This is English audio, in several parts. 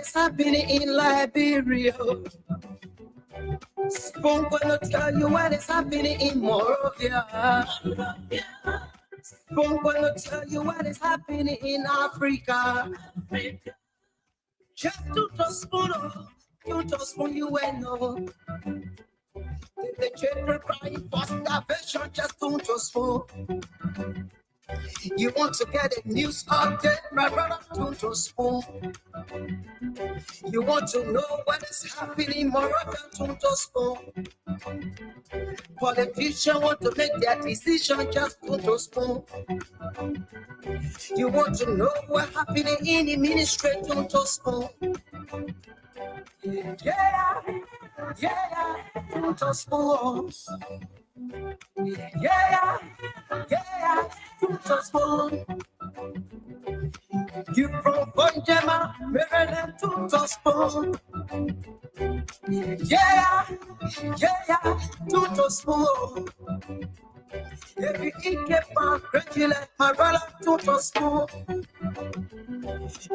is happening in Liberia. Spoon gonna tell you what is happening in Morovia. Spoon gonna tell you what is happening in Africa. Just to spoon, you will know. The children crying for starvation, just to spoon. You want to get a news update, my brother, to spoon. You want to know what is happening more often, to spoon. Politicians want to make their decision, just to spoon. You want to know what's happening in the ministry, to spoon. Yeah, to spoon. Yeah, to spoon. You from Bonjama, Maryland, to spoon. Yeah, to spoon. If you eat get back, regular, my brother, to spoon.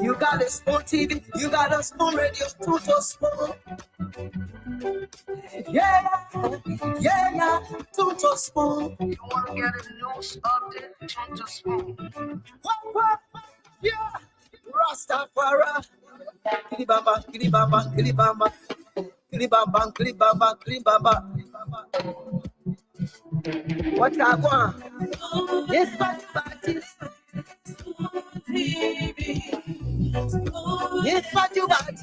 You got a spoon TV, you got a spoon radio, to spoon. Yeah, to spoon. You want to get a news update, to spoon. What? Yeah, Rastafari. Kilibamba, kilibamba, kilibamba. Kilibamba, kilibamba, kilibamba. What I want? Yes, but yes, but you got it.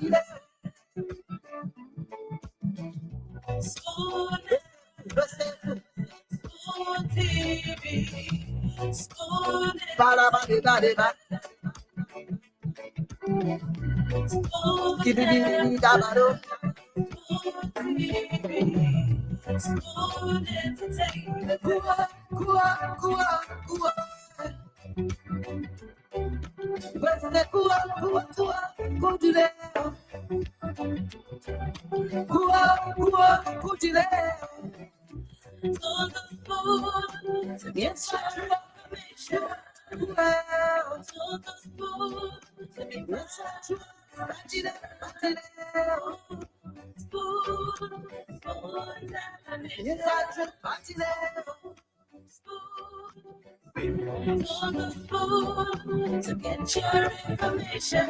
To get your information,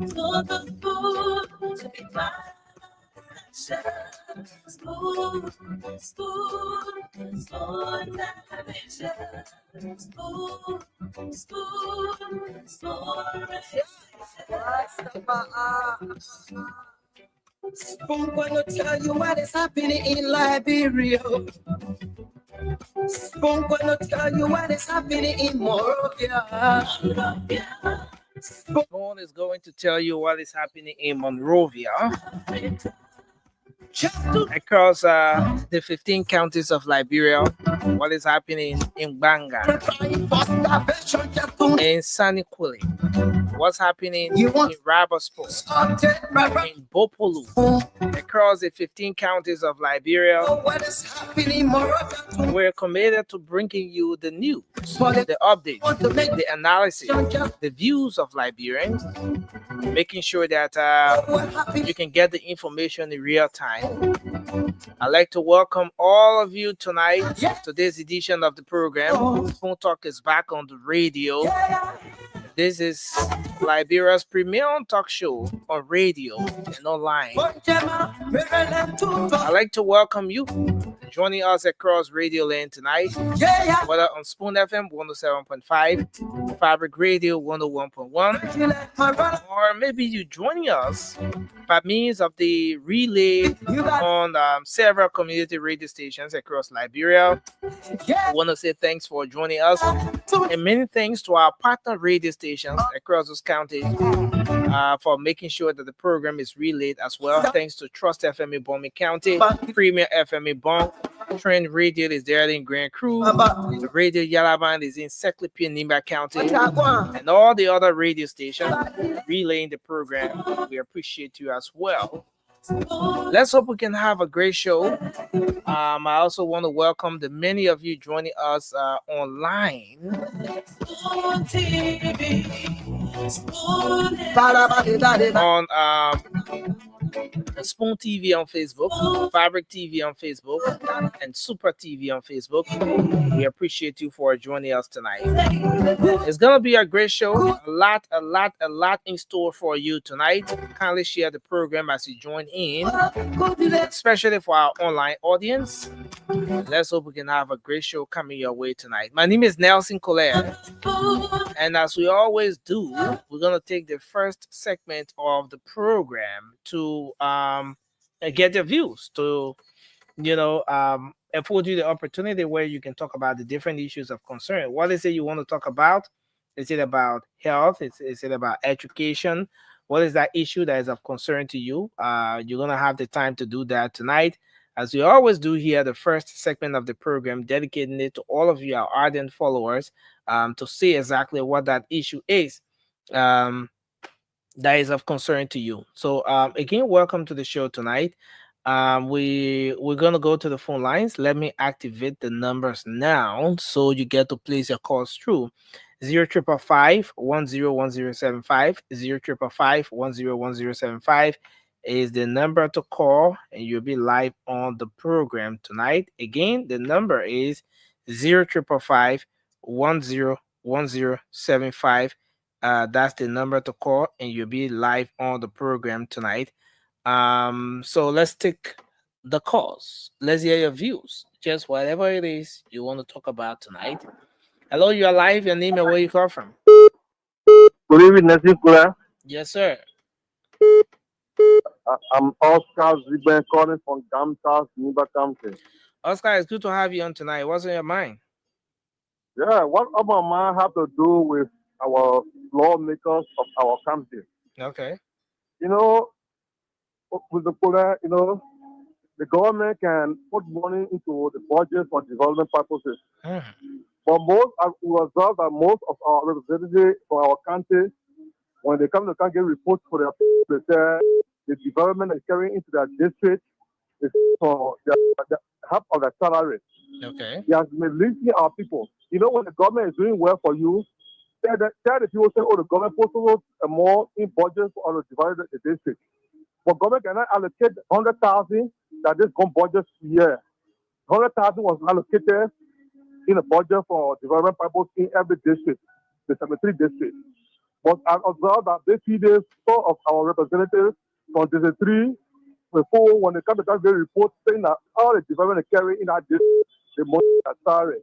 for the spoon to be my spoon dimension, spoon gonna tell you what is happening in Liberia. Spoon gonna tell you what is happening in Morovia. Spoon is going to tell you what is happening in Monrovia. Across the 15 counties of Liberia, what is happening in Banga, in Saniquili, what's happening in Rabaspo, in Bopolu, across the 15 counties of Liberia. We're committed to bringing you the news, the updates, the analysis, the views of Liberians, making sure that you can get the information in real time. I'd like to welcome all of you tonight to this edition of the program. Spoon Talk is back on the radio. This is Liberia's premier talk show on radio and online. I'd like to welcome you joining us across Radio Land tonight, whether on Spoon FM 107.5, Fabric Radio 101.1, or maybe you joining us by means of the relay on several community radio stations across Liberia. I want to say thanks for joining us, and many thanks to our partner radio stations across those counties for making sure that the program is relayed as well. Thanks to Trust FM in Bomi County, Premier FM in Bon, Trend Radio is there in Grand Cru, Radio Yalaban is in Seclipi and Nimba County, and all the other radio stations relaying the program. We appreciate you as well. Let's hope we can have a great show. I also want to welcome the many of you joining us online on Spoon TV on Facebook, Fabric TV on Facebook, and Super TV on Facebook. We appreciate you for joining us tonight. It's gonna be a great show. A lot in store for you tonight. Kindly share the program as you join in, especially for our online audience. Let's hope we can have a great show coming your way tonight. My name is Nelson Collier, and as we always do, we're gonna take the first segment of the program to get your views, to afford you the opportunity where you can talk about the different issues of concern. What is it you want to talk about? Is it about health? Is it about education? What is that issue that is of concern to you? You're gonna have the time to do that tonight. As we always do here, the first segment of the program, dedicating it to all of you, our ardent followers, to see exactly what that issue is that is of concern to you. So again, welcome to the show tonight. We're gonna go to the phone lines. Let me activate the numbers now so you get to place your calls through. 0555-101075, 0555-101075 is the number to call, and you'll be live on the program tonight. Again, the number is 0555-101075. That's the number to call, and you'll be live on the program tonight. So let's take the calls. Let's hear your views. Just whatever it is you want to talk about tonight. Hello, you are live. Your name and where you call from? Good evening, Nicola. Yes, sir. I'm Oscar Ziben calling from Gamtas, Niba County. Oscar, it's good to have you on tonight. What's on your mind? Yeah, what about mine have to do with our lawmakers of our country? Okay. With the Fula, the government can put money into the budget for development purposes. But we observe that most of our representatives for our country, when they come to country reports for their they say the development is carrying into their district is for the half of their salary. Okay. He has been linking our people. When the government is doing well for you, tell the people say, oh, the government puts more in budget for the development of the district. But government cannot allocate 100,000 that this gun budget year. 100,000 was allocated in a budget for development purpose in every district, the 73 districts. But I observed that they see this some of our representatives from District 3 before when they come to that very report saying that all the development they carry in that district, the money is sorry.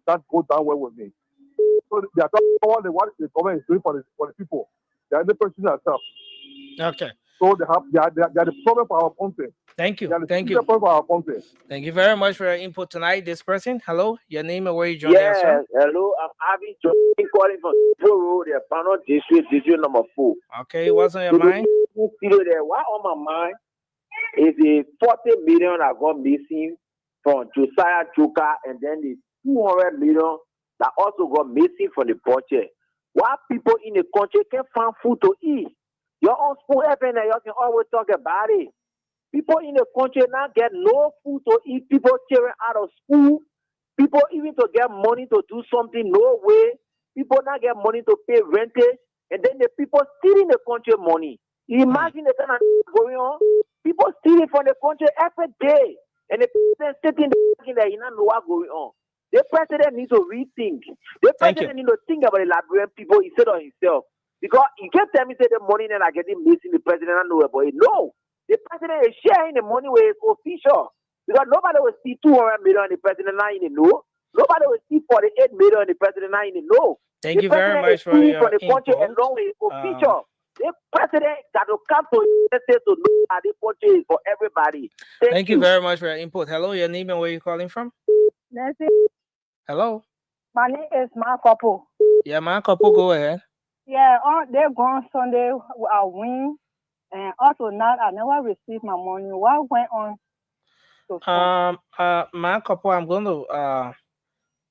That go down well with me. So they are talking about what the government is doing for the people. They are the person themselves. Okay. So they are the problem for our country. Thank you. Thank you. For our country. Thank you very much for your input tonight. This person, hello, your name and where you joining us from? Hello, I'm Abby calling from Road, the Pano district number 4. Okay, what's on your mind? What on my mind is the 40 million that got missing from Josiah Joker, and then the 200 million that also got missing from the budget. Why people in the country can't find food to eat? Your own school FM, you can always talk about it. People in the country now get no food to eat. People children out of school. People even to get money to do something, no way. People now get money to pay rentage. And then the people stealing the country money. You imagine the kind of going on? People stealing from the country every day. And the president sitting there, you don't know what's going on. The president needs to rethink. The president needs to think about the Liberian people instead of himself. Because you can't tell me say the money that are getting missing, the president don't know about it. No. The president is sharing the money with his official. Because nobody will see 200 million the president not in the know. Nobody will see 48 million the president not in the know. Thank you very much for your the country along with his official. The president got to come to the state to know how the country is for everybody. Thank you very much for your input. Hello, your name and where you calling from? Nancy. Hello. My name is Monkeypox. Yeah, Monkeypox, go ahead. Yeah, they're going Sunday. I win. And also now I never received my money. What went on? Monkeypox,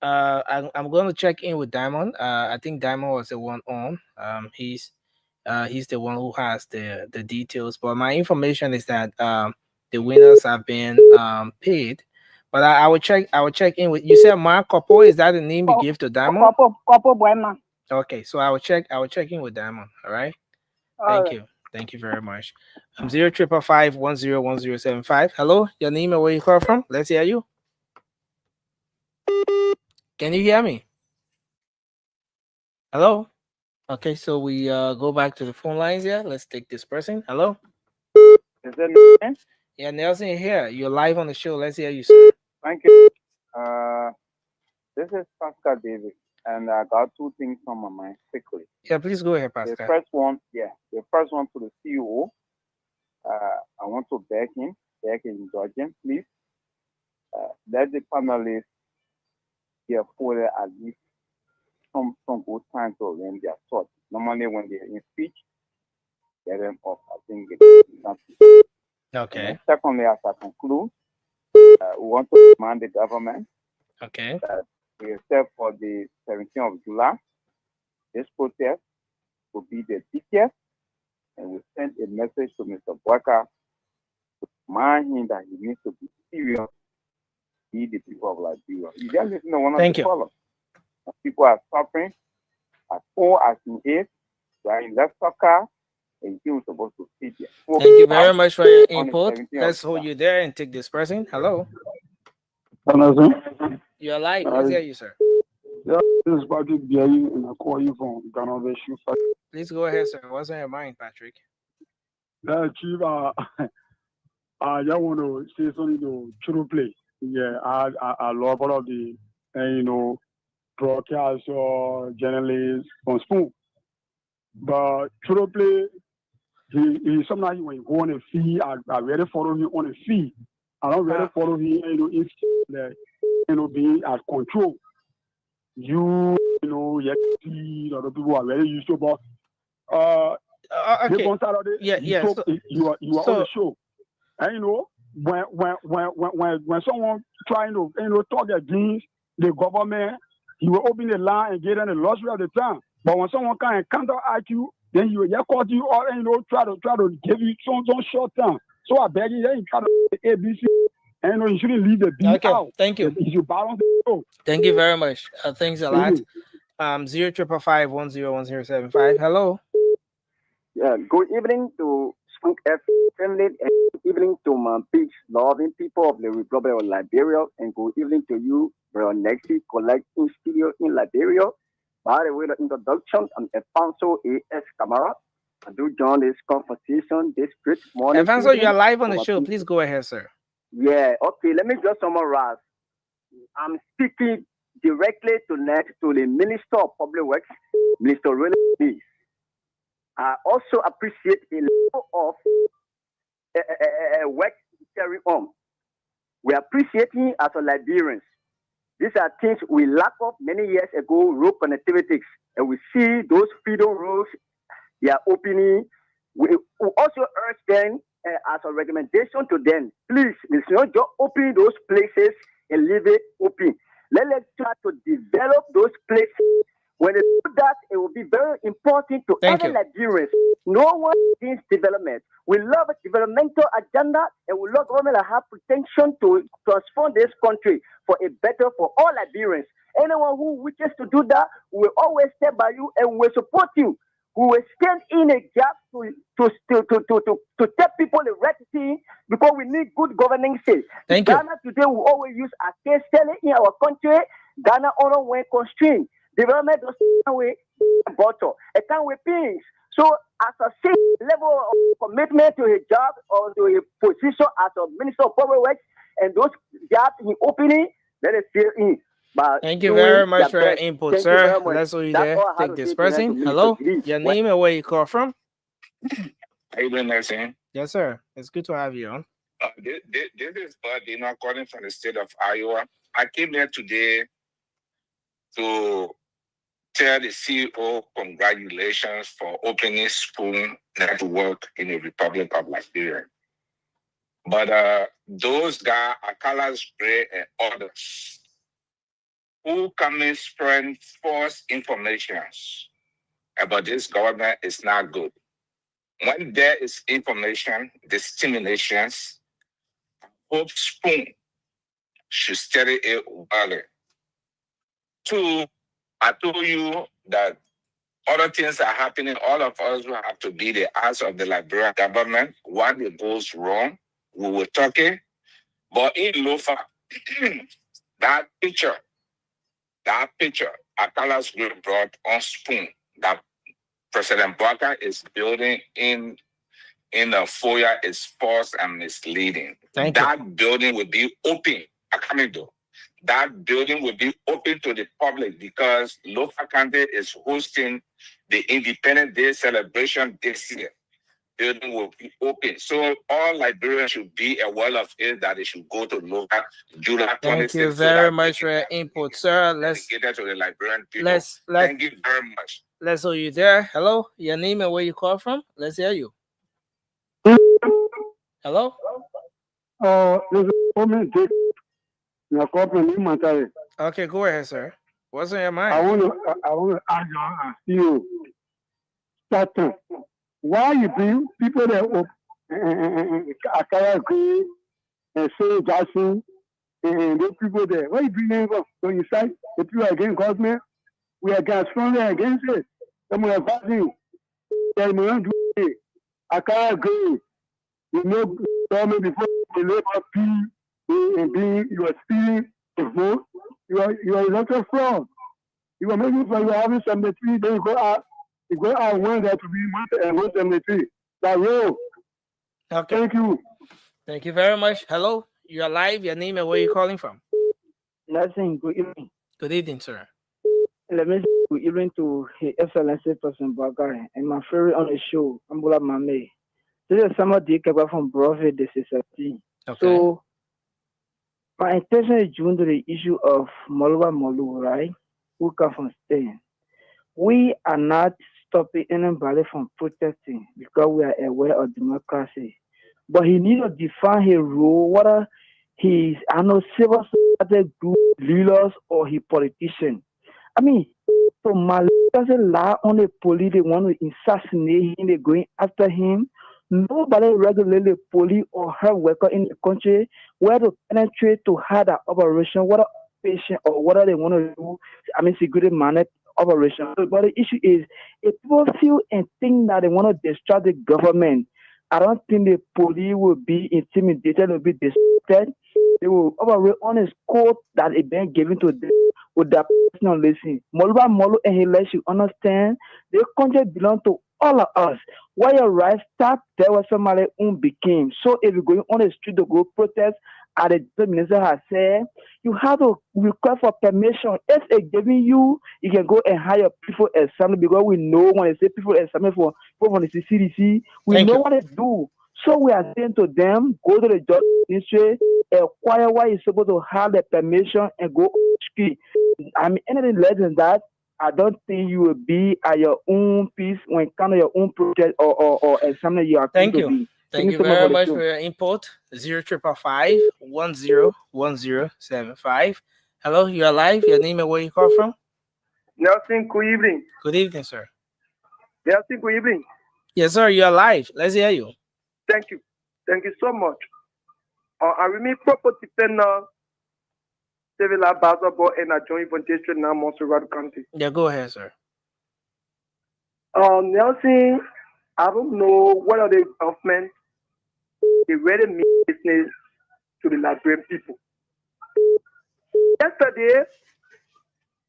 I'm going to check in with Diamond. I think Diamond was the one on. He's He's the one who has the details. But my information is that the winners have been paid. But I will check. I will check in with you. Said Mark Kopo. Is that the name you give to Diamond? Kopo Boyma. Okay, so I will check. I will check in with Diamond. All right. Thank you. Thank you very much. 0555101075. Hello, your name and where you call from? Let's hear you. Can you hear me? Hello. Okay, so we go back to the phone lines here. Let's take this person. Hello. Is that Yeah, Nelson here. You're live on the show. Let's hear you, sir. Thank you. This is Pascal David, and I got two things on my mind quickly. Yeah, please go ahead, Pascal. The first one to the CEO. I want to beg him, indulge him, please. Let the panelists be afforded at least some good time to learn their thoughts. Normally, when they're in speech, get them off. I think it's okay. And secondly, as I conclude, we want to remind the government that we expect for the 17th of July, this protest will be the biggest, and we send a message to Mr. Boyka to remind him that he needs to be serious. Be the people of Liberia. You just listen to one of the callers. People are suffering as poor as he is. They are in less soccer, and he was supposed to sit there. Thank you very much for your input. Let's hold you there and take this person. Hello. Hello, You're live. Let's hear you, sir. Yeah, this is Patrick Biayi, and I call you from Ghana. Please go ahead, sir. What's on your mind, Patrick? Yeah, Chief, I just want to say something to True Play. Yeah, I love all of the, broadcast or journalists on Spoon. But True Play, he sometimes when you go on a fee, I really follow him on a fee. I don't really follow him, if being at control. You see, other people are very used to, but okay. On Saturday, you are on the show, and when someone trying to talk against the government, he will open the line and get in the luxury of the time. But when someone can counteract you, then you will call you or try to give you some short time. So I beg you, you kind of ABC. And you shouldn't leave the B out. Thank you. You balance the show. Thank you very much. Thanks a lot. 0555101075. Hello. Yeah. Good evening to Skunk F family, and good evening to my peace loving people of the Republic of Liberia, and good evening to you, bro. Nexi collecting studio in Liberia. By the way, the introduction, I'm Alfonso A.S. Camara. I do join this conversation this great morning. Alfonso, you are live on the show. Please go ahead, sir. Yeah, okay, let me just summarize. I'm speaking directly to the Minister of Public Works, Mr. Rene. I also appreciate a level of work carry on. We appreciate him as a Liberians. These are things we lack of many years ago, road connectivity, and we see those freedom roads, they are opening. We also urge them as a recommendation to them, please, let's not just open those places and leave it open. Let's try to develop those places. When they do that, it will be very important to other Nigerians. No one against development. We love a developmental agenda, and we love government that have potential to transform this country for a better for all Nigerians. Anyone who wishes to do that, we will always stand by you and we will support you. We will stand in a gap to tell people the right thing because we need good governance. Ghana today will always use a case study in our country. Ghana honor when constrained. Development does way bottle. It can't with things. So as a same level of commitment to his job or to his position as a Minister of Public Works and those jobs in opening, let us fill in. But thank you very much for your input, sir. Let's hold you there. Take this person. Hello, your name and where you call from? How you doing, Nelson? Yes, sir. It's good to have you on. This is Bud Dina calling from the state of Iowa. I came here today to tell the CEO congratulations for opening Spoon Network in the Republic of Liberia. But those guys are colors gray and others who come and spread false information about this government is not good. When there is information, the stimulations, Hope Spoon should study it well. Two, I told you that other things are happening. All of us will have to be the eyes of the Liberian government. When it goes wrong, we will talk it. But in Lofa, that picture, Akala's group brought on Spoon, that President Barker is building in the foyer is false and misleading. That building will be open. That building will be open to the public because Lofa County is hosting the Independence Day celebration this year. Building will be open. So all Liberians should be aware of it that they should go to Lofa July 26th. Thank you very much for your input, sir. Let's get that to the Liberian people. Thank you very much. Let's know you there. Hello, your name and where you call from. Let's hear you. Hello? This is Woman Dick. Okay, go ahead, sir. What's on your mind? I want to ask you, Satan, why you bring people that Akaya agree and say Jackson and those people there? Why you bring them up? So you say the people are against government, we are strongly against it. Someone are fighting. They may not do it. Akaya agree. You know, government before the labor fee and being you are stealing the vote, you are a lot of fraud. You are making sure you are having 73, then you go out one that to be 173. That's real. Okay. Thank you. Thank you very much. Hello, you are live. Your name and where you calling from? Nothing. Good evening. Good evening, sir. Let me say good evening to His Excellency President Bagari and my favorite on the show, Ambula Mame. This is someone from Brove, the society. Okay. So, my intention is due to the issue of Molu, right? Who come from staying. We are not stopping anybody from protesting because we are aware of democracy. But he needs to define his role, whether he's civil society group leaders or he politician. I mean, so Mali doesn't lie on the police, they want to assassinate him, they're going after him. Nobody regulate the police or her worker in the country where to penetrate to have that operation, whether patient or whether they want to do, security managed operation. But the issue is, if people feel and think that they want to distract the government, I don't think the police will be intimidated, will be distracted. They will operate on a scope that is being given to them with that personal listen. Molu and his should understand the country belongs to all of us. Why your right start, there was somebody who became. So if you're going on the street to go protest, as the minister has said, you have to request for permission. If it's giving you, you can go and hire people assembly because we know when they say people assembly for from the CDC, we know what they do. So we are saying to them, go to the judge ministry, acquire why you're supposed to have the permission and go on the street. Anything less than that, I don't think you will be at your own peace when it comes to your own project or assembly you are Thank you. to be. Thank you very much for your input. 0555-101075. Hello, you are live. Your name and where you call from? Nelson, good evening. Good evening, sir. Nelson, good evening. Yes, sir. You are live. Let's hear you. Thank you. Thank you so much. I remain property defender, civil ambassador, and I join from district now, Montserrat County. Yeah, go ahead, sir. Nelson, I don't know what are the government they really mean business to the Liberian people. Yesterday,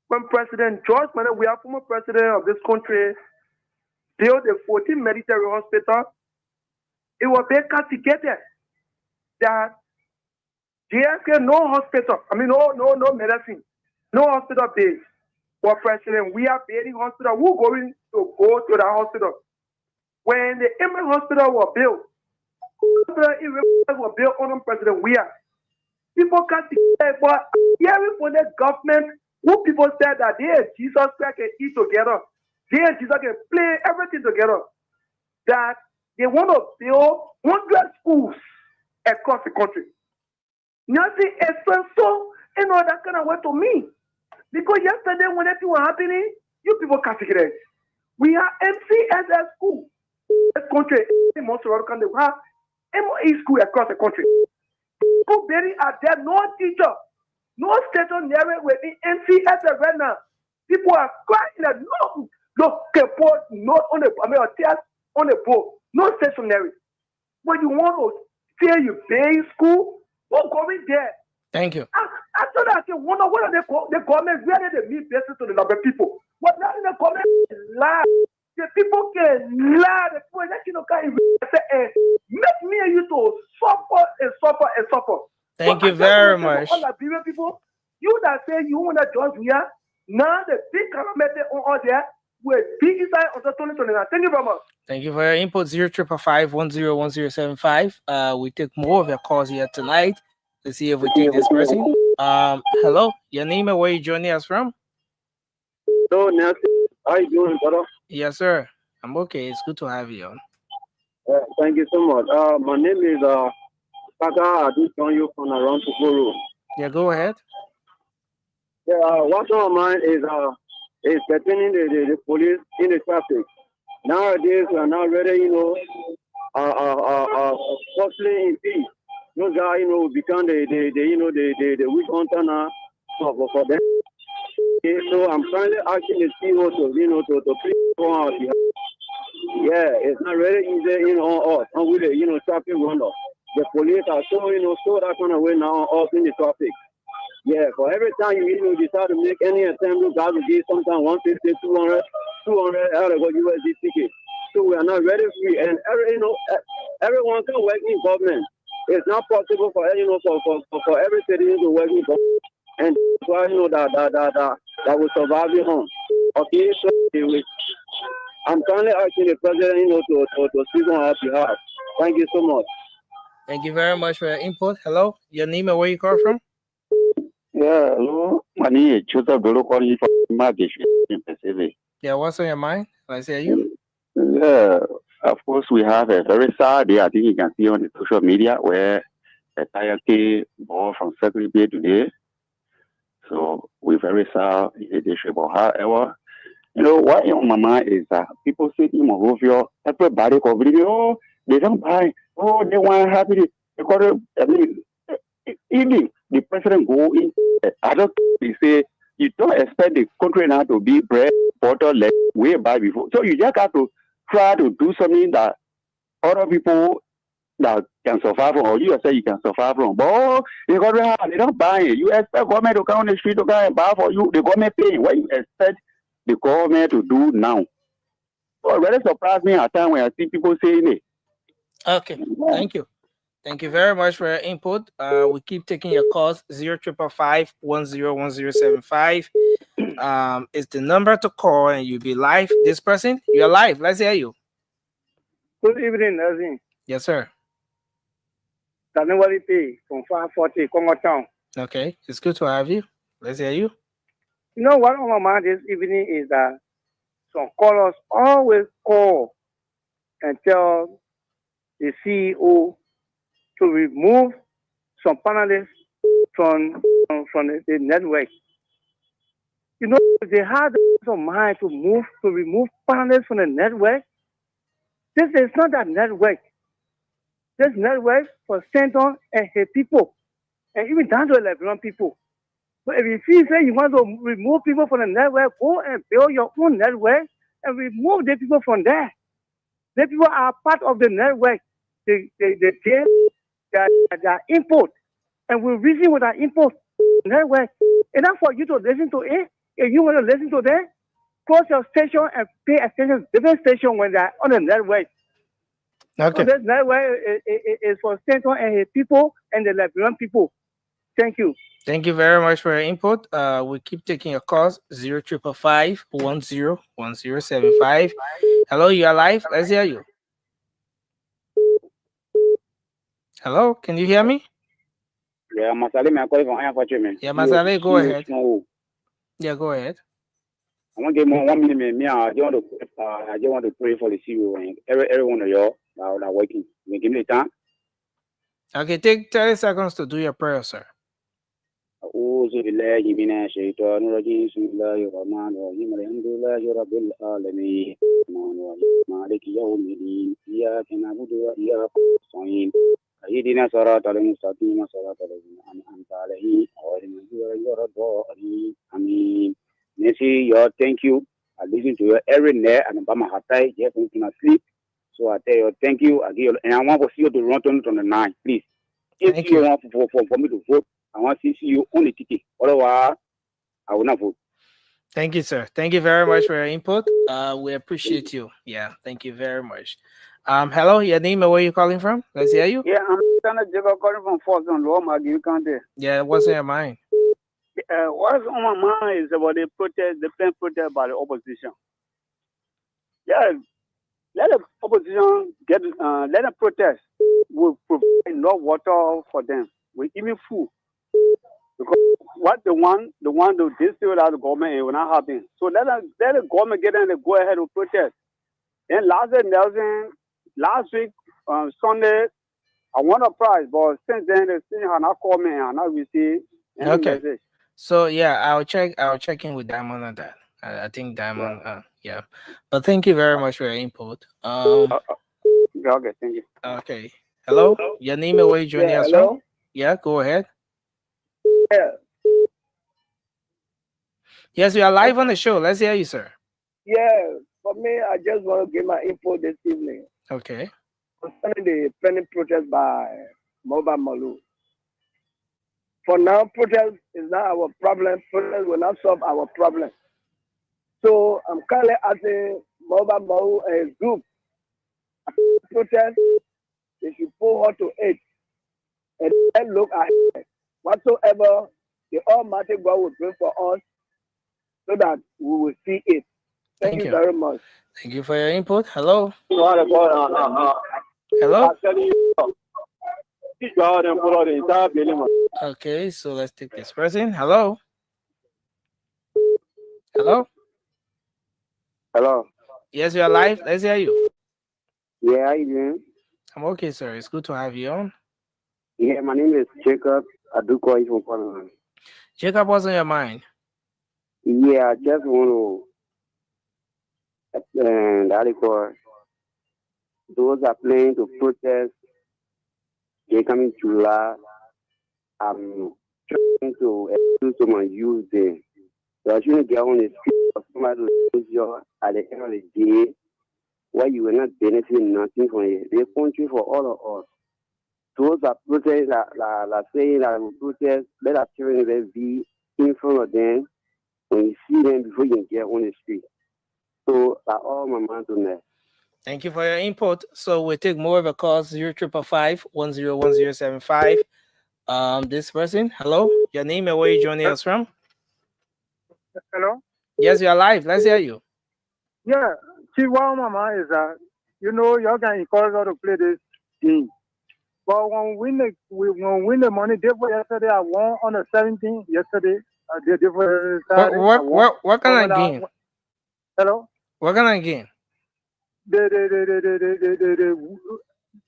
when President George Manneh, we are former president of this country, built a 14 military hospital, it was being castigated that JFK no hospital, no medicine, no hospital base for president. We are building hospital. Who going to go to that hospital? When the Imran hospital was built, on President we are. People can't say, but hearing from the government, who people said that they and Jesus Christ can eat together, they and Jesus can play everything together, that they want to build 100 schools across the country. Nothing essential and all that kind of way to me. Because yesterday when that thing was happening, you people castigate. We are MCSS school. This country, most of can have MOE school across the country. People very are there, no teacher, no stationary within MCSS right now. People are crying that no support, not on the test on the board, no stationary. When you want to say you pay school, don't go in there. Thank you. After that, I wonder what the government really they mean business to the number of people. But now the government lie. The people can lie. The people can say, make me and you to suffer. Thank you very much. All Liberian people, you that say you want to judge here, now the big government on all there will be inside of the 2029. Thank you very much. Thank you for your input. 0555-101075. We take more of your calls here tonight. Let's see if we take this person. Hello, your name and where you joining us from? Hello, Nancy. How you doing, brother? Yes, sir. I'm okay. It's good to have you on. Thank you so much. My name is Kaka. I do join you from around Tukuru. Yeah, go ahead. Yeah, what's on my mind is pertaining the police in the traffic. Nowadays, we are now ready, firstly in peace. Those guys, become the witch hunter now for them. Okay, so I'm currently asking the CEO to please go out here. Yeah, it's not really easy, on us, and with the, traffic runner. The police are so that kind of way now on us in the traffic. Yeah, for every time you decide to make any attempt, you got to give sometimes 150, 200 out of USD ticket. So we are not ready free, and everyone can work in government. It's not possible for for every citizen to work in government, and that's why that will survive your home. Okay, so I'm currently asking the president to speak on our behalf. Thank you so much. Thank you very much for your input. Hello, your name and where you call from? Yeah, hello. My name is Joseph Dolo calling from Market in Pacific. Yeah, what's on your mind? Let's hear you. Yeah, of course, we have a very sad day. I think you can see on the social media where a tire came ball from Secretary Bay today. So we're very sad in the district. But however, what on my mind is that people say in Monrovia, everybody covering, they don't buy, they want happy. Because, even the president go in, I don't say, you don't expect the country now to be bread, butter, like way back before. So you just have to try to do something that other people that can survive from, or you say you can survive from. But they don't buy it. You expect government to come on the street to come and buy for you. The government paying. What you expect the government to do now? So it really surprised me at time when I see people saying it. Okay, thank you. Thank you very much for your input. We keep taking your calls. 0555-101075. It's the number to call, and you'll be live. This person, you're live. Let's hear you. Good evening, Nazim. Yes, sir. Tanewali P from 540 Congo Town. Okay, it's good to have you. Let's hear you. You know what on my mind this evening is that some callers always call and tell the CEO to remove some panelists from the network. They had some mind to remove panelists from the network. This is not that network. This network for Stanton and his people, and even down to the Liberian people. So if you feel say you want to remove people from the network, go and build your own network and remove the people from there. The people are part of the network. They take their input, and we reason with our input network. Enough for you to listen to it. If you want to listen to them, close your station and pay attention to different station when they're on the network. Okay. So this network is for Stanton and his people and the Liberian people. Thank you. Thank you very much for your input. We keep taking your calls. 0555-101075. Hello, you are live. Let's hear you. Hello, can you hear me? Yeah, Masale, I'm calling from Ayafachime. Yeah, Masale, go ahead. Yeah, go ahead. I want to give 1 minute. I just want to pray for the CEO and everyone of y'all that are working. You give me the time. Okay, take 30 seconds to do your prayer, sir. Oh, أعوذ بالله من الشيطان الرجيم بسم الله الرحمن الرحيم الحمد لله رب العالمين مالك يوم الدين إياك نعبد وإياك نستعين اهدنا الصراط المستقيم صراط الذين أنعمت عليهم غير المغضوب عليهم ولا الضالين آمين. Nancy, your thank you. I listen to you every night and I'm my heart just when I sleep. So I tell you thank you. I give you, and I want to see you to run on the 9, please. If you want for me to vote, I want to see you on the ticket. Otherwise, I will not vote. Thank you, sir. Thank you very much for your input. We appreciate you. Yeah, thank you very much. Hello, your name and where you calling from? Let's hear you. Yeah, I'm kind of calling from Force on Roma. You can't. Yeah, what's in your mind? What's on my mind is about the protest, the planned protest by the opposition. Yeah, let the opposition get, let them protest. We'll provide enough water for them. We even food. Because what the one to distill out the government, it will not happen. So let the government get in and go ahead and protest. Then last week, Sunday, I won a prize, but since then, the city have not called me and have not received any message. So yeah, I'll check in with Diamond on that. I think Diamond, yeah. But thank you very much for your input. Okay, thank you. Okay. Hello? Your name and where you joining us from? Yeah, go ahead. Yeah. Yes, we are live on the show. Let's hear you, sir. Yeah, for me, I just want to give my info this evening. Okay. Concerning the pending protest by Mobile Malu. For now, protest is not our problem. Protest will not solve our problem. So I'm currently asking Mobile Malu and his group, protest, they should pull her to it and then look at whatsoever the Almighty God will bring for us so that we will see it. Thank you very much. Thank you for your input. Hello. Hello. Okay, so let's take this person. Hello. Hello. Hello. Yes, you are live. Let's hear you. Yeah, how you doing? I'm okay, sir. It's good to have you on. Yeah, my name is Jacob. I do call you from Portland. Jacob, what's on your mind? Yeah, I just want to those are planning to protest. They coming July. I'm trying to excuse my youth there. So I shouldn't get on the street of somebody to lose you at the end of the day where you will not benefit nothing from it. The country for all of us. Those are protest that saying that we protest, let us children be in front of them when you see them before you can get on the street. So that's all my mind on that. Thank you for your input. So we'll take more of a call 0555-101075. This person, hello, your name and where you joining us from? Hello? Yes, you're live. Let's hear you. Yeah, see, what mama is that, y'all can encourage us to play this game. But when we win the money, therefore yesterday I won on the 17th. Yesterday, I did for Saturday. What kind of game? Hello? What kind of game? The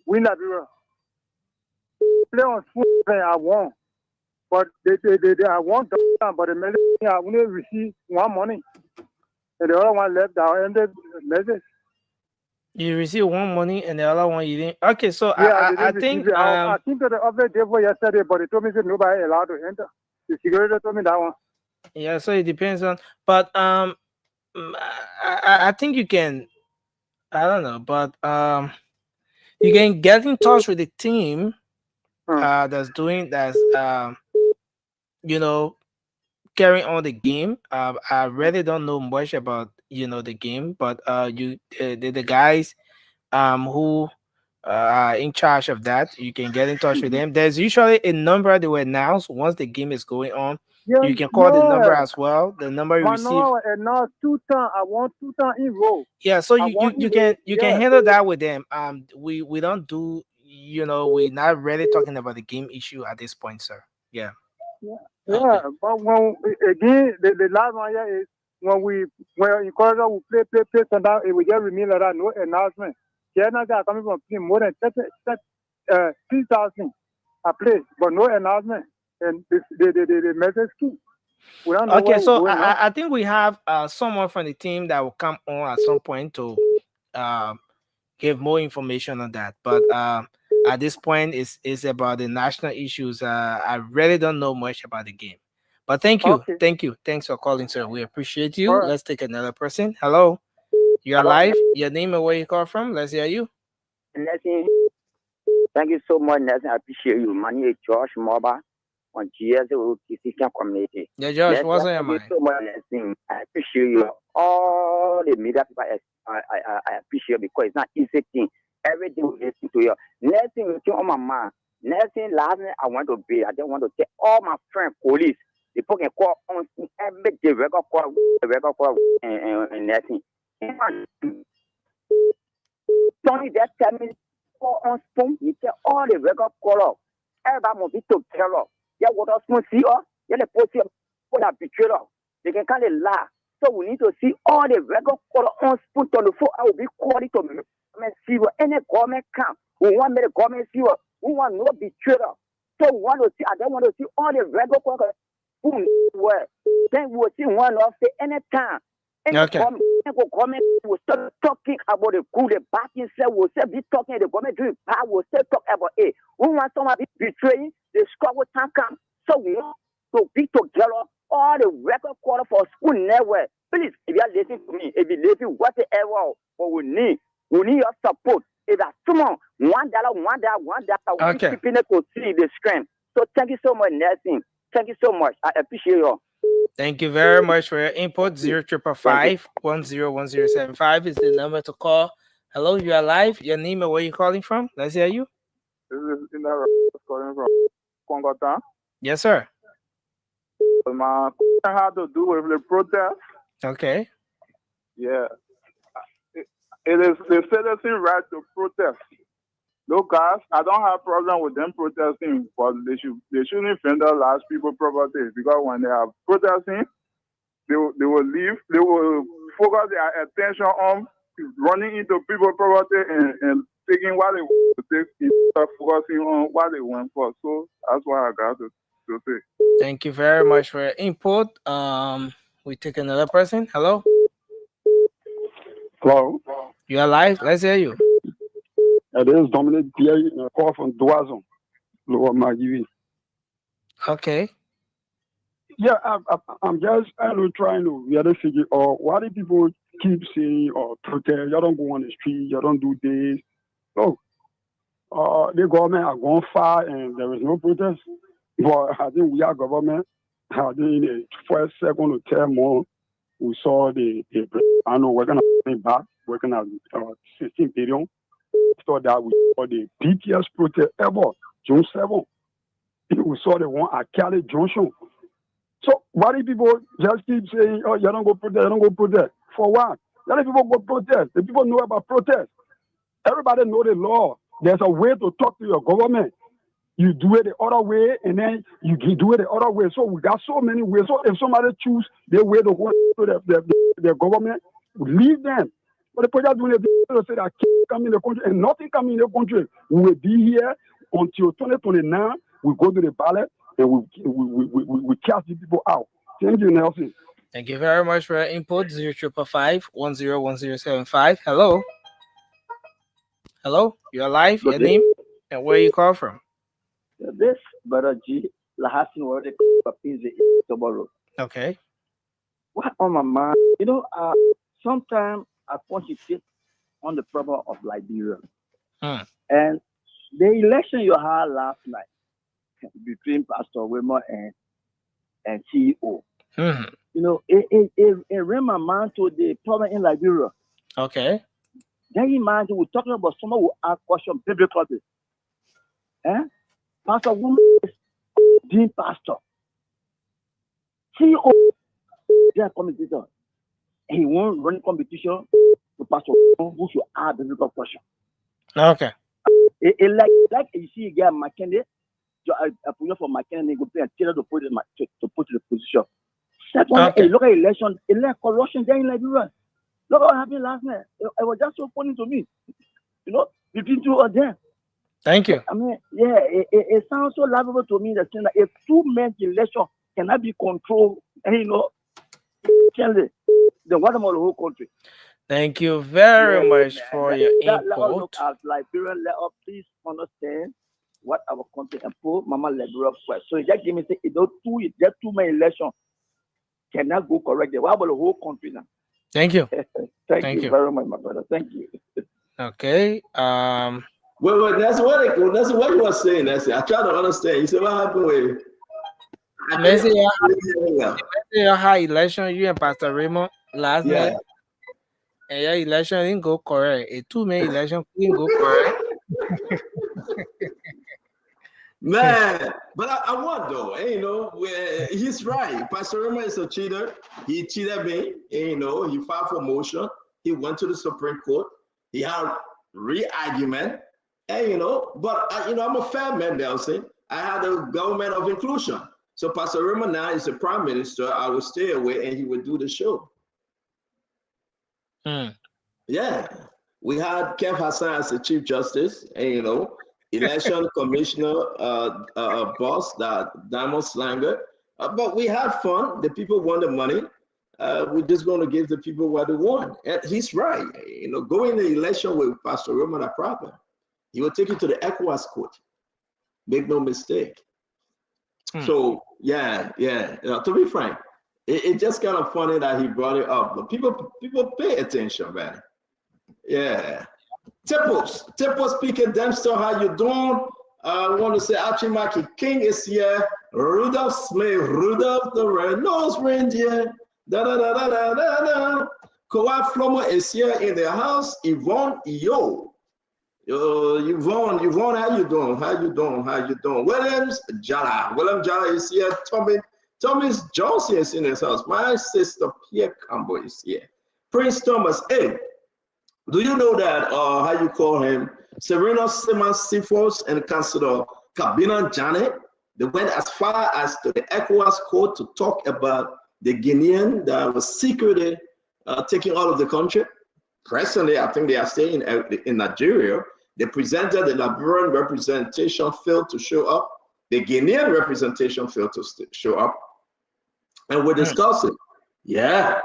win Liberia. Play on school, I won. But I won, but the medicine I only received one money. And the other one left out and the message. You received one money and the other one you didn't. Okay, so yeah, I think I think that the update day for yesterday, but they told me that nobody allowed to enter. The security told me that one. Yeah, so it depends on, but I think you can. I don't know, but you can get in touch with the team that's carrying on the game. I really don't know much about the game, but the guys who are in charge of that, you can get in touch with them. There's usually a number they will announce once the game is going on. Yeah, you can call the number as well. The number you receive. And now 2 times. I want 2 times in row. Yeah, so you can handle that with them. We don't do we're not really talking about the game issue at this point, sir. Yeah. Yeah, but when again the last one here is when encourager will play and down it will just remain like that, no announcement. China guys coming from more than 3,000 I play, but no announcement. and the message key. We don't know Okay, what's so going on. I think we have someone from the team that will come on at some point to give more information on that. But at this point, it's about the national issues. I really don't know much about the game. But thank you. Okay. Thank you. Thanks for calling, sir. We appreciate you. All right. Let's take another person. Hello. You're live. Your name and where you call from. Let's hear you. Nelson, thank you so much, Nelson. I appreciate you. My name is Josh Moba on GSO Christian Community. Yeah, Josh, Nelson, what's on your mind? Thank you so much, Nelson. I appreciate you. All the media people, I appreciate you because it's not easy thing. Everything we listen to you. Nelson, you on my mind. Nelson, last night I went to bed. I just want to tell all my friends, police, people can call on every day, record call, and Nelson. Tony just tell me on spoon, you tell all the record call up. Everybody must be together. Yeah, what else must see us? Yeah, the police for that betrayal. They can call it lie. So we need to see all the record call on spoon on the phone. I will be calling to government see what any government camp. We want the government see what we want no betrayal. So we want to see, I don't want to see all the record call spoon where then we will see one of the anytime. Okay. Government will start talking about the good, the bad things. We'll still be talking. The government doing bad. We'll still talk about it. We want somebody betraying the squad time come. So we want to be together. All the record quarter for school network. Please, if you are listening to me, if you listen, whatever, what we need your support. If that's someone $1, okay. People to see the screen. So thank you so much, Nelson. Thank you so much. I appreciate you. Thank you very much for your input. 0555-101075 is the number to call. Hello, you are live. Your name and where you calling from? Let's hear you. This is calling from Congo. Yes, sir. My question had to do with the protest. Okay. Yeah. It is the citizen right to protest. No, guys, I don't have problem with them protesting, but they shouldn't vandalize people's property because when they are protesting, they will leave. They will focus their attention on running into people's property and taking what they want to take instead of focusing on what they want for. So that's what I got to say. Thank you very much for your input. We take another person. Hello. Hello. You are live. Let's hear you. It is Dominic Pierre, call from Doison, Lower Magivi. Okay. Yeah, I'm just trying to really figure out why do people keep saying or protest? You don't go on the street, you don't do this. So, the government are going far and there is no protest. But I think we are government. I think in the first, second, or third month, we saw I know we're going to back, working at 16 billion. So that we saw the BTS protest ever, June 7. We saw the one at Cali Junction. So why do people just keep saying, oh, you don't go protest, you don't go protest? For what? Why do people go protest? The people know about protest. Everybody know the law. There's a way to talk to your government. You do it the other way, and then you do it the other way. So we got so many ways. So if somebody choose their way to go to their government, leave them. But the people doing it, they say that can't come in the country and nothing coming in the country. We will be here until 2029. We go to the ballot and we cast the people out. Thank you, Nelson. Thank you very much for your input. 0555-101075. Hello. Hello. You're live. Your name and where you call from? This brother G Lahasin word tomorrow. Okay. What on my mind? Sometimes I concentrate on the problem of Liberia. And the election you had last night between Pastor Wilmer and CEO. It ran my mind to the problem in Liberia. Okay. Then in mind, we're talking about someone who ask question biblically. Pastor Wilmer is Dean Pastor. CEO is a commentator. He won't run competition with Pastor who should ask the biblical question. Okay. It like you see a guy McKinney, a position for McKinney, go play and tailor to put in the position. Second, look at election, corruption there in Liberia. Look what happened last night. It was just so funny to me. Between two of them. Thank you. I mean, yeah, it sounds so laughable to me that saying that a two-man election cannot be controlled, and then what about the whole country? Thank you very much for your input. As Liberian, let us please understand what our country and put Mama Liberia first. So just give me say two man election cannot go correct. What about the whole country now? Thank you. Thank you very much, my brother. Thank you. Okay. Well, that's what you were saying. I try to understand. You said what happened with your high election, you and Pastor Raymond last night. And your election didn't go correct. A two-man election didn't go correct. Man, but I want though, he's right. Pastor Raymond is a cheater. He cheated me, he filed for motion. He went to the Supreme Court. He had re-argument, but I'm a fair man, Nelson. I had a government of inclusion. So Pastor Raymond now is the prime minister. I will stay away and he would do the show. Yeah, we had Kev Hassan as the Chief Justice, and election commissioner boss, that Diamond Slanger. But we had fun. The people want the money. We're just going to give the people what they want. And he's right. Going the election with Pastor Roman a problem. He will take you to the ECOWAS court. Make no mistake. So yeah. To be frank, it's just kind of funny that he brought it up. But people pay attention, man. Yeah. Tipple speaking, Dempster, how you doing? I want to say Achimaki King is here. Rudolph Smith, Rudolph the Red-Nosed Reindeer. Kawhi Flomo is here in the house. Yvonne, Yvonne, how you doing? William Jala is here. Thomas Johnson is in his house. My sister Pierre Campbell is here. Prince Thomas, hey, do you know that, how you call him, Serena Simmons Sifos and Councilor Kabina Janet, they went as far as to the ECOWAS court to talk about the Guinean that was secretly taking out of the country. Presently, I think they are staying in Nigeria. They presented the Liberian representation failed to show up. The Guinean representation failed to show up. And we're discussing. Yeah.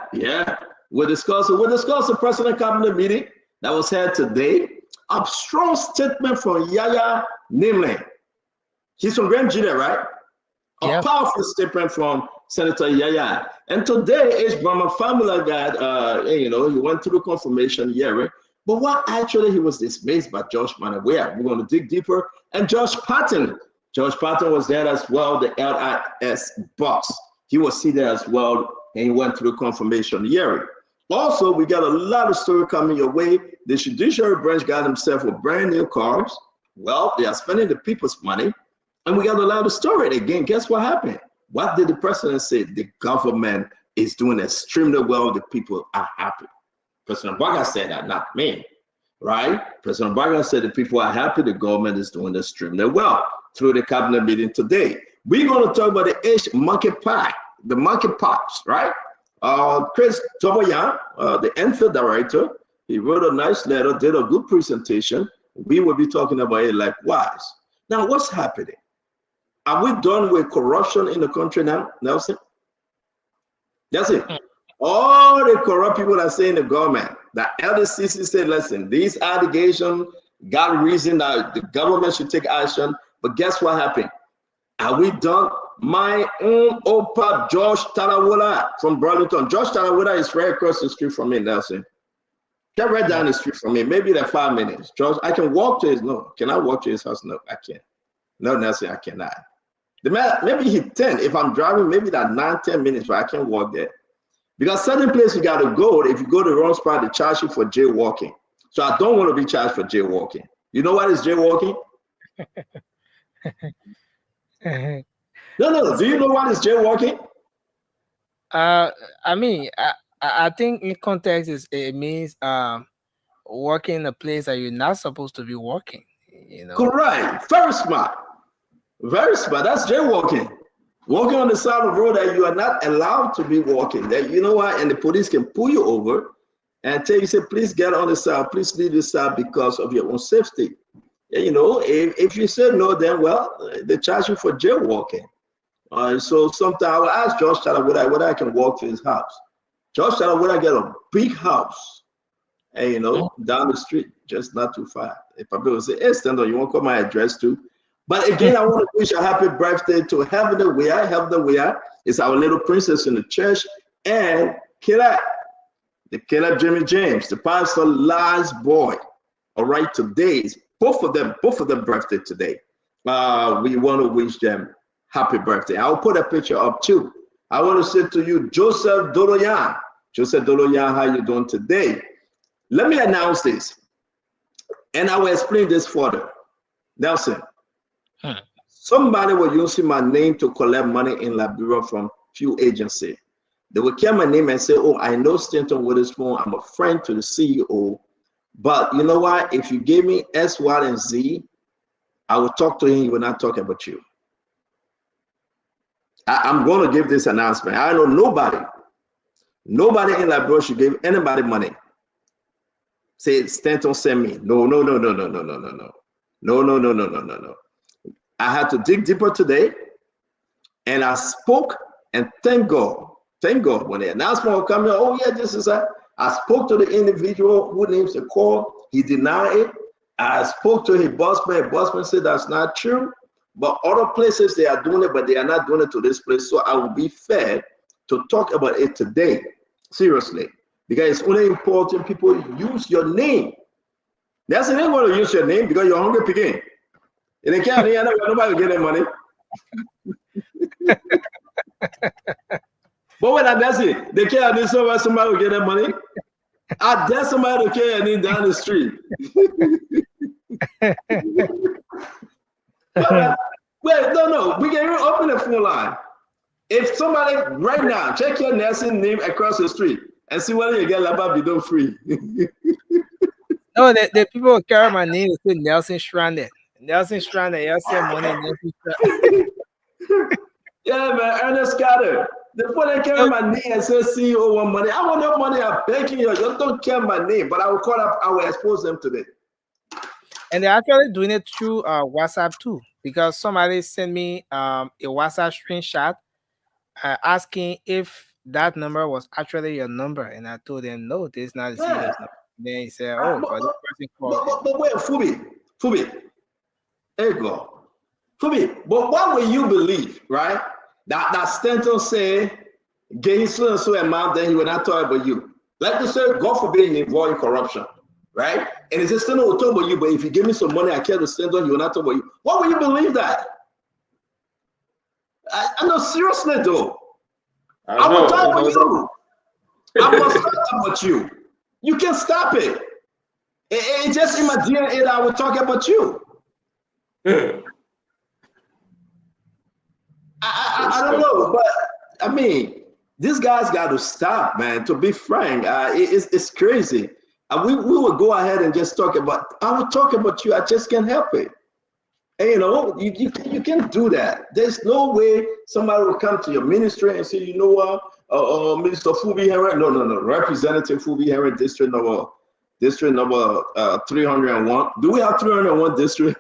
We're discussing the President Cabinet meeting that was held today. A strong statement from Yaya Nimle. He's from Grand Judah, right? A powerful statement from Senator Yaya. And today is Brahma Family that, he went through confirmation hearing. But what actually he was dismissed by Josh Manawea. We're going to dig deeper. And Josh Patton was there as well, the LIS boss. He was seated as well, and he went through confirmation hearing. Also, we got a lot of story coming your way. The judiciary branch got himself with brand new cars. Well, they are spending the people's money. And we got a lot of story. Again, guess what happened? What did the president say? The government is doing extremely well. The people are happy. President Baga said that, not me, right? President Baga said the people are happy. The government is doing extremely well through the cabinet meeting today. We're going to talk about the Monkeypox, the Monkeypox, right? Chris Toboyan, the NFIL director, he wrote a nice letter, did a good presentation. We will be talking about it likewise. Now, what's happening? Are we done with corruption in the country now, Nelson? That's it. All the corrupt people that say in the government, the LDCC said, listen, these allegations got reason that the government should take action. But guess what happened? Are we done? My own Opa Josh Tarawola from Burlington. Josh Tarawola is right across the street from me, Nelson. Get right down the street from me. Maybe like 5 minutes. Josh, I can walk to his, no. Can I walk to his house? No, I can't. No, Nelson, I cannot. The man, maybe he 10. If I'm driving, maybe that 9-10 minutes, but I can't walk there. Because certain places you got to go, if you go to the wrong spot, they charge you for jaywalking. So I don't want to be charged for jaywalking. You know what is jaywalking? No. Do you know what is jaywalking? I mean, I think in context it means working in a place that you're not supposed to be working. Correct. Very smart. That's jaywalking. Walking on the side of the road that you are not allowed to be walking. That you know what, and the police can pull you over and tell you, say, please get on the side, please leave the side because of your own safety. You know, if you say no, then well, they charge you for jaywalking. So sometimes I will ask George Tyler whether I can walk to his house. George Tyler, whether I get a big house, and you know, down the street, just not too far. If people will say, hey, stand up, you want to call my address too? But again, I want to wish a happy birthday to Heaven the Weir. Heaven the Weir is our little princess in the church, and Caleb, the Caleb Jimmy James, the pastor last boy. All right, today is both of them birthday today. We want to wish them happy birthday. I'll put a picture up too. I want to say to you, Joseph Doloyan. Joseph Doloyan, how you doing today? Let me announce this, and I will explain this further. Nelson, somebody was using my name to collect money in Liberia from few agencies. They will carry my name and say, oh, I know Stanton Witherspoon. I'm a friend to the CEO. But you know what? If you gave me S, Y, and Z, I will talk to him. He will not talk about you. I'm going to give this announcement. I know nobody in Liberia should give anybody money. Say, Stanton send me. No. I had to dig deeper today, and I spoke, and thank God, when the announcement was coming, oh yeah, this is a, I spoke to the individual who names the call. He denied it. I spoke to his bossman. His bossman said that's not true. But other places they are doing it, but they are not doing it to this place. So I will be fair to talk about it today, seriously, because it's only important people use your name. That's the name want to use your name because you're hungry picking. And they can't, nobody will get their money. But when I does it, they can't need somebody will get their money. I dare somebody to carry any down the street. Wait, no, we can even open the phone line. If somebody right now, check your nursing name across the street and see whether you get Laba Bidon free. No, the people who carry my name is Nelson Stranded. Nelson Stranded, you see money. Nelson Stranded. Yeah, man, Ernest Carter. The people that carry my name and say CEO want money. I want no money. I'm begging you. You don't carry my name, but I will call up. I will expose them today. And they're actually doing it through WhatsApp too, because somebody sent me a WhatsApp screenshot asking if that number was actually your number, and I told them no, this is not the CEO's number. Then he said, "Oh, but this person called." But wait, Fubi, there you go, Fubi. But what will you believe, right? That Stanton say gain so and so amount, then he will not talk about you. Like you said, God forbid he involved in corruption, right? And it's just Stanton will talk about you, but if you give me some money, I care to Stanton, he will not talk about you. Why will you believe that? I know, seriously though. I will talk about you. I must talk about you. You can't stop it. It's just in my DNA that I will talk about you. I don't know, but I mean, these guys got to stop, man. To be frank, it's crazy. We will go ahead and just talk about. I will talk about you. I just can't help it. And you know, you can't do that. There's no way somebody will come to your ministry and say, you know what, Minister Fubi Henry, no, Representative Fubi Henry, District number 301. Do we have 301 district?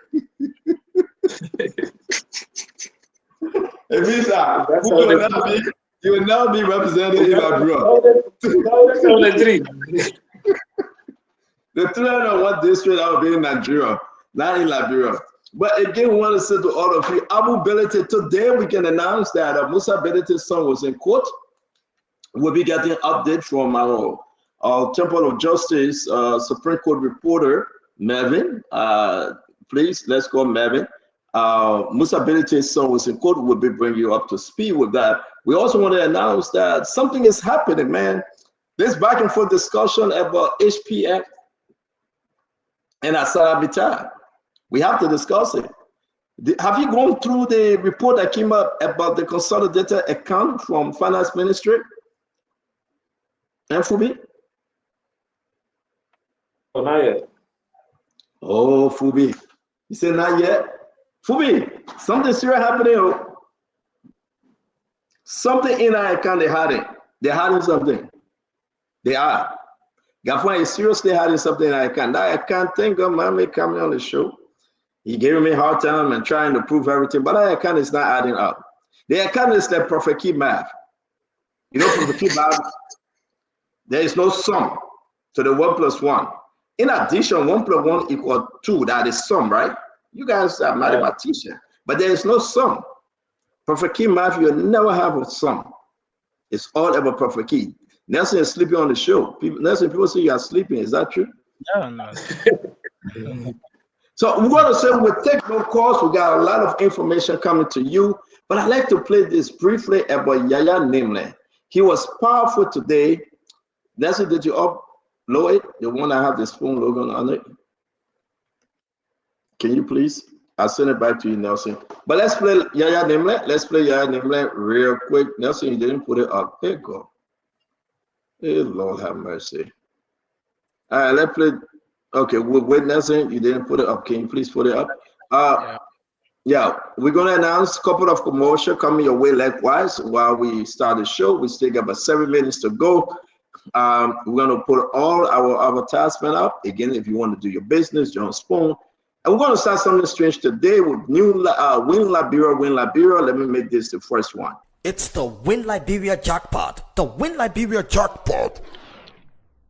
It means that you will now be represented in Abroad. The 301 district I will be in Nigeria, not in Liberia. But again, we want to say to all of you, Abu Belete, today we can announce that Musa Belete's son was in court. We'll be getting an update from our Temple of Justice Supreme Court reporter, Mervin. Please, let's call Mervin. Musa Belete's son was in court. We'll be bringing you up to speed with that. We also want to announce that something is happening, man. This back and forth discussion about HPF and Asara Bitar. We have to discuss it. Have you gone through the report that came up about the consolidated account from Finance Ministry? And Fubi? Oh, not yet. Oh, Fubi. You said not yet? Fubi, something serious happening. Oh. Something in our account they're hiding. They're hiding something. They are. Gafwan is seriously hiding something in our account. That account, thank God, mommy coming on the show. He gave me a hard time and trying to prove everything, but that account is not adding up. The account is like perfect key math. You know, perfect key math, there is no sum to the 1 plus 1. In addition, 1 plus 1 equals 2. That is sum, right? You guys are mathematicians, but there is no sum. Perfect key math, you never have a sum. It's all about perfect key. Nelson is sleeping on the show. Nelson, people say you are sleeping. Is that true? No. So we're going to say we'll take no calls. We got a lot of information coming to you, but I'd like to play this briefly about Yaya Nimle. He was powerful today. Nelson, did you upload it? The one that have the spoon logo on it? Can you please? I'll send it back to you, Nelson. But let's play Yaya Nimle. Let's play Yaya Nimle real quick. Nelson, you didn't put it up. There you go. Hey, Lord have mercy. All right, let's play. Okay, wait, Nelson, you didn't put it up. Can you please put it up? Yeah, we're going to announce a couple of commercials coming your way likewise while we start the show. We still got about 7 minutes to go. We're going to put all our advertisement up. Again, if you want to do your business, John Spoon. And we're going to start something strange today with new Win Liberia. Let me make this the first one. It's the Win Liberia jackpot. The Win Liberia jackpot.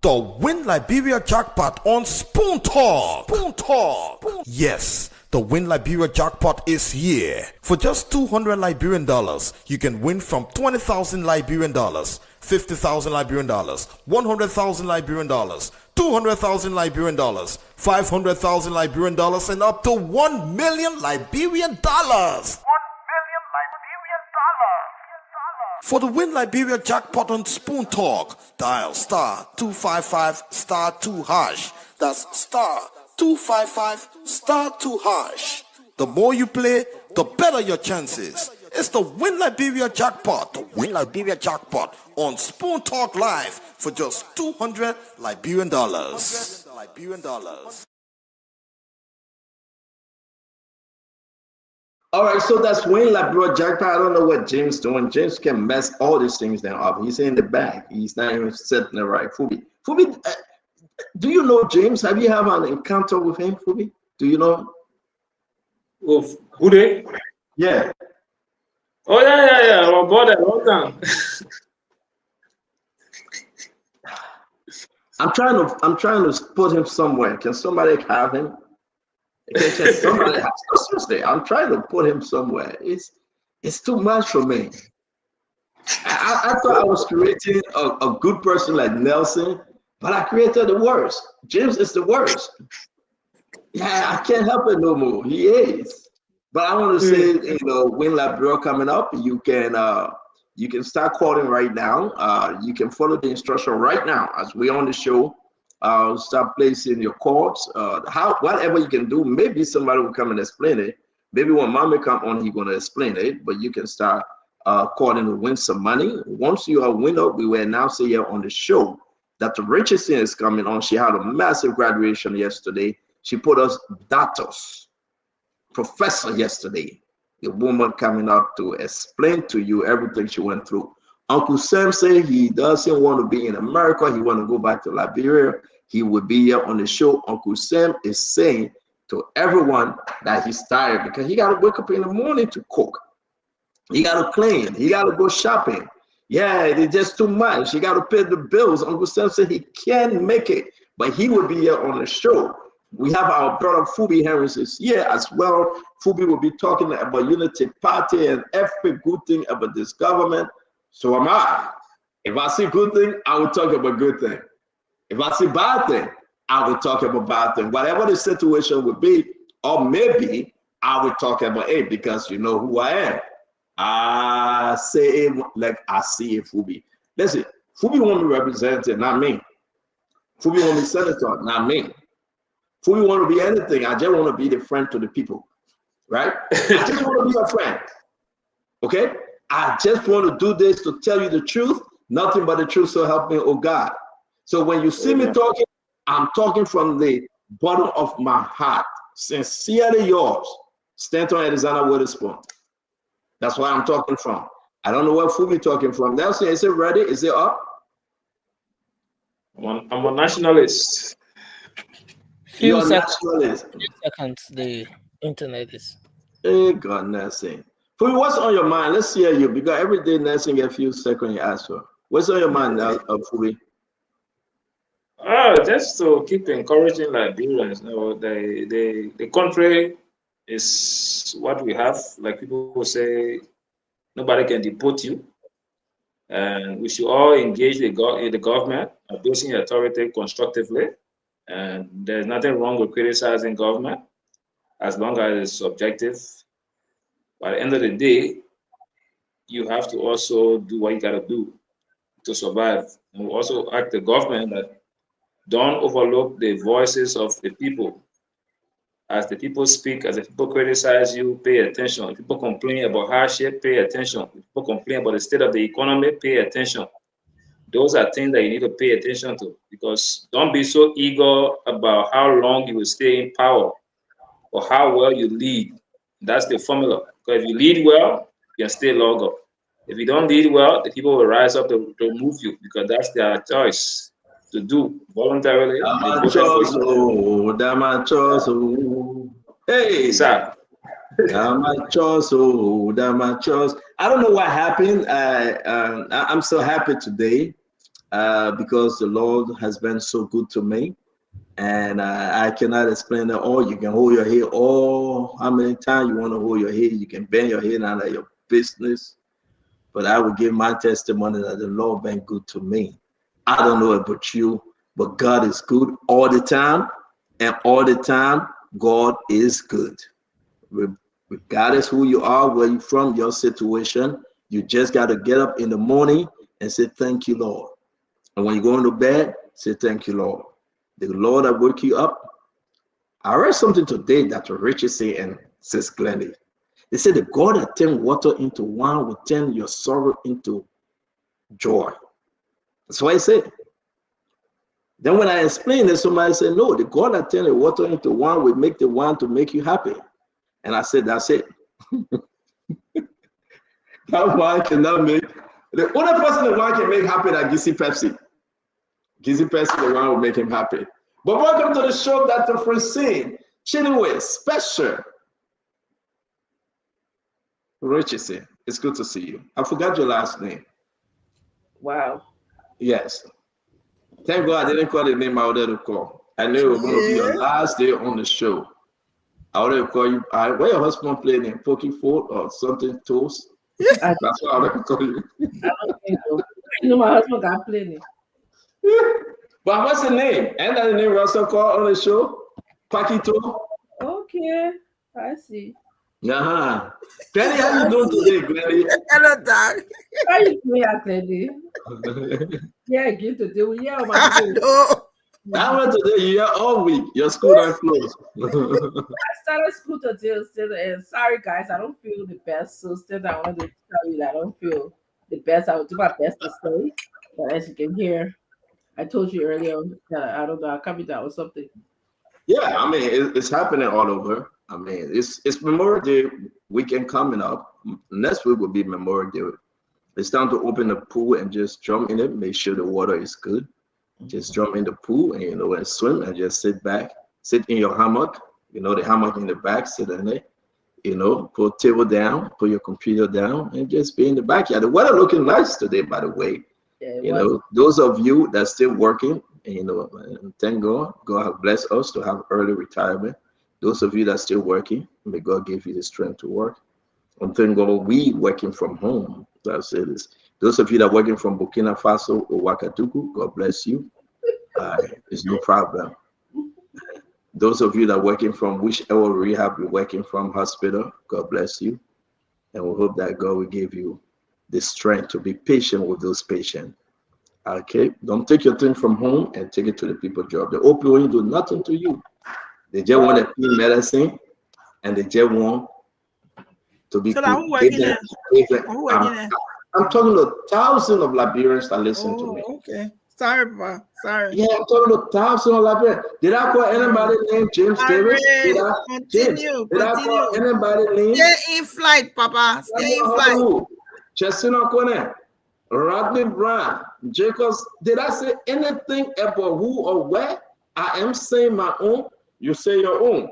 The Win Liberia jackpot on Spoon Talk. Spoon Talk. Yes, the Win Liberia jackpot is here. For just $200 Liberian dollars, you can win from 20,000 Liberian dollars, 50,000 Liberian dollars, 100,000 Liberian dollars, 200,000 Liberian dollars, 500,000 Liberian dollars, and up to 1 million Liberian dollars. For the Win Liberia jackpot on Spoon Talk, dial star 255 star 2 hash. That's star 255 star 2 hash. The more you play, the better your chances. It's the Win Liberia jackpot, the Win Liberia jackpot on Spoon Talk Live for just $200 Liberian dollars. All right, so that's Win Liberia jackpot. I don't know what James doing. James can mess all these things down up. He's in the back. He's not even setting it right. Fubi, do you know James? Have you had an encounter with him, Fubi? Do you know? Of who they? Yeah. Oh yeah. I'm about that long time. I'm trying to put him somewhere. Can somebody have him? Seriously, I'm trying to put him somewhere. It's too much for me. I thought I was creating a good person like Nelson, but I created the worst. James is the worst. Yeah, I can't help it no more. He is. But I want to say, Win Liberia coming up. You can start calling right now. You can follow the instruction right now as we're on the show. Start placing your calls. Whatever you can do. Maybe somebody will come and explain it. Maybe when Mommy come on, he's gonna explain it. But you can start calling to win some money. Once you are a winner, we will announce it here on the show that the Richardson is coming on. She had a massive graduation yesterday. She put us doctors, professor yesterday. The woman coming up to explain to you everything she went through. Uncle Sam said he doesn't want to be in America. He want to go back to Liberia. He will be here on the show. Uncle Sam is saying to everyone that he's tired because he got to wake up in the morning to cook. He got to clean. He got to go shopping. Yeah, it's just too much. He got to pay the bills. Uncle Sam said he can't make it, but he will be here on the show. We have our brother Fubi Harris is here as well. Fubi will be talking about Unity Party and every good thing about this government. So am I. If I see good thing, I will talk about good thing. If I see bad thing, I will talk about bad thing. Whatever the situation would be, or maybe I will talk about it because you know who I am. I say it like I see it, Fubi. Listen, Fubi want me representative, not me. Fubi want me senator, not me. Fubi want to be anything. I just want to be the friend to the people, right? I just want to be a friend, okay? I just want to do this to tell you the truth, nothing but the truth, so help me, oh God. So when you see me talking, I'm talking from the bottom of my heart. Sincerely yours, Stanton Alexander Witherspoon. That's where I'm talking from. I don't know where Fubi talking from. Nelson, is it ready? Is it up? I'm a nationalist. Few You're a nationalist. seconds. Internet is. Hey, God, nursing. Fula, what's on your mind? Let's hear you, because every day nursing a few seconds you ask for. What's on your mind now, Fula? Just to keep encouraging Liberians. The country is what we have. Like people will say, nobody can deport you. And we should all engage the government, abusing authority constructively. And there's nothing wrong with criticizing government as long as it's subjective. By the end of the day, you have to also do what you got to do to survive. And we also ask the government that don't overlook the voices of the people. As the people speak, as the people criticize you, pay attention. If people complain about hardship, pay attention. If people complain about the state of the economy, pay attention. Those are things that you need to pay attention to, because don't be so eager about how long you will stay in power or how well you lead. That's the formula. Because if you lead well, you can stay longer. If you don't lead well, the people will rise up to remove you, because that's their choice to do voluntarily. Hey, sir. I don't know what happened. I'm so happy today because the Lord has been so good to me, and I cannot explain it all. You can hold your head how many times you want to hold your head. You can bend your head out of your business. But I will give my testimony that the Lord been good to me. I don't know about you, but God is good all the time, and all the time God is good. Regardless who you are, where you're from, your situation, you just got to get up in the morning and say, thank you, Lord. And when you go into bed, say, thank you, Lord. The Lord that woke you up. I read something today that Richard said and says Glennie. They said the God that turned water into wine will turn your sorrow into joy. That's what I said. Then when I explained it, somebody said, no, the God that turned the water into wine will make the wine to make you happy. And I said, that's it. That wine cannot make. The only person the wine can make happy is Gizzy Pepsi. Gizzy Pepsi, the wine will make him happy. But welcome to the show, Dr. Francine. Chinwe, special. Richardson, it's good to see you. I forgot your last name. Wow. Yes. Thank God I didn't call the name I wanted to call. I knew it was going to be your last day on the show. I wanted to call you. Where your husband playing in Pokey Fort or something, Toast? That's what I wanted to call you. I don't think so. You know, my husband got plenty. But what's the name? And that the name Russell called on the show? Paquito? Okay, I see. Uh-huh. Glennie, how you doing today, Glennie? Hello, Doc. How you doing, Glennie? Yeah, good to do. Yeah, I went today. You're here all week. Your school not closed. I started school today, and sorry, guys, I don't feel the best. So still, I wanted to tell you that I don't feel the best. I will do my best to stay. But as you can hear, I told you earlier that I don't know, I coming down or something. Yeah, I mean, it's happening all over. I mean, it's Memorial Day weekend coming up. Next week will be Memorial Day. It's time to open the pool and just jump in it. Make sure the water is good. Just jump in the pool and and swim and just sit back, sit in your hammock. The hammock in the back, sit in it. Put table down, put your computer down, and just be in the backyard. The weather looking nice today, by the way. Yeah, those of you that's still working, and thank God, God has blessed us to have early retirement. Those of you that's still working, may God give you the strength to work. And thank God, we working from home. I'll say this. Those of you that are working from Burkina Faso or Ouagadougou, God bless you. It's no problem. Those of you that are working from whichever rehab you're working from, hospital, God bless you. And we hope that God will give you the strength to be patient with those patients. Okay? Don't take your thing from home and take it to the people's job. The opioid do nothing to you. They just want to pay medicine, and they just want to be. So I'm working there. I'm talking to thousands of Liberians that listen to me. Okay. Sorry, Ma. Sorry. Yeah, I'm talking to thousands of Liberians. Did I call anybody named James Davis? Did I call anybody named? Stay in flight, Papa. Stay in flight. Chesina Kone, Rodney Brown, Jacobs. Did I say anything about who or where? I am saying my own. You say your own.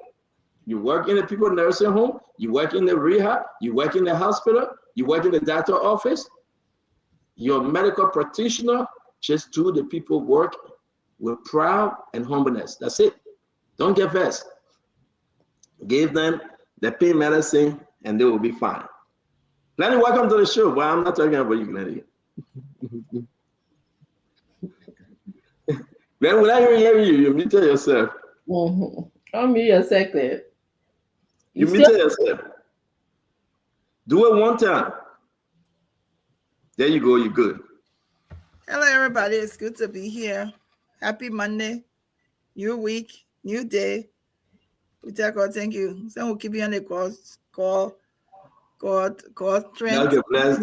You work in the people nursing home, you work in the rehab, you work in the hospital, you work in the doctor office. You're a medical practitioner. Just do the people work with proud and humbleness. That's it. Don't get vexed. Give them the pain medicine and they will be fine. Lenny, welcome to the show. Well, I'm not talking about you, Lenny. Then when I hear you, you muted yourself. I'll mute yourself there. You muted yourself. Do it one time. There you go. You're good. Hello, everybody. It's good to be here. Happy Monday. New week, new day. We tell God, thank you. So we'll keep you on the call strength.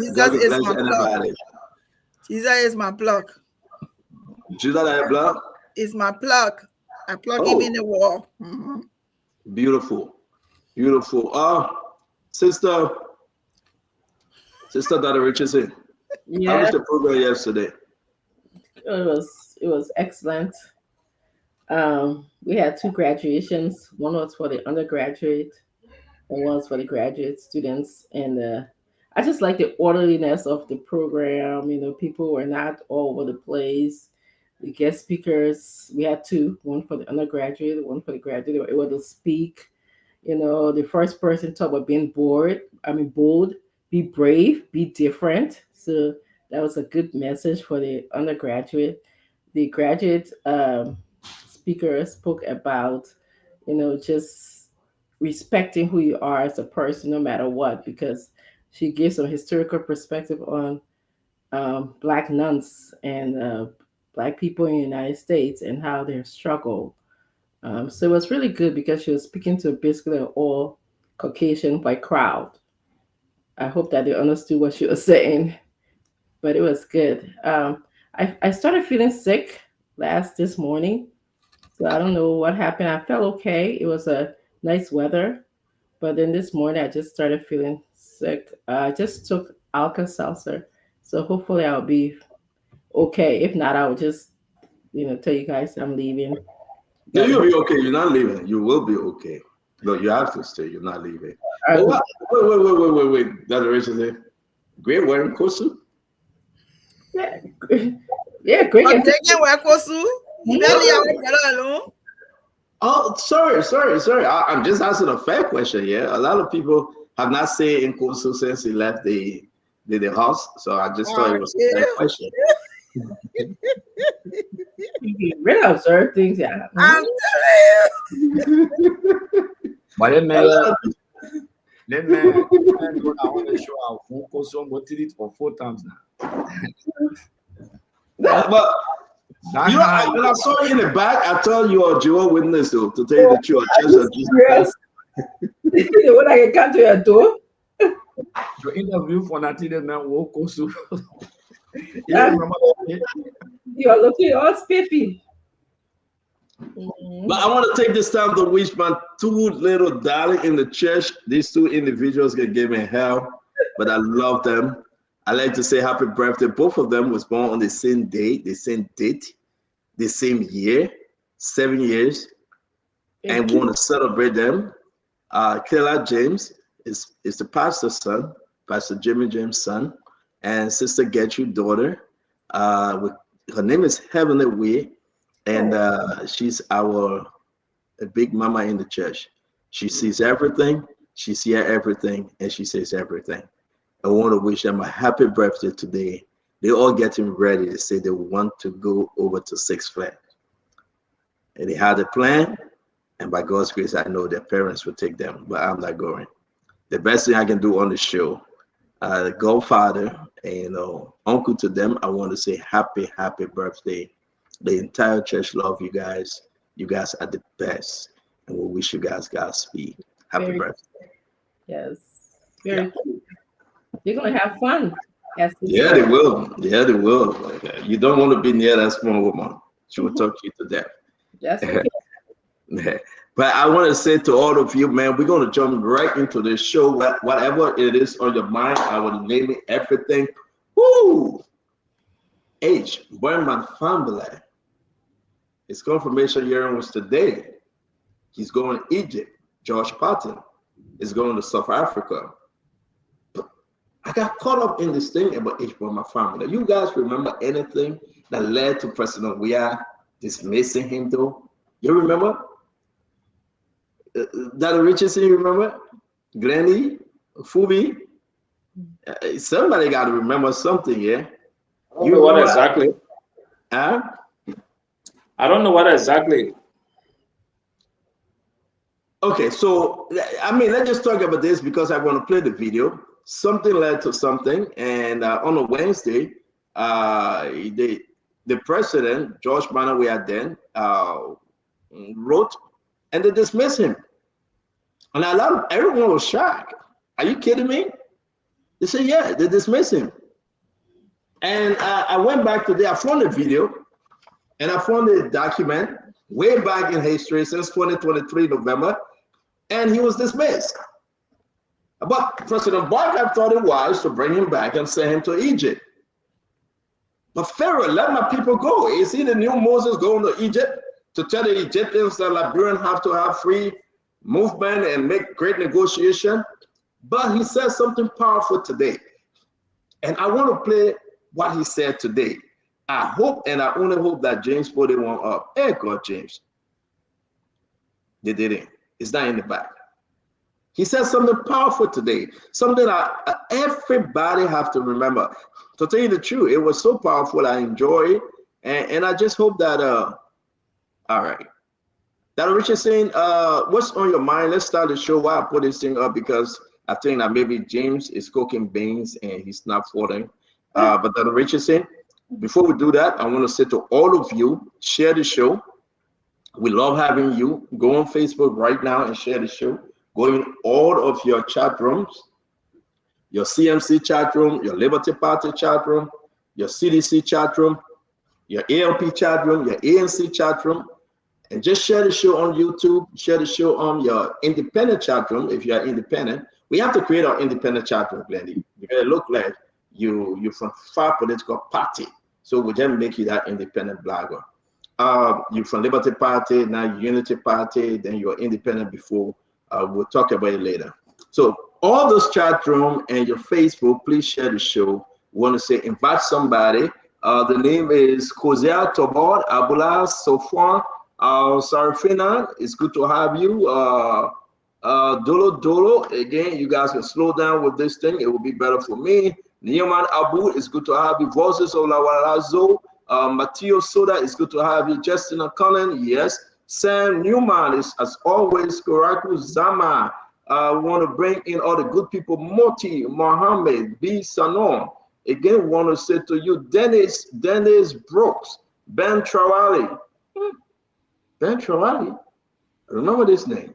Jesus is my plug. Jesus is my plug. Jesus is your plug? Is my plug. I plug him in the wall. Beautiful. Beautiful. Sister Dr. Richardson. How was the program yesterday? It was excellent. We had 2 graduations. One was for the undergraduate and one was for the graduate students. And I just like the orderliness of the program. You know, people were not all over the place. The guest speakers, we had 2, one for the undergraduate, one for the graduate. They were able to speak. You know, the first person talked about being bold, be brave, be different. So that was a good message for the undergraduate. The graduate speaker spoke about, you know, just respecting who you are as a person, no matter what, because she gave some historical perspective on Black nuns and Black people in the United States and how they've struggled. So it was really good because she was speaking to basically an all Caucasian white crowd. I hope that they understood what she was saying, but it was good. I started feeling sick this morning, so I don't know what happened. I felt okay. It was a nice weather, but then this morning I just started feeling sick. I just took Alka-Seltzer, so hopefully I'll be okay. If not, I will just, tell you guys I'm leaving. Yeah, you'll be okay. You're not leaving. You will be okay. No, you have to stay. You're not leaving. Wait. That's Rachel said. Great wearing kosu? Yeah, great. I'm taking wear kosu. Oh, sorry. I'm just asking a fair question. Yeah, a lot of people have not stayed in kosu since he left the house, so I just thought it was a fair question. You really observe things, yeah. I'm telling you. But let me I want to show our phone call so I did it for 4 times now. Yeah, but when I saw you in the back, I told you are Jehovah's Witness to tell you the truth. Yes. When I can come to your door. Your interview for Nathan man walk also. You're looking all spiffy. But I want to take this time to wish my 2 little darling in the church. These 2 individuals can give me hell, but I love them. I like to say happy birthday. Both of them was born on the same day, the same date, the same year, 7 years, and we want to celebrate them. Kayla James is the pastor's son, Pastor Jimmy James' son, and Sister Gertrude's daughter. Her name is Heavenly Way, and she's a big mama in the church. She sees everything, she hears everything, and she says everything. I want to wish them a happy birthday today. They're all getting ready to say they want to go over to Six Flags. And they had a plan, and by God's grace, I know their parents will take them, but I'm not going. The best thing I can do on the show, the godfather and uncle to them, I want to say happy birthday. The entire church love you guys. You guys are the best, and we wish you guys Godspeed. Happy birthday. Yes. Very cute. They're gonna have fun. Yeah, they will. Yeah, they will. You don't want to be near that small woman. She will talk you to death. That's okay. But I want to say to all of you, man, we're going to jump right into this show. Whatever it is on your mind, I will name it everything. Woo! H. Berman family. His confirmation hearing was today. He's going to Egypt. George Patton is going to South Africa. But I got caught up in this thing about each one of my family. You guys remember anything that led to President Weah dismissing him though? You remember? That Richardson, you remember? Glennie, Fubi? Somebody got to remember something, yeah? I don't know what exactly. Huh? I don't know what exactly. Okay, so I mean, let's just talk about this because I want to play the video. Something led to something, and on a Wednesday, the president, George Weah then, wrote, and they dismissed him. And everyone was shocked. Are you kidding me? They said, yeah, they dismissed him. And I went back today, I found a video, and I found a document way back in history since 2023 November, and he was dismissed. But President Barker thought it wise to bring him back and send him to Egypt. But Pharaoh, let my people go. Is he the new Moses going to Egypt to tell the Egyptians that Liberians have to have free movement and make great negotiation? But he said something powerful today. And I want to play what he said today. I hope, and I only hope that James put it one up. Hey, God, James. They didn't. It's not in the back. He said something powerful today, something that everybody have to remember. To tell you the truth, it was so powerful. I enjoy it. And I just hope that, all right. That Richardson, what's on your mind? Let's start the show while I put this thing up because I think that maybe James is cooking beans and he's not falling. But that Richardson, before we do that, I want to say to all of you, share the show. We love having you. Go on Facebook right now and share the show. Go in all of your chat rooms, your CMC chat room, your Liberty Party chat room, your CDC chat room, your ALP chat room, your ANC chat room, and just share the show on YouTube, share the show on your independent chat room if you are independent. We have to create our independent chat room, Glendy, because it looks like you're from far political party. So we just make you that independent blogger. You're from Liberty Party, now Unity Party, then you're independent before. We'll talk about it later. So all those chat room and your Facebook, please share the show. We want to say invite somebody. The name is Kozia Tobor Abula Sofwan Sarafina. It's good to have you. Dolo, again, you guys can slow down with this thing. It will be better for me. Nioman Abu, it's good to have you. Voices Olawalazo. Matteo Soda, it's good to have you. Justin Cullen, yes. Sam Newman is, as always, Kuraku Zama. We want to bring in all the good people. Moti, Mohammed, B. Sanon. Again, want to say to you, Dennis Brooks, Ben Trawali. Ben Trawali? I remember this name.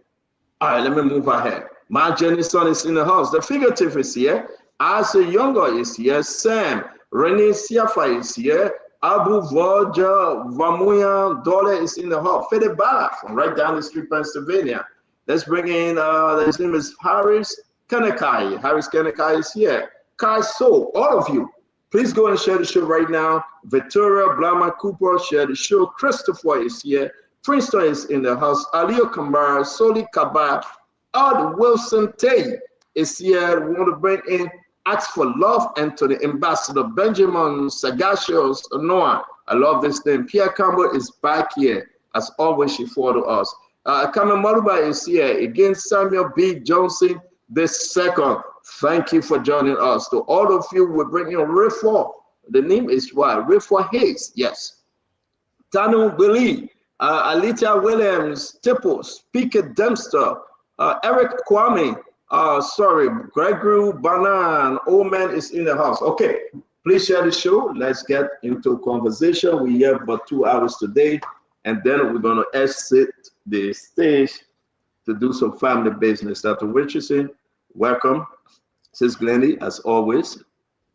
All right, let me move ahead. My Jenny's son is in the house. The figurative is here. Asa Younger is here. Sam, Renee Siafa is here. Abu Voja Vamuya Dole is in the house. Fede Bala from right down the street, Pennsylvania. Let's bring in, his name is Harris Kanekai. Harris Kanekai is here. Kai So, all of you, please go and share the show right now. Victoria Blama Cooper, share the show. Christopher is here. Princeton is in the house. Alio Kambara, Soli Kaba, Odd Wilson Tay is here. We want to bring in Ask for Love Anthony, Ambassador Benjamin Sagasios Noah. I love this name. Pierre Campbell is back here. As always, she followed us. Kamen Maluba is here. Again, Samuel B. Johnson, this second. Thank you for joining us. To all of you, we're bringing Rifor. The name is what? Rifor Hayes. Yes. Tanu Willie, Alita Williams, Tipple, Speaker Dempster, Eric Kwame. Sorry, Gregory Banan, old man is in the house. Okay, please share the show. Let's get into conversation. We have about 2 hours today, and then we're going to exit the stage to do some family business. Dr. Richardson, welcome. Sis Glendy, as always,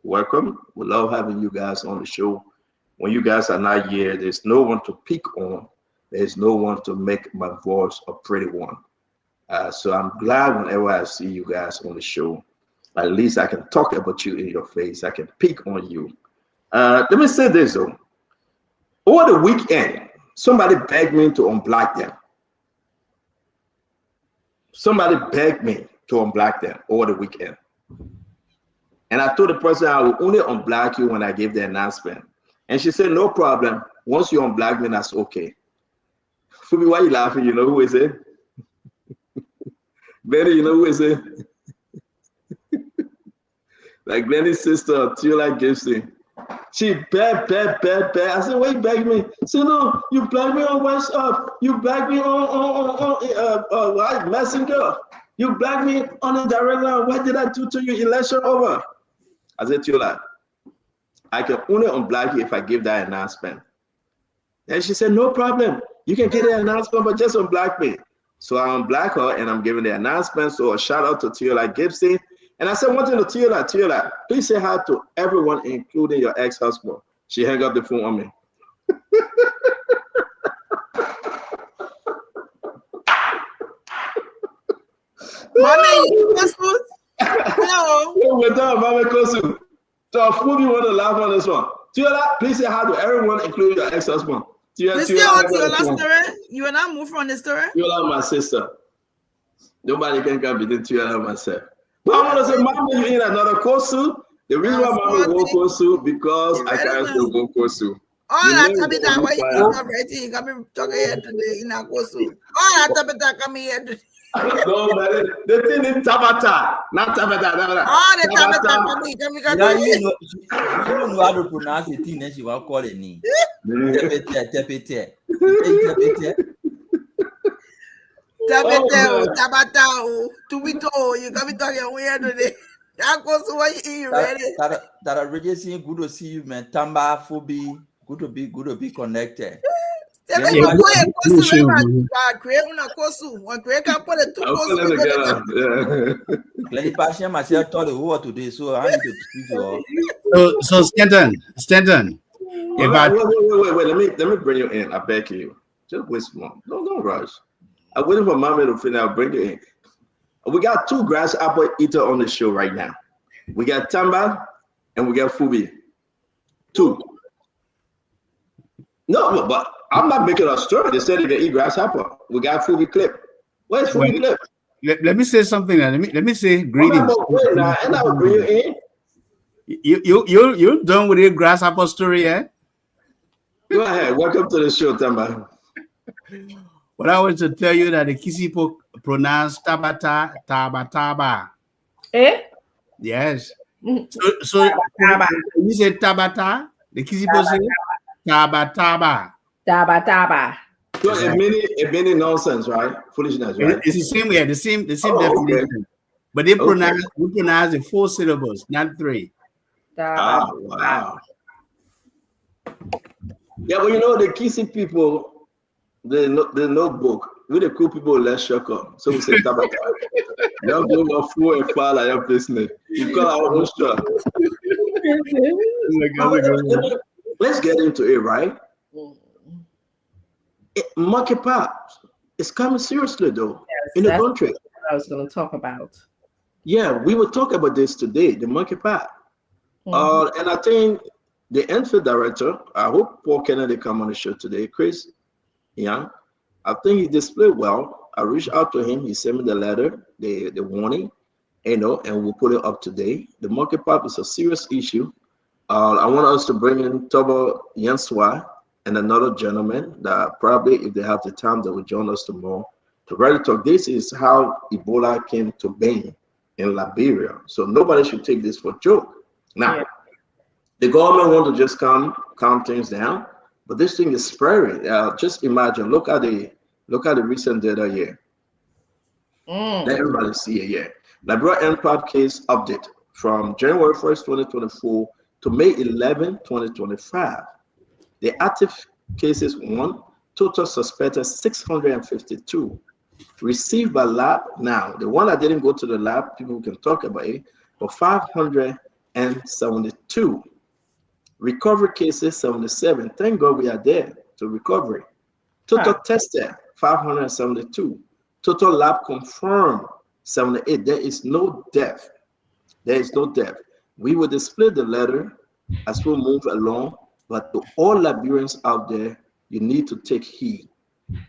welcome. We love having you guys on the show. When you guys are not here, there's no one to pick on. There's no one to make my voice a pretty one. So I'm glad whenever I see you guys on the show, at least I can talk about you in your face. I can pick on you. Let me say this though. Over the weekend, somebody begged me to unblock them. somebody begged me to unblock them over the weekend. And I told the person I will only unblock you when I give the announcement. And she said, no problem. Once you unblock me, that's okay. Fubi, why you laughing? You know who is it? Benny, you know who is it? Like Benny's sister, Tiola Gibson. She begged. I said, wait, beg me. She said, no, you beg me on WhatsApp. You beg me on Messenger. You beg me on a direct line. What did I do to you? Election over. I said, Tiola, I can only unblock you if I give that announcement. And she said, no problem. You can get the announcement, but just unblock me. So I unblock her and I'm giving the announcement. So a shout out to Tiola Gibson. And I said one thing to Tiola, please say hi to everyone, including your ex-husband. She hung up the phone on me. Mommy, no. We're done, Mama Kosu. So Fubi want to laugh on this one. Tiola, please say hi to everyone, including your ex-husband. We still on Tiola's story? You and I move from the story? Tiola, my sister. Nobody can come between Tiola and myself. But I want to say, Mama, you in another Kosu. The reason why Mama won't Kosu because I can't still go Kosu. Oh, that's a bit that way you come right. Come talking here today in a Kosu. Oh, that's a bit that come here today. No, man, the thing is Tabata, not Tabata. Oh, the Tabata coming. You don't know how to pronounce the thing that she will call it. Tabata, Tubito, you come talking weird today. That goes why you ready. That already seeing good to see you, man. Tamba, Fubi, good to be connected. Create una cosu, one create can put it two Let me pass myself told the whole today, so I need to speak to you. So Stanton. Wait, let me bring you in. I beg you. Just wait small. Don't rush. I'm waiting for Mama to finish. I'll bring you in. We got two grasshopper eater on the show right now. We got Tamba and we got Fubi. Two. No, but I'm not making a story. They said they can eat grasshopper. We got Fubi clip. Where's Fubi clip? Let me say something. Let me say greetings. Wait now, and I will bring you in. You done with your grasshopper story yet? Go ahead. Welcome to the show, Tamba. Well, I want to tell you that the Kisipo pronounce Tabataba. Eh? Yes. So you say Tabata, the Kisipo say Tabataba. So a many nonsense, right? Foolishness, right? It's the same way, the same definition. Okay. But we pronounce the 4 syllables, not 3. Wow. Yeah, but you know the Kisi people. The notebook with the cool people, let's shock up. So we say Tabata. Y'all go about 4 and 5 like your business. You call our own shot. Let's get into it, right? Monkeypox is coming seriously though in the country. What I was going to talk about. Yeah, we will talk about this today, the monkeypox. And I think the NFIL director, I hope Paul Kennedy come on the show today, Chris. Yeah, I think he displayed well. I reached out to him. He sent me the letter, the warning, and we'll put it up today. The monkeypox is a serious issue. I want us to bring in Tobo Yanswa and another gentleman that probably, if they have the time, they will join us tomorrow to really talk. This is how Ebola came to being in Liberia. So nobody should take this for a joke. Now, the government want to just calm things down. But this thing is spreading. Just imagine. Look at the recent data here. Let everybody see it here. Liberia NPAD case update from January 1st, 2024 to May 11, 2025. The active cases 1, total suspected 652. Received by lab now. The one that didn't go to the lab, people can talk about it, but 572. Recovery cases 77. Thank God we are there to recovery. Total tested 572. Total lab confirmed 78. There is no death. We will display the letter as we move along, but to all Liberians out there, you need to take heed.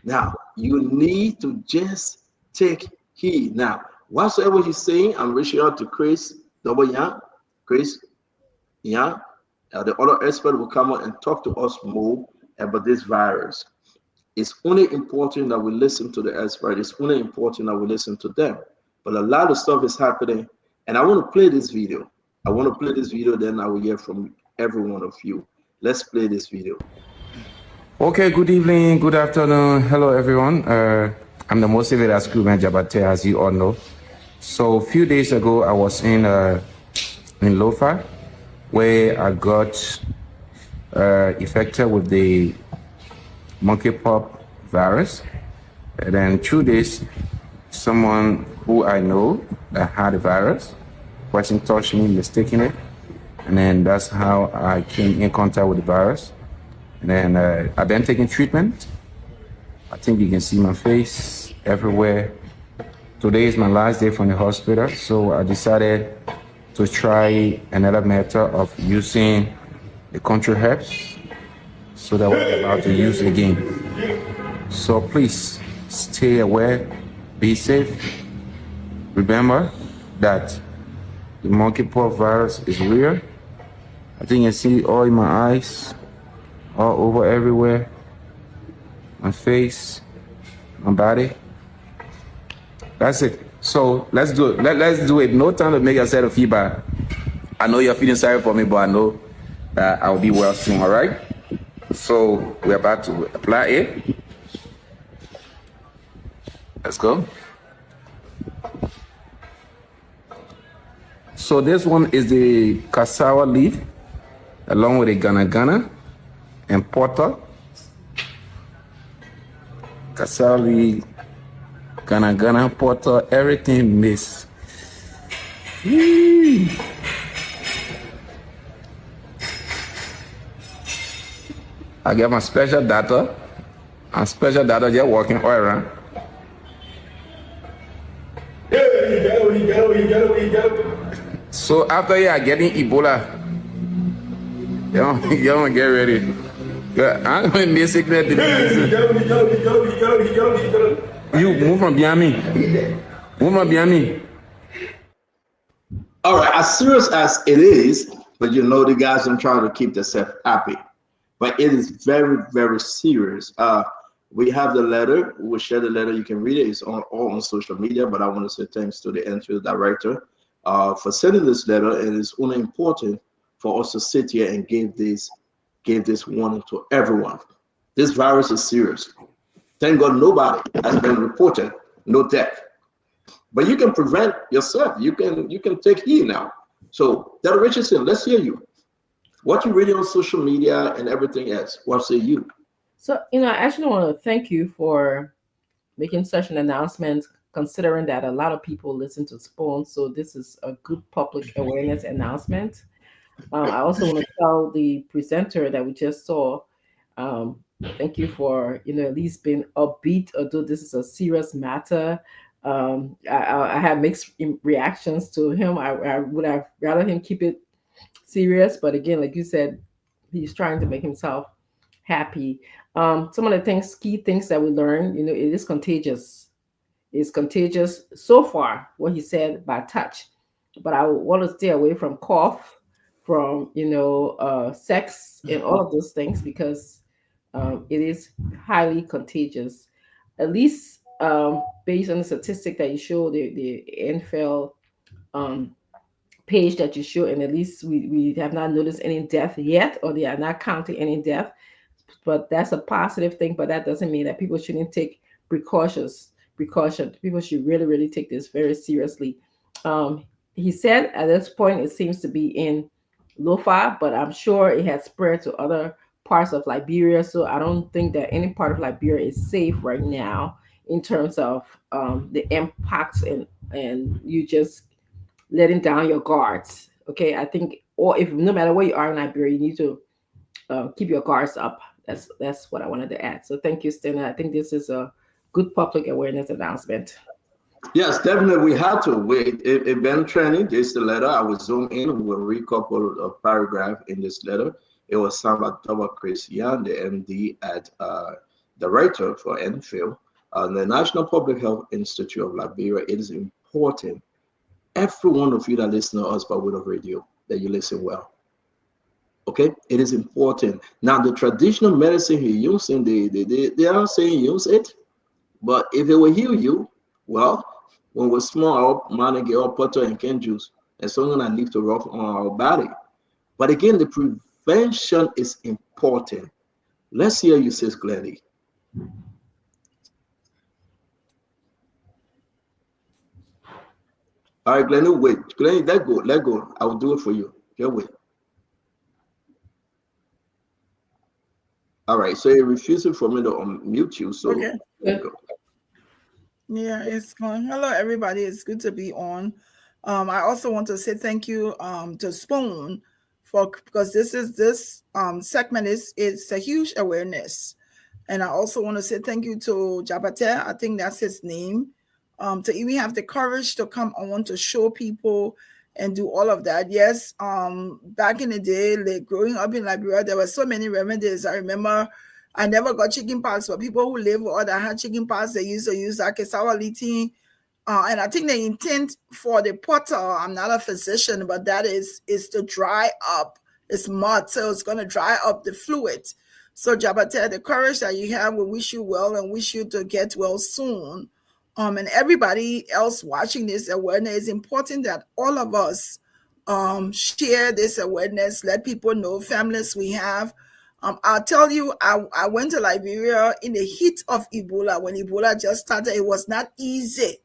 Now, you need to just take he. Now, whatsoever he's saying, I'm reaching out to Chris Double Young, Chris Young. The other expert will come on and talk to us more about this virus. It's only important that we listen to the expert. It's only important that we listen to them. But a lot of stuff is happening, and I want to play this video. I want to play this video, then I will hear from every one of you. Let's play this video. Okay, good evening, good afternoon. Hello, everyone. I'm the motivated schoolman Jabate, as you all know. So a few days ago, I was in Lofa, where I got infected with the Monkeypox virus. And then 2 days, someone who I know that had the virus, person touched me, mistaking it. And then that's how I came in contact with the virus. And then I've been taking treatment. I think you can see my face everywhere. Today is my last day from the hospital, so I decided to try another method of using the country herbs so that we're about to use again. So please stay aware, be safe. Remember that the monkeypox virus is real. I think you see all in my eyes, all over everywhere, my face, my body. That's it. So let's do it. Let's do it. No time to make yourself feel bad. I know you're feeling sorry for me, but I know that I'll be well soon, all right? So we're about to apply it. Let's go. So this one is the cassava leaf, along with the gana and porter. Cassava leaf, gana porter, everything mixed. I get my special data. And special data just walking all around. So after you are getting Ebola, you don't get ready. I'm going to be sickness. You move from behind me. Move from behind me. All right, as serious as it is, but you know the guys are trying to keep themselves happy. But it is very, very serious. We have the letter. We'll share the letter. You can read it. It's all on social media. But I want to say thanks to the NFIL director for sending this letter. And it's only important for us to sit here and give this warning to everyone. This virus is serious. Thank God nobody has been reported, no death. But you can prevent yourself. You can take heed now. So, Dr. Richardson, let's hear you. What you reading on social media and everything else? What say you? So, I actually want to thank you for making such an announcement, considering that a lot of people listen to Spoon. So this is a good public awareness announcement. I also want to tell the presenter that we just saw, thank you for, at least being upbeat, although this is a serious matter. I had mixed reactions to him. I would have rather him keep it serious, but again, like you said, he's trying to make himself happy. Some of the key things that we learned, it is contagious. It's contagious so far, what he said, by touch. But I want to stay away from cough, from sex, and all of those things, because it is highly contagious. At least based on the statistic that you show, the NFL page that you show, and at least we have not noticed any death yet, or they are not counting any death. But that's a positive thing, but that doesn't mean that people shouldn't take precautions. People should really, really take this very seriously. He said at this point it seems to be in Lofa, but I'm sure it has spread to other parts of Liberia. So I don't think that any part of Liberia is safe right now in terms of the impacts and you just letting down your guards. Okay, I think, or if no matter where you are in Liberia, you need to keep your guards up. That's what I wanted to add. So thank you, Stena. I think this is a good public awareness announcement. Yes, definitely. We had to. It been training. This is the letter. I will zoom in. We'll recouple a paragraph in this letter. It was signed by Dr. Chris Young, the MD at director for NFIL. the National Public Health Institute of Liberia, it is important, every one of you that listen to us by way of radio, that you listen well. Okay, it is important. Now, the traditional medicine you're using, they are saying use it, but if it will heal you, well, when we're small, man, get all butter and cane juice, and something that leaves to rough on our body. But again, the prevention is important. Let's hear you, Sis Glennie. All right, Glennie, wait. Glennie, let go. I will do it for you. Just wait. All right, so you're refusing for me to unmute you, so Okay. let go. Yeah, it's fun. Hello, everybody. It's good to be on. I also want to say thank you to Spoon because this segment is a huge awareness. And I also want to say thank you to Jabate, I think that's his name, to even have the courage to come on to show people and do all of that. Yes, back in the day, like growing up in Liberia, there were so many remedies. I remember I never got chicken pox, but people who live or that had chicken pox, they used to use like cassava litin. And I think the intent for the potter, I'm not a physician, but that is to dry up. It's mud, so it's going to dry up the fluid. So Jabate, the courage that you have, we wish you well and wish you to get well soon. And everybody else watching this awareness, it's important that all of us share this awareness, let people know, families we have. I'll tell you, I went to Liberia in the heat of Ebola. When Ebola just started, it was not easy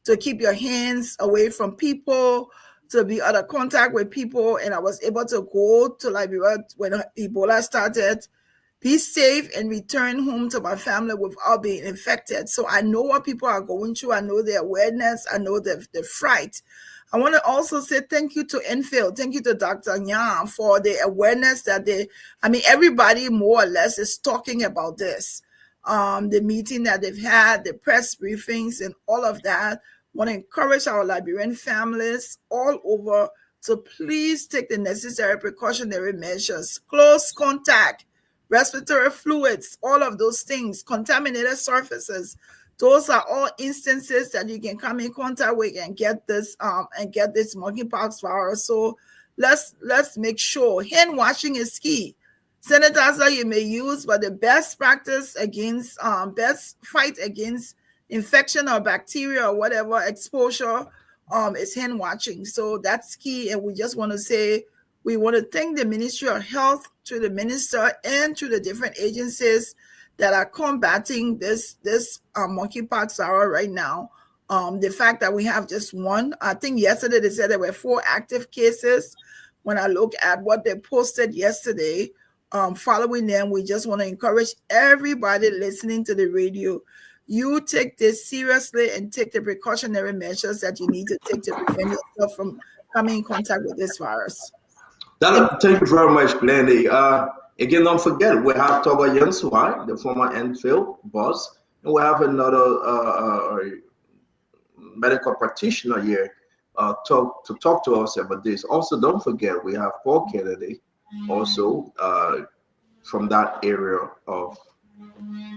to keep your hands away from people, to be out of contact with people. And I was able to go to Liberia when Ebola started, be safe, and return home to my family without being infected. So I know what people are going through. I know the awareness. I know the fright. I want to also say thank you to Enfield. Thank you to Dr. Nyang for the awareness that everybody more or less is talking about this. The meeting that they've had, the press briefings and all of that. I want to encourage our Liberian families all over to please take the necessary precautionary measures. Close contact, respiratory fluids, all of those things, contaminated surfaces. Those are all instances that you can come in contact with and get this monkeypox virus. So let's make sure hand washing is key. Sanitizer you may use, but the best practice against best fight against infection or bacteria or whatever exposure is hand washing. So that's key. And we just want to say we want to thank the Ministry of Health, to the minister, and to the different agencies that are combating this monkeypox virus right now. The fact that we have just one, I think yesterday they said there were 4 active cases. When I look at what they posted yesterday, following them, we just want to encourage everybody listening to the radio. You take this seriously and take the precautionary measures that you need to take to prevent yourself from coming in contact with this virus. Thank you very much, Glennie. Again, don't forget, we have Toba Yanswai, the former Enfield boss, and we have another medical practitioner here to talk to us about this. Also, don't forget, we have Paul Kennedy, also from that area of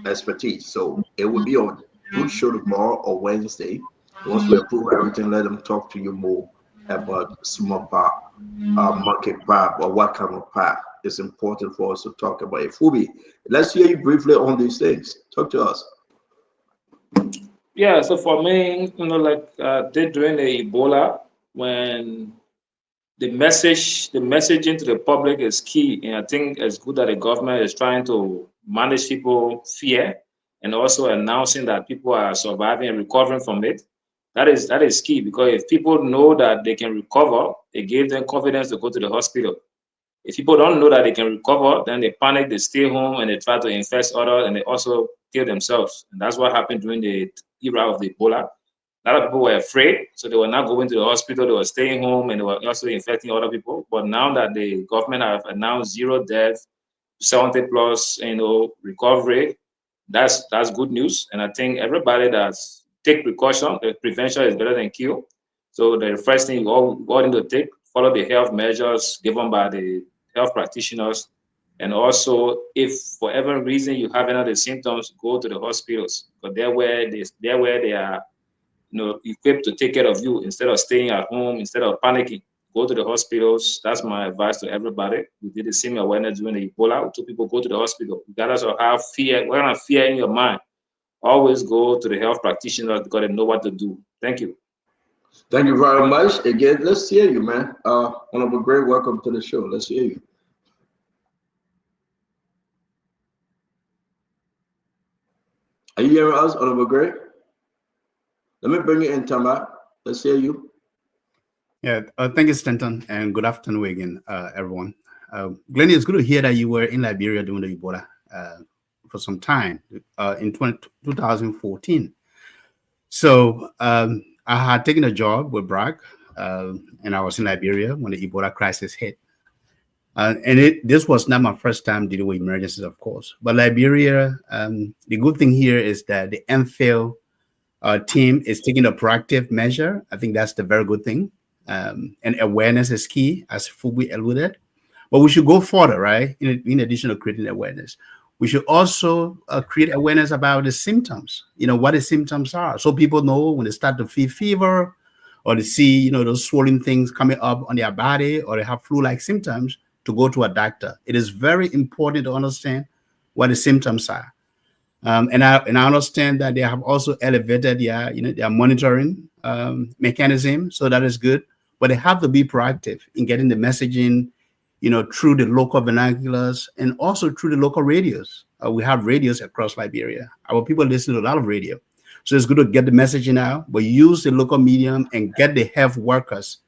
expertise. So it will be a good show tomorrow or Wednesday. Once we approve everything, let them talk to you more about smallpox, monkeypox, or what kind of pox. It's important for us to talk about it. Fubi, let's hear you briefly on these things. Talk to us. Yeah, so for me, during the Ebola, when the messaging to the public is key, and I think it's good that the government is trying to manage people fear and also announcing that people are surviving and recovering from it. That is key, because if people know that they can recover, it gives them confidence to go to the hospital. If people don't know that they can recover, then they panic, they stay home, and they try to infect others, and they also kill themselves. And that's what happened during the era of the Ebola. A lot of people were afraid, so they were not going to the hospital, they were staying home, and they were also infecting other people. But now that the government have announced 0 deaths, 70 plus, recovery, that's good news. And I think everybody that's take precaution, the prevention is better than cure. So the first thing you all need to take, follow the health measures given by the health practitioners, And also, if for whatever reason you have another symptoms, go to the hospitals, because they're where they are, equipped to take care of you instead of staying at home, instead of panicking. Go to the hospitals. That's my advice to everybody. We did the same awareness during the Ebola. We told people go to the hospital, regardless of how fear, what kind of fear in your mind. Always go to the health practitioners because they know what to do. Thank you. Thank you very much. Again, let's hear you, man. Honorable Gray, welcome to the show. Let's hear you. Are you hearing us, Honorable Gray? Let me bring you in, Tama. Let's hear you. Yeah, thank you, Stanton, and good afternoon again, everyone. Glenn, it's good to hear that you were in Liberia during the Ebola for some time in 2014. So I had taken a job with Bragg, and I was in Liberia when the Ebola crisis hit. And this was not my first time dealing with emergencies, of course. But Liberia, the good thing here is that the MPhil team is taking a proactive measure. I think that's the very good thing. And awareness is key, as Fubi alluded. But we should go further, right? In addition to creating awareness, we should also create awareness about the symptoms, what the symptoms are. So people know when they start to feel fever or they see, those swollen things coming up on their body, or they have flu-like symptoms, to go to a doctor. It is very important to understand what the symptoms are. And I understand that they have also elevated their monitoring mechanism, so that is good. But they have to be proactive in getting the messaging, through the local vernaculars and also through the local radios. We have radios across Liberia. Our people listen to a lot of radio, so it's good to get the messaging out. But use the local medium and get the health workers,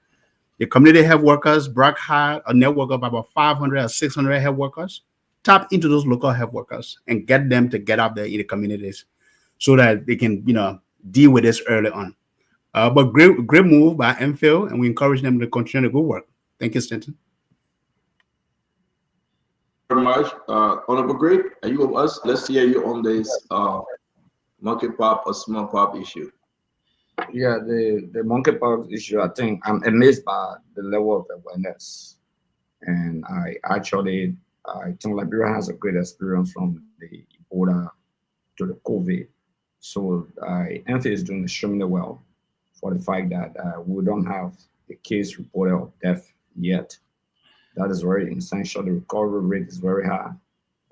the community health workers. Bragg had a network of about 500 or 600 health workers. Tap into those local health workers and get them to get out there in the communities so that they can, deal with this early on. But great move by MPhil, and we encourage them to continue the good work. Thank you, Stanton. Very much. Honorable Gray, are you with us? Let's hear you on this monkeypox or smallpox issue. Yeah, the monkeypox issue, I think I'm amazed by the level of awareness. And I think Liberia has a great experience from the Ebola to the COVID. So MPhil is doing extremely well for the fact that we don't have a case reported of death yet. That is very essential. The recovery rate is very high,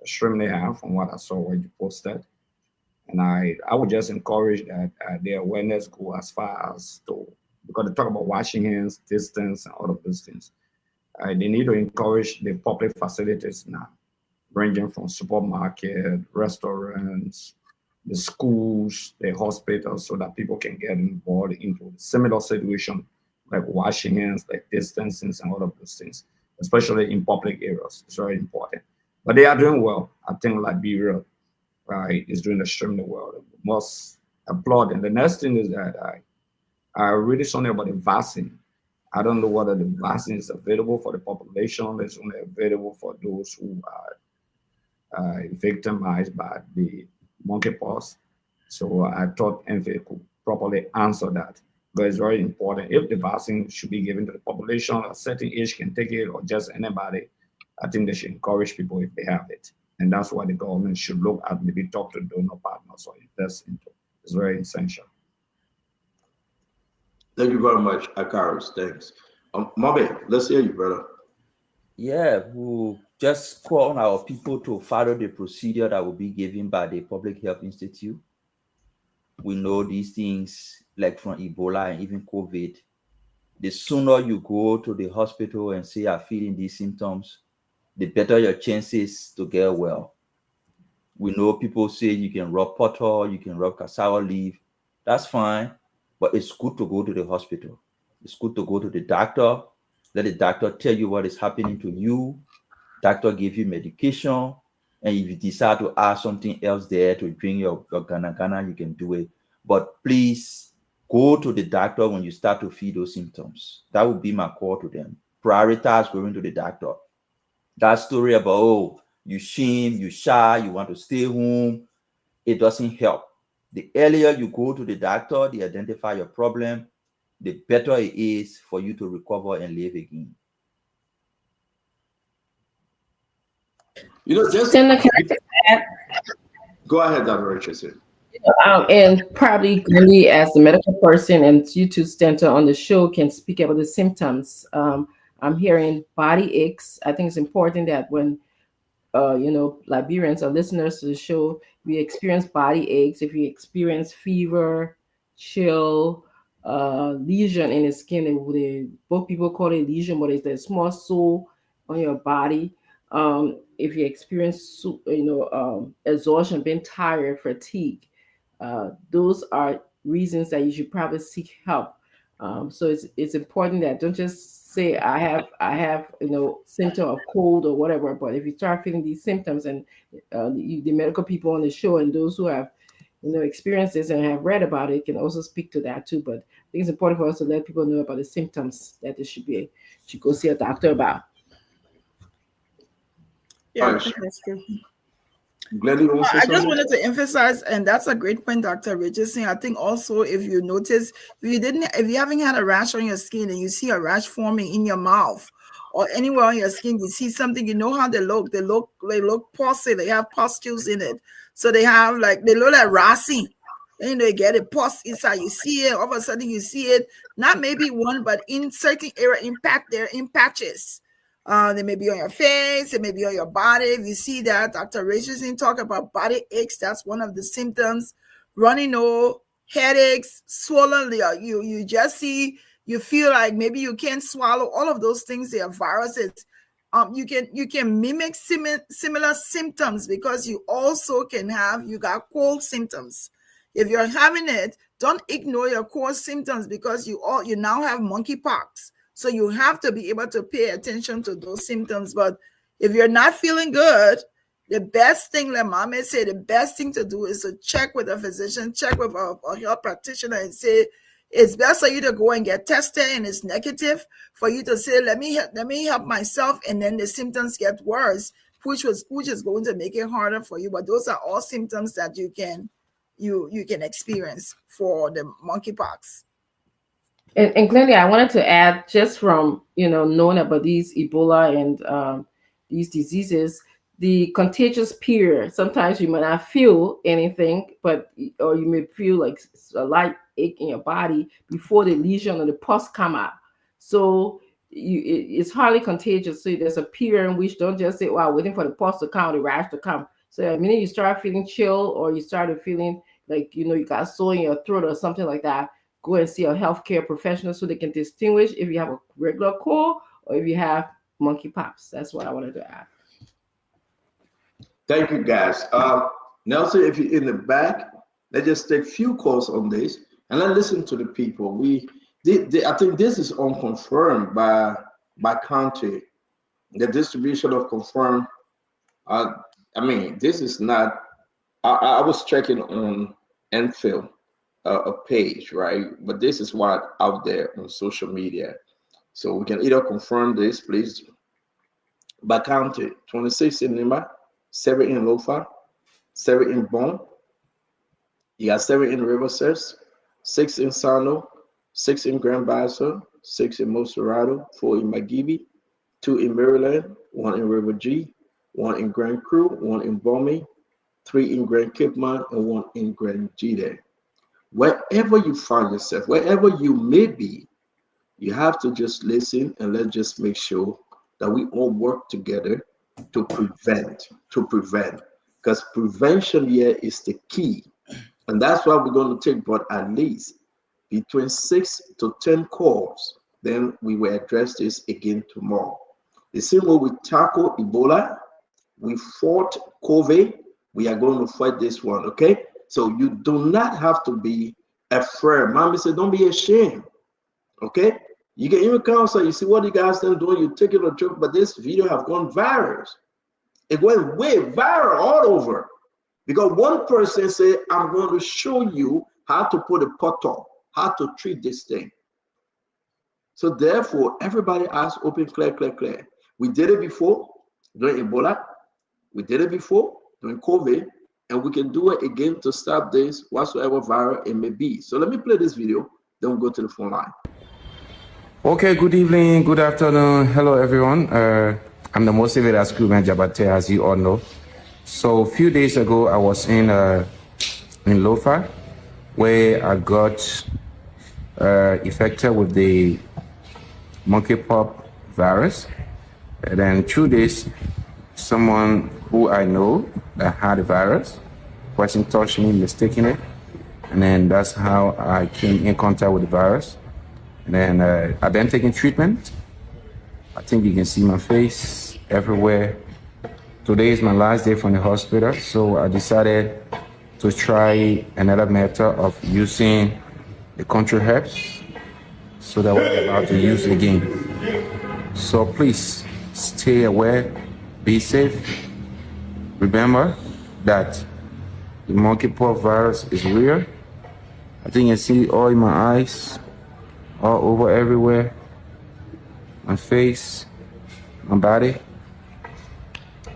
extremely high from what I saw when you posted. And I would just encourage that the awareness go as far as because they talk about washing hands, distance, and all of those things. They need to encourage the public facilities now, ranging from supermarket, restaurants, the schools, the hospitals, so that people can get involved into similar situation like washing hands, like distancing, and all of those things, especially in public areas. It's very important. But they are doing well. I think Liberia is doing extremely well. We must applaud. And the next thing is that I really something about the vaccine. I don't know whether the vaccine is available for the population. It's only available for those who are victimized by the monkeypox. So I thought MPhil could properly answer that. But it's very important. If the vaccine should be given to the population, a certain age can take it, or just anybody, I think they should encourage people if they have it. And that's why the government should look at, maybe talk to donor partners or invest into. It's very essential. Thank you very much, Akaris. Thanks. Mabe, let's hear you, brother. Yeah, we'll just call on our people to follow the procedure that will be given by the Public Health Institute. We know these things, like from Ebola and even COVID. The sooner you go to the hospital and say, I'm feeling these symptoms, the better your chances to get well. We know people say you can rub butter, you can rub cassava leaf. That's fine, but it's good to go to the hospital. It's good to go to the doctor. Let the doctor tell you what is happening to you. Doctor give you medication. And if you decide to add something else there to drink your Ghana, you can do it. But please go to the doctor when you start to feel those symptoms. That would be my call to them. Prioritize going to the doctor. That story about, oh, you shame, you shy, you want to stay home, it doesn't help. The earlier you go to the doctor, they identify your problem, the better it is for you to recover and live again. You know, just Senator, can I just add? go ahead, Dr. Richardson. And probably Glendy, as the medical person, and you two Stenta on the show can speak about the symptoms. I'm hearing body aches. I think it's important that when Liberians or listeners to the show, we experience body aches. If you experience fever, chill, lesion in the skin, both people call it lesion, but it's a small sore on your body. If you experience, exhaustion, being tired, fatigue, those are reasons that you should probably seek help. So it's important that don't just say I have symptom of cold or whatever. But if you start feeling these symptoms, and the medical people on the show and those who have experienced this and have read about it can also speak to that too. But I think it's important for us to let people know about the symptoms that they should go see a doctor about. Yeah, I think that's true. I just wanted to emphasize, and that's a great point, Dr. Richardson. I think also if you notice, if you haven't had a rash on your skin and you see a rash forming in your mouth or anywhere on your skin, you see something, you know how they look. They look pussy. They have pustules in it. So they look like rassy. And they get a pus inside. You see it, all of a sudden you see it, not maybe one, but in certain area, in patches. They may be on your face, they may be on your body. If you see that, Dr. Richardson talk about body aches. That's one of the symptoms. Runny nose, headaches, swollen. You just see, you feel like maybe you can't swallow. All of those things, they are viruses. You can mimic similar symptoms because you also you got cold symptoms. If you're having it, don't ignore your cold symptoms because you now have monkeypox. So you have to be able to pay attention to those symptoms. But if you're not feeling good, the best thing, like Mama said, the best thing to do is to check with a physician, check with a health practitioner and say, it's best for you to go and get tested and it's negative, for you to say, let me help myself, and then the symptoms get worse, which is going to make it harder for you. But those are all symptoms that you can experience for the monkeypox. And clearly, I wanted to add, just from knowing about these Ebola and these diseases, the contagious period. Sometimes you might not feel anything, or you may feel like a light ache in your body before the lesion or the pus come out. So it's hardly contagious. So there's a period in which don't just say, "Wow, waiting for the pus to come, the rash to come." So the minute you start feeling chill, or you started feeling like you got sore in your throat or something like that, go and see a healthcare professional so they can distinguish if you have a regular cold or if you have monkeypox. That's what I wanted to add. Thank you, guys. Nelson, if you're in the back, let's just take a few calls on this and let's listen to the people. I think this is unconfirmed by county. The distribution of confirmed. This is not. I was checking on Enfield. A page, right? But this is what out there on social media. So we can either confirm this, please. By county, 26 in Lima, 7 in Lofa, 7 in Bon. You got 7 in Riverside, 6 in Sano, 6 in Grand Bassa, 6 in Moserado, 4 in Magibi, 2 in Maryland, 1 in River G, 1 in Grand Cru, 1 in Bomi, 3 in Grand Cape Man, and 1 in Grand Jide. Wherever you find yourself, wherever you may be, you have to just listen and let's just make sure that we all work together to prevent. Because prevention here is the key. And that's why we're going to take about at least between 6 to 10 calls. Then we will address this again tomorrow. The same way we tackle Ebola, we fought COVID, we are going to fight this one, okay? So you do not have to be afraid. Mommy said, don't be ashamed. Okay? You can even come and you see what you guys are doing, you take it a joke, but this video have gone viral. It went way viral all over. Because one person said, I'm going to show you how to put a pot on, how to treat this thing. So therefore, everybody has open, clear. We did it before during Ebola. We did it before during COVID. And we can do it again to stop this, whatsoever viral it may be. So let me play this video, then we'll go to the phone line. Okay, good evening, good afternoon. Hello, everyone. I'm the motivated schoolman Jabate, as you all know. So a few days ago, I was in Lofa, where I got infected with the monkeypox virus. And then 2 days, someone who I know that had the virus, person touched me, mistaking it. And then that's how I came in contact with the virus. And then I've been taking treatment. I think you can see my face everywhere. Today is my last day from the hospital, so I decided to try another method of using the country herbs so that we're about to use it again. So please stay aware, be safe. Remember that the monkeypox virus is real. I think you see all in my eyes, all over everywhere, my face, my body.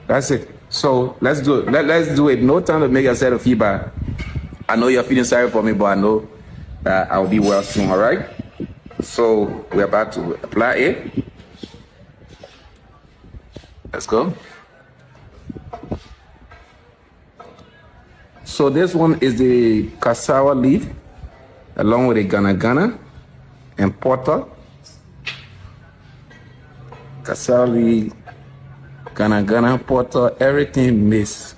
That's it. So let's do it. Let's do it. No time to make a set of feedback. I know you're feeling sorry for me, but I know that I'll be well soon, all right? So we're about to apply it. Let's go. So this one is the cassava leaf, along with the gana and porter. Cassava leaf, gana porter, everything mixed.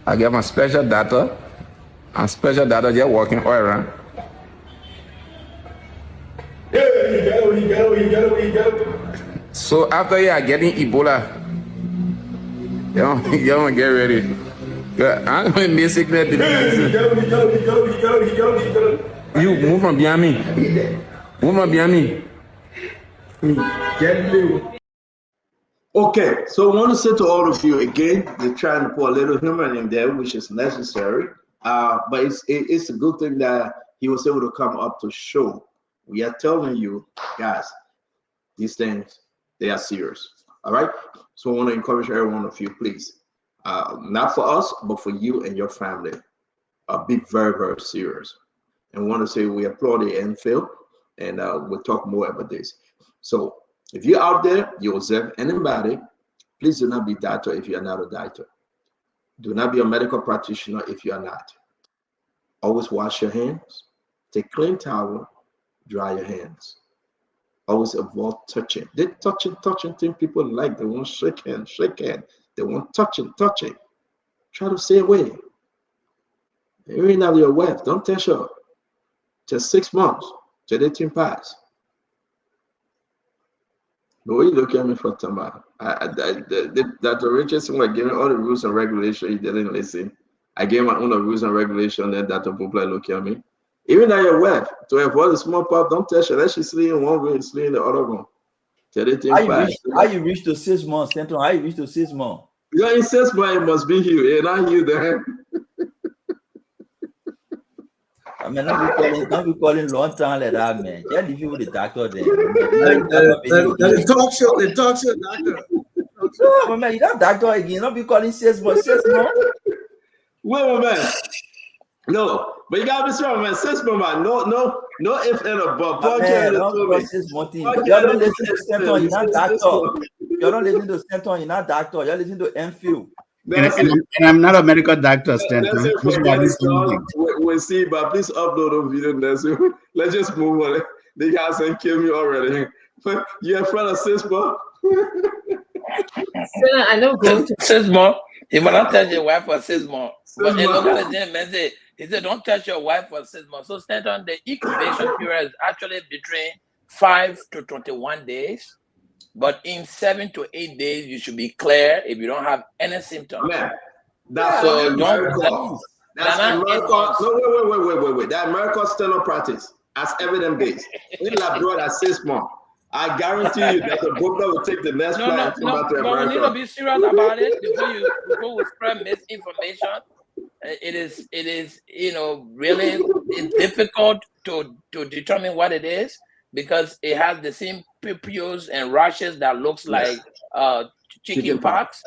I get my special data. And special data just walking all around. So after you are getting Ebola, you don't get ready. I'm going to be sickness. You move from behind me. Move from behind me. Okay, so I want to say to all of you again, they're trying to put a little humor in there, which is necessary. But it's a good thing that he was able to come up to show. We are telling you, guys, these things, they are serious. All right. So I want to encourage every one of you, please. Not for us, but for you and your family. Be very, very serious. And want to say we applaud the NFL, and we'll talk more about this. So if you're out there, you observe anybody, please do not be a doctor if you're not a doctor. Do not be a medical practitioner if you are not. Always wash your hands. Take clean towel, dry your hands. Always avoid touching. They touching thing people like. They want shake hand. They want touching. Try to stay away. Even now your wife, don't touch her. Just 6 months till the thing pass. The way you look at me for Tamba, Dr. Richardson was giving all the rules and regulations. He didn't listen. I gave my own rules and regulations, and Dr. Bubla look at me. Even though your wife, to avoid the small pop, don't touch her. Let she sleep in one room, sleep in the other room. Till the thing pass. How you reach to 6 months, Central? How you reach to 6 months? You're in 6 months, it must be you, and not you there. I mean, not be calling long time like that, man. Just leave you with the doctor then. The talk show doctor. No, man, you don't doctor again. Not be calling 6 months. 6 months. Wait, man. No, but you gotta be sure, man. 6 months, man. No if and a but. Man, don't 6 months. You don't listen to Central, you're not doctor. You don't listen to Central, you're not doctor. You're listening to Enfield. And I'm not a medical doctor, Stanton. We'll see, but please upload a video next week. Let's just move on. The guy said kill me already. You're a friend of 6 months. I know going to 6 months. You will not touch your wife for 6 months. But the local gentleman said, he said, don't touch your wife for 6 months. So Stanton, the incubation period is actually between 5 to 21 days. But in 7 to 8 days, you should be clear if you don't have any symptoms. Man, that's so don't. That's America. No, wait. That American standard practice as evidence-based. In Labrador at 6 months, I guarantee you that the broker will take the next flight to America. But we need to be serious about it before we spread misinformation. It is really it's difficult to determine what it is, because it has the same pustules and rashes that looks like chicken pox,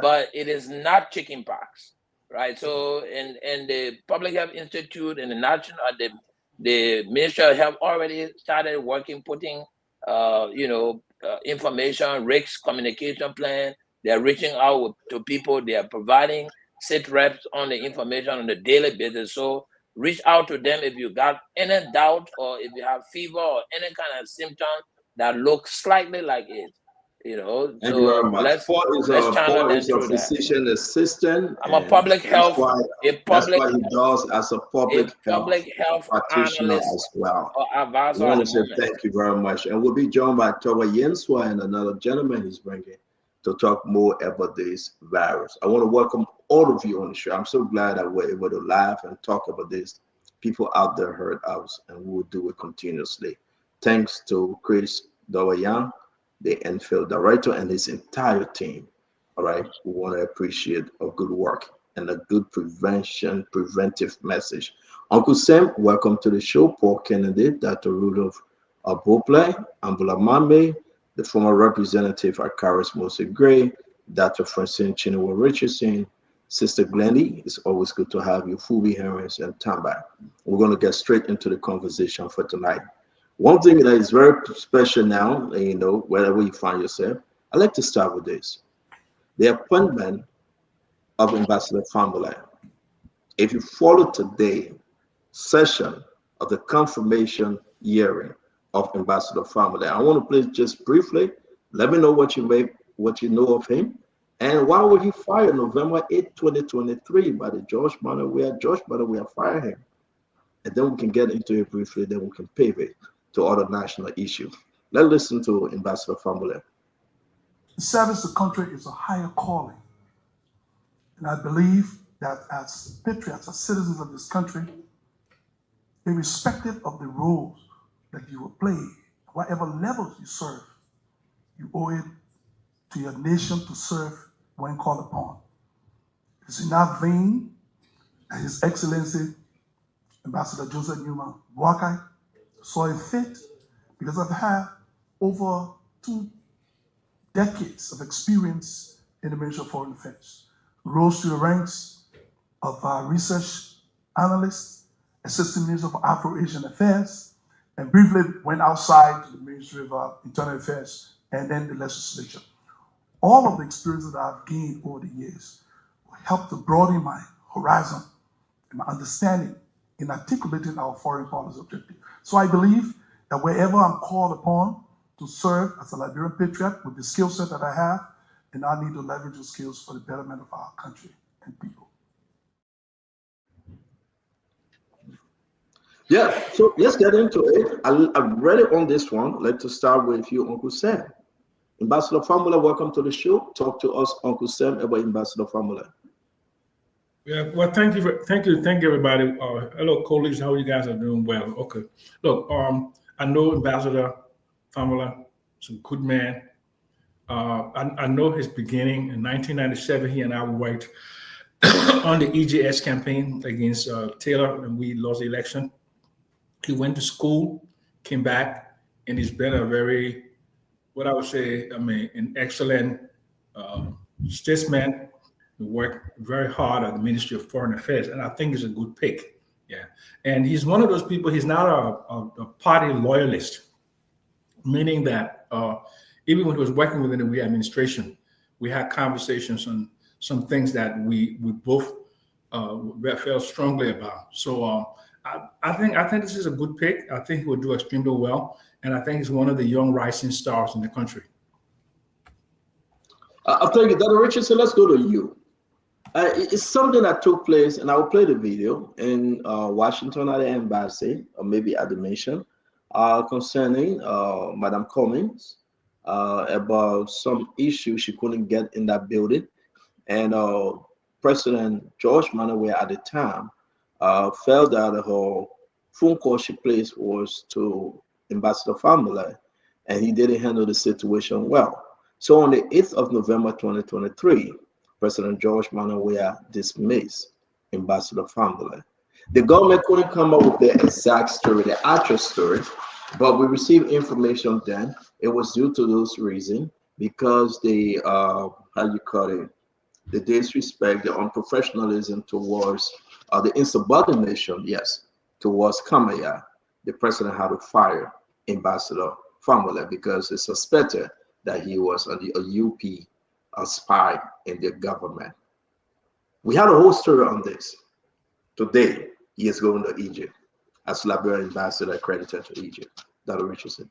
but it is not chicken pox, right? So, and the Public Health Institute and the The Ministry of Health already started working, putting information, risk communication plan. They're reaching out to people. They are providing sit reps on the information on a daily basis. So reach out to them if you got any doubt or if you have fever or any kind of symptom that looks slightly like it. Thank you very So much. let's channel Paul them is a through that. physician assistant, I'm a and public that's health, why that's what he does as a public health practitioner analyst as well. or I advisor want at to the say moment. thank you very much, and we'll be joined by Toba Yenswa and another gentleman he's bringing to talk more about this virus. I want to welcome all of you on the show. I'm so glad that we're able to laugh and talk about this. People out there heard us, and we will do it continuously. Thanks to Chris Dowayan, the NFL director, and his entire team. All right, we want to appreciate a good work and a good preventive message. Uncle Sam, welcome to the show. Paul Kennedy, Dr. Rudolph Abople, Ambula Mame, the former representative at Karis Mose Gray, Dr. Francine Chinua Richardson, Sister Glendy. It's always good to have you, Fubi Harris, and Tamba. We're going to get straight into the conversation for tonight. One thing that is very special now, wherever you find yourself, I'd like to start with this. The appointment of Ambassador Fula. If you follow today's session of the confirmation hearing of Ambassador Fula, I want to please just briefly let me know what you know of him, and why was he fired November 8, 2023 by the George Manawea fired him, and then we can get into it briefly. Then we can pivot to other national issues. Let's listen to Ambassador Fula. The service of the country is a higher calling. And I believe that as patriots, as citizens of this country, irrespective of the roles that you will play, whatever levels you serve, you owe it to your nation to serve when called upon. It's in that vein that His Excellency Ambassador Joseph Newman Boakai saw it fit, because I've had over 2 decades of experience in the Ministry of Foreign Affairs. Rose to the ranks of research analyst, assistant minister for Afro-Asian Affairs, and briefly went outside to the Ministry of Internal Affairs and then the legislature. All of the experience that I've gained over the years will help to broaden my horizon and my understanding in articulating our foreign policy objective. So I believe that wherever I'm called upon to serve as a Liberian patriot with the skill set that I have, and I need to leverage those skills for the betterment of our country and people. Yeah, so let's get into it. I'm ready on this one. Let's start with you, Uncle Sam. Ambassador Fula, welcome to the show. Talk to us, Uncle Sam, about Ambassador Fula. Yeah, well, thank you, everybody. Hello, colleagues. How you guys are doing? Well, okay. Look, I know Ambassador Fula is a good man. I know his beginning in 1997. He and I worked on the EJS campaign against Taylor, and we lost the election. He went to school, came back, and he's been a very, what I would say, an excellent statesman. He worked very hard at the Ministry of Foreign Affairs, and I think he's a good pick. Yeah, and he's one of those people. He's not a party loyalist, meaning that even when he was working within the administration, we had conversations on some things that we both felt strongly about. So I think this is a good pick. I think he will do extremely well, and I think he's one of the young rising stars in the country. I'll tell you, Dr. Richardson, let's go to you. It's something that took place, and I will play the video in Washington at the embassy, or maybe at the mission, concerning Madam Cummings about some issue she couldn't get in that building. And President George Manawea at the time felt that her phone call she placed was to Ambassador Fula, and he didn't handle the situation well. So on the 8th of November 2023, President George Manawea dismissed Ambassador Fula. The government couldn't come up with the exact story, the actual story, but we received information then. It was due to those reasons, because the disrespect, the unprofessionalism towards the insubordination, yes, towards Kamaya, the president had to fire Ambassador Fula because it's suspected that he was a UP spy in the government. We had a whole story on this. Today, he is going to Egypt as Liberian ambassador accredited to Egypt. Dr. Richardson.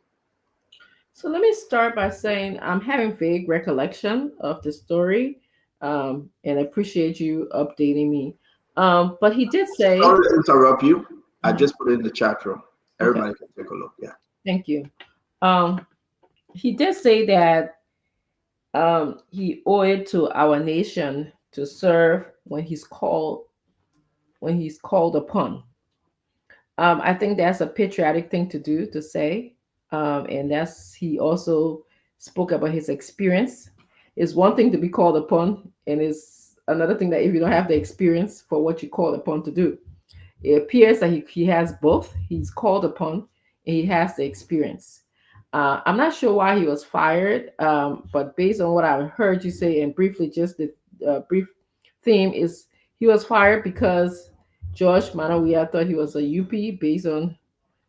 So let me start by saying I'm having vague recollection of the story, and I appreciate you updating me. But he did say. Sorry to interrupt you. I just put it in the chat room. Everybody can take a look. Yeah. Thank you. He did say that he owed it to our nation to serve when he's called upon. I think that's a patriotic thing to do, to say. And he also spoke about his experience. It's one thing to be called upon, and it's another thing that if you don't have the experience for what you called upon to do. It appears that he has both. He's called upon and he has the experience. I'm not sure why he was fired, but based on what I heard you say, and briefly, just the brief theme is he was fired because George Manawia thought he was a UP, based on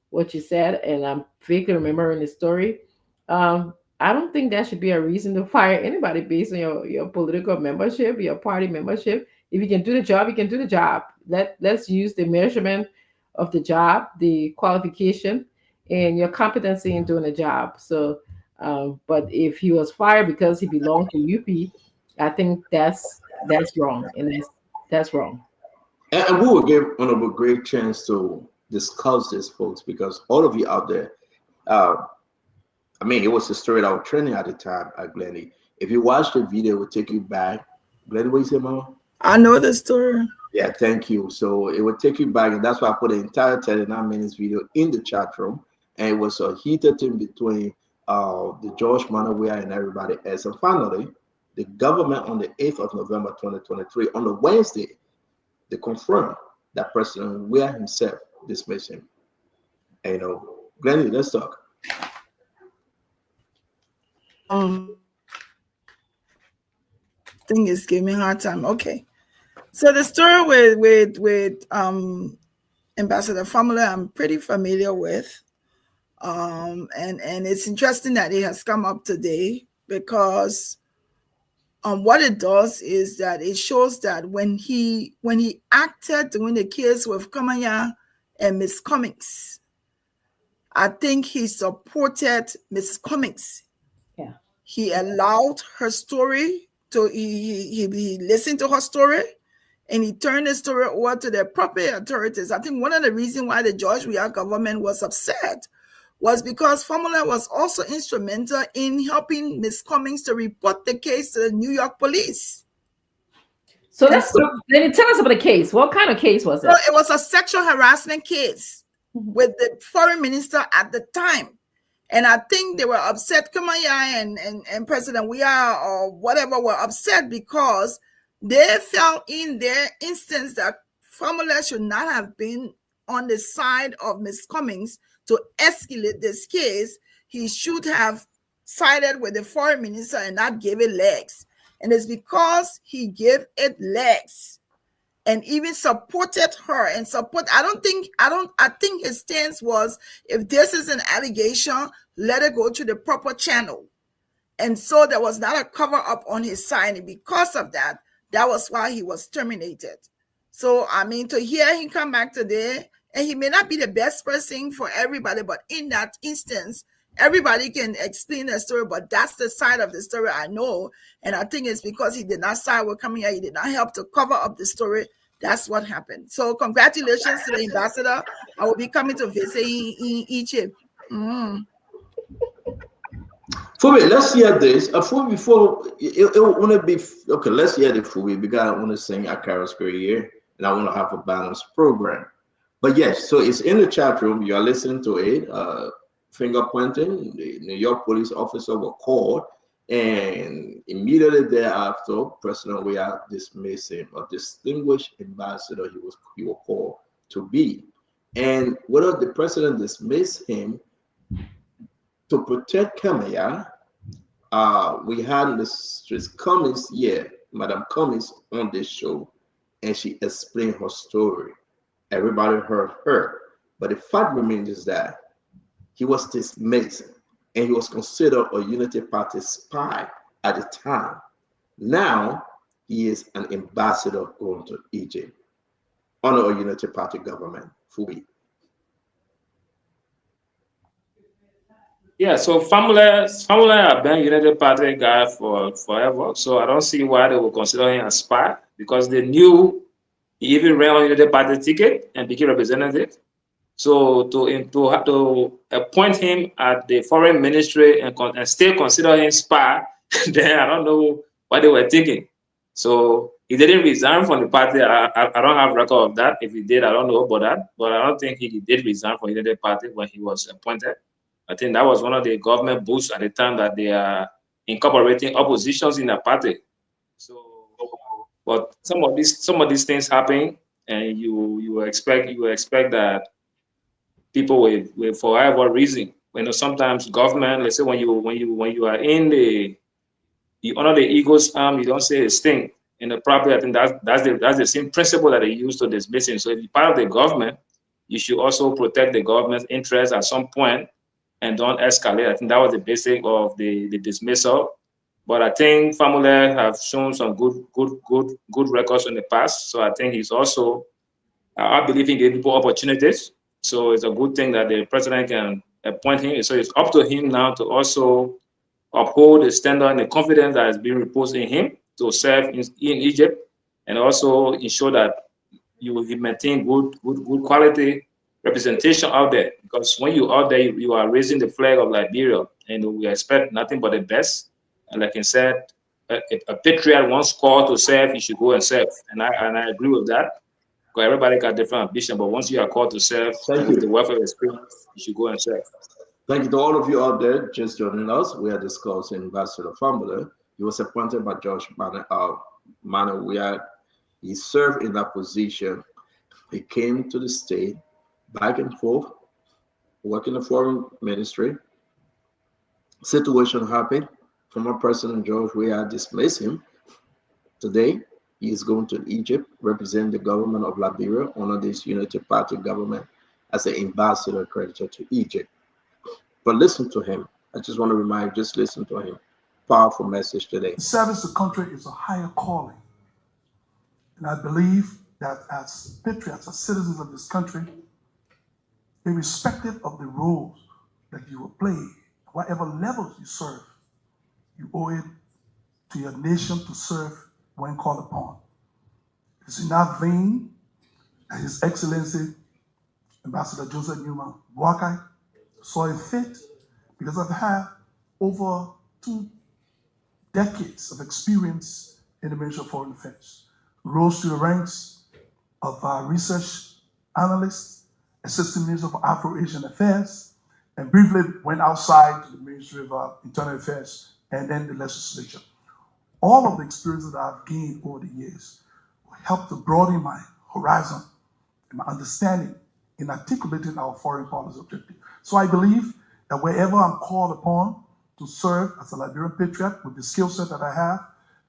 what you said, and I'm vaguely remembering the story. I don't think that should be a reason to fire anybody based on your political membership, your party membership. If you can do the job, you can do the job. Let's use the measurement of the job, the qualification, and your competency in doing the job. So, but if he was fired because he belonged to UP, I think that's wrong, and that's wrong. And we will give Honorable great chance to discuss this, folks, because all of you out there, I mean, it was the story that I was training at the time at Glenny. If you watch the video, it will take you back. Glenny, what you say, Mama? I know the story. Yeah, thank you. So it would take you back, and that's why I put the entire 39 minutes video in the chat room. And it was a heated thing between the George Manawia and everybody else. And finally, the government on the 8th of November 2023, on the Wednesday, they confirmed that President Weah himself dismissed him. And, Glenny, let's talk. Thing is giving me a hard time. Okay. So the story with Ambassador Fula, I'm pretty familiar with. And it's interesting that it has come up today because what it does is that it shows that when he acted during the case with Kamaya and Miss Cummings, I think he supported Miss Cummings. Yeah. He allowed her story to he listened to her story, and he turned the story over to the appropriate authorities. I think one of the reasons why the George Weah government was upset was because Fula was also instrumental in helping Miss Cummings to report the case to the New York police. So then tell us about the case. What kind of case was it? So it was a sexual harassment case with the foreign minister at the time. And I think they were upset, Kamaya and President Weah or whatever were upset because they felt in their instance that Fula should not have been on the side of Miss Cummings to escalate this case. He should have sided with the foreign minister and not give it legs. And it's because he gave it legs and even supported her and I think his stance was, if this is an allegation, let it go to the proper channel. And so there was not a cover up on his side. And because of that, that was why he was terminated. So, I mean, to hear him come back today, and he may not be the best person for everybody, but in that instance, everybody can explain the story, but that's the side of the story I know. And I think it's because he did not side with coming here. He did not help to cover up the story. That's what happened. So congratulations to the ambassador. I will be coming to visit in Egypt. Fumi, let's hear this. Before it want to be okay. Let's hear the Fumi because I want to sing Akara Square here, and I want to have a balanced program. But yes, so it's in the chat room. You are listening to it. Finger pointing. The New York police officer were called, and immediately thereafter, President Weah dismissed him, a distinguished ambassador he was called to be. And whether the president dismissed him to protect Kamaya, we had this Cummings here, Madam Cummings, on this show, and she explained her story. Everybody heard her. But the fact remains is that he was dismissed and he was considered a Unity Party spy at the time. Now he is an ambassador going to Egypt under a Unity Party government, fully. Yeah, so Famula have been United Party guy for forever. So I don't see why they will consider him a spy, because they knew he even ran on United Party ticket and became representative. So to appoint him at the foreign ministry and still consider him spy, then I don't know what they were thinking. So he didn't resign from the party. I don't have record of that. If he did, I don't know about that. But I don't think he did resign from the United Party when he was appointed. I think that was one of the government boosts at the time, that they are incorporating oppositions in the party. So, but some of these things happen, and you expect that people will for whatever reason. Sometimes government, let's say when you are in you honor the eagle's arm, you don't say his thing. And probably I think that's the same principle that they use to dismiss him. So if you're part of the government, you should also protect the government's interests at some point and don't escalate. I think that was the basic of the dismissal. But I think Famule have shown some good records in the past. So I think he's also, I believe he gave people opportunities. So it's a good thing that the president can appoint him. So it's up to him now to also uphold the standard and the confidence that has been reposed in him to serve in Egypt, and also ensure that you will maintain good quality representation out there. Because when you're out there, you are raising the flag of Liberia, and we expect nothing but the best. And like I said, a patriot once called to serve, you should go and serve. And I agree with that. Because everybody got different ambition, but once you are called to serve with the welfare experience, you should go and serve. Thank you to all of you out there just joining us. We are discussing Ambassador Famula. He was appointed by George Mana. He served in that position. He came to the state back and forth, working in the foreign ministry. Situation happened. Former President George Weah dismissed him. Today, he is going to Egypt, represent the government of Liberia under this Unity Party government as an ambassador accredited to Egypt. But listen to him. I just want to remind you, just listen to him. Powerful message today. Service to country is a higher calling. And I believe that as patriots, as citizens of this country, irrespective of the roles that you will play, whatever levels you serve, you owe it to your nation to serve when called upon. It's in that vein that His Excellency Ambassador Joseph Newman Boakai saw it fit, because I've had over 2 decades of experience in the Ministry of Foreign Affairs. Rose to the ranks of research analyst, assistant minister for Afro-Asian Affairs, and briefly went outside to the Ministry of Internal Affairs and then the legislature. All of the experience that I've gained over the years will help to broaden my horizon and my understanding in articulating our foreign policy objective. So I believe that wherever I'm called upon to serve as a Liberian patriot with the skill set that I have,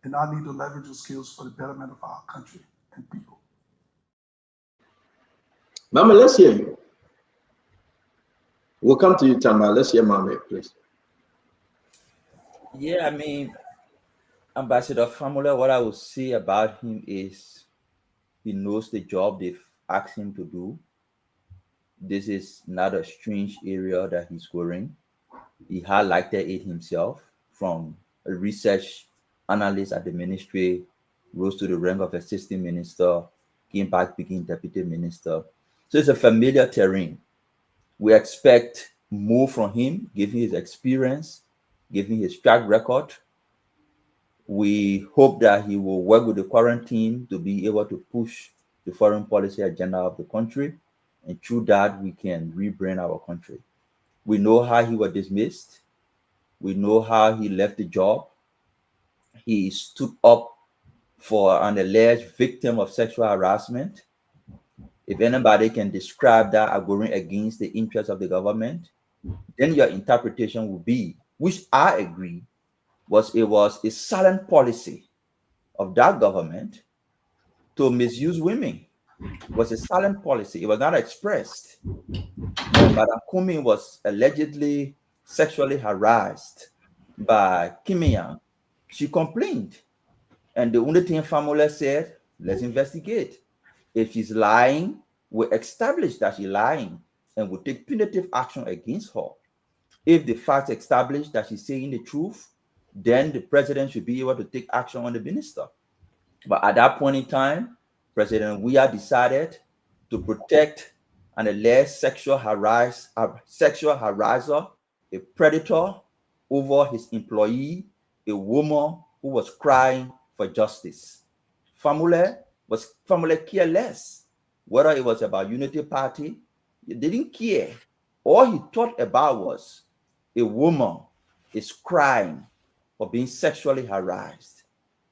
and I need to leverage those skills for the betterment of our country and people. Mama, let's hear you. We'll come to you, Tamba. Let's hear Mama, please. Yeah, I mean, Ambassador Famula, what I would say about him is he knows the job they've asked him to do. This is not a strange area that he's going. He highlighted it himself from a research analyst at the ministry, rose to the rank of assistant minister, came back became deputy minister. So it's a familiar terrain. We expect more from him, given his experience, given his track record. We hope that he will work with the current team to be able to push the foreign policy agenda of the country. And through that, we can rebrand our country. We know how he was dismissed. We know how he left the job. He stood up for an alleged victim of sexual harassment. If anybody can describe that as going against the interests of the government, then your interpretation will be, which I agree, it was a silent policy of that government to misuse women. was a silent policy. It was not expressed. When Madam Kumi was allegedly sexually harassed by Kimian, she complained. And the only thing Famula said, let's investigate. If she's lying, we'll establish that she's lying and we'll take punitive action against her. If the facts establish that she's saying the truth, then the president should be able to take action on the minister. But at that point in time, President Weah decided to protect an alleged sexual harasser, a predator, over his employee, a woman who was crying for justice. Famule cared less whether it was about Unity Party. He didn't care. All he thought about was a woman is crying for being sexually harassed.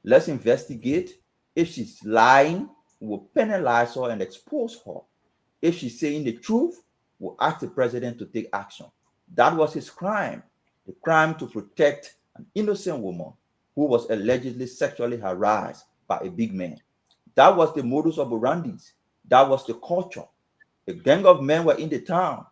Let's investigate. If she's lying, we'll penalize her and expose her. If she's saying the truth, we'll ask the president to take action. That was his crime. The crime to protect an innocent woman who was allegedly sexually harassed by a big man. That was the modus operandi. That was the culture. A gang of men were in the town.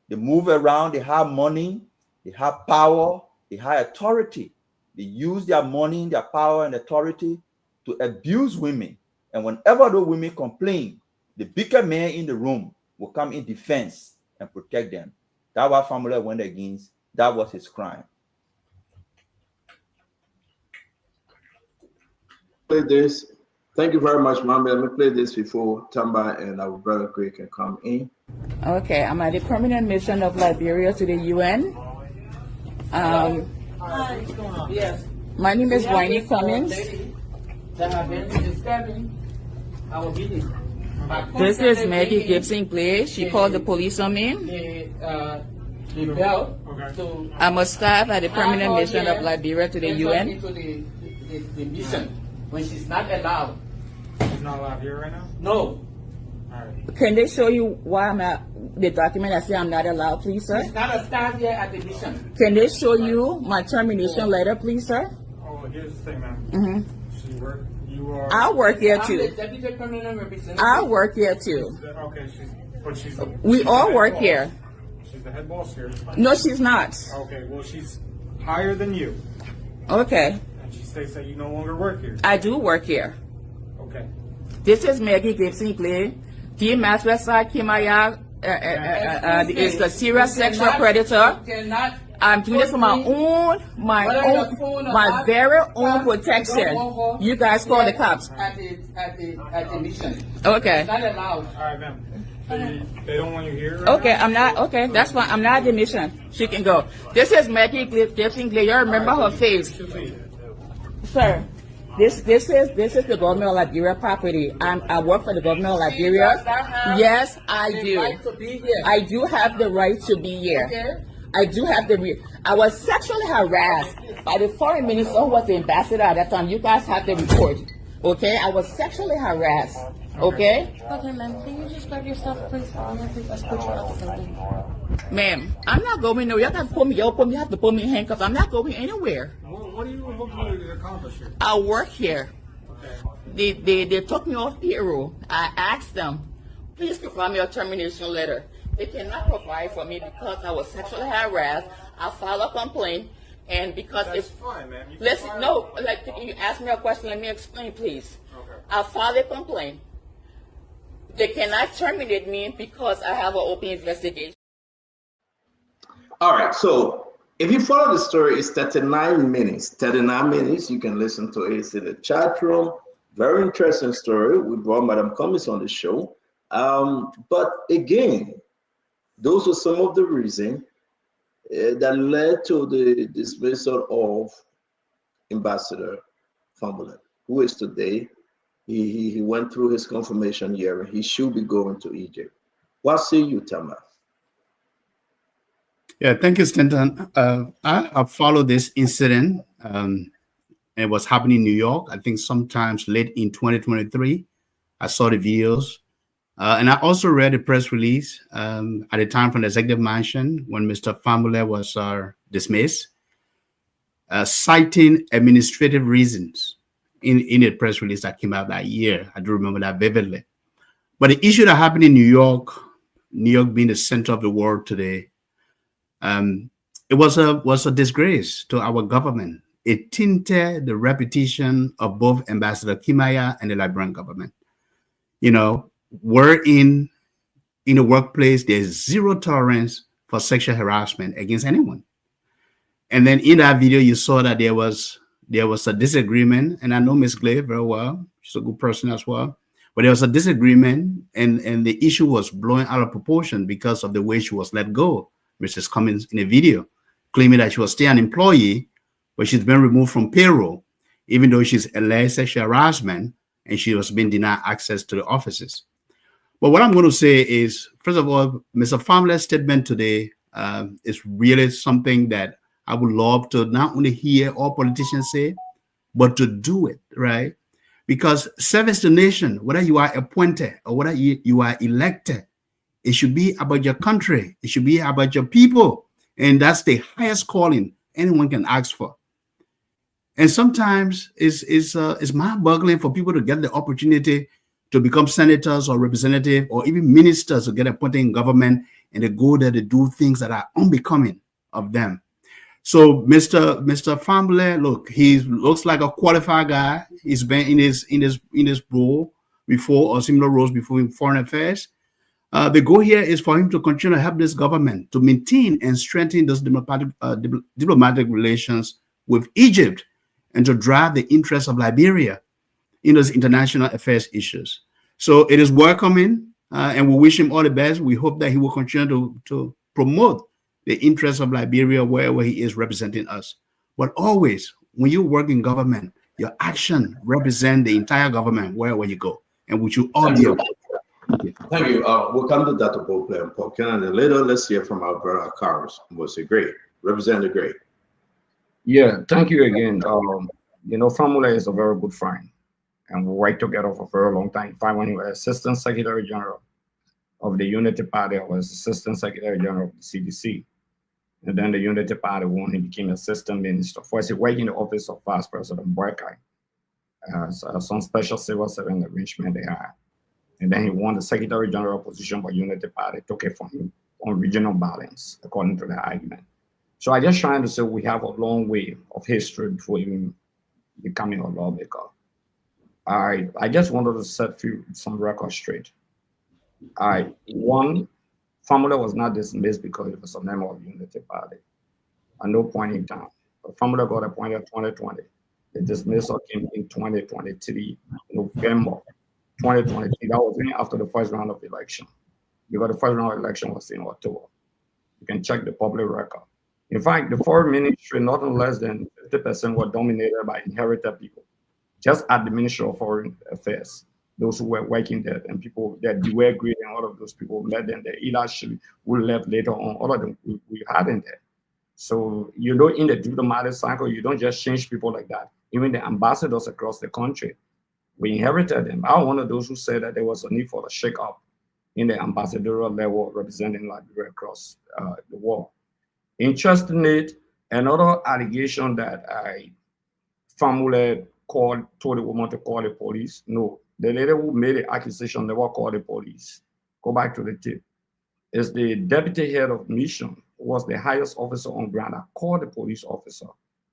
They move around, they have money, they have power, they have authority. They use their money, their power, and authority to abuse women. And whenever those women complain, the bigger man in the room will come in defense and protect them. That's what Famula went against. That was his crime. Play this. Thank you very much, Mami. Let me play this before Tamba and our brother Craig can come in. Okay, I'm at the permanent mission of Liberia to the UN. Yes. My name is Winnie Cummins. That have been disturbing our meeting. This is Maggie Gibson Clay. She called the police on me. The bell. I'm a staff at the permanent mission of Liberia to the UN. Into the mission when she's not allowed. She's not allowed here right now? No. All right. Can they show you why I'm not, the document that say I'm not allowed, please, sir? She's not a staff here at the mission. Can they show you my termination letter, please, sir? Oh, here's the thing, man. Mm-hmm. You are. I work here I'm too. the deputy permanent representative. I work here too. Okay, she's. We all work here. She's the head boss here. No, she's not. Okay, well, she's higher than you. Okay. And she states that you no longer work here. I do work here. Okay. This is Maggie Gibson Clay. The Maswesa Kimaya is the serious sexual predator. I'm doing this for my very own protection. You guys call the cops. At the mission. Okay. It's not allowed. All right, ma'am. They don't want you here. Right Okay, now? I'm not. Okay, that's fine. I'm not at the mission. She can go. This is Maggie Gibson Clay. You remember her face, sir? This is the government of Liberia property. I work for the government of Liberia. Yes, I do. I do have the right to be here. Okay. I do have I was sexually harassed by the foreign minister who was the ambassador at that time. You guys have the report. Okay, I was sexually harassed. Okay. Okay, ma'am. Can you just grab your stuff, please? I'm gonna take this picture of the building. Ma'am, I'm not going nowhere. You have to pull me up. You have to pull me in handcuffs. I'm not going anywhere. What are you hoping to accomplish here? I work here. Okay. They took me off payroll. I asked them, please provide me a termination letter. They cannot provide for me because I was sexually harassed. I filed a complaint, and because That's it's fine, man. You can listen, file no, like you ask me a question, let me explain, please. Okay. I filed a complaint. They cannot terminate me because I have an open investigation. All right, so if you follow the story, it's 39 minutes. 39 minutes, you can listen to it. It's in the chat room. Very interesting story. We brought Madam Cummins on the show. But again, those were some of the reasons that led to the dismissal of Ambassador Fula, who is today. He went through his confirmation year. He should be going to Egypt. What say you, Tama? Yeah, thank you, Stanton. I have followed this incident. It was happening in New York, I think sometimes late in 2023. I saw the videos. And I also read the press release at the time from the executive mansion when Mr. Famule was dismissed, citing administrative reasons in a press release that came out that year. I do remember that vividly. But the issue that happened in New York being the center of the world today, it was a disgrace to our government. It tainted the reputation of both Ambassador Kimaya and the Liberian government. You know, we're in a workplace, there's zero tolerance for sexual harassment against anyone. And then in that video, you saw that there was a disagreement, and I know Ms. Clay very well. She's a good person as well. But there was a disagreement, and the issue was blowing out of proportion because of the way she was let go. Mrs. Cummins in a video claiming that she was still an employee, but she's been removed from payroll, even though she's alleged sexual harassment and she was being denied access to the offices. But what I'm going to say is, first of all, Mr. Famler's statement today is really something that I would love to not only hear all politicians say, but to do it, right? Because service to nation, whether you are appointed or whether you are elected, it should be about your country. It should be about your people. And that's the highest calling anyone can ask for. And sometimes it's mind-boggling for people to get the opportunity to become senators or representatives or even ministers to get appointed in government, and they go there to do things that are unbecoming of them. So Mr. Famble, look, he looks like a qualified guy. He's been in his role before, or similar roles before in foreign affairs. The goal here is for him to continue to help this government to maintain and strengthen those diplomatic relations with Egypt and to drive the interests of Liberia in those international affairs issues. So it is welcoming, and we wish him all the best. We hope that he will continue to promote the interests of Liberia wherever he is representing us. But always, when you work in government, your action represents the entire government wherever you go, and we should all be. Thank you. We'll come to Dr. Bople and Paul Kennedy later. Let's hear from our brother Carlos. Was it great? Representative Gray. Yeah, thank you again. You know, Famula is a very good friend, and we worked together for a very long time. In fact, when he was Assistant Secretary General of the Unity Party, I was Assistant Secretary General of the CDC. And then the Unity Party won, he became Assistant Minister. First, he worked in the office of Vice President Boykai, some special civil servant arrangement they had. And then he won the Secretary General position by Unity Party, took it from him on regional balance, according to the argument. So I just trying to say we have a long way of history before even becoming a lawmaker. I just wanted to set some records straight. One, Famula was not dismissed because he was a member of the Unity Party. At no point in time. But Famula got appointed in 2020. The dismissal came in 2023, November 2023. That was even after the first round of the election. Because the first round of election was in October. You can check the public record. In fact, the foreign ministry, nothing less than 50% were dominated by inherited people. Just at the Ministry of Foreign Affairs, those who were working there and people that were great, and all of those people led them there. Actually, we left later on, all of them we had in there. So, you know, in the diplomatic cycle, you don't just change people like that. Even the ambassadors across the country, we inherited them. I'm one of those who said that there was a need for a shake-up in the ambassadorial level representing Liberia across the world. Interestingly, another allegation that Famule told the woman to call the police. No, the lady who made the accusation never called the police. Go back to the tip. It's the deputy head of mission, who was the highest officer on ground, that called the police officer.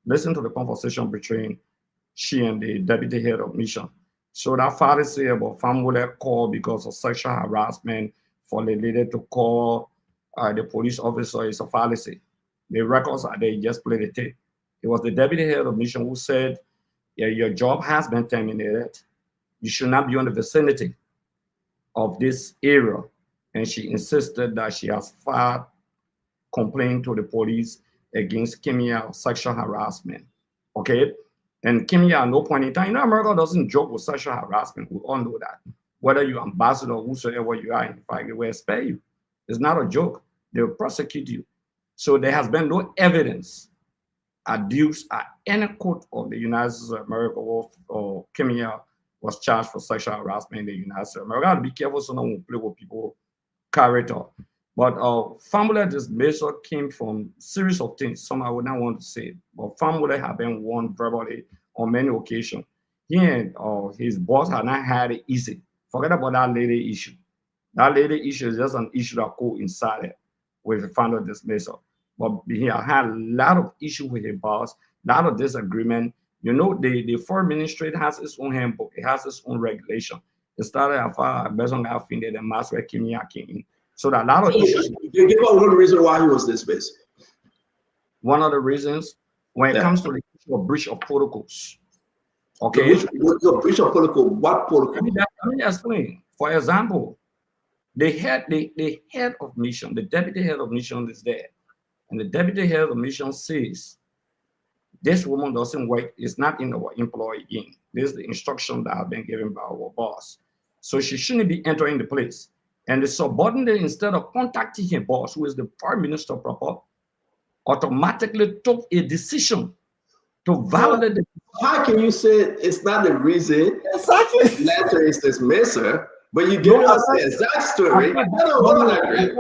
Listen to the conversation between she and the deputy head of mission. So that fallacy about Famule called because of sexual harassment for the lady to call the police officer is a fallacy. The records are there, just play the tape. It was the deputy head of mission who said, yeah, your job has been terminated. You should not be in the vicinity of this area. And she insisted that she has filed complaint to the police against Kimia of sexual harassment. Okay? And Kimia, at no point in time, you know, America doesn't joke with sexual harassment. We all know that. Whether you're ambassador or whosoever you are, in fact, they will spare you. It's not a joke. They will prosecute you. So there has been no evidence abuse at any court of the United States of America or Kimia was charged for sexual harassment in the United States of America. I got to be careful so no one play with people character. But family dismissal came from series of things. Some I would not want to say, but family have been warned verbally on many occasions. He and his boss had not had it easy Forget about that lady issue. That lady issue is just an issue that coincided with the final dismissal. But he had a lot of issue with his boss, a lot of disagreement. You know, the foreign ministry has its own handbook, it has its own regulation. It started as far as based on how the master Kimia came. So that a lot of issues. You give out one reason why he was dismissed. One of the reasons when it comes to the issue of breach of protocols. Okay. The breach of protocol, what protocol? Let me explain. For example, the head of mission, the deputy head of mission is there. And the deputy head of mission says, this woman doesn't work, it's not in our employee in. This is the instruction that have been given by our boss. So she shouldn't be entering the place. And the subordinate, instead of contacting her boss, who is the prime minister proper, automatically took a decision to violate the. How can you say it's not the reason? Exactly. Letter is dismissal, but you give us the exact story. Hold on, great.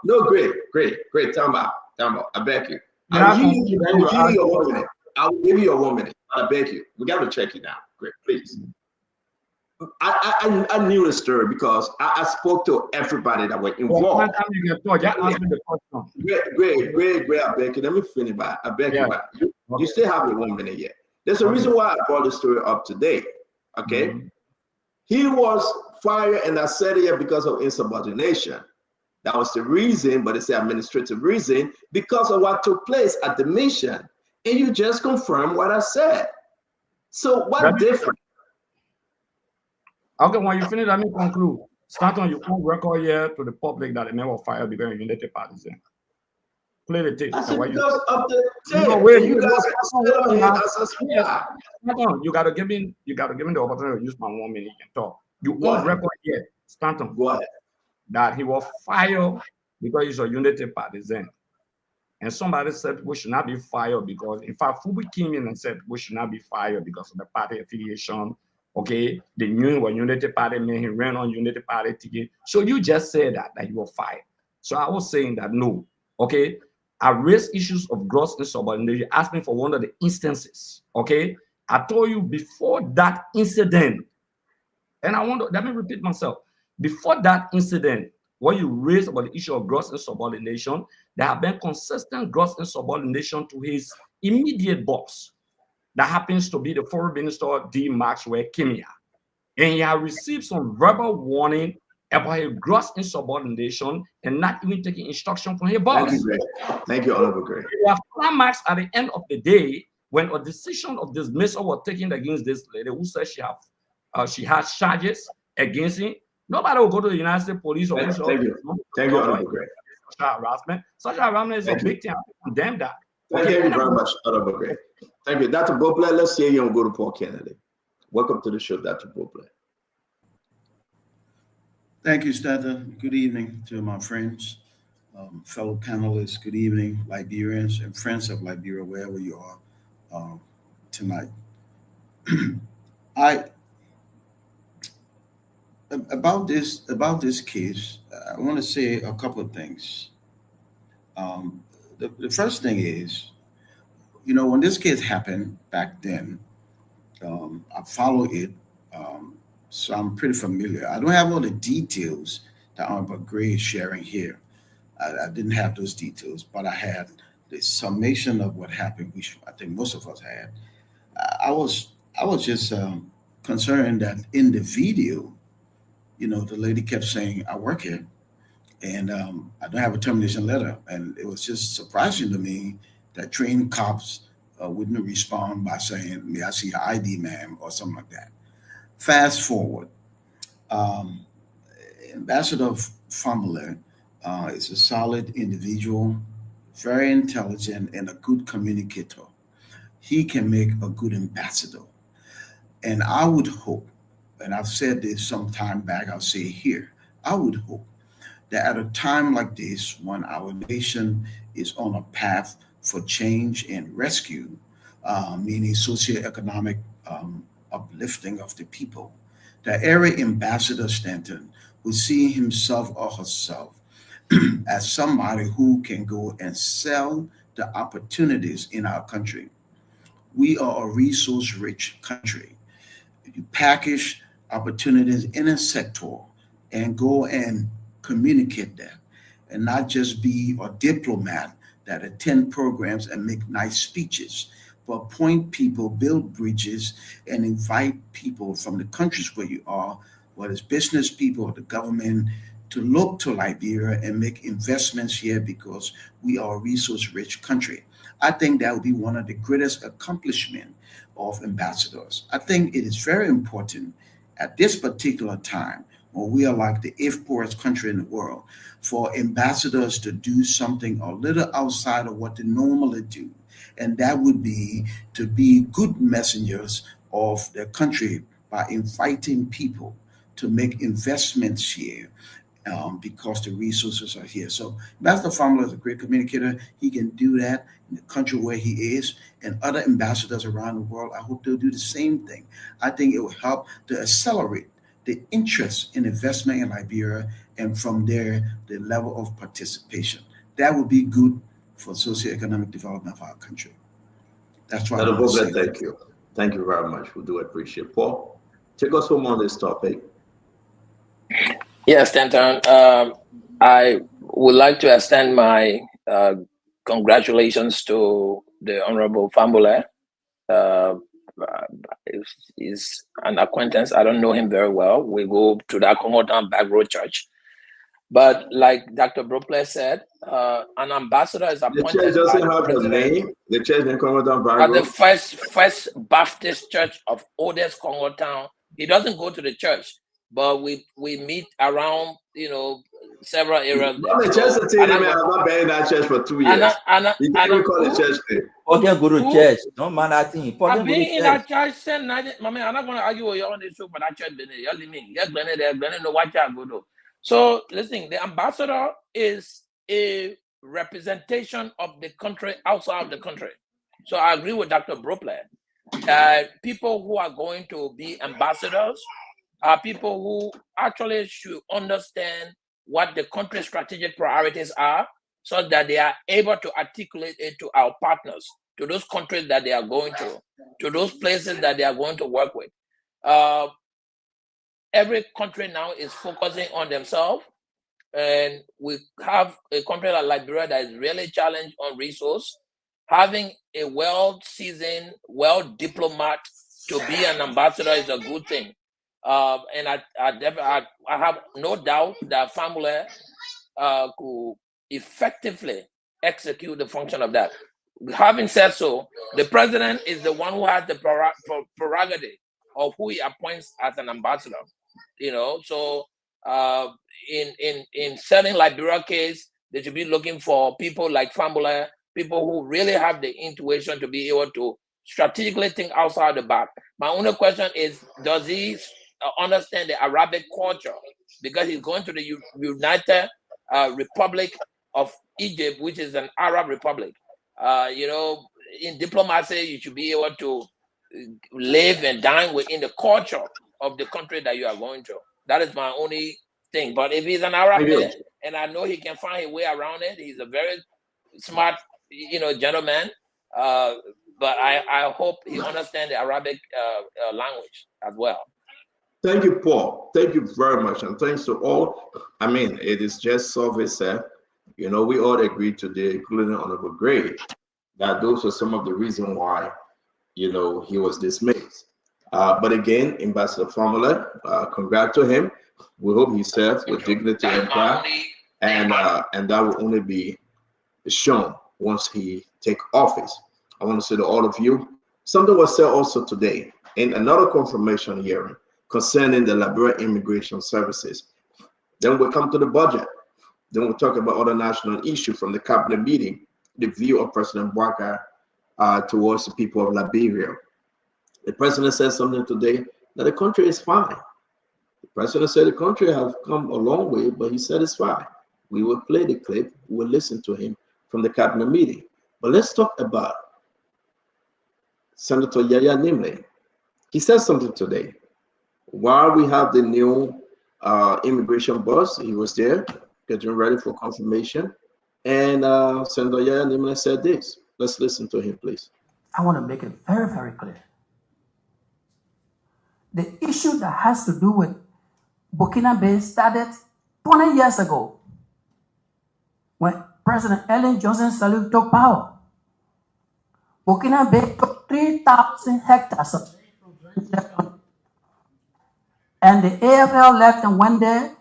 No, great. Time out. I beg you. I will give you a 1 minute. I will give you a 1 minute. I beg you. We got to check it out. Great, please. I knew the story because I spoke to everybody that were involved. Great. I beg you. Let me finish back. I beg you. You still have the 1 minute yet. There's a reason why I brought the story up today. Okay. He was fired, and I said it because of insubordination. That was the reason, but it's the administrative reason because of what took place at the mission. And you just confirmed what I said. So what different? Okay, when you finish, let me conclude. Start on your own record here to the public that the man was fired because of United Partisan. Play the tape. I said because of the tape. You gotta give me the opportunity to use my 1 minute and talk. You own record here. Stanton. Go ahead. That he was fired because he's a Unity partisan. And somebody said we should not be fired because, in fact, Fula came in and said we should not be fired because of the party affiliation. Okay, the new Unity Party man, he ran on Unity Party ticket. So you just said that you were fired. So I was saying that no. Okay, I raised issues of gross insubordination. You asked me for one of the instances. Okay, I told you before that incident, and let me repeat myself. Before that incident, when you raised about the issue of gross insubordination, there have been consistent gross insubordination to his immediate boss. That happens to be the foreign minister, D. Maxwell Kimia. And he has received some verbal warning about his gross insubordination and not even taking instruction from his boss. Thank you, Honorable Gray. It was climaxed at the end of the day when a decision of dismissal was taken against this lady who said she has charges against him. Nobody will go to the United States Police or Thank you, Honorable Gray. Such harassment is a big thing. I condemn that. Thank you very much, Honorable Gray. Thank you. Dr. Bople, let's hear you and go to Paul Kennedy. Welcome to the show, Dr. Bople. Thank you, Stata. Good evening to my friends, fellow panelists. Good evening, Liberians and friends of Liberia, wherever you are tonight. About this case, I want to say a couple of things. The first thing is, when this case happened back then, I followed it, so I'm pretty familiar. I don't have all the details that Honorable Gray is sharing here. I didn't have those details, but I had the summation of what happened, which I think most of us had. I was just concerned that in the video, the lady kept saying, "I work here, and I don't have a termination letter," and it was just surprising to me that trained cops wouldn't respond by saying, "May I see your ID, ma'am," or something like that. Fast forward, Ambassador Fula is a solid individual, very intelligent, and a good communicator. He can make a good ambassador. And I would hope, and I've said this some time back, I'll say it here, I would hope that at a time like this, when our nation is on a path for change and rescue, meaning socioeconomic uplifting of the people, that every ambassador Stanton would see himself or herself as somebody who can go and sell the opportunities in our country. We are a resource-rich country. You package opportunities in a sector and go and communicate that, and not just be a diplomat that attend programs and make nice speeches, but point people, build bridges, and invite people from the countries where you are, whether it's business people or the government, to look to Liberia and make investments here because we are a resource-rich country. I think that would be one of the greatest accomplishments of ambassadors. I think it is very important at this particular time when we are like the eighth poorest country in the world for ambassadors to do something a little outside of what they normally do. And that would be to be good messengers of their country by inviting people to make investments here because the resources are here. So Ambassador Fula is a great communicator. He can do that in the country where he is, and other ambassadors around the world, I hope they'll do the same thing. I think it will help to accelerate the interest in investment in Liberia, and from there, the level of participation. That would be good for socioeconomic development of our country. That's why I say. Thank you. Thank you very much. We do appreciate. Paul, take us home on this topic. Yes, Stanton. I would like to extend my congratulations to the Honorable Fula. He's an acquaintance. I don't know him very well. We go to the Congo Town Back Road Church. But like Dr. Brople said, an ambassador is appointed. The church doesn't have a name. The church in Congo Town Back Road. At the first Baptist Church of oldest Congo Town. He doesn't go to the church, but we meet around, several areas. The church team, I've not been in that church for 2 years. You can't even call the church there. Important go to church. No man, I think I've been in that church since 19. I'm not going to argue with you on this show, but that church been there. You're living. You're going there. Going to watch out. Go do. So listen, the ambassador is a representation of the country outside of the country. So I agree with Dr. Brople. People who are going to be ambassadors are people who actually should understand what the country's strategic priorities are, so that they are able to articulate it to our partners, to those countries that they are going to those places that they are going to work with. Every country now is focusing on themselves, and we have a country like Liberia that is really challenged on resource. Having a well-seasoned, well-diplomat to be an ambassador is a good thing. And I have no doubt that Fula could effectively execute the function of that. Having said so, the president is the one who has the prerogative of who he appoints as an ambassador. So in certain Liberia case, they should be looking for people like Fula, people who really have the intuition to be able to strategically think outside the box. My only question is, does he understand the Arabic culture? Because he's going to the United Republic of Egypt, which is an Arab republic. In diplomacy, you should be able to live and dine within the culture of the country that you are going to. That is my only thing. But if he's an Arab man, and I know he can find a way around it, he's a very smart, gentleman. But I hope he understands the Arabic language as well. Thank you, Paul. Thank you very much. And thanks to all. I mean, it is just so said. We all agreed today, including Honorable Gray, that those were some of the reasons why, he was dismissed. But again, Ambassador Fula, congrats to him. We hope he serves with dignity and pride. And that will only be shown once he take office. I want to say to all of you, something was said also today in another confirmation hearing concerning the Liberia Immigration Services. Then we'll come to the budget. Then we'll talk about other national issues from the cabinet meeting, the view of President Bouakai towards the people of Liberia. The president said something today that the country is fine. The president said the country has come a long way, but he said it's fine. We will play the clip. We will listen to him from the cabinet meeting. But let's talk about Senator Yaya Nimle. He said something today. While we have the new immigration bus, he was there getting ready for confirmation. And Senator Yaya Nimle said this. Let's listen to him, please. I want to make it very, very clear. The issue that has to do with Burkina Faso started 20 years ago when President Ellen Johnson Sirleaf took power. Burkina Faso took 3,000 hectares of land, and the AFL left and went there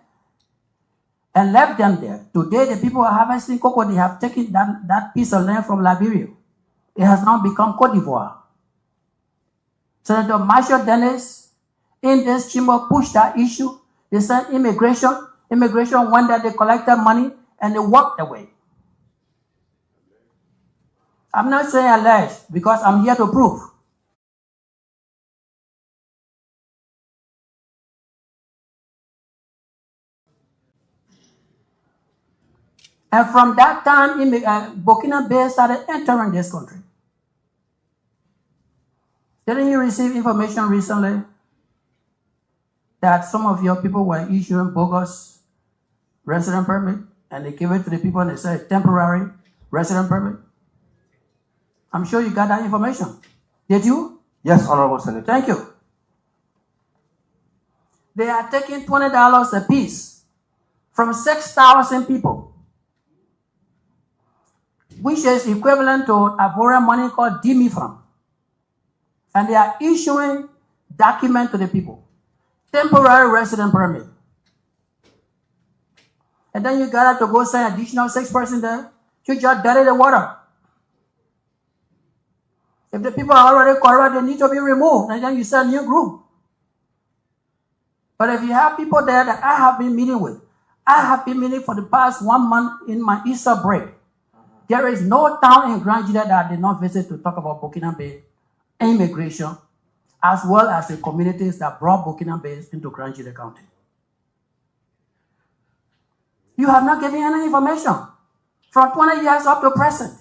and left them there. Today, the people are harvesting cocoa. They have taken that piece of land from Liberia. It has now become Cote d'Ivoire. Senator Marshall Dennis in this chamber pushed that issue. They said immigration went there, they collected money, and they walked away. I'm not saying alleged because I'm here to prove. And from that time, Burkina Faso started entering this country. Didn't you receive information recently that some of your people were issuing bogus resident permit and they gave it to the people and they said temporary resident permit? I'm sure you got that information. Did you? Yes, Honorable Senator. Thank you. They are taking $20 a piece from 6,000 people, which is equivalent to a foreign money called DMIFRAM. And they are issuing document to the people. Temporary resident permit. And then you got to go send additional 6% there. You just dirty the water. If the people are already corrupt, they need to be removed. And then you send a new group. But if you have people there that I have been meeting with, I have been meeting for the past 1 month in my Easter break. There is no town in Grand Judea that I did not visit to talk about Burkina Faso immigration, as well as the communities that brought Burkina Faso into Grand Judea County. You have not given any information from 20 years up to present.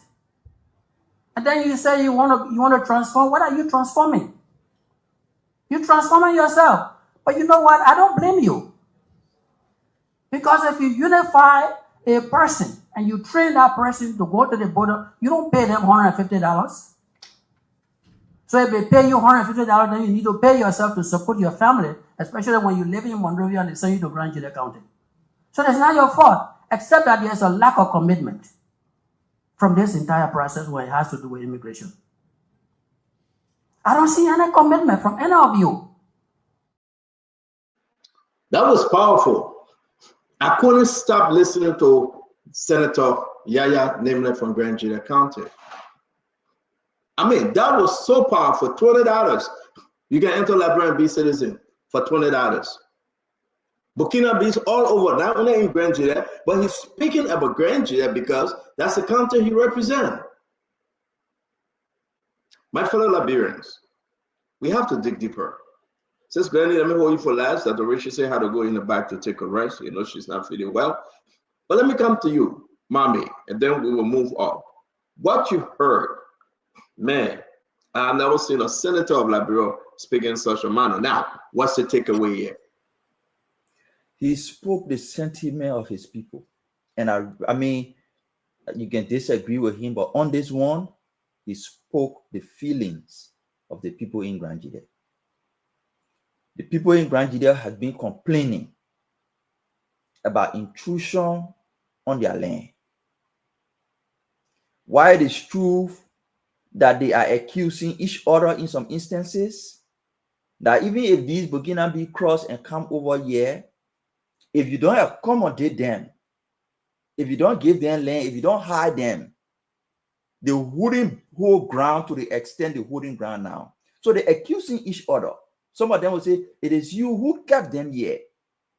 And then you say you want to transform. What are you transforming? You're transforming yourself. But you know what? I don't blame you. Because if you unify a person and you train that person to go to the border, you don't pay them $150. So if they pay you $150, then you need to pay yourself to support your family, especially when you live in Monrovia and they send you to Grand Judea County. So it's not your fault, except that there's a lack of commitment from this entire process when it has to do with immigration. I don't see any commitment from any of you. That was powerful. I couldn't stop listening to Senator Yaya Nimle from Grand Judea County. I mean, that was so powerful. $20. You can enter Liberia and be citizen for $20. Burkina Faso all over, not only in Grand Judea, but he's speaking about Grand Judea because that's the country he represents. My fellow Liberians, we have to dig deeper. Since Granny, let me hold you for last. That the Rishi say had to go in the back to take a rest. You know, she's not feeling well. But let me come to you, Mommy, and then we will move on. What you heard, man, I've never seen a senator of Liberia speak in such a manner. Now, what's the takeaway here? He spoke the sentiment of his people. And I mean, you can disagree with him, but on this one, he spoke the feelings of the people in Grand Judea. The people in Grand Judea have been complaining about intrusion on their land. While it is true that they are accusing each other in some instances, that even if these Burkina Faso cross and come over here, if you don't accommodate them, if you don't give them land, if you don't hide them, they wouldn't hold ground to the extent they're holding ground now. So they're accusing each other. Some of them will say, it is you who kept them here.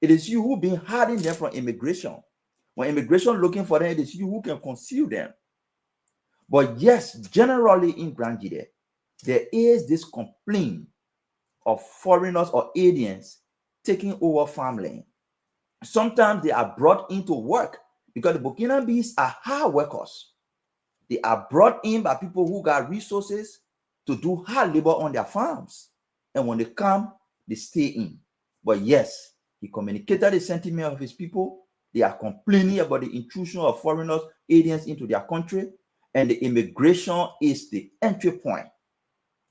It is you who been hiding them from immigration. When immigration looking for them, it is you who can conceal them. But yes, generally in Grand Judea, there is this complaint of foreigners or aliens taking over farmland. Sometimes they are brought in to work because the Burkina Faso are hard workers. They are brought in by people who got resources to do hard labor on their farms. And when they come, they stay in. But yes, he communicated the sentiment of his people. They are complaining about the intrusion of foreigners, aliens into their country. And the immigration is the entry point.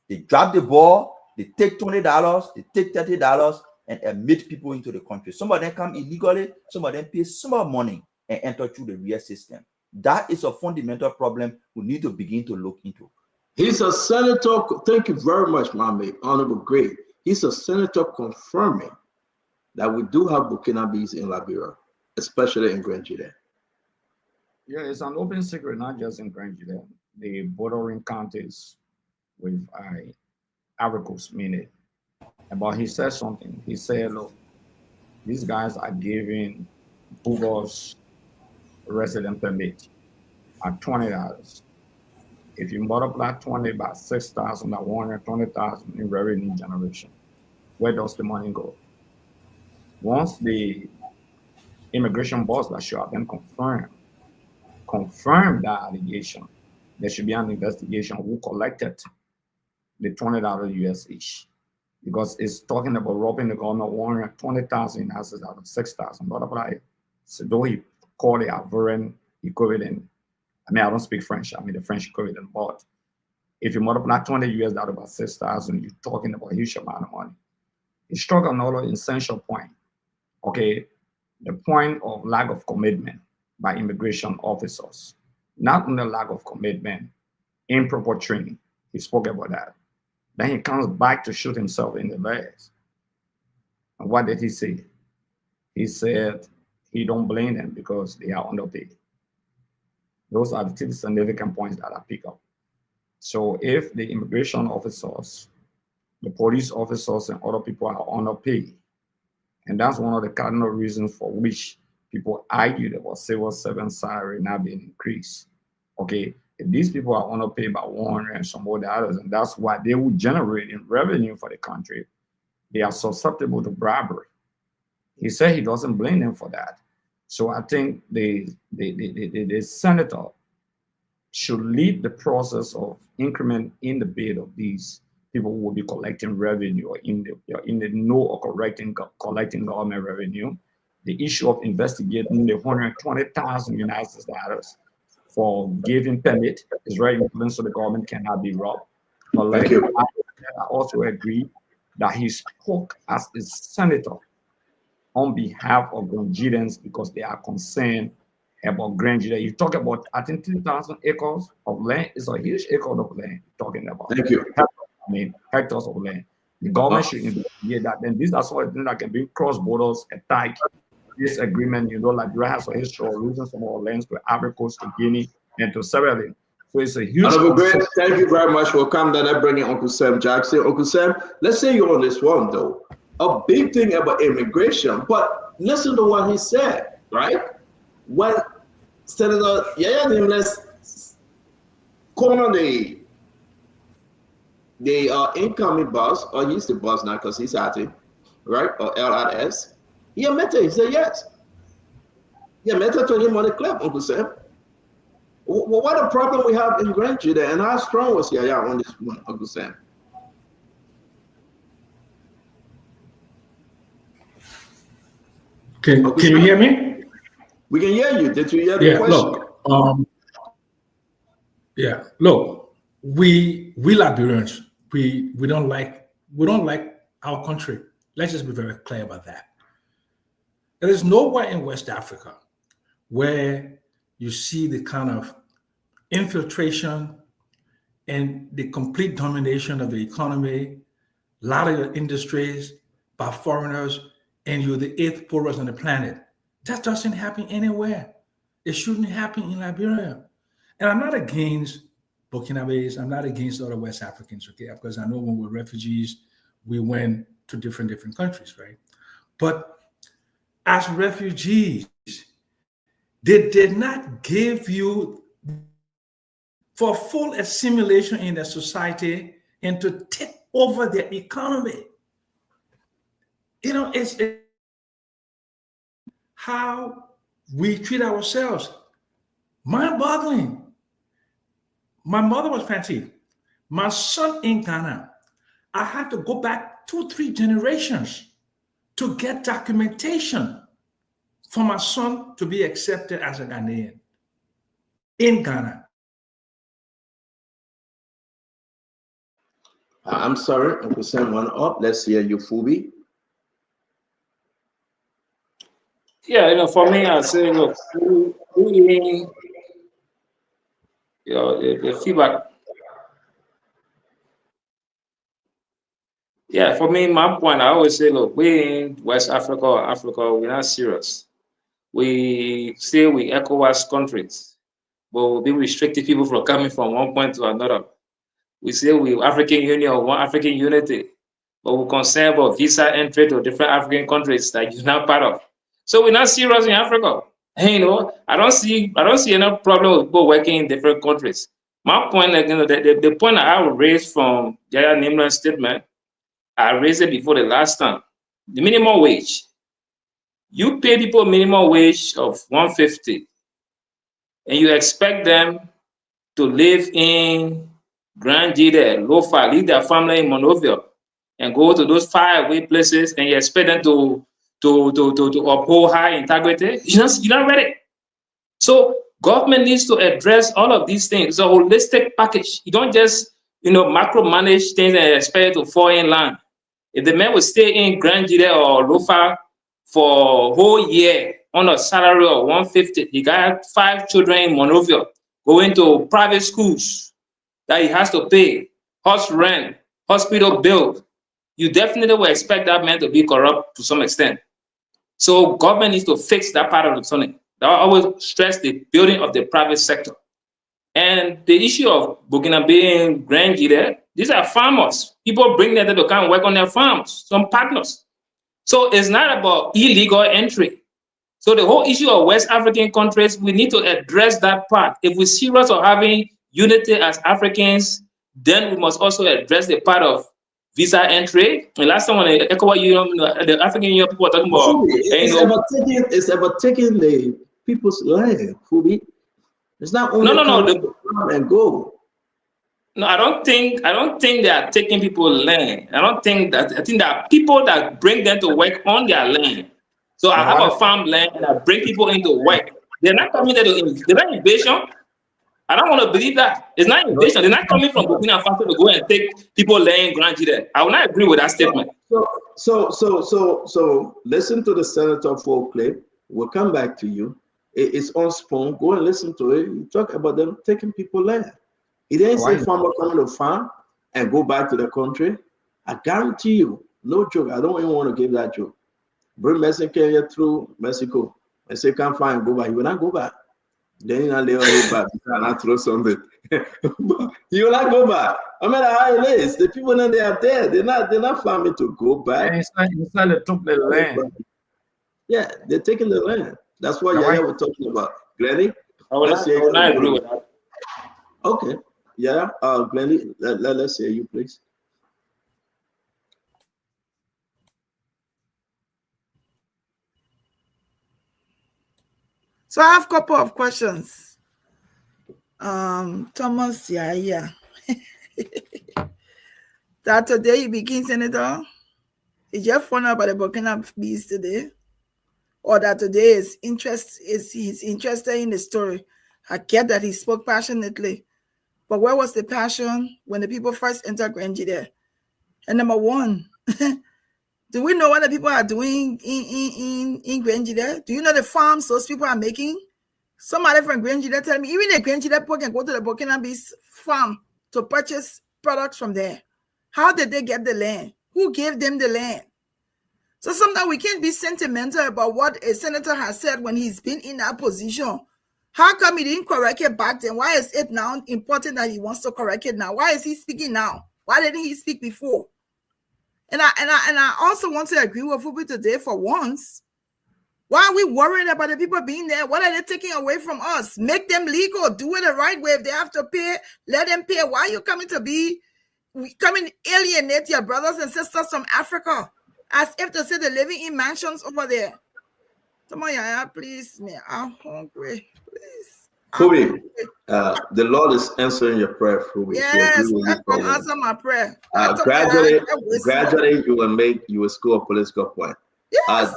They drop the ball They take $20, they take $30 and admit people into the country. Some of them come illegally, some of them pay small money and enter through the real system. That is a fundamental problem we need to begin to look into. He's a senator. Thank you very much, Mami, Honorable Gray. He's a senator confirming that we do have Burkinabes in Liberia, especially in Grand Juda. Yeah, it's an open secret, not just in Grand Juda. The bordering counties with Ivory Coast mean it. But he said something. He said, look, these guys are giving bogus resident permit at $20. If you multiply 20 by 6,000, that's 120,000 in revenue generation. Where does the money go? Once the immigration boss that should have been confirmed that allegation, there should be an investigation who collected the $20 US each. Because it's talking about robbing the government 120,000 in assets out of 6,000. Multiply it. So though he called the Ivorian equivalent, I mean, I don't speak French, I mean the French equivalent, but if you multiply 20 US out of about 6,000, you're talking about a huge amount of money. He struck another essential point, okay? The point of lack of commitment by immigration officers. Not only lack of commitment, improper training. He spoke about that. Then he comes back to shoot himself in the legs. And what did he say? He said he don't blame them because they are underpaid. Those are the two significant points that I pick up. So if the immigration officers, the police officers, and other people are underpaid, and that's one of the cardinal reasons for which people argued about civil servant salary not being increased. Okay, if these people are underpaid by 100 and some other others, and that's what they would generate in revenue for the country, they are susceptible to bribery. He said he doesn't blame them for that. So I think the senator should lead the process of increment in the bid of these people who will be collecting revenue or in the know or collecting government revenue. The issue of investigating the 120,000 United States dollars for giving permit is very important so the government cannot be robbed. But like I also agree that he spoke as a senator on behalf of Granjidans because they are concerned about Grand Juda. You talk about, I think, 2,000 acres of land. It's a huge acre of land you're talking about. Thank you. Hectares of land. The government should investigate that. Then these are some of the things that can be cross borders attack. This agreement, Liberia has a history of losing some of our lands to Ivory Coast, to Guinea, and to Sierra Leone. So it's a huge. Thank you very much. We'll come then. I bring in Uncle Sam Jackson. Uncle Sam, let's say you're on this one though. A big thing about immigration, but listen to what he said, right? When Senator Yaya Nameless called on the incoming boss, or he's the boss now because he's at it, right? Or LRS. He admitted, he said yes. He admitted to him on the clip, Uncle Sam. What a problem we have in Grand Juda, and how strong was Yaya on this one, Uncle Sam? Can you hear me? We can hear you. Did you hear the question? Look, we Liberians, we don't like our country. Let's just be very clear about that. There is nowhere in West Africa where you see the kind of infiltration and the complete domination of the economy, a lot of the industries by foreigners, and you're the 8th poorest on the planet. That doesn't happen anywhere. It shouldn't happen in Liberia. And I'm not against Burkinabes. I'm not against other West Africans, okay? Because I know when we're refugees, we went to different countries, right? But as refugees, they did not give you for full assimilation in the society and to take over their economy. It's how we treat ourselves. Mind-boggling. My mother was Fanti. My son in Ghana, I had to go back 2-3 generations to get documentation for my son to be accepted as a Ghanaian in Ghana. I'm sorry, I could send one up. Let's hear you, Fubi. Yeah, for me, I say, look, the feedback. Yeah, for me, my point, I always say, look, we in West Africa or Africa, we're not serious. We say we ECOWAS countries, but we'll be restricting people from coming from one point to another. We say we African Union or one African unity, but we're concerned about visa entry to different African countries that you're not part of. So we're not serious in Africa. And, I don't see any problem with people working in different countries. My point, the point I would raise from Jaya Nimran's statement, I raised it before the last time. The minimum wage. You pay people minimum wage of 150, and you expect them to live in Grand Jide, Lofa, leave their family in Monrovia, and go to those faraway places, and you expect them to uphold high integrity. You're not ready. So government needs to address all of these things. It's a holistic package. You don't just macro manage things and expect it to fall in line. If the man will stay in Grand Jide or Lofa for a whole year on a salary of 150, he got 5 children in Monrovia going to private schools that he has to pay, house rent, hospital bill. You definitely will expect that man to be corrupt to some extent. So government needs to fix that part of the tunnel. I always stress the building of the private sector. And the issue of Burkinabe and Grand Jide, these are farmers. People bring them to come work on their farms, some partners. So it's not about illegal entry. So the whole issue of West African countries, we need to address that part. If we're serious of having unity as Africans, then we must also address the part of visa entry. And last time when the ECOWAS Union, the African Union people were talking about, It's about taking the people's land, Fubi. It's not only come and go. No, I don't think they are taking people's land. I think there are people that bring them to work on their land. So I have a farmland and I bring people into work. They're not coming there they're not invasion. I don't want to believe that. It's not invasion. They're not coming from Burkina Faso to go and take people laying Grand there. I will not agree with that statement. So listen to the Senator for clip. We'll come back to you. It's on Spoon. Go and listen to it. You talk about them taking people land. He didn't say farmer coming to farm and go back to the country. I guarantee you, no joke. I don't even want to give that joke. Bring Mexican through Mexico and say can't find go back. He will not go back. Then you not lay all back. You cannot throw something. You will not go back. I mean how it is. The people that they are there, they're not farming to go back. It's not they took the land. Yeah, they're taking the land. That's what Yaya was talking about. Glenny? I will not agree with that. Okay. Yeah, Glenny, let's hear you, please. So I have a couple of questions. Thomas, yeah. That today you became senator? Is your phone about the Burkina Faso today? Or that today he's interested in the story? I get that he spoke passionately. But where was the passion when the people first entered Grand Jide? And number one, do we know what the people are doing in Grand Jide? Do you know the farms those people are making? Somebody from Grand Jide tell me, even the Grand Jide people can go to the Burkina Faso farm to purchase products from there. How did they get the land? Who gave them the land? So sometimes we can't be sentimental about what a senator has said when he's been in that position. How come he didn't correct it back then? Why is it now important that he wants to correct it now? Why is he speaking now? Why didn't he speak before? And I also want to agree with Fubi today for once. Why are we worried about the people being there? What are they taking away from us? Make them legal. Do it the right way. If they have to pay, let them pay. Why are you coming alienate your brothers and sisters from Africa? As if to say they're living in mansions over there. Come on, Yaya, please, me. I'm hungry. Please. Fubi, the Lord is answering your prayer, Fubi. Yes, that's going to answer my prayer. Gradually, you will score a political point. Yes.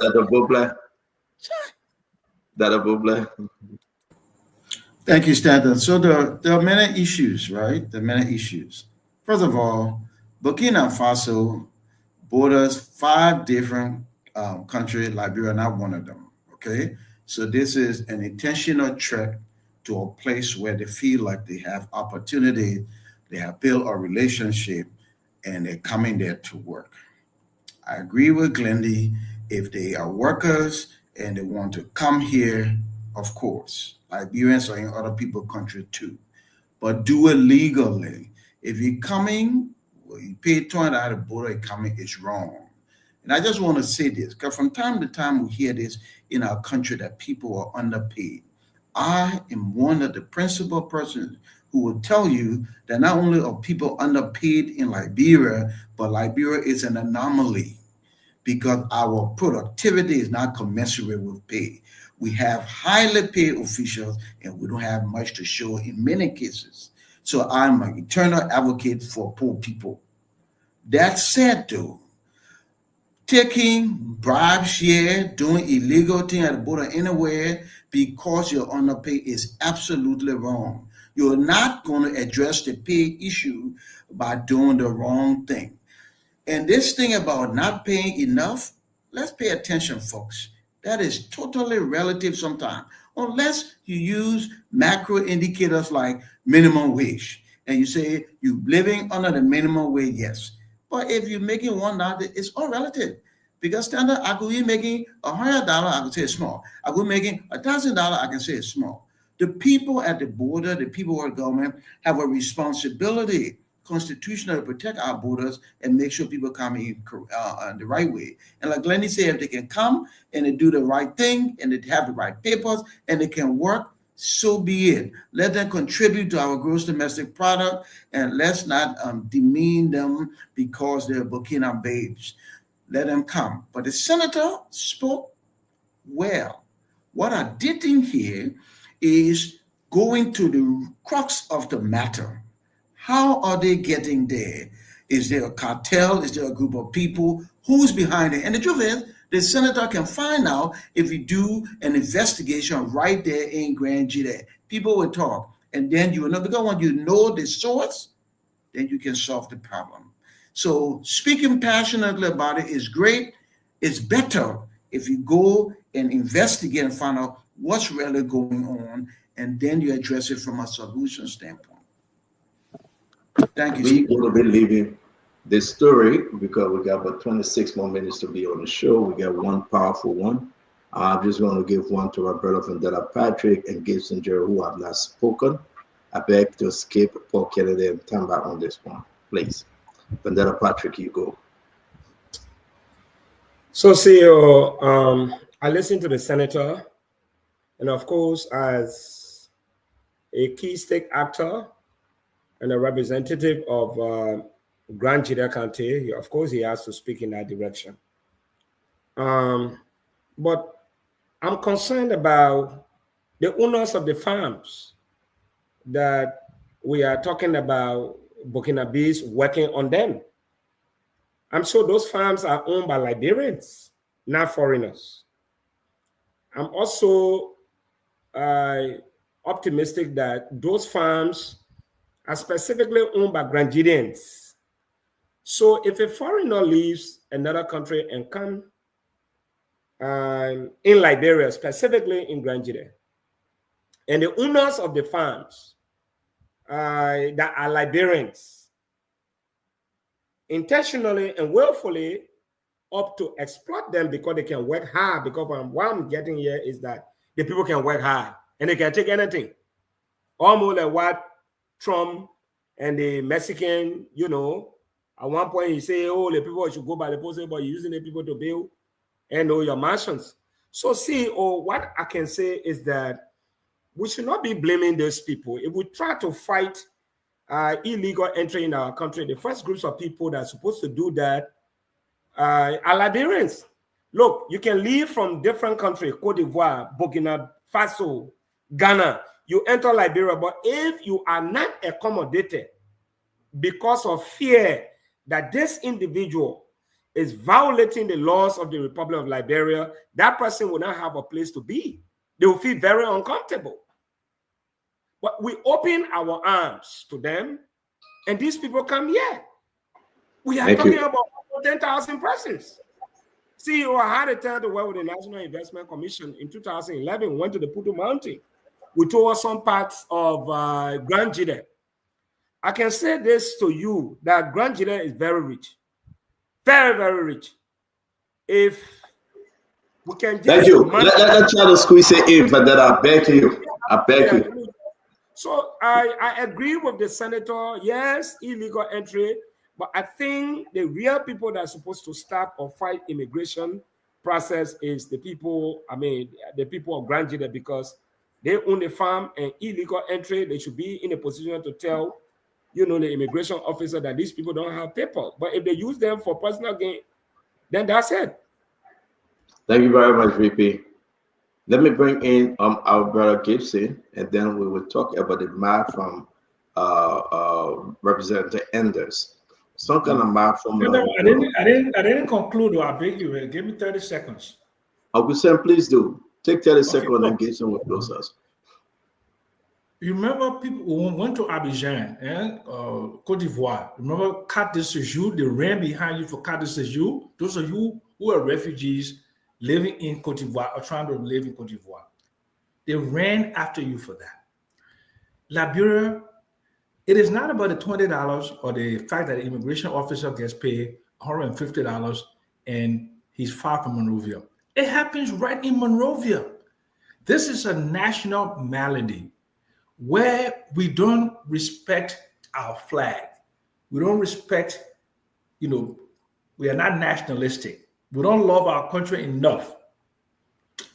Thank you, Stanton. So there are many issues, right? There are many issues. First of all, Burkina Faso borders 5 different countries, Liberia not one of them, okay? So this is an intentional trek to a place where they feel like they have opportunity, they have built a relationship, and they're coming there to work. I agree with Glendy. If they are workers and they want to come here, of course, Liberians are in other people's country too, but do it legally. If you're coming, well, you pay $20 at the border, you're coming, it's wrong. And I just want to say this, because from time to time we hear this in our country that people are underpaid. I am one of the principal persons who will tell you that not only are people underpaid in Liberia, but Liberia is an anomaly because our productivity is not commensurate with pay. We have highly paid officials and we don't have much to show in many cases. So I'm an eternal advocate for poor people. That said, though, taking bribes here, doing illegal things at the border anywhere because you're underpaid is absolutely wrong. You're not going to address the pay issue by doing the wrong thing. And this thing about not paying enough, let's pay attention, folks. That is totally relative sometimes, unless you use macro indicators like minimum wage. And you say you're living under the minimum wage, yes. But if you're making $1, it's all relative. Because standard, I could be making $100, I could say it's small. I could be making $1,000, I can say it's small. The people at the border, the people who are government, have a responsibility constitutionally to protect our borders and make sure people come in the right way. And like Glennie said, if they can come and they do the right thing and they have the right papers and they can work, so be it. Let them contribute to our gross domestic product, and let's not demean them because they're Burkina babes. Let them come. But the senator spoke well. What I didn't hear is going to the crux of the matter. How are they getting there? Is there a cartel? Is there a group of people? Who's behind it? And the truth is, the senator can find out if you do an investigation right there in Grand Judicial. People will talk, and then you will know, because when you know the source, then you can solve the problem. So speaking passionately about it is great. It's better if you go and investigate and find out what's really going on, and then you address it from a solution standpoint. Thank you. We're going to be leaving this story because we got about 26 more minutes to be on the show. We got one powerful one. I'm just going to give one to Roberto Vendetta Patrick and Gibson Jerry, who have not spoken. I beg to skip Paul Kennedy and come back on this one, please. Vendetta Patrick, you go. So, CEO, I listened to the senator, and of course, as a key stake actor and a representative of Grand Judicial County, of course, he has to speak in that direction. But I'm concerned about the owners of the farms that we are talking about, Burkinabes working on them. I'm sure those farms are owned by Liberians, not foreigners. I'm also optimistic that those farms are specifically owned by Grandidians. So if a foreigner leaves another country and come in Liberia, specifically in Grandidian, and the owners of the farms that are Liberians intentionally and willfully opt to exploit them because they can work hard, because what I'm getting here is that the people can work hard and they can take anything. Almost like what Trump and the Mexican, at one point he say, oh, the people should go by the post, but using the people to build and your mansions. So what I can say is that we should not be blaming those people. If we try to fight illegal entry in our country, the first groups of people that are supposed to do that are Liberians. Look, you can leave from different countries, Cote d'Ivoire, Burkina Faso, Ghana. You enter Liberia, but if you are not accommodated because of fear that this individual is violating the laws of the Republic of Liberia, that person will not have a place to be. They will feel very uncomfortable. But we open our arms to them, and these people come here. We are Thank talking you. about 10,000 persons. CEO had to tell the world with the National Investment Commission in 2011, went to the Putu Mountain. We toured some parts of Grand Jide. I can say this to you, that Grand Jide is very rich. Very, very rich. If we can just... Thank you. Let's try to squeeze it in, but then I beg you. I beg you. So I agree with the senator. Yes, illegal entry, but I think the real people that are supposed to stop or fight immigration process is the people, the people of Grand Jide, because they own the farm, and illegal entry, they should be in a position to tell, the immigration officer that these people don't have paper. But if they use them for personal gain, then that's it. Thank you very much, VP. Let me bring in our brother Gibson, and then we will talk about the map from Representative Enders. Some kind of map from. I didn't conclude. I beg you. Give me 30 seconds. Augustin, please do. Take 30 seconds and Gibson will close us. You remember people who went to Abidjan and Cote d'Ivoire? Remember carte de séjour? They ran behind you for carte de séjour. Those of you who are refugees living in Cote d'Ivoire or trying to live in Cote d'Ivoire, they ran after you for that. Liberia, it is not about the $20 or the fact that the immigration officer gets paid $150 and he's far from Monrovia. It happens right in Monrovia. This is a national malady where we don't respect our flag. We don't respect, we are not nationalistic. We don't love our country enough.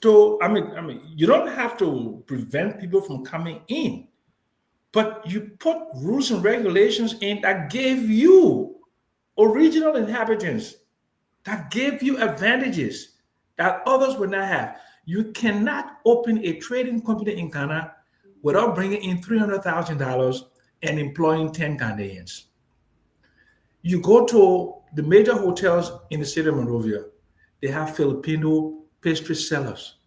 So, you don't have to prevent people from coming in, but you put rules and regulations in that gave you original inhabitants, that gave you advantages that others would not have. You cannot open a trading company in Ghana without bringing in $300,000 and employing 10 Ghanaians. You go to the major hotels in the city of Monrovia, they have Filipino pastry sellers.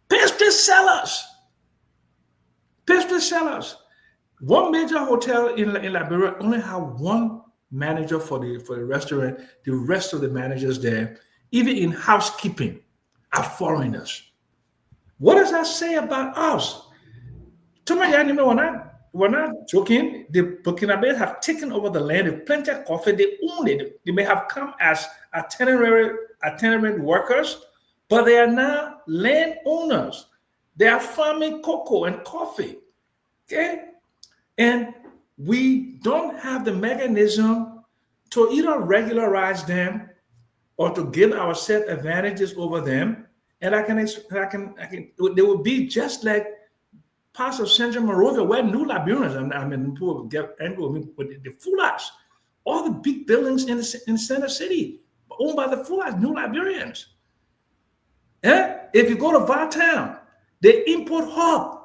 Pastry sellers! Pastry sellers! One major hotel in Liberia only have one manager for the restaurant. The rest of the managers there, even in housekeeping, are foreigners. What does that say about us? We're not joking. The Burkinabés have taken over the land. They've planted coffee. They own it. They may have come as itinerant workers, but they are now land owners. They are farming cocoa and coffee. Okay? And we don't have the mechanism to either regularize them or to give ourselves advantages over them. And they will be just like parts of Central Monrovia where New Liberians, people get angry with me, but the Fulas, all the big buildings in the center city owned by the Fulas, New Liberians. If you go to Vartown, they import hub.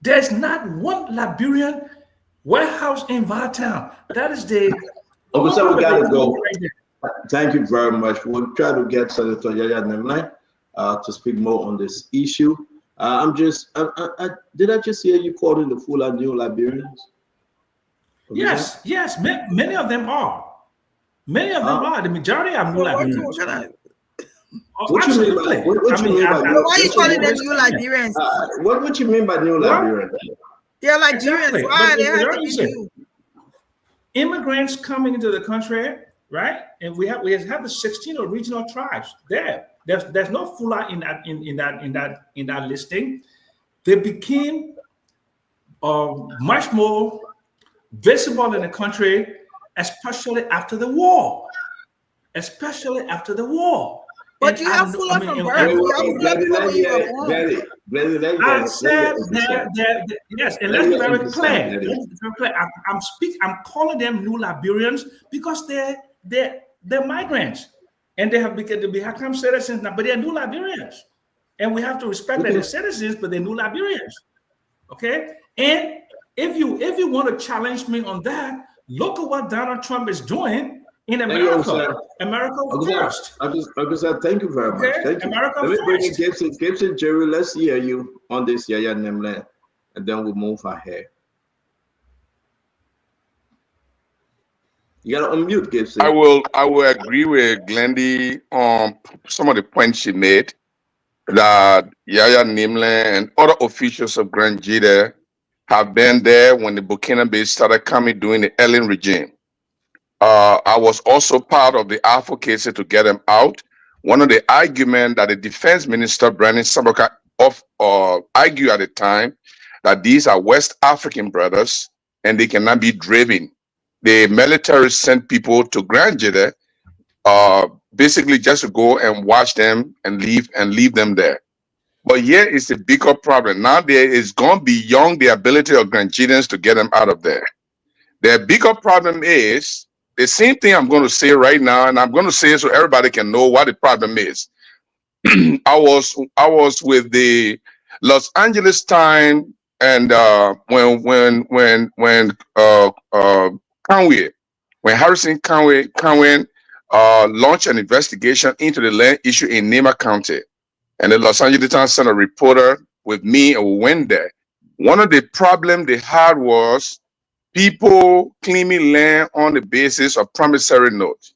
There's not one Liberian warehouse in Vartown. That is the... Okay, so we got to go. Thank you very much. We'll try to get Senator Yaya Nemlai to speak more on this issue. Did I just hear you calling the Fula New Liberians? Yes, many of them are. Many of them are. The majority are New Liberians. What you mean by why are you calling them New Liberians? What you mean by New Liberians? They're Liberians. Exactly. Why? They have to be new. Immigrants coming into the country, right? And we have the 16 regional tribes there. There's no Fula in that listing. They became much more visible in the country, especially after the war. But you have Fula from birth. I said that, yes, and let's be very clear. I'm calling them New Liberians because they're migrants. And they have become citizens now, but they're New Liberians. And we have to respect that they're citizens, but they're New Liberians. Okay? And if you want to challenge me on that, look at what Donald Trump is doing in America. America first. Thank you very much. Thank you. America Let me bring in first. Gibson, Jerry, let's hear you on this Yaya Nemlai, and then we'll move ahead. You gotta unmute, Gibson. I will agree with Glendy on some of the points she made that Yaya Nimle and other officials of Grand Jide have been there when the Burkina Faso started coming during the Ellen regime. I was also part of the advocacy to get them out. One of the arguments that the defense minister, Brandon Sabaka, argued at the time that these are West African brothers and they cannot be driven. The military sent people to Grand Jide, basically just to go and watch them and leave them there. But here is the bigger problem. Now there is gone beyond the ability of Grand Jidians to get them out of there. The bigger problem is the same thing I'm going to say right now, and I'm going to say it so everybody can know what the problem is. I was with the Los Angeles Times, and when Harrison Conway launched an investigation into the land issue in Nema County, and the Los Angeles Times sent a reporter with me, and we went there. One of the problems they had was people claiming land on the basis of promissory notes.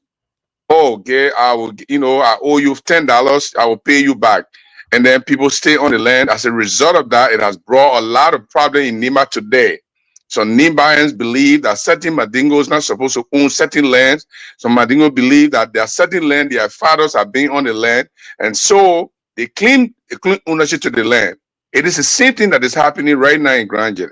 Oh, okay, I owe you $10, I will pay you back. And then people stay on the land. As a result of that, it has brought a lot of problem in Nima today. So Nimbayans believe that certain Mandingos not supposed to own certain lands. Some Mandingos believe that there are certain land, their fathers are being on the land. And so they claim ownership to the land. It is the same thing that is happening right now in Grand Jide.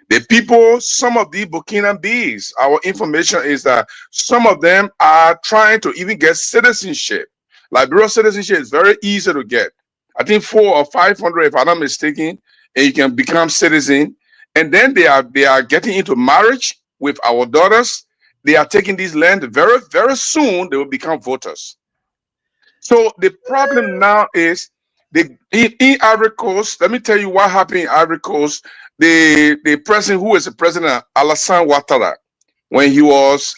The people, some of the Burkina Faso, our information is that some of them are trying to even get citizenship. Liberian citizenship is very easy to get. I think 400 or 500, if I'm not mistaken, and you can become citizen. And then they are getting into marriage with our daughters. They are taking these land very, very soon. They will become voters. So the problem now is in Ivory Coast. Let me tell you what happened in Ivory Coast. The president, who is the president, Alassane Ouattara, when he was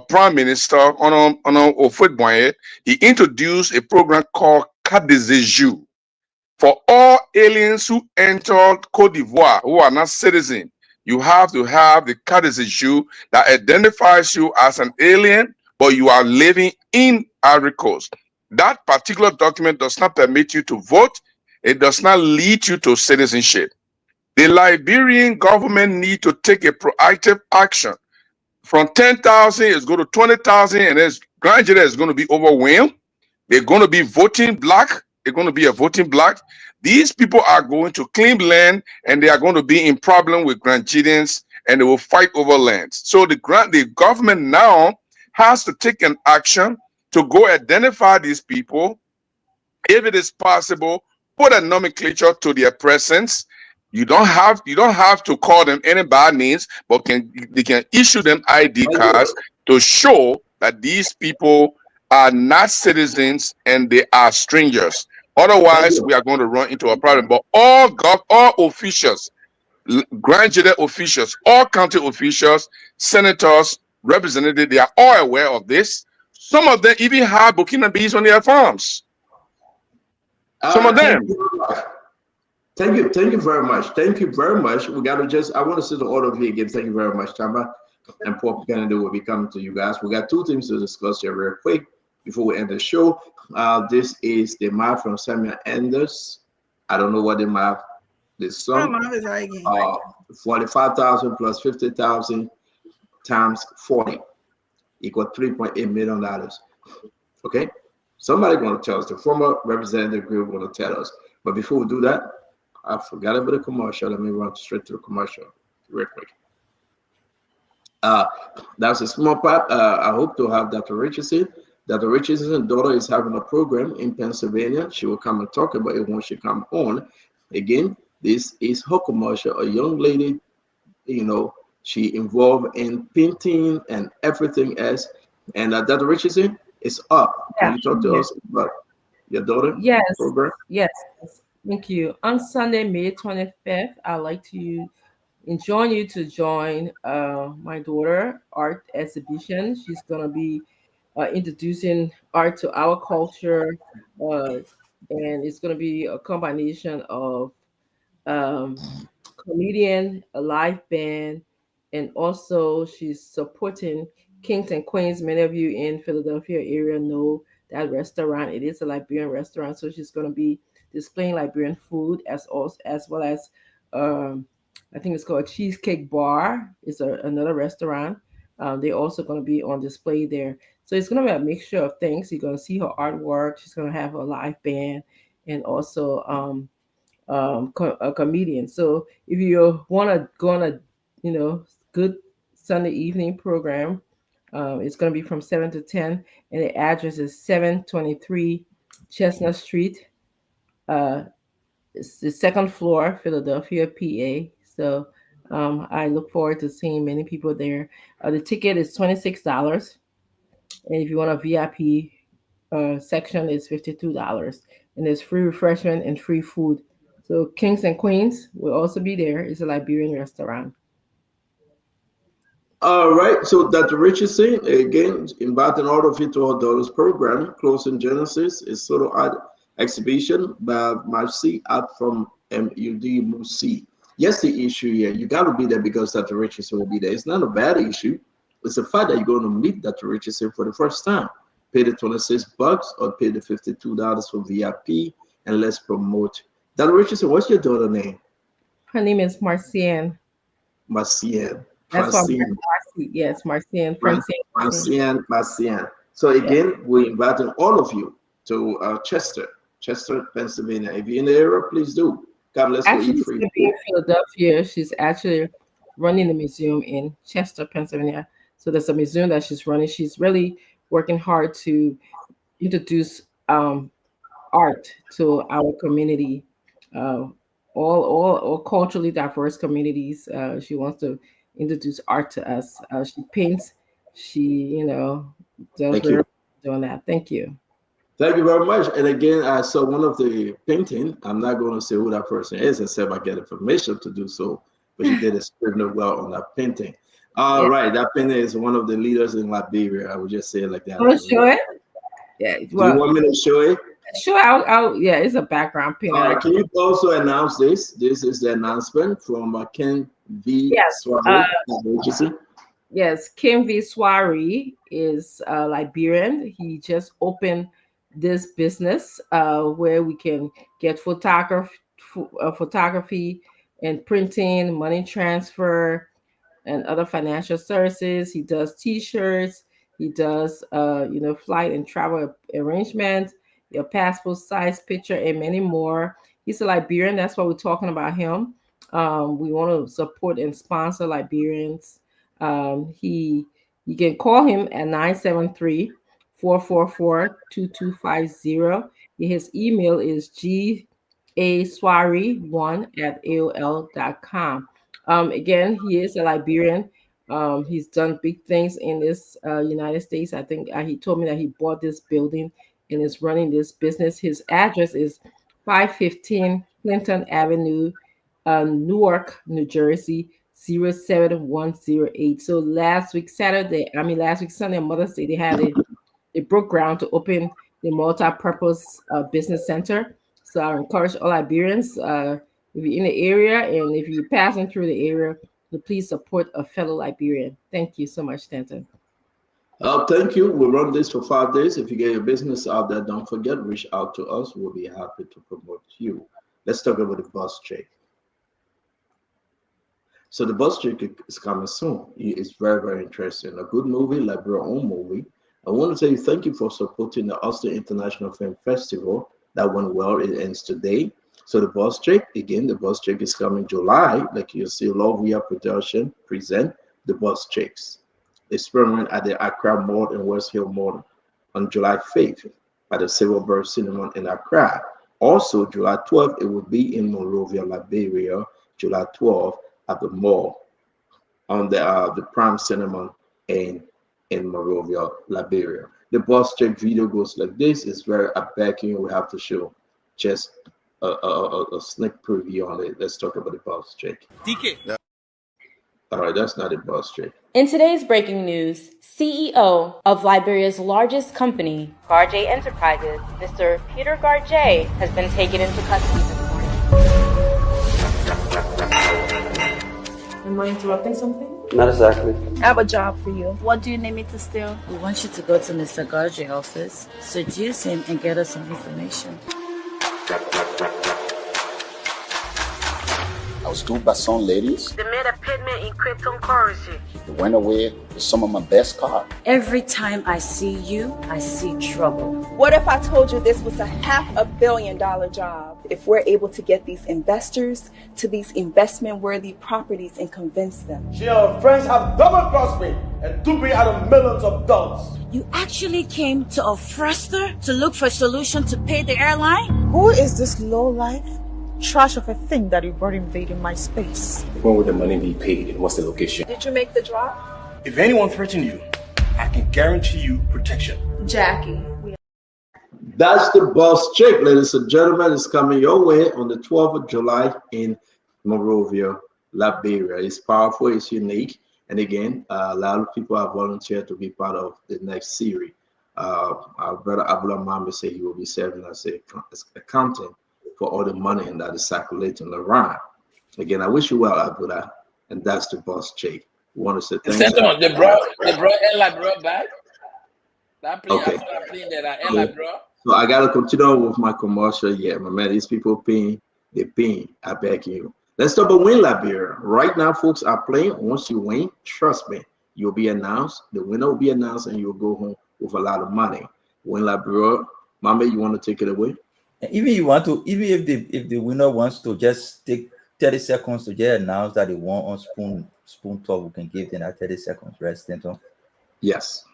prime minister on Ofouet-Boigny, he introduced a program called Carte de Séjour for all aliens who enter Cote d'Ivoire who are not citizens. You have to have the Carte de Séjour that identifies you as an alien, but you are living in Ivory Coast. That particular document does not permit you to vote. It does not lead you to citizenship. The Liberian government need to take a proactive action. From 10,000, it's going to 20,000, and then Grand Jide is going to be overwhelmed. They're going to be voting black. They're going to be a voting black. These people are going to claim land, and they are going to be in problem with Grand Jidians, and they will fight over lands. So the government now has to take an action to go identify these people. If it is possible, put a nomenclature to their presence. You don't have to call them any bad names, but they can issue them ID cards to show that these people are not citizens and they are strangers. Otherwise, we are going to run into a problem. But all officials, Grand Jide officials, all county officials, senators, representatives, they are all aware of this. Some of them even have Burkina Faso on their farms. Some of them. Thank you very much. Thank you very much. We got to I want to see the order of you again. Thank you very much, Chamba. And Paul Kennedy will be coming to you guys. We got two things to discuss here very quick before we end the show. This is the math from Samuel Anders. I don't know what the math, this sum. 45,000 plus 50,000 times 40 equal $3.8 million. Okay? Somebody going to tell us. The former representative group going to tell us. But before we do that, I forgot about the commercial. Let me run straight to the commercial real quick. That's a small part. I hope to have Dr. Richardson. Dr. Richardson's daughter is having a program in Pennsylvania. She will come and talk about it when she comes on. Again, this is her commercial. A young lady, she involved in painting and everything else. And Dr. Richardson is up. Can you talk to us about your daughter? Yes. Program? Yes. Thank you. On Sunday, May 25th, I'd like to join you to join my daughter art exhibition. She's going to be introducing art to our culture, and it's going to be a combination of comedian, a live band, and also she's supporting Kings and Queens. Many of you in Philadelphia area know that restaurant. It is a Liberian restaurant, so she's going to be displaying Liberian food as well as I think it's called Cheesecake Bar. It's another restaurant. They're also going to be on display there. So it's going to be a mixture of things. You're going to see her artwork. She's going to have a live band and also a comedian. So if you want to go on a good Sunday evening program, it's going to be from 7 to 10, and the address is 723 Chestnut Street. It's the second floor, Philadelphia, PA. So I look forward to seeing many people there. The ticket is $26, and if you want a VIP section, it's $52, and there's free refreshment and free food. So Kings and Queens will also be there. It's a Liberian restaurant. All right, so Dr. Richardson, again, inviting all of you to our daughter's program, Closing Genesis, is sort of art exhibition by Marcy Art from MUD Musi. Yes, the issue here, you got to be there because Dr. Richardson will be there. It's not a bad issue. It's the fact that you're going to meet Dr. Richardson for the first time. Pay the $26 or pay the $52 for VIP, and let's promote. Dr. Richardson, what's your daughter's name? Her name is Marcienne. Marcienne. That's why Marcy. Yes, Marcienne. Marcienne. So again, we're inviting all of you to Chester, Pennsylvania. If you're in the area, please do. God bless you. Actually, she's going to be in Philadelphia. She's actually running the museum in Chester, Pennsylvania. So there's a museum that she's running. She's really working hard to introduce art to our community, all culturally diverse communities. She wants to introduce art to us. She paints. She, does doing that. Thank you. Thank you very much. And again, I saw one of the painting. I'm not going to say who that person is, except I get information to do so. But she did extremely well on that painting. All right, that painting is one of the leaders in Liberia. I would just say it like that. Want to show it? Yeah. Well, do you want me to show it? Sure. I'll yeah, it's a background painting. Can you also announce this? This is the announcement from Ken V. Swahili. Yes, Kim V. Swari is Liberian. He just opened this business where we can get photography and printing, money transfer, and other financial services. He does T-shirts. He does, flight and travel arrangements, your passport size picture, and many more. He's a Liberian. That's why we're talking about him. We want to support and sponsor Liberians. You can call him at 973-444-2250. His email is gaswari1@aol.com. Again, he is a Liberian. He's done big things in this United States. I think he told me that he bought this building and is running this business. His address is 515 Clinton Avenue, Newark, New Jersey, 07108. So last week Sunday, on Mother's Day, they broke ground to open the multi-purpose business center. So I encourage all Liberians, if you're in the area and if you're passing through the area, to please support a fellow Liberian. Thank you so much, Stanton. Thank you. We'll run this for 5 days. If you get your business out there, don't forget, reach out to us. We'll be happy to promote you. Let's talk about the bus check. So the bus check is coming soon. It's very, very interesting. A good movie, Liberian own movie. I want to say thank you for supporting the Austin International Film Festival. That went well. It ends today. So the bus check, again, the bus check is coming July. Like you'll see, Lovia Production present the bus checks. Experiment at the Accra Mall in West Hill Mall on July 5th at the Silverbird Cinema in Accra. Also, July 12th, it will be in Monrovia, Liberia, July 12th at the mall on the Prime Cinema in Monrovia, Liberia. The bus check video goes like this. It's very backing. We have to show just a sneak preview on it. Let's talk about the bus check. DK. All right, that's not a bus check. In today's breaking news, CEO of Liberia's largest company, Garjay Enterprises, Mr. Peter Garjay, has been taken into custody this morning. The Am I interrupting something? Not exactly. I have a job for you. What do you need me to steal? We want you to go to Mr. Garge's office, seduce him, and get us some information. I was told by some ladies They made a payment in cryptocurrency. they went away with some of my best cars. Every time I see you, I see trouble. What if I told you this was a $500 million job? If we're able to get these investors to these investment-worthy properties and convince them. She and her friends have double-crossed me and took me out of millions of dollars. You actually came to a Frester to look for a solution to pay the airline? Who is this low-life trash of a thing that you brought invading my space? When will the money be paid and what's the location? Did you make the drop? If anyone threatens you, I can guarantee you protection. Jackie. That's the boss chick, ladies and gentlemen. It's coming your way on the 12th of July in Monrovia, Liberia. It's powerful, it's unique. And again, a lot of people have volunteered to be part of the next series. Our brother Abdullah Mohammed said he will be serving as an accountant for all the money that is circulating around. Again, I wish you well, Abdullah. And that's the boss chick. We want to say thank you. They brought Ella back. That plane, Okay. that plane that Ella brought. So I gotta continue on with my commercial. Yeah, my man, these people paying, they paying. I beg you. Let's talk about Win Liberia. Right now, folks are playing. Once you win, trust me, you'll be announced. The winner will be announced, and you'll go home with a lot of money. Win Liberia, Mama, you want to take it away? Even if the winner wants to just take 30 seconds to just announce that they won on Spoon Talk, we can give them that 30 seconds, right, Stanton? Yes.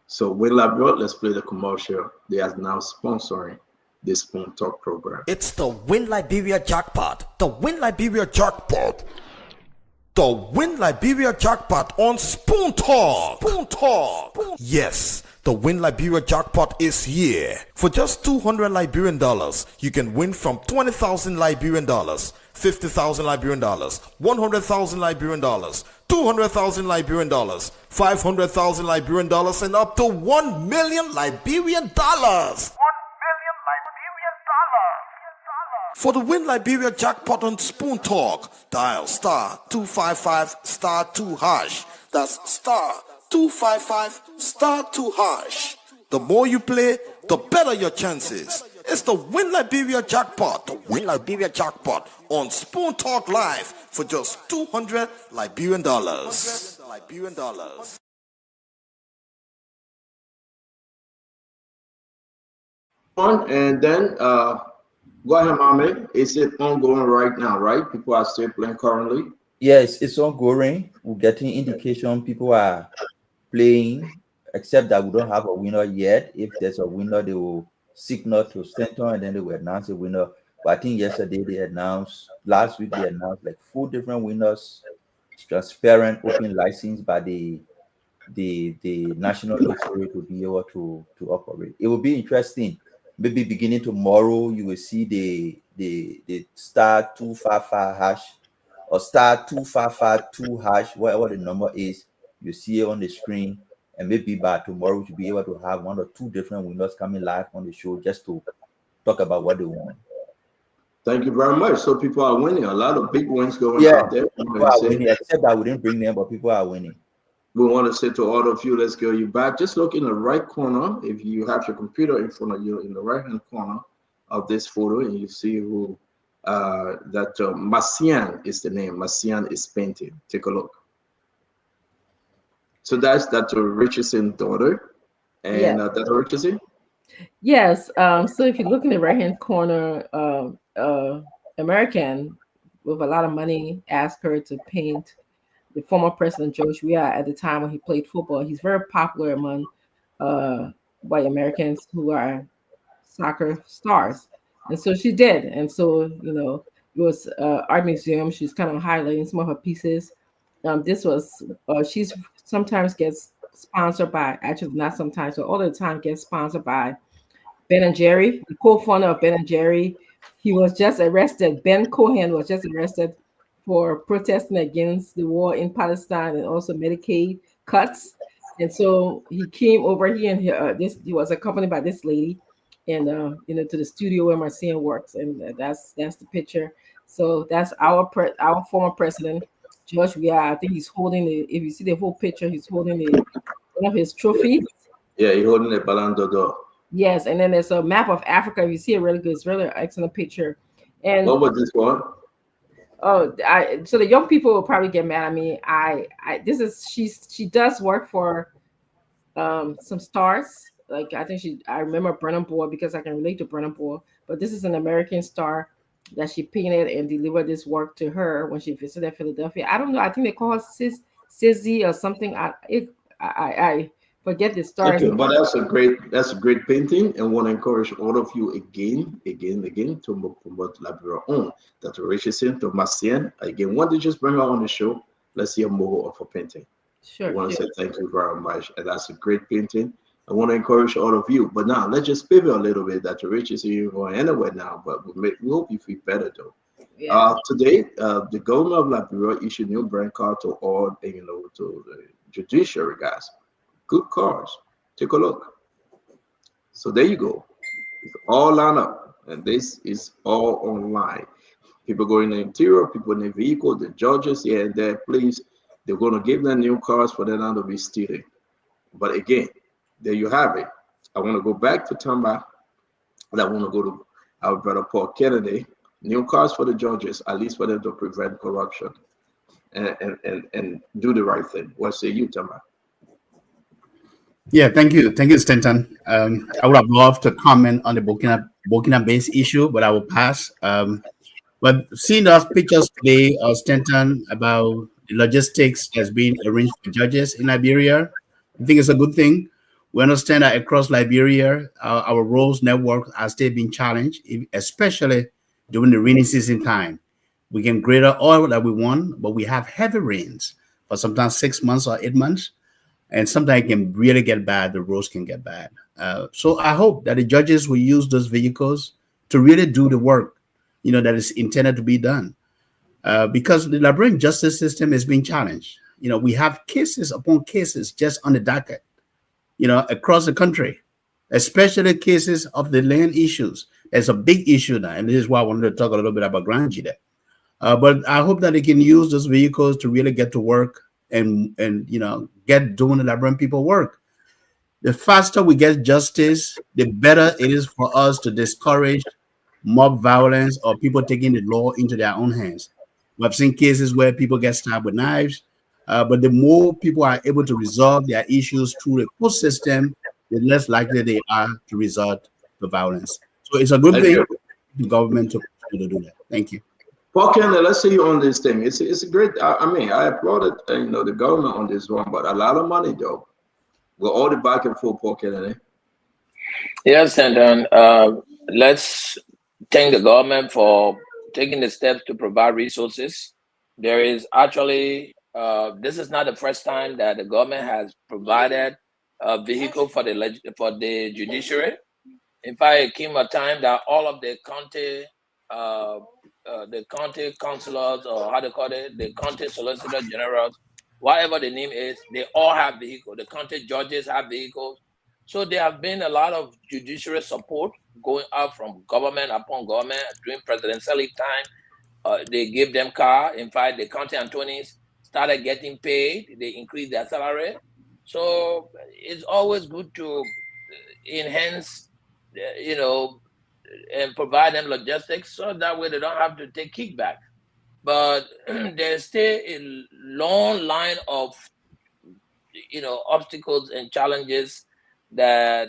So Win Liberia, let's play the commercial. They are now sponsoring this Spoon Talk program. It's the Win Liberia jackpot. The Win Liberia jackpot. The Win Liberia jackpot on Spoon Talk. Spoon Talk. Yes, the Win Liberia jackpot is here. For just $200 Liberian dollars, you can win from 20,000 Liberian dollars, 50,000 Liberian dollars, 100,000 Liberian dollars, 200,000 Liberian dollars, 500,000 Liberian dollars, and up to 1 million Liberian dollars. For the Win Liberia jackpot on Spoon Talk, dial *255*2#. That's *255*2#. The more you play, the better your chances. It's the Win Liberia jackpot, the Win Liberia jackpot on Spoon Talk Live for just $200 Liberian dollars. And then go ahead, Mame. Is it ongoing right now, right? People are still playing currently? Yes, it's ongoing. We're getting indication people are playing, except that we don't have a winner yet. If there's a winner, they will signal to center and then they will announce a winner. But I think yesterday last week they announced like 4 different winners. It's transparent, open license by the National Lottery to be able to operate. It will be interesting. Maybe beginning tomorrow, you will see the *255# or *2552#, whatever the number is, you see it on the screen. And maybe by tomorrow, we should be able to have 1 or 2 different winners coming live on the show just to talk about what they won. Thank you very much. So people are winning. A lot of big wins going Yeah, out there. people are winning, except that we didn't bring them, but people are winning. We want to say to all of you, let's get you back. Just look in the right corner. If you have your computer in front of you, in the right-hand corner of this photo, and you see who Marcian is the name. Marcian is painted. Take a look. So that's Dr. Richardson's daughter. And Yeah. Dr. Richardson? Yes. So if you look in the right-hand corner, American with a lot of money asked her to paint the former President George Weah at the time when he played football. He's very popular among white Americans who are soccer stars. And so she did. And so, you know, it was art museum. She's kind of highlighting some of her pieces. This was, she's sometimes gets sponsored by, actually not sometimes, but all the time gets sponsored by Ben & Jerry, the co-founder of Ben & Jerry. He was just arrested. Ben Cohen was just arrested for protesting against the war in Palestine and also Medicaid cuts. And so he came over here, and he was accompanied by this lady, and you know, to the studio where Marcian works, and that's the picture. So that's our former president judge. Yeah, I think he's holding the. If you see the whole picture, he's holding one of his trophies. Yeah, he's holding the Ballon d'Or. Yes, and then there's a map of Africa. If you see it really good, it's really excellent picture. And what was this one? Oh, so the young people will probably get mad at me. She does work for some stars. Like I think I remember Brennan Board because I can relate to Brennan Board. But this is an American star that she painted and delivered this work to her when she visited Philadelphia. I don't know. I think they call her Sizzy or something. I forget the stars. Okay, but that's a great painting, and want to encourage all of you again to promote Liberia own Dr. Richardson, Thomasien. Again, want to just bring her on the show. Let's hear more of her painting. Sure. I want to say thank you very much, and that's a great painting. I want to encourage all of you. But now let's just pivot a little bit. Dr. Richardson, you're going anywhere now, but we hope you feel better though. Yeah. Today, the government of Liberia issued new brand card to all, to the judiciary guys. Good cars. Take a look. So there you go. It's all lined up, and this is all online. People go in the interior, people in the vehicle, the judges here and there. Please, they're going to give them new cars for them not to be stealing. But again, there you have it. I want to go back to Tamba, and I want to go to our brother Paul Kennedy. New cars for the judges, at least for them to prevent corruption and do the right thing. What say you, Tamba? Yeah, thank you, Stanton. I would have loved to comment on the Burkina-based issue, but I will pass. But seeing those pictures today, Stanton, about the logistics that's being arranged for judges in Liberia, I think it's a good thing. We understand that across Liberia, our roads network are still being challenged, especially during the rainy season time. We can greater oil that we want, but we have heavy rains for sometimes 6 months or 8 months. And sometimes it can really get bad. The roads can get bad. So I hope that the judges will use those vehicles to really do the work, that is intended to be done. Because the Liberian justice system is being challenged. We have cases upon cases just on the docket, across the country, especially cases of the land issues. There's a big issue now, and this is why I wanted to talk a little bit about Grand G there. But I hope that they can use those vehicles to really get to work and get doing the Liberian people work. The faster we get justice, the better it is for us to discourage mob violence or people taking the law into their own hands. We've seen cases where people get stabbed with knives, but the more people are able to resolve their issues through the court system, the less likely they are to resort to violence. So it's a good thing for the government to do that. Thank you. Paul Kennedy, let's see you on this thing. It's a great. I applauded the government on this one, but a lot of money though. We're all the back and forth, Paul Kennedy. Yes, and let's thank the government for taking the steps to provide resources. There is actually this is not the first time that the government has provided a vehicle for the judiciary. In fact, it came a time that all of the county councilors, or how they call it, the county solicitor generals, whatever the name is, they all have vehicles. The county judges have vehicles. So there have been a lot of judiciary support going up from government upon government during presidential time. They give them car. In fact, the county attorneys started getting paid. They increased their salary. So it's always good to enhance, and provide them logistics so that way they don't have to take kickback. But there's still a long line of obstacles and challenges that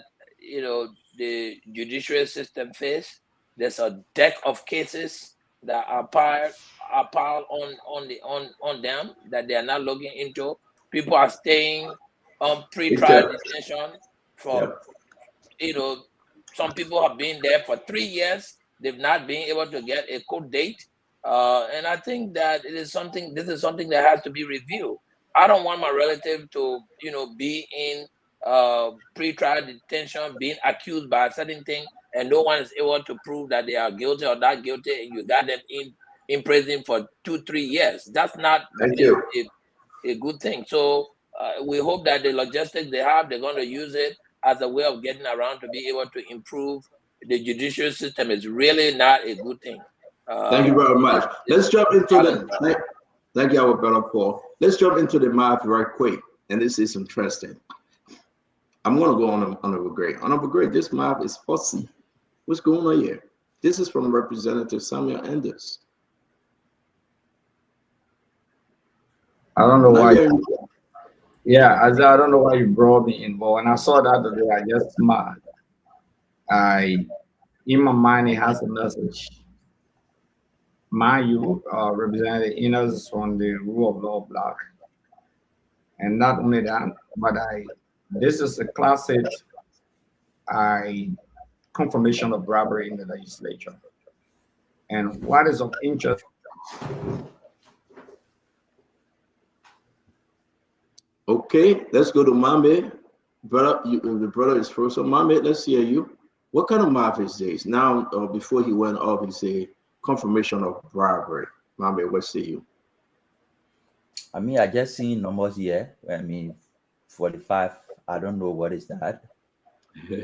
the judicial system face. There's a deck of cases that are piled on them that they are not looking into. People are staying on pre-trial detention for some people have been there for 3 years. They've not been able to get a court date. And I think that this is something that has to be reviewed. I don't want my relative to, be in pre-trial detention, being accused by a certain thing, and no one is able to prove that they are guilty or not guilty, and you got them in prison for 2-3 years. That's not a good thing. So we hope that the logistics they have, they're going to use it as a way of getting around to be able to improve the judicial system. Is really not a good thing. Thank you very much. Let's jump into Thank you, our brother Paul. Let's jump into the math right quick. And this is interesting. I'm going to go on Honorable Gray. Honorable Gray, this math is fussy. What's going on here? This is from Representative Samuel Enders. I don't know why. Yeah, I don't know why you brought me in, but when I saw that today, I just smiled. In my mind, it has a message. Mind you, Representative Enos is from the rule of law block. And not only that, but this is a classic confirmation of bribery in the legislature. And what is of interest? Okay, let's go to Mame. Brother, the brother is first. So Mame, let's hear you. What kind of math is this? Now, before he went off, he said confirmation of bribery. Mame, what say you? I mean, I just seen numbers here. I mean, 45. I don't know what is that.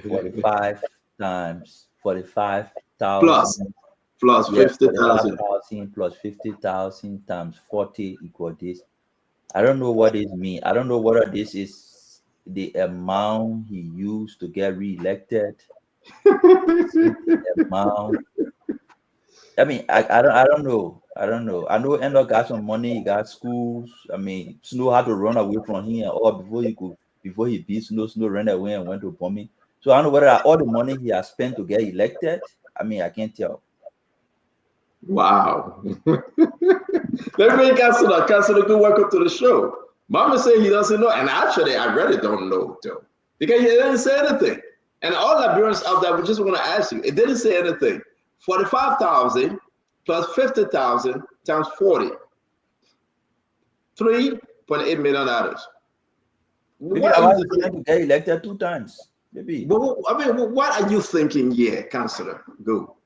45 times 45,000 plus 50,000 plus 50,000 times 40 equal this. I don't know what it means. I don't know whether this is the amount he used to get reelected. Amount. I mean, I don't know. I know Endo got some money, he got schools. I mean, Snow had to run away from him or before he beat Snow ran away and went to bombing. So I don't know whether all the money he has spent to get elected. I mean, I can't tell. Wow. Let me Councilor. Good welcome to the show. Mama said he doesn't know, and actually I really don't know though. Because he didn't say anything. And all Liberians out there, we just want to ask you, it didn't say anything. 45,000 plus 50,000 times 40. $3.8 million. Maybe I was trying to get elected 2 times. Maybe. But, I mean, what are you thinking here, Councilor? Go.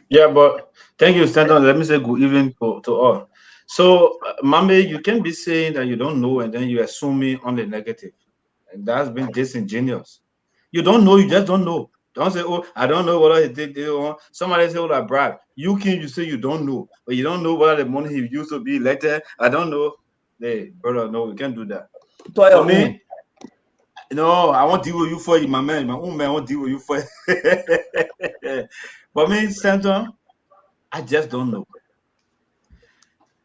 Yeah, but thank you, Stanton. Let me say good evening to all. So, Mame, you can be saying that you don't know and then you assuming on the negative. And that's been disingenuous. You don't know, you just don't know. Don't say, oh, I don't know whether he did it. Somebody say, oh, I bribe. You say you don't know, but you don't know whether the money he used to be elected. I don't know. Hey, brother, no, we can't do that. For me, no, I won't deal with you for it, my man. My own man won't deal with you for it. But me, Stanton, I just don't know.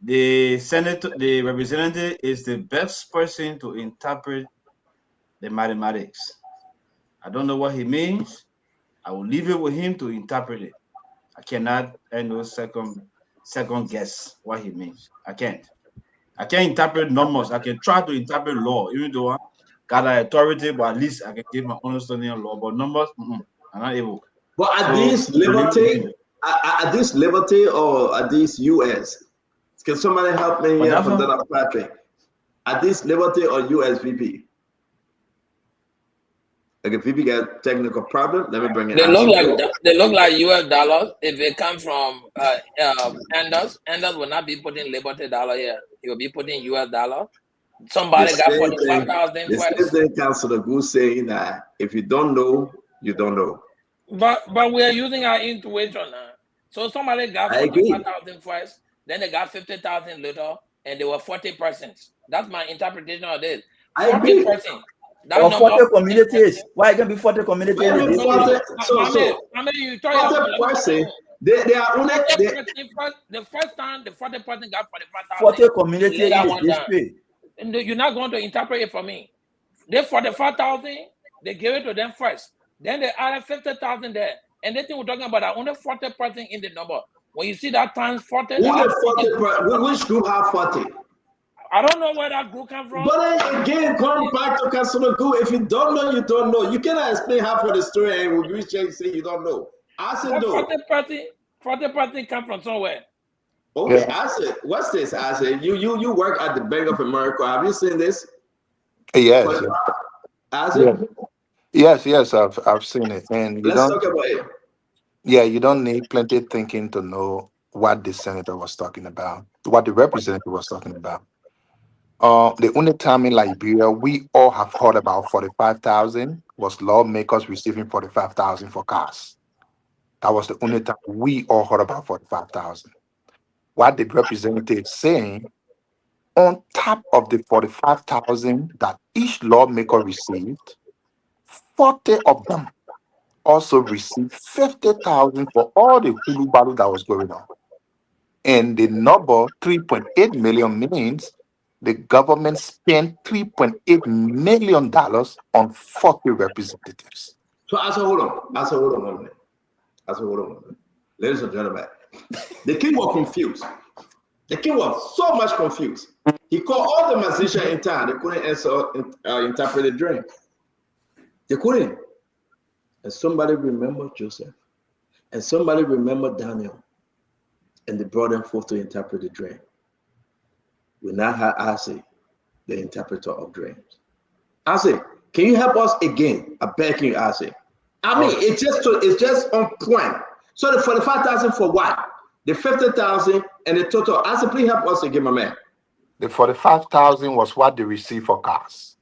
The senator, the representative is the best person to interpret the mathematics. I don't know what he means. I will leave it with him to interpret it. I cannot second guess what he means. I can't interpret numbers. I can try to interpret law, even though I got an authority, but at least I can give my understanding of law. But numbers, I'm not able. But are these liberty or are these US? Can somebody help me here from Dr. Patrick? Are these liberty or US VP? Like if VP got technical problem, let me bring it. They look like US dollars. If it comes from Anders will not be putting liberty dollar here. He will be putting US dollar. Somebody got 45,000 first. The same Councilor Goose saying that if you don't know, you don't know. But we are using our intuition now. So somebody got 45,000 first, then they got 50,000 later, and they were 40%. That's my interpretation of this. 40%. Or 40 communities. Why can be 40 communities? I mean, you they are only the first time the 40% got 45,000. 40 communities in the district. And you're not going to interpret it for me. They 45,000, they gave it to them first. Then they added 50,000 there. And they think we're talking about only 40% in the number. When you see that times 40, which group have 40? I don't know where that group comes from. But again, come back to Councilor Gu. If you don't know, you don't know. You cannot explain half of the story and we say you don't know. I said no. 40% come from somewhere. Okay, I said, what's this? I said, you work at the Bank of America. Have you seen this? Yes. Yes, I've seen it. And let's talk about it. Yeah, you don't need plenty thinking to know what the senator was talking about, what the representative was talking about. The only time in Liberia we all have heard about 45,000 was lawmakers receiving 45,000 for cars. That was the only time we all heard about 45,000. what the representative is saying, on top of the 45,000 that each lawmaker received, 40 of them also received 50,000 for all the Hulu battle that was going on. And the number 3.8 million means the government spent $3.8 million on 40 representatives. So hold on 1 minute. Hold on 1 minute. Ladies and gentlemen, the king was confused. The king was so much confused. He called all the musicians in town. They couldn't interpret the dream. They couldn't. And somebody remembered Joseph. And somebody remembered Daniel. And they brought them forth to interpret the dream. We now have Ase, the interpreter of dreams. Ase, can you help us again? I beg you, Ase. I mean, it's just on point. So the 45,000 for what? The 50,000 and the total. Ase, please help us again, my man. The 45,000 was what they received for cars.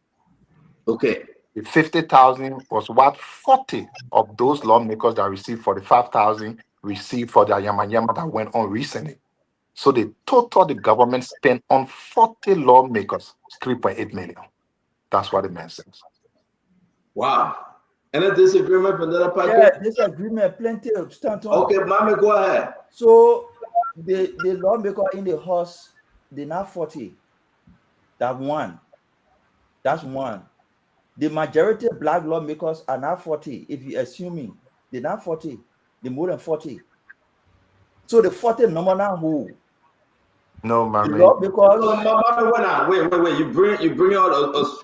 Okay. The 50,000 was what 40 of those lawmakers that received 45,000 received for their yama that went on recently. So the total the government spent on 40 lawmakers is 3.8 million. That's what the man says. Wow. Any disagreement from the other party? Yeah, disagreement, plenty of stand on. Okay, Mami, go ahead. So the lawmaker in the House, they're not 40. That's one. The majority of black lawmakers are not 40. If you're assuming they're not 40, they're more than 40. So the 40 number now who? No, man. Because wait. You bring out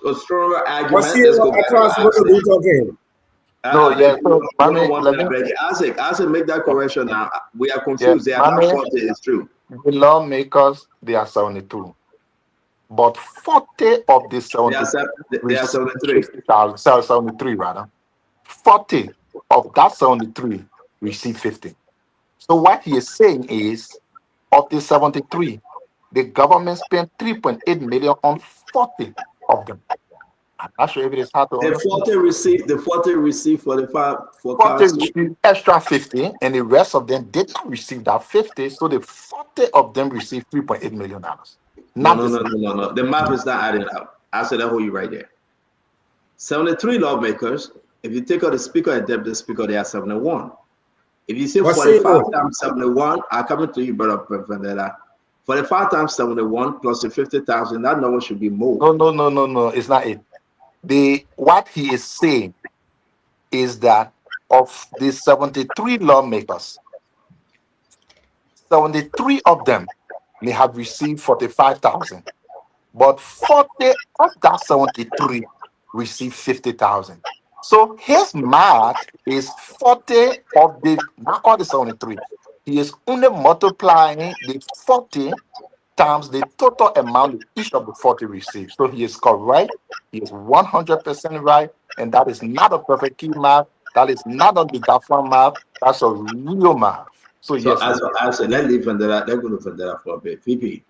a stronger argument. What's talking? No, yeah. So, Isaac, make that correction now. We are confused. Yeah, they are not 40. It's true. The lawmakers, they are 72. But 40 of the 72, they are 73. 73 rather. 40 of that 73 receive 50. So what he is saying is, of the 73, the government spent 3.8 million on 40 of them. I'm not sure if it is hard to understand. The 40 received 45 for 40 received extra 50, and the rest of them did not receive that 50. So the 40 of them received $3.8 million. No. The math is not adding up. I said that hold you right there. 73 lawmakers. If you take out the speaker and deputy speaker, they are 71. If you say 45 times 71, I'm coming to you, brother Vendetta. 45 times 71 plus the 50,000, that number should be more. No. It's not it. What he is saying is that of the 73 lawmakers, 73 of them may have received 45,000, but 40 of that 73 received 50,000. So his math is 40 of the, not all the 73. He is only multiplying the 40 times the total amount each of the 40 received. So he is correct. He is 100% right. And that is not a perfect key math. That is not a Gafan math. That's a real math. So yes. I said, let's leave Vendetta. Let's go to Vendetta for a bit. PP.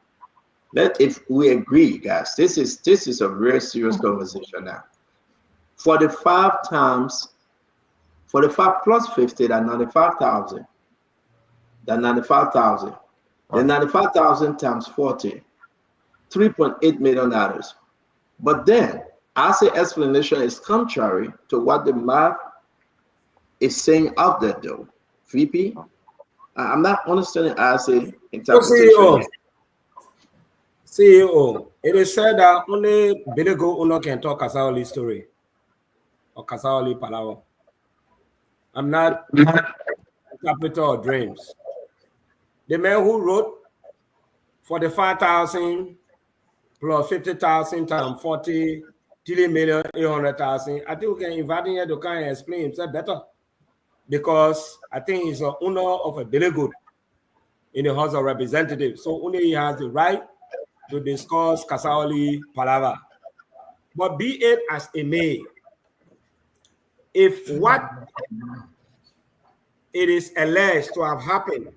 If we agree, guys, this is a very serious conversation now. 45 plus 50, that's 95,000. That's 95,000. Then 95,000 times 40, $3.8 million. But then, I say explanation is contrary to what the math is saying out there, though. VP, I'm not understanding I say interpretation. CEO, it is said that only Bilego Uno can talk Kasaoli story or Kasaoli Palawa. I'm not interpreter of dreams. The man who wrote 45,000 plus 50,000 times 40, 3,800,000. I think we can invite him here to kind of explain himself better, because I think he's an owner of a Billy Good in the House of Representatives. So only he has the right to discuss Kasaoli Palava. But be it as it may, if what it is alleged to have happened,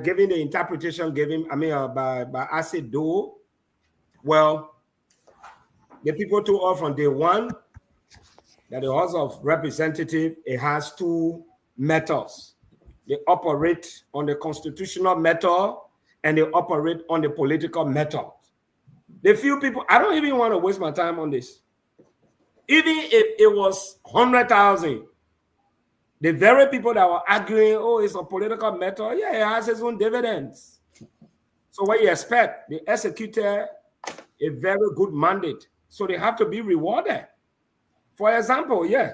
given the interpretation given, by Acid Do, well, the people told us from day one that the House of Representatives, it has two methods. they operate on the constitutional method, and they operate on the political method. The few people, I don't even want to waste my time on this. Even if it was 100,000, the very people that were arguing, oh, it's a political method, yeah, it has its own dividends. So what you expect? They executed a very good mandate, so they have to be rewarded. For example, yeah,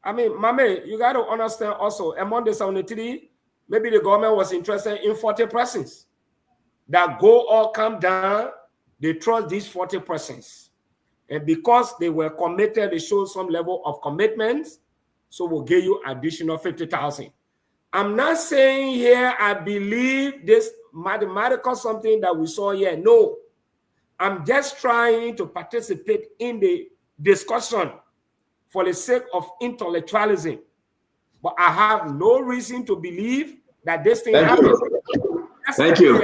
I mean, Mame, you got to understand also, among the 73, maybe the government was interested in 40 persons that go or come down. They trust these 40 persons. And because they were committed, they showed some level of commitment, so we'll give you additional 50,000. I'm not saying here I believe this mathematical something that we saw here. No, I'm just trying to participate in the discussion for the sake of intellectualism. But I have no reason to believe that this thing happened. Thank you.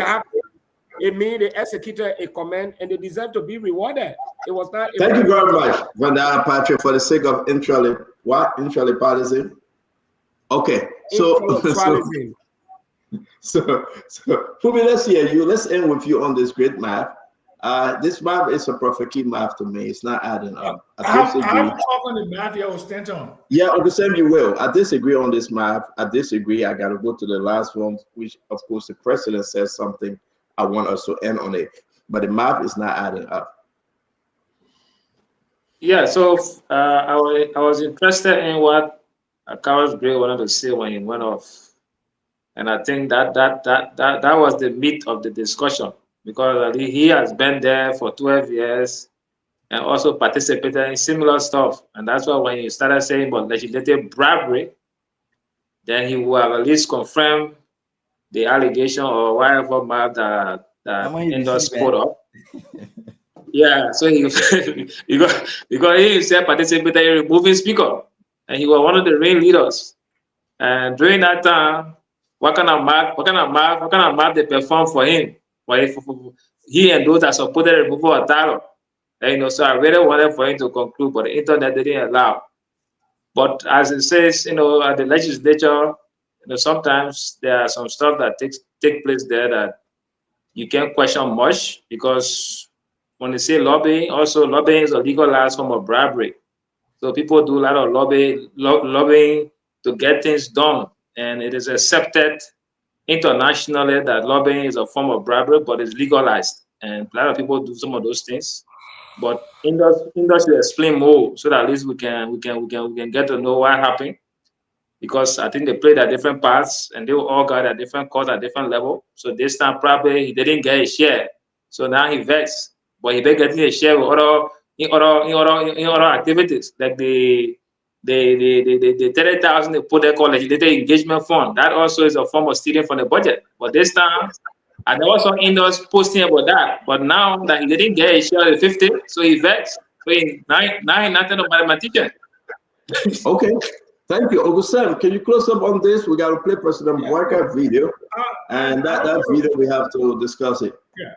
It means they executed a command and they deserve to be rewarded. It was not. Thank you very much, Vandana Patrick, for the sake of intralipartisan. Okay, so Fumi, let's hear you. Let's end with you on this great math. This math is a perfect key math to me. It's not adding up. I'm talking the math I was tent on. Yeah, understand you will. I disagree on this math. I disagree. I got to go to the last one, which of course the president says something. I want us to end on it, but the math is not adding up. Yeah, so I was interested in what Carlos Gray wanted to say when he went off, and I think that was the meat of the discussion, because he has been there for 12 years and also participated in similar stuff, and that's why when he started saying about legislative bribery, then he will at least confirm the allegation or whatever math that Indus put up. Yeah, so he because he himself participated in removing speaker, and he was one of the main leaders. And during that time, what kind of math they performed for him? Well, he and those that supported the removal of title. And, so I really wanted for him to conclude, but the internet didn't allow. But as it says, at the legislature, sometimes there are some stuff that take place there that you can't question much, because when they say lobbying, also lobbying is a legalized form of bribery. So people do a lot of lobbying to get things done, and it is accepted internationally that lobbying is a form of bribery, but it's legalized, and a lot of people do some of those things. But industry explain more, so that at least we can get to know what happened. Because I think they played at different parts, and they all got at different costs at different level. So this time probably he didn't get a share. So now he vexed, but he been getting a share with other activities, like the 30,000 they put there called legislative engagement fund. That also is a form of stealing from the budget. But this time, and there was some industry posting about that. But now that he didn't get a share of the 50, so he vexed. So now he's nothing of mathematician. Okay. Thank you. Augustin, can you close up on this? We got to play President Mubarak video, and that video we have to discuss it. Yeah.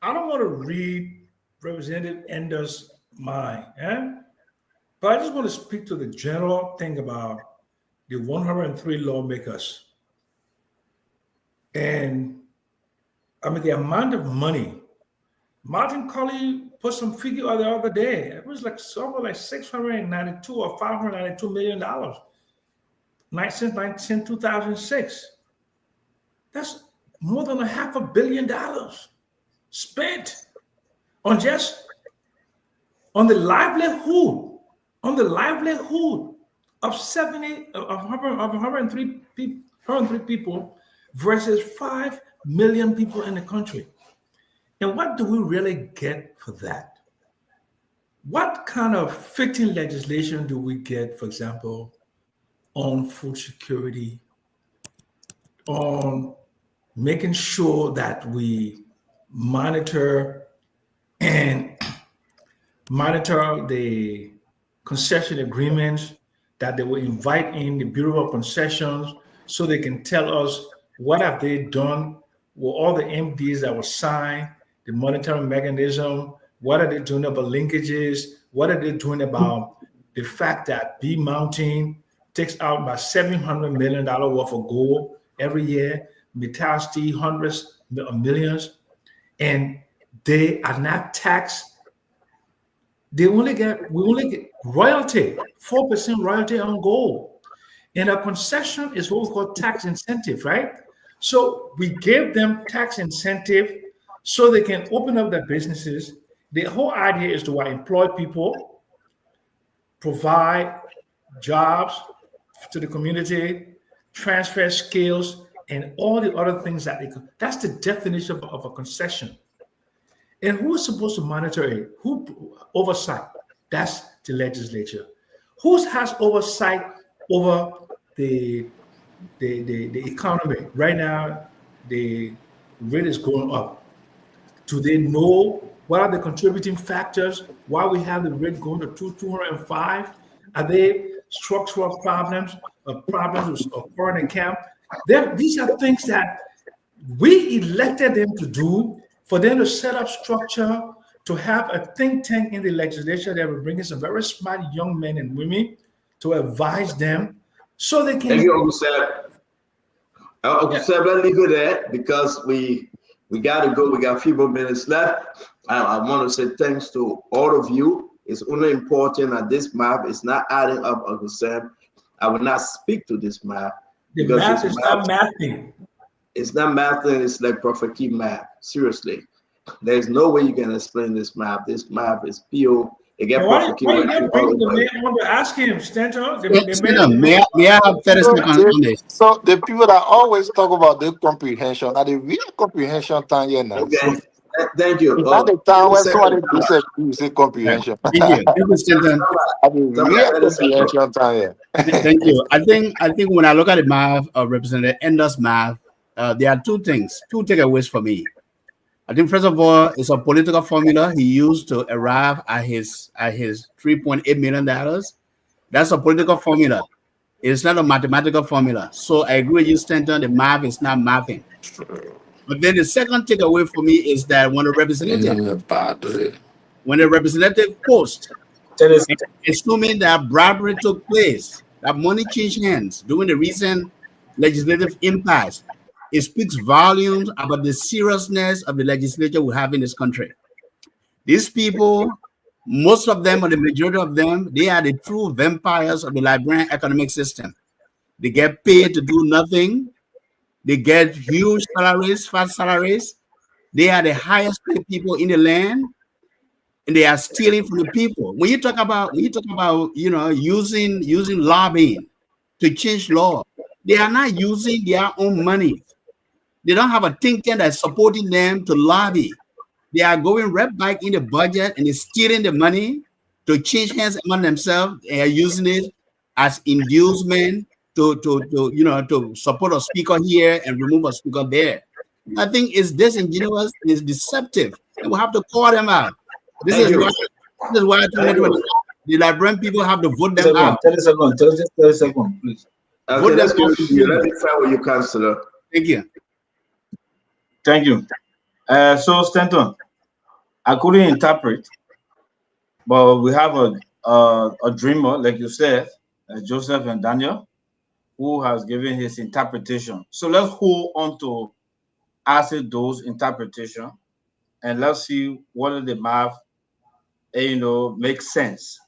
I don't want to read Representative Ender's mind, but I just want to speak to the general thing about the 103 lawmakers. And I mean, the amount of money. Martin Colley put some figure the other day. It was like somewhere like $692 or $592 million since 2006. That's more than $500 million spent on the livelihood of 103 people versus 5 million people in the country. And what do we really get for that? What kind of fitting legislation do we get, for example, on food security, on making sure that we monitor the concession agreements, that they will invite in the Bureau of Concessions so they can tell us what have they done with all the MDs that were signed, the monitoring mechanism, what are they doing about linkages, what are they doing about the fact that bee mounting takes out about $700 million worth of gold every year, Metalsty hundreds of millions, and they are not taxed. We only get royalty, 4% royalty on gold. And a concession is what we call tax incentive, right? So we gave them tax incentive so they can open up their businesses. The whole idea is to employ people, provide jobs to the community, transfer skills, and all the other things that's the definition of a concession. And who's supposed to monitor it? Who oversight? That's the legislature. Who has oversight over the economy? Right now, the rate is going up. Do they know what are the contributing factors? Why we have the rate going to 205? Are they structural problems or problems of foreign account? These are things that we elected them to do, for them to set up structure, to have a think tank in the legislature that will bring in some very smart young men and women to advise them so they can. Thank you, Uncle Sam. Uncle Sam, let's leave it at because we got to go. We got a few more minutes left. I want to say thanks to all of you. It's only important that this map is not adding up, Uncle Sam. I will not speak to this map. The math is not mathing. It's not mathing. It's like Prophet Key math. Seriously, there's no way you can explain this map. This map is pure. Why you not bring the man on to ask him, Stanton? May I have 30 seconds on this? So the people that always talk about the comprehension are the real comprehension time here now. Okay. Thank you. Not the time when somebody you say comprehension. Thank you. Thank you, Stanton. Real comprehension time here. Thank you. I think when I look at the map of Representative Ender's map, there are two takeaways for me. I think first of all, it's a political formula he used to arrive at his $3.8 million. That's a political formula. It's not a mathematical formula. So I agree with you, Stanton. The math is not mathing. But then the second takeaway for me is that when a representative posts, assuming that bribery took place, that money changed hands during the recent legislative impasse, it speaks volumes about the seriousness of the legislature we have in this country. These people, most of them, or the majority of them, they are the true vampires of the Liberian economic system. They get paid to do nothing. They get huge salaries, fat salaries. They are the highest paid people in the land, and they are stealing from the people. When you talk about using lobbying to change law, they are not using their own money. They don't have a think tank that's supporting them to lobby. They are going right back in the budget and they're stealing the money to change hands among themselves. They are using it as inducement to support a speaker here and remove a speaker there. I think it's disingenuous, it's deceptive, and we have to call them out. This is why the Liberian people have to vote them out. 30 seconds, please. Okay, let's go to you. Let me try with you, Councillor. Thank you. Thank you. So, Stanton, I couldn't interpret, but we have a dreamer, like you said, Joseph and Daniel, who has given his interpretation. So let's hold on to those interpretation, and let's see whether the math, makes sense.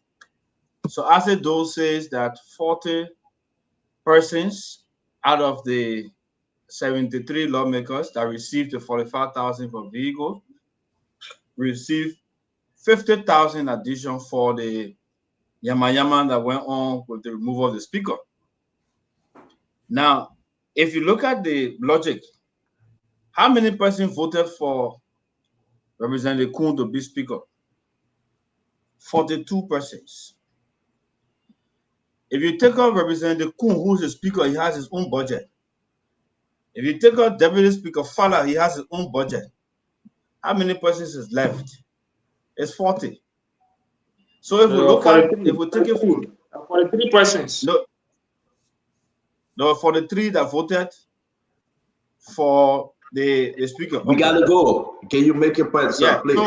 So those says that 40 persons out of the 73 lawmakers that received the 45,000 for vehicle received 50,000 addition for the yama that went on with the removal of the speaker. Now, if you look at the logic, how many persons voted for Representative Kuhn to be speaker? 42 persons. If you take out Representative Kuhn, who's the speaker, he has his own budget. If you take out Deputy Speaker Fula, he has his own budget. How many persons is left? It's 40. So if we look at, if we take it for 43 persons. No, 43 that voted for the speaker. We gotta go. Can you make your point, sir, please?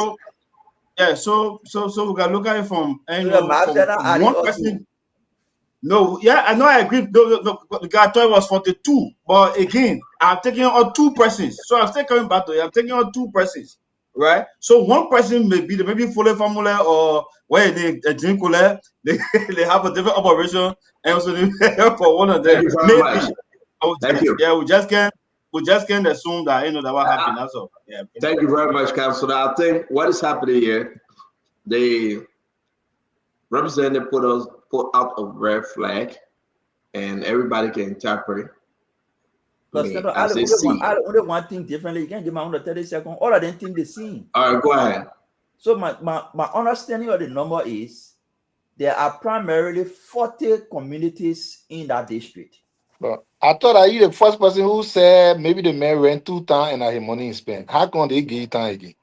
So we can look at it from one person. No, yeah, I know I agree. No, the guy thought it was 42. But again, I'm taking on 2 persons. So I'm still coming back to it. I'm taking on 2 persons, right? So one person may be maybe Fula formula or where they drink they have a different operation and so they for one of them. Thank you very Maybe. much. Thank you. Yeah, we just can't assume that that what happened. That's all. Yeah. Thank you very much, Councilor. I think what is happening here, the representative put out a red flag, and everybody can interpret Because me I as they see. only one thing differently. You can give my own 30 seconds. All of them think the same. All right, go ahead. So my understanding of the number is there are primarily 40 communities in that district. But I thought that you the first person who said maybe the man went 2 times and his money is spent. How come they give you time again?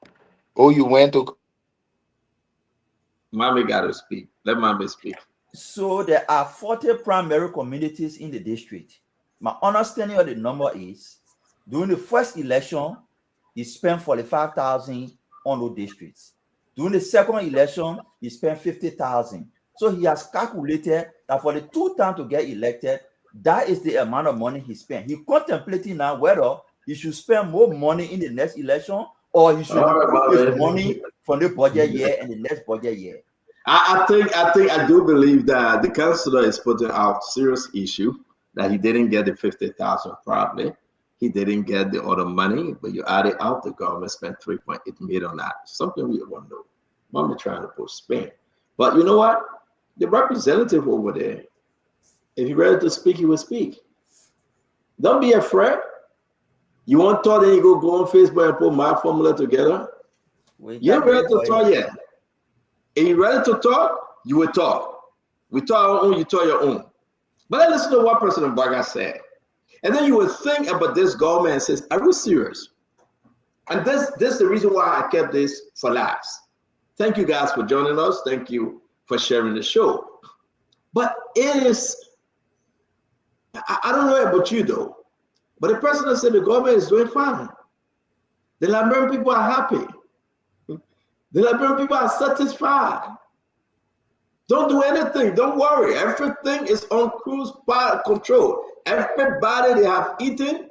Oh, you went to Mommy got to speak. Let Mommy speak. So there are 40 primary communities in the district. My understanding of the number is during the first election, he spent 45,000 on those districts. During the second election, he spent 50,000. So he has calculated that for the 2 times to get elected, that is the amount of money he spent. He's contemplating now whether he should spend more money in the next election or he should use his money from the budget year and the next budget year. I do believe that the councillor is putting out serious issue that he didn't get the 50,000 probably. He didn't get the other money, but you added out the government spent 3.8 million on that. Something we want to know. Mommy trying to put spin. But you know what? The representative over there, if you're ready to speak, he will speak. Don't be afraid. You want to talk, then you go on Facebook and put my formula together. You're ready to talk yet. And you ready to talk, you will talk. We talk our own, you talk your own. But let's listen to what President Baga said. And then you will think about this government and says, are we serious? And this is the reason why I kept this for last. Thank you guys for joining us. Thank you for sharing the show. But it is, I don't know about you though, but the president said the government is doing fine. The Liberian people are happy. The Liberian people are satisfied. Don't do anything. Don't worry. Everything is on cruise control. Everybody, they have eaten.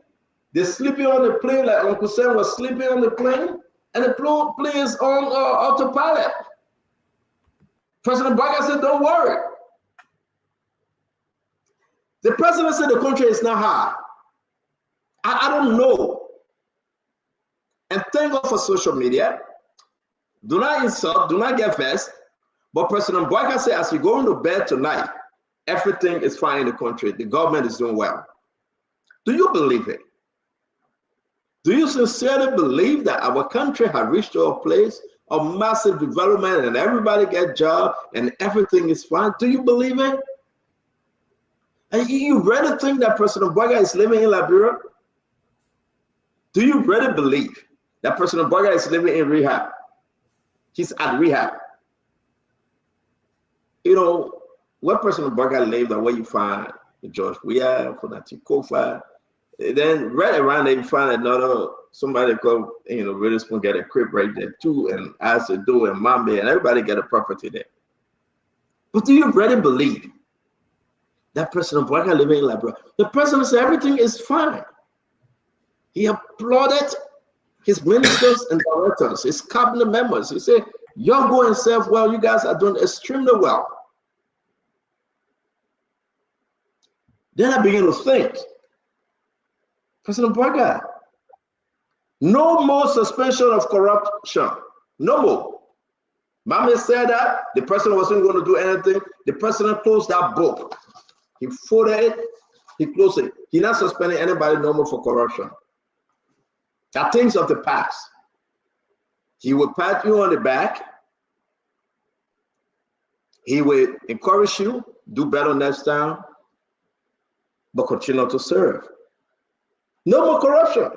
They're sleeping on the plane like Uncle Sam was sleeping on the plane. And the plane is on autopilot. President Baga said, don't worry. The president said the country is not hard. I don't know. And thank God for social media. Do not insult, do not get vexed. But President Baga said, as you go into bed tonight, everything is fine in the country. The government is doing well. Do you believe it? Do you sincerely believe that our country has reached a place of massive development and everybody get jobs and everything is fine? Do you believe it? And you really think that President Baga is living in Liberia? Do you really believe that President Baga is living in rehab? He's at rehab. You know, where President Baga lived and where you find George Weah, Fonati Kofa, then right around there you find another, somebody called, really supposed to get a crib right there too, and Asado and Mambe, and everybody get a property there. But do you really believe that President Baga living in Liberia? The president said everything is fine. He applauded his ministers and directors, his cabinet members. He said, you're going self well, you guys are doing extremely well. Then I begin to think, President Baga, no more suspension of corruption, no more. Mama said that the president wasn't going to do anything. The president closed that book. He folded it, he closed it. He's not suspending anybody no more for corruption. Are things of the past. He will pat you on the back. He will encourage you, do better next time, but continue to serve. No more corruption.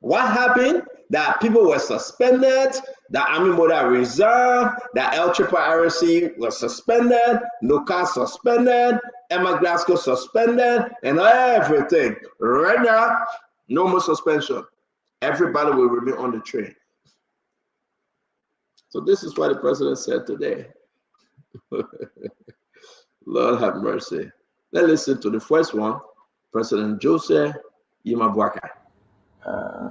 What happened? That people were suspended, that Army Moda reserved, that El Triple RC was suspended, Nuka suspended, Emma Glasgow suspended, and everything. Right now, no more suspension. Everybody will remain on the train. So this is what the president said today. Lord have mercy. Let's listen to the first one, President Joseph Yimabwaka.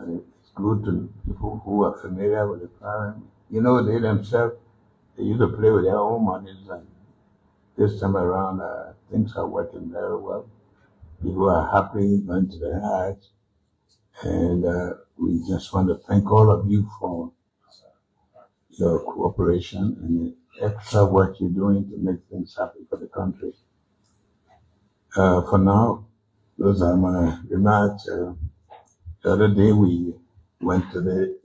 It's good to people who are familiar with the program. You know, they themselves, they used to play with their own monies, and this time around, things are working very well. People are happy, going to the Hajj, and we just want to thank all of you for your cooperation and the extra work you're doing to make things happen for the country. For now, those are my remarks. The other day we went to the...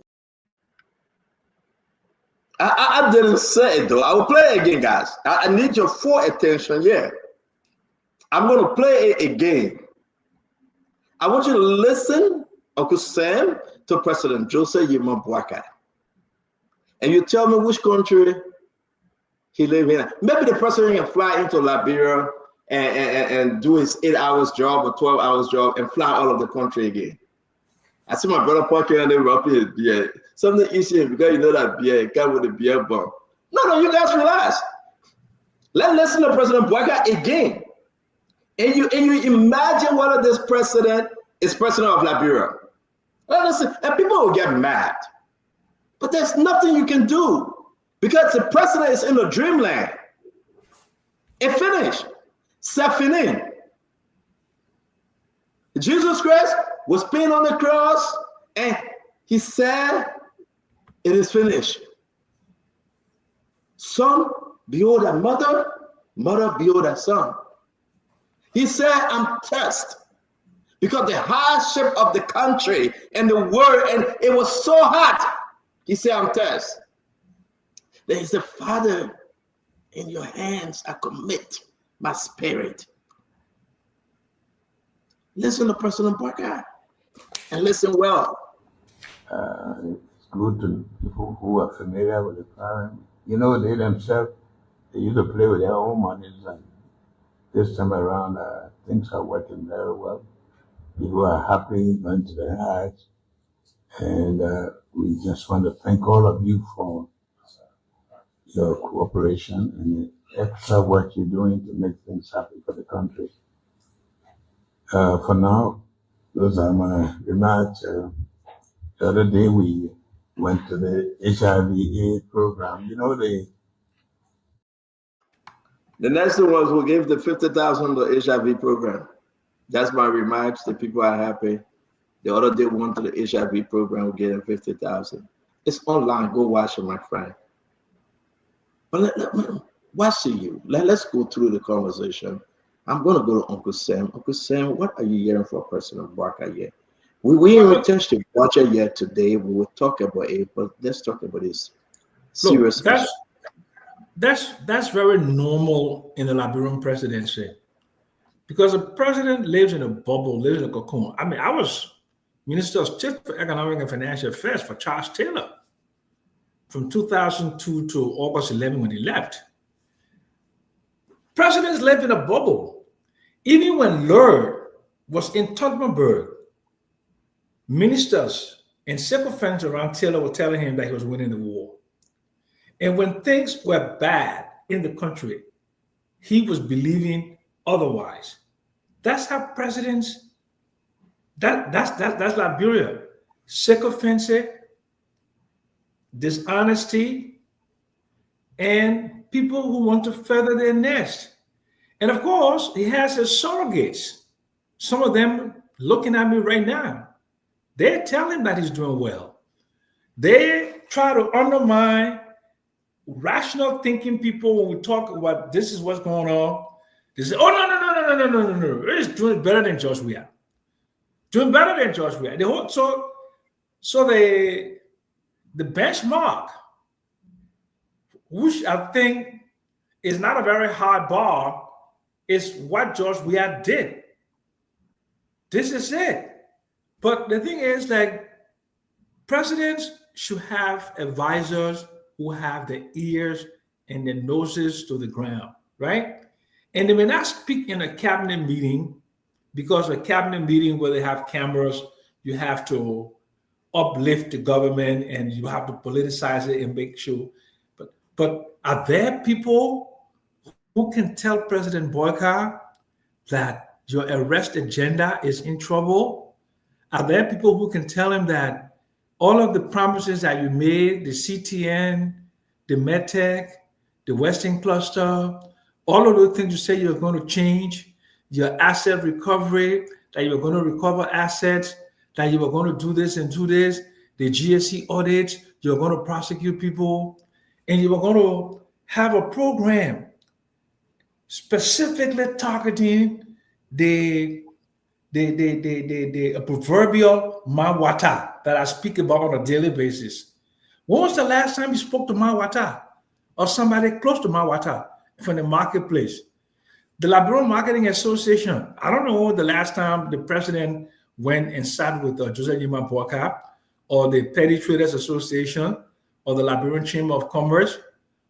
I didn't say it though. I will play it again, guys. I need your full attention. Yeah. I'm going to play it again. I want you to listen, Uncle Sam, to President Joseph Yimabwaka. And you tell me which country he lives in. Maybe the president can fly into Liberia and do his 8 hours job or 12 hours job and fly all of the country again. I see my brother parking on the rapid beer. Something easy because you know that beer come with the beer bomb. No, you guys relax. Let's listen to President Bwaka again. And you imagine whether this president is president of Liberia. Well, listen, and people will get mad. But there's nothing you can do because the president is in the dreamland. It finished. C'est fini. Jesus Christ was pinned on the cross and he said, it is finished. Son, behold thy mother, mother, behold thy son. He said, I'm touched because the hardship of the country and the world, and it was so hot. He said, I'm touched. There is a Father, in your hands I commit my spirit. Listen to President Parker and listen well. It's good to people who are familiar with the program. You know, they themselves, they used to play with their own monies, and this time around, things are working very well. People are happy, going to the Hajj, and we just want to thank all of you for your cooperation and the extra work you're doing to make things happen for the country. For now, those are my remarks. The other day we went to the HIV/AIDS program. You know, the next ones will give the 50,000 to HIV program. That's my remarks. The people are happy. The other day we went to the HIV program, we gave them 50,000. It's online. Go watch it, my friend. But watch you. Let's go through the conversation. I'm going to go to Uncle Sam. Uncle Sam, what are you hearing for President Barker yet? We didn't return to budget yet today. We will talk about it, but let's talk about this serious issue. That's very normal in the Liberian presidency, because the president lives in a bubble, lives in a cocoon. I mean, I was Minister of State for Economic and Financial Affairs for Charles Taylor from 2002 to August 11 when he left. Presidents live in a bubble. Even when Lord was in Toggenburg, ministers and sycophants around Taylor were telling him that he was winning the war. And when things were bad in the country, he was believing otherwise. That's how presidents, that's Liberia. Sycophancy, dishonesty, and people who want to feather their nest. And of course, he has his surrogates. Some of them looking at me right now. They tell him that he's doing well. They try to undermine rational thinking people when we talk about this is what's going on. They say, oh, no. He's doing better than George Weah. Doing better than George Weah. So the benchmark, which I think is not a very hard bar, is what George Weah did. This is it. But the thing is, like, presidents should have advisors who have their ears and their noses to the ground, right? And they may not speak in a cabinet meeting, because a cabinet meeting where they have cameras, you have to uplift the government and you have to politicize it and make sure. But are there people who can tell President Boyka that your arrest agenda is in trouble? Are there people who can tell him that all of the promises that you made, the CTN, the MedTech, the Western Cluster, all of those things you say you're going to change, your asset recovery, that you're going to recover assets, that you were going to do this and do this, the GSC audits, you're going to prosecute people, and you were going to have a program specifically targeting the proverbial Mawata that I speak about on a daily basis. When was the last time you spoke to Mawata or somebody close to Mawata from the marketplace? The Liberian Marketing Association, I don't know the last time the president went and sat with Joseph Yuma Boyka, or the Petty Traders Association, or the Liberian Chamber of Commerce,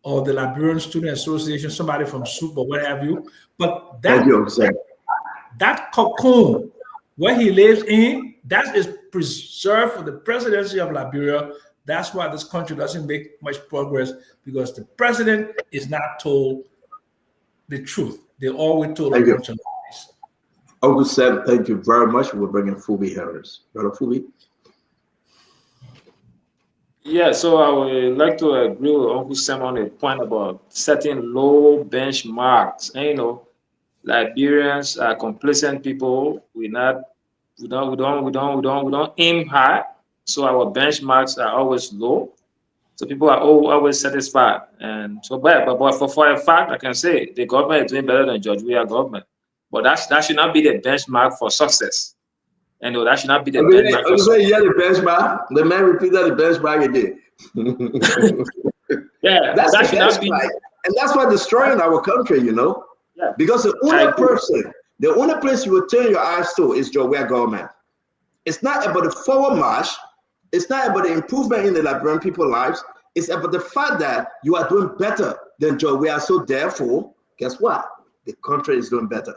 or the Liberian Student Association, somebody from SUP or what have you. But that cocoon where he lives in, that is preserved for the presidency of Liberia. That's why this country doesn't make much progress, because the president is not told the truth. They always told a bunch of lies. Uncle Sam, thank you very much for bringing Fubi Harris. Brother Fubi. Yeah, so I would like to agree with Uncle Sam on the point about setting low benchmarks. And, Liberians are complacent people. We don't aim high, so our benchmarks are always low. So people are always satisfied. And so, but for a fact, I can say the government is doing better than George Weah government. But that should not be the benchmark for success. And that should not be the benchmark for success. Yeah, the benchmark. The man repeated the benchmark again. Yeah, that's that the should not be. And that's what's destroying our country, Yeah. Because the only place you will turn your eyes to is George Weah government. It's not about the forward march. It's not about the improvement in the Liberian people's lives. It's about the fact that you are doing better than George Weah. So therefore, guess what? The country is doing better.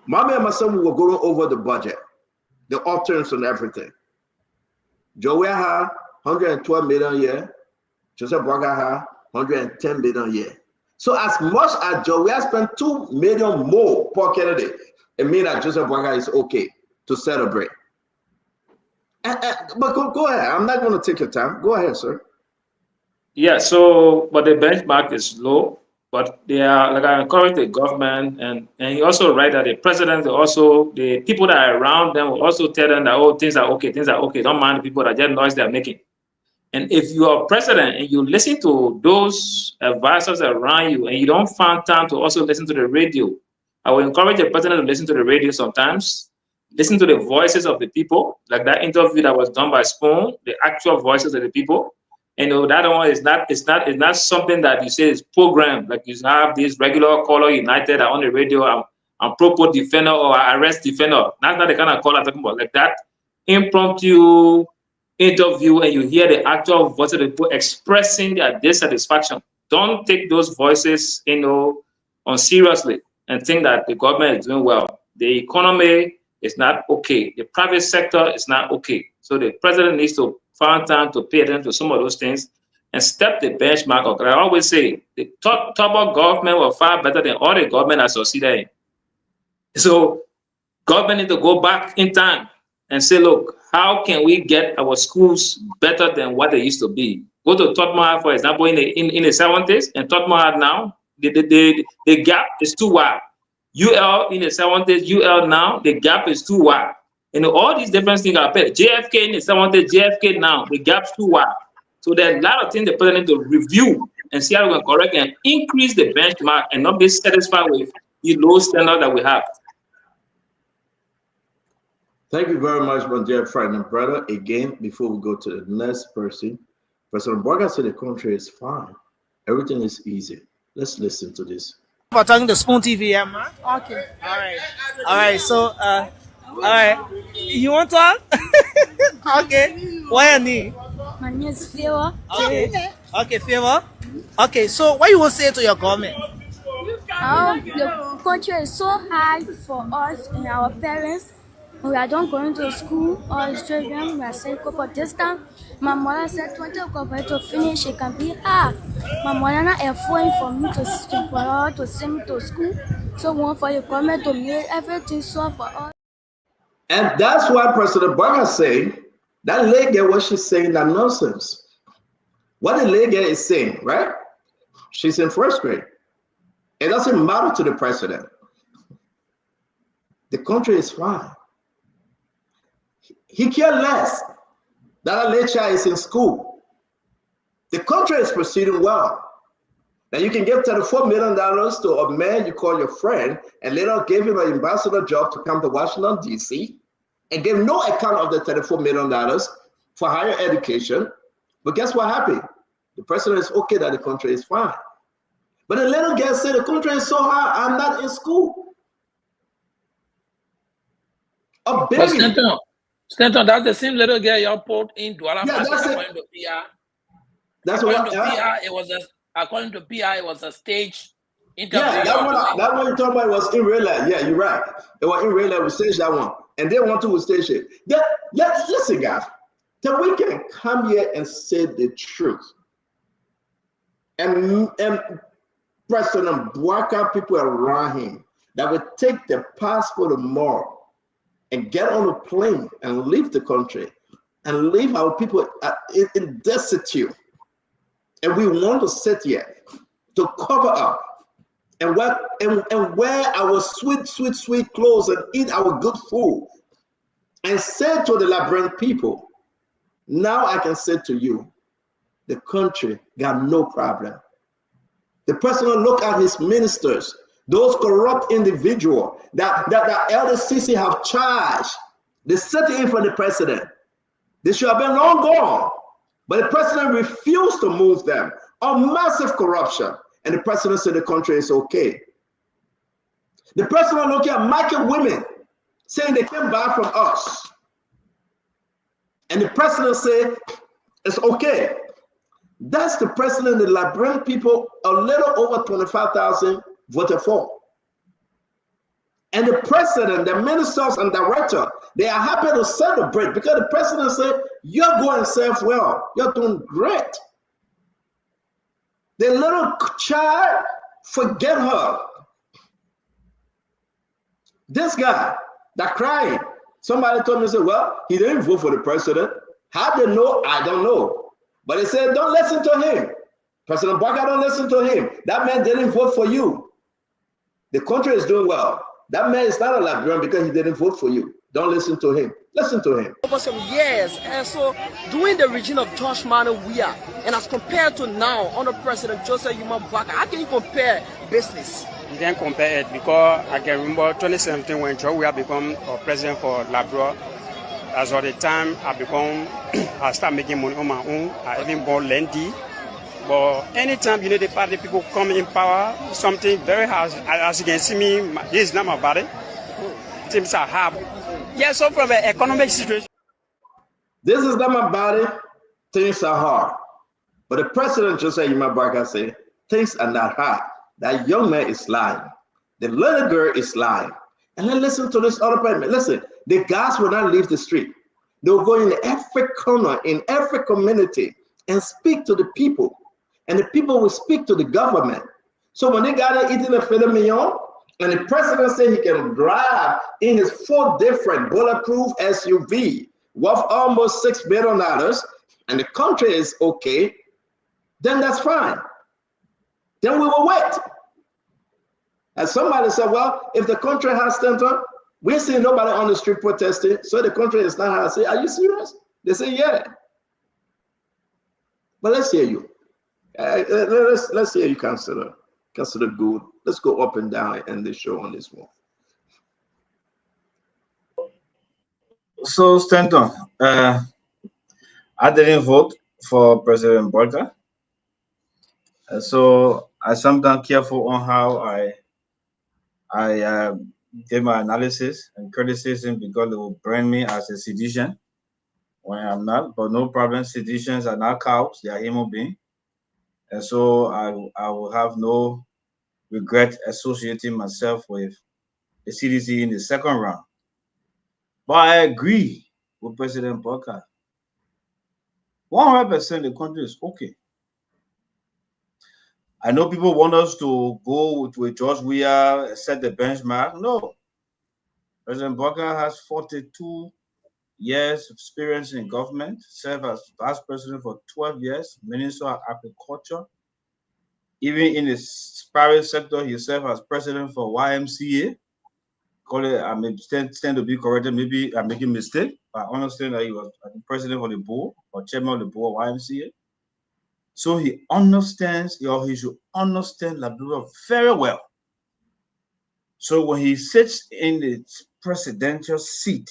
Mommy and my son were going over the budget, the options and everything. George Weah had 112 million a year. Joseph Boyka had 110 million a year. So as much as George Weah spent 2 million more per candidate, it means that Joseph Boyka is okay to celebrate. But go ahead. I'm not going to take your time. Go ahead, sir. Yeah, so, but the benchmark is low, but they are, like, I encourage the government, and you also write that the president, also, the people that are around them will also tell them that, oh, things are okay, don't mind the people that just noise they're making. And if you are president and you listen to those advisors around you and you don't find time to also listen to the radio, I will encourage the president to listen to the radio sometimes, listen to the voices of the people, like that interview that was done by Spoon, the actual voices of the people. And that one is not something that you say is programmed, like you have this regular caller United on the radio, I'm pro defender or arrest defender. That's not the kind of call I'm talking about. Like that impromptu interview, and you hear the actual voice of the people expressing their dissatisfaction. Don't take those voices, on seriously and think that the government is doing well. The economy is not okay. The private sector is not okay. So the president needs to find time to pay attention to some of those things and step the benchmark up. I always say the top government were far better than all the government that succeeded in. So government need to go back in time and say, look, how can we get our schools better than what they used to be? Go to Tottenham, for example, in the 70s, and Tottenham now, the gap is too wide. UL in the 70s, UL now, the gap is too wide. And all these different things are paid. JFK in the 70s, JFK now, the gap's too wide. So there are a lot of things the president need to review and see how we can correct and increase the benchmark and not be satisfied with the low standard that we have. Thank you very much, my dear friend and brother. Again, before we go to the next person, President Boyka said the country is fine. Everything is easy. Let's listen to this. For talking to Spoon TV, yeah, man. Okay. All right. So, all right. You want to talk? Okay. Why your name? My name is Fula. Okay, Favor. Okay. So, what you want to say to your government? The country is so hard for us and our parents. we are done going to school or children, we are saying, but this time, my mother said 20 o'clock for it to finish, it can be hard. My mother not affording for me for her to send me to school. So one for the government to make everything solve for us. And that's why President Burger say that lady, what she's saying, that nonsense. What the lady is saying, right? She's in first grade. It doesn't matter to the president. The country is fine. He cares less that a lady child is in school. The country is proceeding well. Now you can give $34 million to a man you call your friend and later give him an ambassador job to come to Washington, D.C. and give no account of the $34 million for higher education. But guess what happened? The president is okay that the country is fine. But the little girl said the country is so hard, I'm not in school. A baby. Stanton, that's the same little girl you put in Douala. Yeah, that's it. According to PR. That's according what to PR, it was a stage interview. Yeah, that one you talking about was in real life. Yeah, you're right. It was in real life. We staged that one, and they want to stage it. Listen, guys, that we can come here and say the truth, and President Bouaka people around him that would take the passport tomorrow and get on a plane and leave the country and leave our people in destitute. And we want to sit here to cover up and wear our sweet clothes and eat our good food and say to the Liberian people, now I can say to you, the country got no problem. The president look at his ministers, those corrupt individuals that LDCC have charged. They set in for the president. They should have been long gone. But the president refused to move them on massive corruption. And the president said the country is okay. The president looked at market women saying they can buy from us. And the president said it's okay. That's the president the Liberian people, a little over 25,000 voted for. And the president, the ministers and director, they are happy to celebrate because the president said, you're going self well. You're doing great. The little child, forget her. This guy that crying, somebody told me, said, well, he didn't vote for the president. How they know? I don't know. But they said, don't listen to him. President Bouaka, don't listen to him. That man didn't vote for you. The country is doing well. That man is not a Liberian because he didn't vote for you. Don't listen to him. Listen to him. Over some years, and so during the regime of Josh Manowiya, and as compared to now under President Joseph Yuma Bouaka, how can you compare business? You can't compare it because I can remember 2017 when Joe Weah become president for Liberia. As of the time I start making money on my own. I even bought Lendy. But anytime the party people come in power, something very hard. As you can see me, this is not my body. Things are hard. Yeah, so from the economic situation. This is not my body. Things are hard. But the president just said, Yuma Bouaka said, things are not hard. That young man is lying. The little girl is lying. And then listen to this other person. Listen, the guys will not leave the street. They will go in every corner, in every community, and speak to the people. And the people will speak to the government. So when they got there eating a filet mignon, and the president said he can drive in his 4 different bulletproof SUV worth almost $6 billion, and the country is okay, then that's fine. Then we will wait. And somebody said, well, if the country has center, we see nobody on the street protesting, so the country is not hard. I say, are you serious? They say, yeah. But let's hear you. Let's hear you consider good. Let's go up and down and end the show on this one. So, Stanton, I didn't vote for President Bouaka. So I sometimes careful on how I give my analysis and criticism because it will brand me as a sedition when I'm not. But no problem, seditions are not cows; they are human beings, and so I will have no regret associating myself with the CDC in the second round. But I agree with President Barker. 100% the country is okay. I know people want us to go to a George Weah, set the benchmark. No. President Barker has 42 years of experience in government, served as vice president for 12 years, Minister of Agriculture. Even in the private sector, he served as president for YMCA. Call it, I may stand to be corrected, maybe I'm making a mistake, but I understand that he was president of the board or chairman of the board of YMCA. So he understands, or he should understand Liberia very well. So when he sits in the presidential seat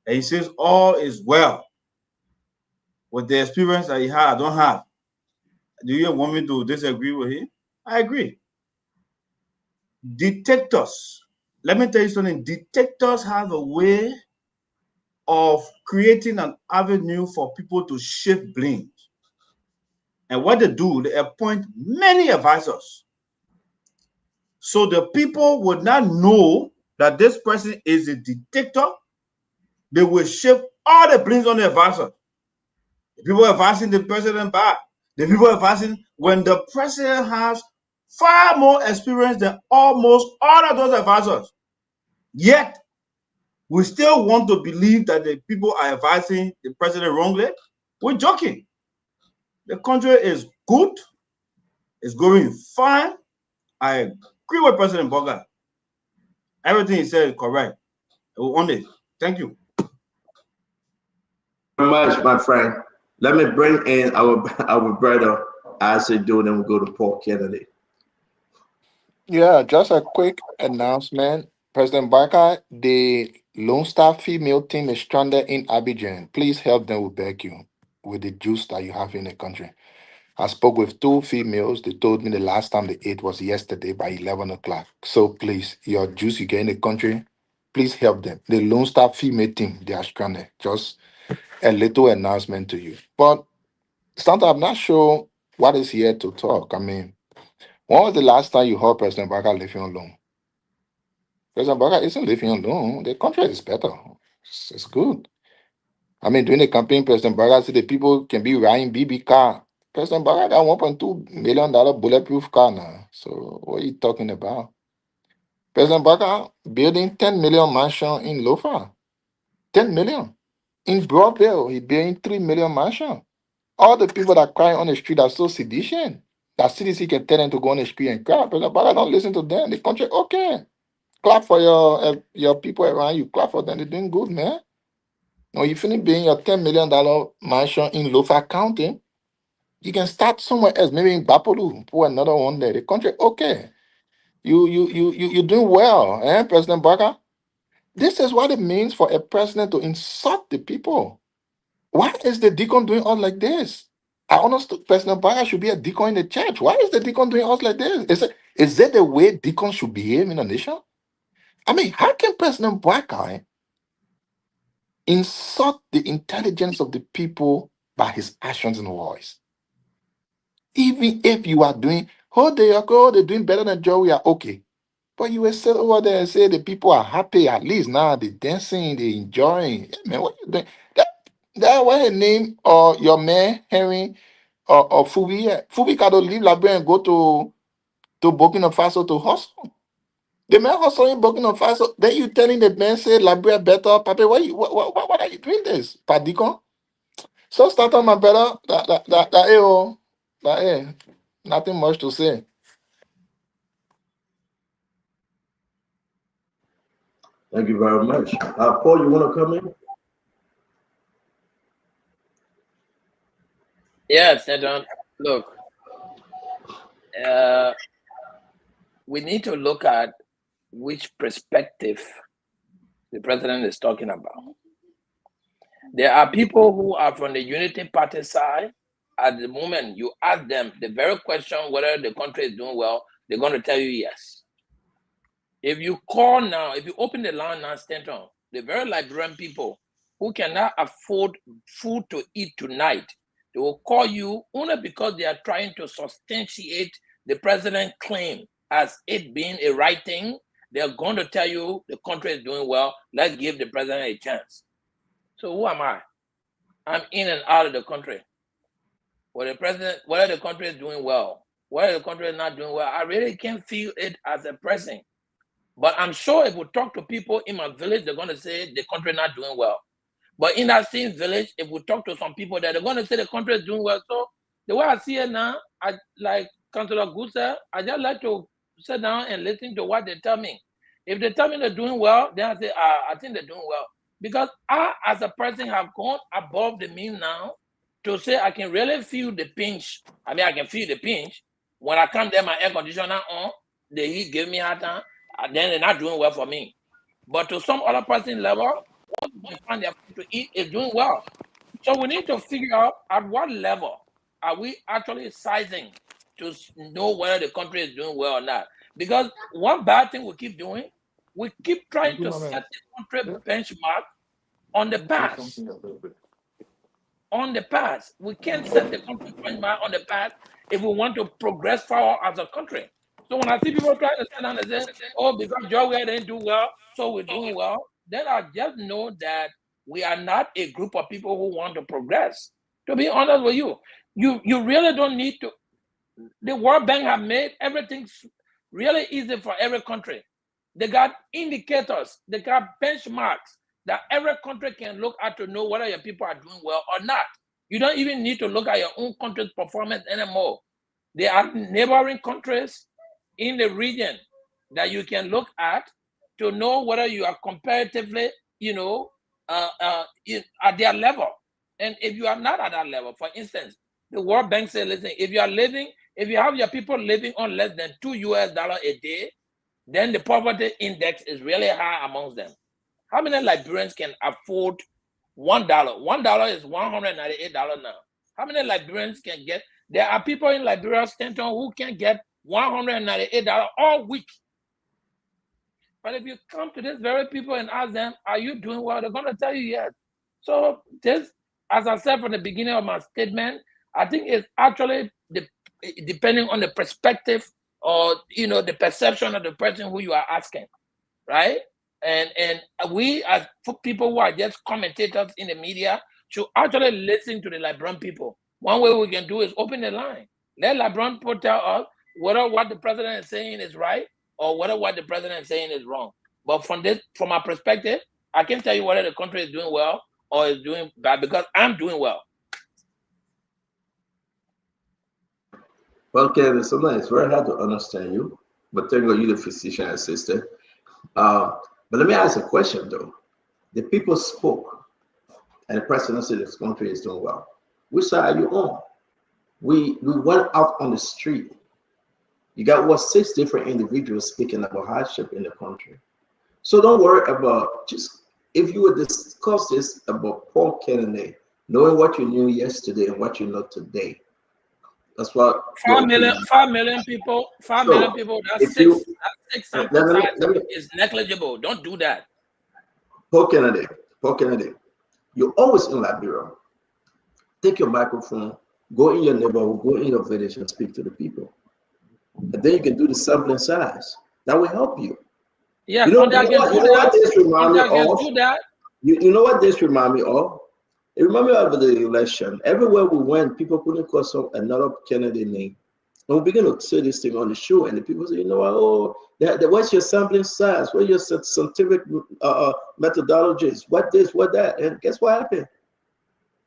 and he says all is well with the experience that he had, I don't have, do you want me to disagree with him? I agree. Dictators, let me tell you something, dictators have a way of creating an avenue for people to shift blame. And what they do, they appoint many advisors. So the people would not know that this person is a dictator. They will shift all the blames on the advisor. The people advising the president back. The people advising when the president has far more experience than almost all of those advisors. Yet, we still want to believe that the people are advising the president wrongly. We're joking. The country is good. It's going fine. I agree with President Boga. Everything he said is correct. Only. Thank you. Very much, my friend. Let me bring in our brother as they do, then we go to Paul Kennedy. Yeah, just a quick announcement. President Barker, the Lone Star female team is stranded in Abidjan. Please help them, we beg you, with the juice that you have in the country. I spoke with two females. They told me the last time they ate was yesterday by 11 o'clock. So please, your juice you get in the country, please help them. The Lone Star female team, they are stranded. Just a little announcement to you. But Santa, I'm not sure what is here to talk. I mean, when was the last time you heard President Barker living alone? President Barker isn't living alone. The country is better. It's good. I mean, during the campaign, President Barker said the people can be riding BB car. President Barker got $1.2 million bulletproof car now. So what are you talking about? President Barker building 10 million mansion in Lofa. 10 million. In Broadville, he building 3 million mansion. All the people that cry on the street are so sedition. That CDC can tell them to go on the street and cry. President Barker don't listen to them. The country, okay. Clap for your people around you. Clap for them. They're doing good, man. When you finish building your $10 million mansion in Lofa County, you can start somewhere else, maybe in Bapolu, put another one there. The country, okay. You're doing well, President Barker? This is what it means for a president to insult the people. Why is the deacon doing us like this? I understand President Barker should be a deacon in the church. Why is the deacon doing us like this? Is that the way deacons should behave in a nation? I mean, how can President Barker insult the intelligence of the people by his actions and voice? Even if you are doing, they're doing better than Joe, we are okay. But you will sit over there and say the people are happy, at least now they're dancing, they're enjoying. Yeah, man, what you doing? That what her name or your man Henry or Fubi. Fubi can leave Liberia and go to Burkina Faso to hustle. The man hustle in Burkina Faso. Then you telling the man say Liberia better, Papa. What are you doing this? Padicon? So start on my brother. Nothing much to say. Thank you very much. Paul, you want to come in? Yes, Edon. Look, we need to look at which perspective the president is talking about. There are people who are from the Unity Party side. At the moment, you ask them the very question whether the country is doing well, they're going to tell you yes. If you call now, if you open the line now, Stanton, the very Liberian people who cannot afford food to eat tonight, they will call you only because they are trying to substantiate the president's claim as it being a right thing they're going to tell you the country is doing well. Let's give the president a chance. So who am I? I'm in and out of the country. Whether the country is doing well, whether the country is not doing well, I really can't feel it as a person. But I'm sure if we talk to people in my village, they're going to say the country is not doing well. But in that same village, if we talk to some people there, they're going to say the country is doing well. So the way I see it now, I like Councillor Gusa, I just like to sit down and listen to what they tell me. If they tell me they're doing well, then I say, I think they're doing well. Because I, as a person, have gone above the mean now to say I can really feel the pinch. I mean, I can feel the pinch. When I come there, my air conditioner on, the heat give me hard time, and then they're not doing well for me. But to some other person level, once they find their food to eat, is doing well. So we need to figure out at what level are we actually sizing to know whether the country is doing well or not. Because one bad thing we keep doing, we keep trying to set the country benchmark on the past. On the past. We can't set the country benchmark on the past if we want to progress forward as a country. So when I see people trying to sit down and say, oh, because Georgia didn't do well, so we're doing well, then I just know that we are not a group of people who want to progress. To be honest with you, you really don't need to. The World Bank have made everything really easy for every country. They got indicators, they got benchmarks that every country can look at to know whether your people are doing well or not. You don't even need to look at your own country's performance anymore. There are neighboring countries in the region that you can look at to know whether you are comparatively, at their level. And if you are not at that level, for instance, the World Bank says, listen, if you have your people living on less than $2 a day, then the poverty index is really high amongst them. How many Liberians can afford $1? $1 is $198 now. How many Liberians can get? There are people in Liberia, Stanton, who can get $198 all week. But if you come to these very people and ask them, are you doing well? They're going to tell you yes. So this, as I said from the beginning of my statement, I think it's actually depending on the perspective or the perception of the person who you are asking, right? And we as people who are just commentators in the media should actually listen to the Liberian people. One way we can do is open the line. Let Liberian people tell us whether what the president is saying is right or whether what the president is saying is wrong. But from our perspective, I can tell you whether the country is doing well or is doing bad because I'm doing well. Well, Kevin, sometimes it's very hard to understand you, but thank God you're the physician assistant. But let me ask a question though. The people spoke, and the president said this country is doing well. Which side are you on? We went out on the street. You got 6 different individuals speaking about hardship in the country. So don't worry about if you would discuss this about Paul Kennedy, knowing what you knew yesterday and what you know today. That's what 5 million people. 5 million people. That's six sample size is negligible. Don't do that. Paul Kennedy, you're always in Liberia. Take your microphone, go in your neighborhood, go in your village, and speak to the people. And then you can do the sampling size. That will help you. Yeah, you know what this remind me of? You know what this remind me of? It reminds me of the election. Everywhere we went, people couldn't call another Kennedy name. And we began to say this thing on the show, and the people say, what's your sampling size? What's your scientific methodologies? What this, what that? And guess what happened?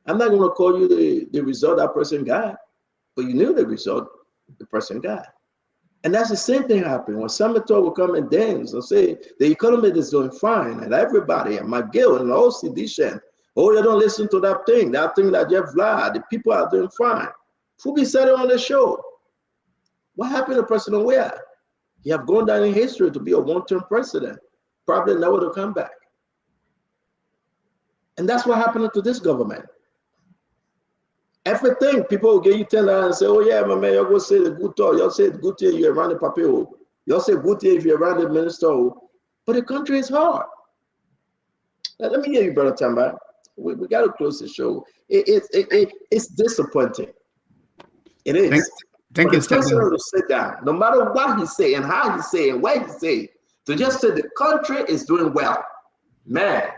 I'm not going to call you the result that person got, but you knew the result the person got. And that's the same thing happened when Samator will come and dance and say, the economy is doing fine, and everybody, and McGill and the whole sedition, you don't listen to that thing that Jeff Vlad, the people are doing fine. Fubi said it on the show. What happened to President Weah? He have gone down in history to be a one-term president, probably never to come back. And that's what happened to this government. Everything, people will give you $10 and say, oh yeah, my man, you're going to say the good talk. You'll say the good thing, you're around the papel. You'll say good thing if you're around the minister. But the country is hard. Now, let me hear you, Brother Tamba. We got to close the show. It's disappointing. It is. Thank you, President to sit down, no matter what he say and how he say and where he say, To just say the country is doing well, man.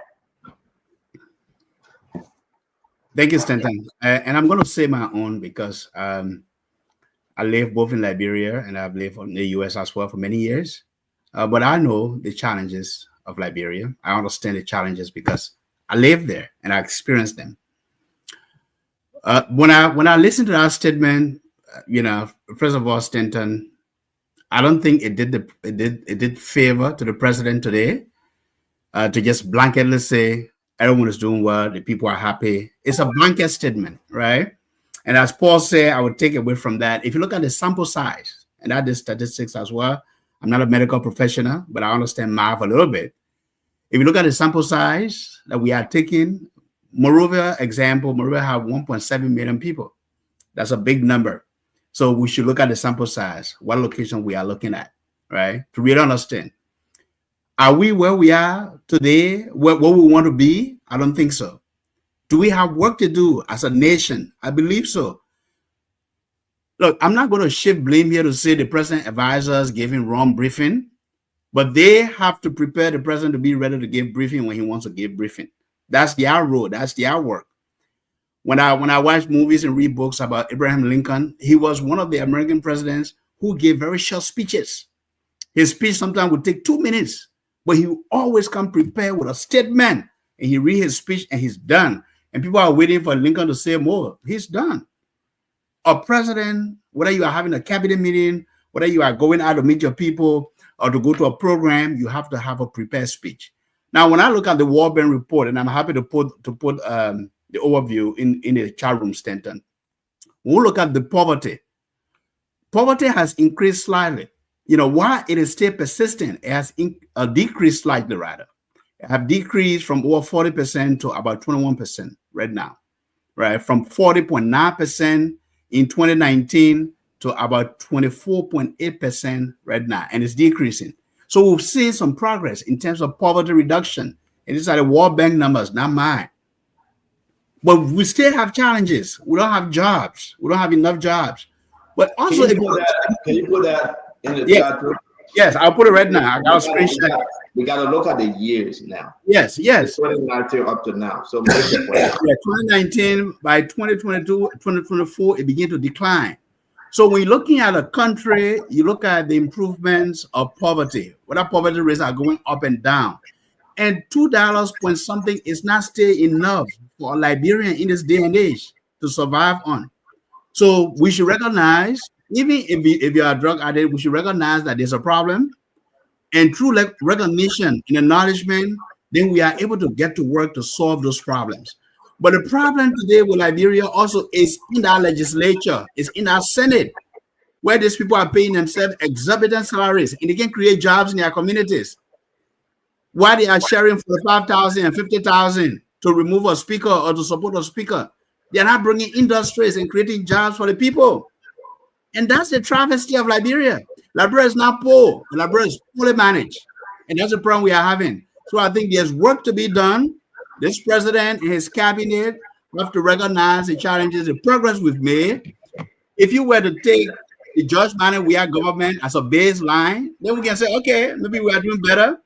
Thank you, Stanton. And I'm going to say my own because I live both in Liberia and I've lived in the US as well for many years. But I know the challenges of Liberia. I understand the challenges because I live there and I experienced them. When I listen to that statement, first of all, Stanton, I don't think it did favor to the president today to just blanketly say everyone is doing well, the people are happy. It's a blanket statement, right? And as Paul said, I would take away from that. If you look at the sample size, and that is statistics as well, I'm not a medical professional, but I understand math a little bit. If you look at the sample size that we are taking, Monrovia example, Monrovia have 1.7 million people. That's a big number. So we should look at the sample size, what location we are looking at, right? To really understand. Are we where we are today, what we want to be? I don't think so. Do we have work to do as a nation? I believe so. Look, I'm not going to shift blame here to say the president advisors gave him wrong briefing, but they have to prepare the president to be ready to give briefing when he wants to give briefing. That's their role. That's their work. When I watch movies and read books about Abraham Lincoln, he was one of the American presidents who gave very short speeches. His speech sometimes would take 2 minutes, but he would always come prepared with a statement, and he read his speech and he's done. And people are waiting for Lincoln to say more. He's done. A president, whether you are having a cabinet meeting, whether you are going out to meet your people or to go to a program, you have to have a prepared speech. Now, when I look at the World Bank report, and I'm happy to put the overview in the chat room, Stanton. When we look at the poverty has increased slightly. While it is still persistent, it has decreased slightly, rather. It have decreased from over 40% to about 21% right now, right? From 40.9% in 2019 to about 24.8% right now, and it's decreasing. So we've seen some progress in terms of poverty reduction. And these are the World Bank numbers, not mine. But we still have challenges. We don't have jobs. We don't have enough jobs. But also, can you put that in the chat room? Yes, I'll put it right now. I got a screenshot. We got to look at the years now. Yes. 2019 up to now. So make it 2019, by 2022, 2024, it began to decline. So when you're looking at a country, you look at the improvements of poverty, whether poverty rates are going up and down. And $2 point something is not still enough for a Liberian in this day and age to survive on. So we should recognize, even if you are a drug addict, we should recognize that there's a problem. And through recognition and acknowledgement, then we are able to get to work to solve those problems. But the problem today with Liberia also is in our legislature, is in our Senate, where these people are paying themselves exorbitant salaries and they can create jobs in their communities. Why they are sharing for 5,000 and 50,000 to remove a speaker or to support a speaker. They are not bringing industries and creating jobs for the people. And that's the travesty of Liberia. Liberia is not poor. Liberia is poorly managed. And that's the problem we are having. So I think there's work to be done. This president and his cabinet have to recognize the challenges, the progress we've made. If you were to take the George Manning We Are Government as a baseline, then we can say, okay, maybe we are doing better.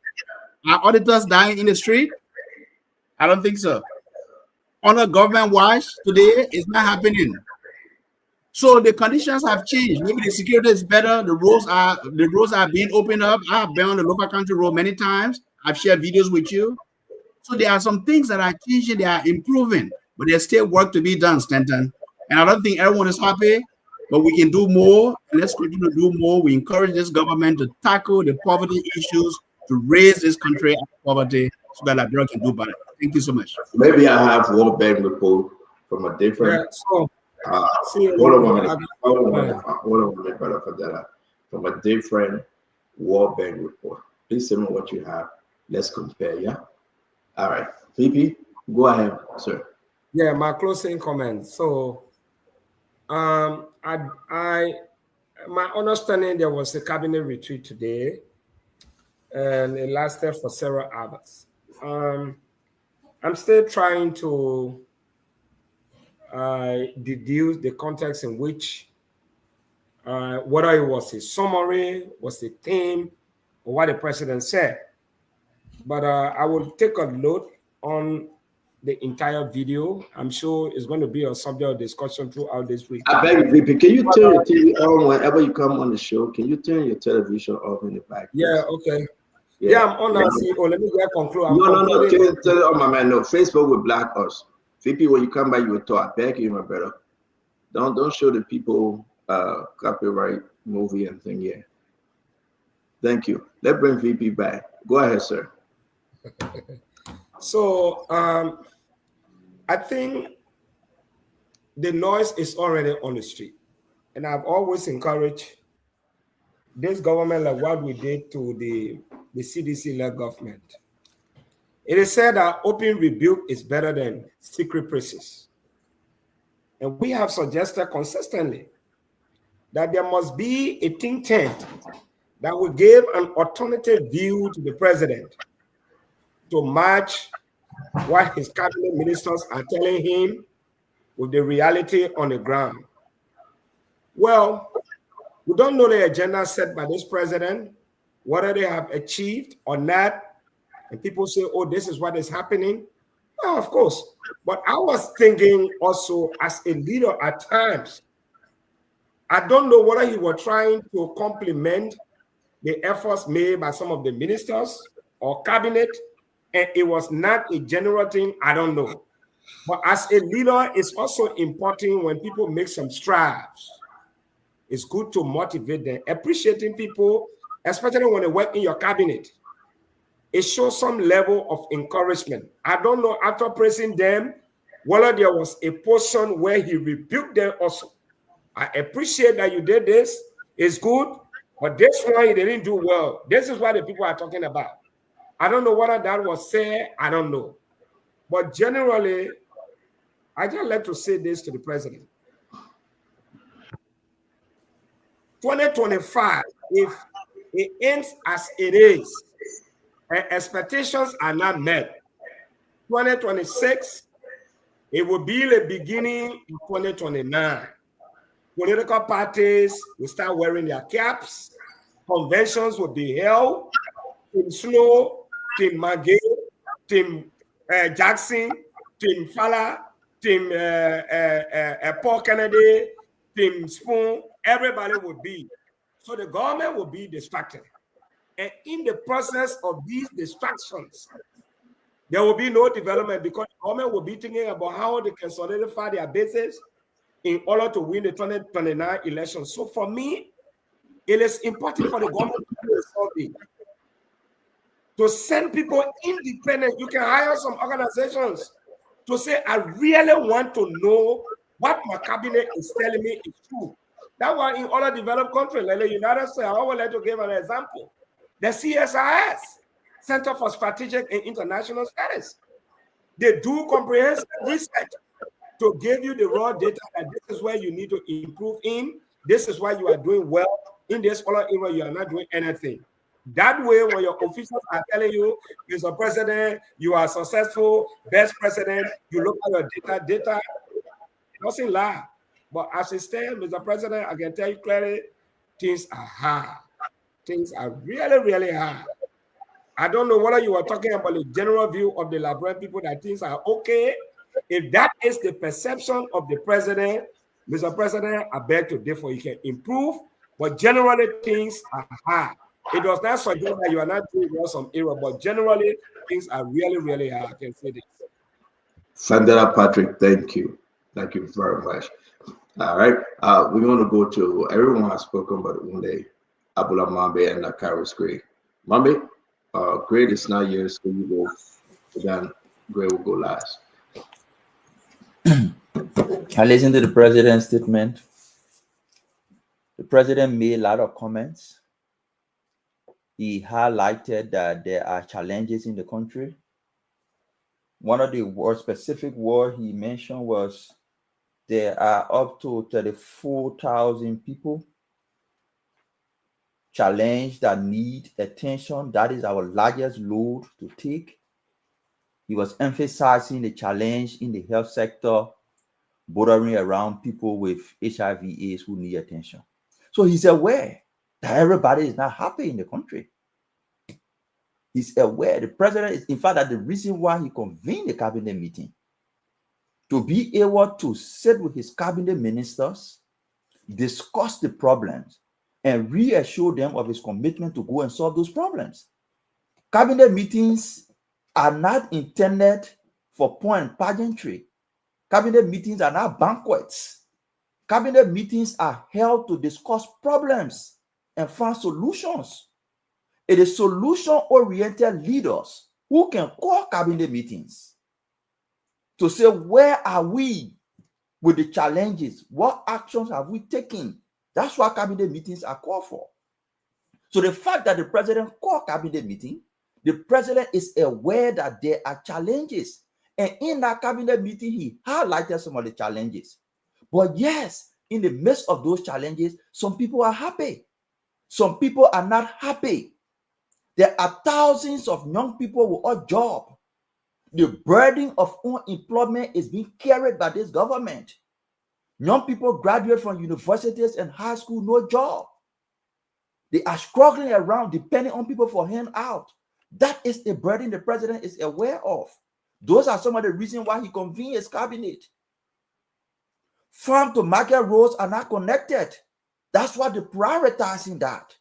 Are auditors dying in the street? I don't think so. On a government watch today, it's not happening. So the conditions have changed. Maybe the security is better. The roads are being opened up. I have been on the local country road many times. I've shared videos with you. So there are some things that are changing. They are improving, but there's still work to be done, Stanton. And I don't think everyone is happy, but we can do more. And let's continue to do more. We encourage this government to tackle the poverty issues, to raise this country out of poverty so that Liberia can do better. Thank you so much. Maybe I have World Bank report from a different. From a different World Bank report. Please tell me what you have. Let's compare. Yeah. All right, VP, go ahead, sir. Yeah, my closing comment. So, my understanding, there was a cabinet retreat today, and it lasted for several hours. I'm still trying to deduce the context in which, whether it was a summary, was a theme, or what the president said. But I will take a note on the entire video. I'm sure it's going to be a subject of discussion throughout this week. I beg you, VP, can you turn your TV on whenever you come on the show? Can you turn your television off in the back? Yeah, okay. Yeah, I'm on now. Oh, let me get conclude. No. Tell it on my man. No, Facebook will block us. VP, when you come by, you will talk. I beg you, my brother. Don't show the people copyright movie and thing. Yeah. Thank you. Let's bring VP back. Go ahead, sir. So I think the noise is already on the street, and I've always encouraged this government, like what we did to the CDC-led government. It is said that open rebuke is better than secret praises. And we have suggested consistently that there must be a think tank that will give an alternative view to the president to match what his cabinet ministers are telling him with the reality on the ground. Well, we don't know the agenda set by this president, whether they have achieved or not. And people say, oh, this is what is happening. Well, of course. But I was thinking also as a leader at times, I don't know whether he was trying to complement the efforts made by some of the ministers or cabinet, and it was not a general thing. I don't know. But as a leader, it's also important when people make some strides. It's good to motivate them, appreciating people, especially when they work in your cabinet. It shows some level of encouragement. I don't know, after praising them, whether there was a portion where he rebuked them also. I appreciate that you did this. It's good, but this one you didn't do well. This is what the people are talking about. I don't know whether that was said. I don't know. But generally, I just like to say this to the president. 2025, if it ends as it is, and expectations are not met, 2026, it will be the beginning of 2029. Political parties will start wearing their caps. Conventions will be held. Team Snow, Team Maggie, Team Jackson, Team Fula, Team Paul Kennedy, Team Spoon, everybody will be. So the government will be distracted. And in the process of these distractions, there will be no development because the government will be thinking about how they can solidify their bases in order to win the 2029 election. So for me, it is important for the government to do a survey, to send people independent. You can hire some organizations to say, I really want to know what my cabinet is telling me is true. That one in other developed countries, like the United States, I would like to give an example. The CSIS, Center for Strategic and International Studies, they do comprehensive research to give you the raw data that this is where you need to improve in. This is why you are doing well. In this other area, you are not doing anything. That way, when your officials are telling you, Mr. President, you are successful, best president, you look at your data doesn't lie. But as it stands, Mr. President, I can tell you clearly, things are hard. Things are really, really hard. I don't know whether you were talking about the general view of the Liberian people that things are okay. If that is the perception of the president, Mr. President, I beg to differ. You can improve, but generally things are hard. It does not suggest that you are not doing well some area, but generally things are really, really hard. I can say this. Sandra Patrick, thank you. Thank you very much. All right. We're going to go to everyone has spoken, but one day, Abula Mambe and Karis Gray. Mambe, Gray is not here, so you go. Then Gray will go last. I listened to the president's statement. The president made a lot of comments. He highlighted that there are challenges in the country. One of the specific words he mentioned was there are up to 34,000 people challenged that need attention. That is our largest load to take. He was emphasizing the challenge in the health sector, bordering around people with HIV/AIDS who need attention. So he's aware that everybody is not happy in the country. He's aware. The president is, in fact, that the reason why he convened a cabinet meeting to be able to sit with his cabinet ministers, discuss the problems, and reassure them of his commitment to go and solve those problems. Cabinet meetings are not intended for point pageantry. Cabinet meetings are not banquets. Cabinet meetings are held to discuss problems and find solutions. It is solution-oriented leaders who can call cabinet meetings to say, where are we with the challenges? What actions have we taken? That's what cabinet meetings are called for. So the fact that the president called cabinet meeting, the president is aware that there are challenges. And in that cabinet meeting, he highlighted some of the challenges. But yes, in the midst of those challenges, some people are happy. Some people are not happy. There are thousands of young people without job. The burden of unemployment is being carried by this government. Young people graduate from universities and high school, no job. They are struggling around, depending on people for handout. That is a burden the president is aware of. Those are some of the reasons why he convened his cabinet. Farm to market roads are not connected. That's why they're prioritizing that.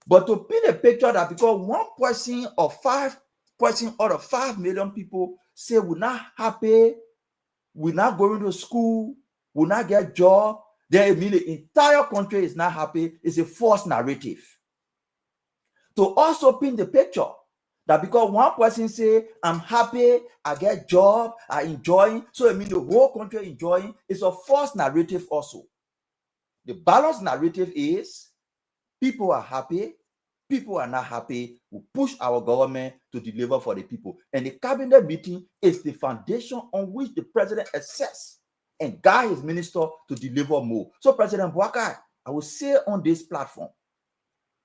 But to paint a picture that because one person or 5 person out of 5 million people say we're not happy, we're not going to school, we'll not get a job, then it means the entire country is not happy. It's a false narrative. To also paint the picture that because one person say, I'm happy, I get job, I enjoy, so it means the whole country enjoying, it's a false narrative also. The balanced narrative is people are happy, people are not happy. We push our government to deliver for the people. And the cabinet meeting is the foundation on which the president assess and guide his minister to deliver more. So President Boakai, I will say on this platform,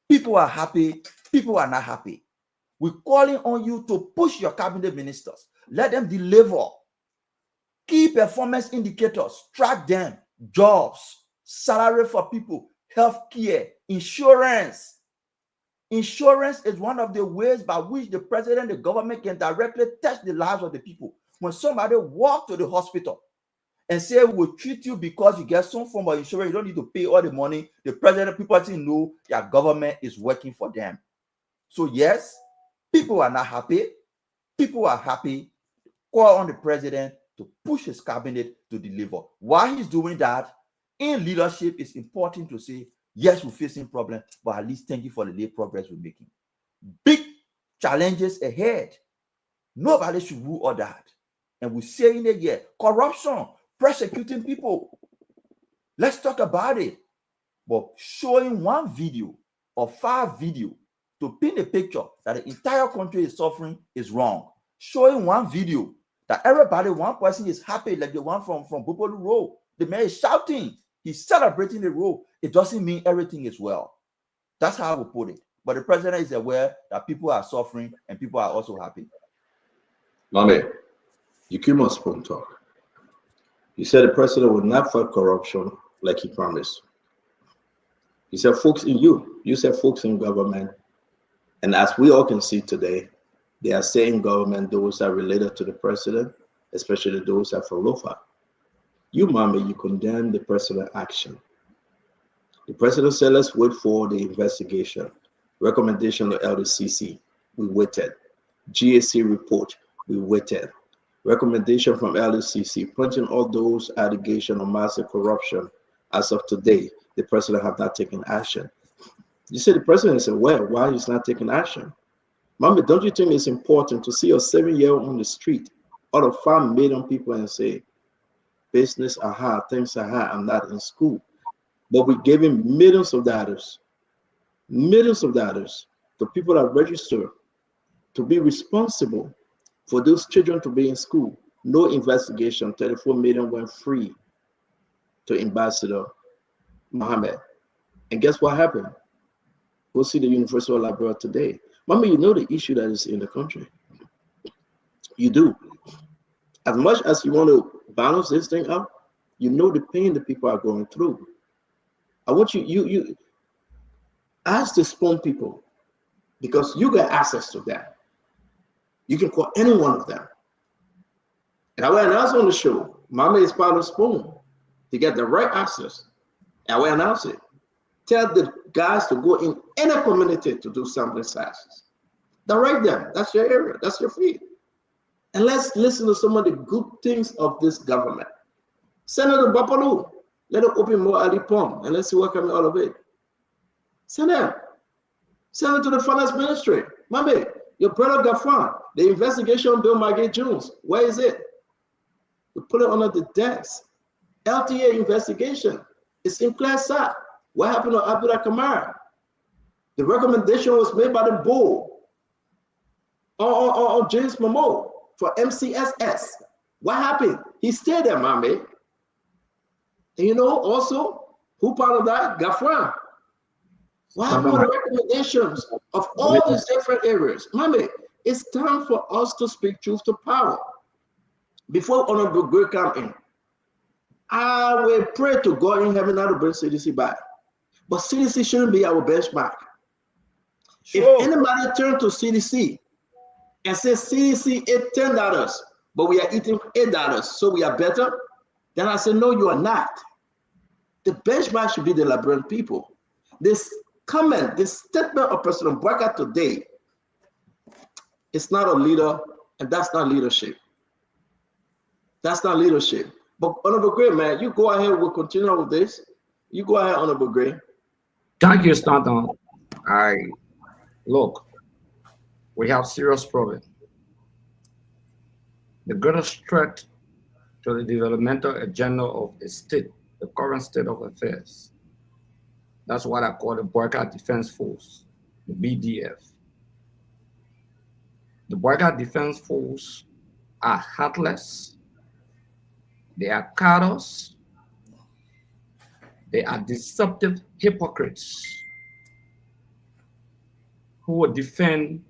people are happy, people are not happy. We're calling on you to push your cabinet ministers. Let them deliver. Key performance indicators, track them, jobs, salary for people, health care, insurance. Insurance is one of the ways by which the president, the government can directly touch the lives of the people. When somebody walks to the hospital and say, we'll treat you because you get some form of insurance, you don't need to pay all the money, the president, people say, no, their government is working for them. So yes, people are not happy. People are happy. Call on the president to push his cabinet to deliver. While he's doing that, in leadership, it's important to say, yes, we're facing problems, but at least thank you for the little progress we're making. Big challenges ahead. Nobody should rule all that. And we're saying it here. Corruption, persecuting people. Let's talk about it. But showing one video or 5 videos to paint a picture that the entire country is suffering is wrong. Showing one video that everybody, one person is happy, like the one from Bupolu Road. The man is shouting. He's celebrating the road. It doesn't mean everything is well. That's how I would put it. But the president is aware that people are suffering and people are also happy. Mame, you came on Spoon Talk. You said the president would not fight corruption like he promised. You said folks in you said folks in government. And as we all can see today, they are saying government, those are related to the president, especially those that are for Lofa. You, Mame, you condemn the president's action. The president said, let's wait for the investigation. Recommendation of LDCC, we waited. GAC report, we waited. Recommendation from LDCC, pointing all those allegations of massive corruption. As of today, the president have not taken action. You say the president is aware why he's not taking action. Mame, don't you think it's important to see a 7-year-old on the street out of 5 million people and say, business are hard, things are hard, I'm not in school. But we're giving millions of dollars to people that register to be responsible for those children to be in school. No investigation, 34 million went free to Ambassador Mohammed. And guess what happened? Go see the University of Liberia today. Mama, you know the issue that is in the country. You do. As much as you want to balance this thing up, you know the pain the people are going through. I want you ask the Spoon people, because you get access to them. You can call any one of them. And I will announce on the show, Mama is part of Spoon to get the right access. I will announce it. Tell the guys to go in any community to do sampling sizes. Direct them. That's your area. That's your field. And let's listen to some of the good things of this government. Send it to Bapalu. Let them open more Ali Pong and let's see what comes out of it. Send them. Send it to the finance ministry. Mami, your brother Gafan, the investigation on Bill Margate Jones, where is it? You put it under the desk. LTA investigation. It's in class side. What happened to Abdullah Kamara? The recommendation was made by the board on James Momo for MCSS. What happened? He stayed there, Mami. And you know also who part of that? Gafran. What happened with the recommendations of all these different areas? Mami, it's time for us to speak truth to power. Before Honorable Gray come in, I will pray to God in heaven not to bring CDC back. But CDC shouldn't be our benchmark. Sure. If anybody turn to CDC and say CDC ate $10, but we are eating $8, so we are better, then I say, no, you are not. The benchmark should be the Liberian people. This comment, this statement of President Bouaka today is not a leader, and that's not leadership. That's not leadership. But Honorable Gray, man, you go ahead, we'll continue with this. You go ahead, Honorable Gray. Thank you, Stanton. Look, we have serious problem. The greatest threat to the developmental agenda of a state, the current state of affairs. That's what I call the Bouaka Defense Force, the BDF. The Bouaka Defense Force are heartless. They are cowards. They are deceptive hypocrites who will defend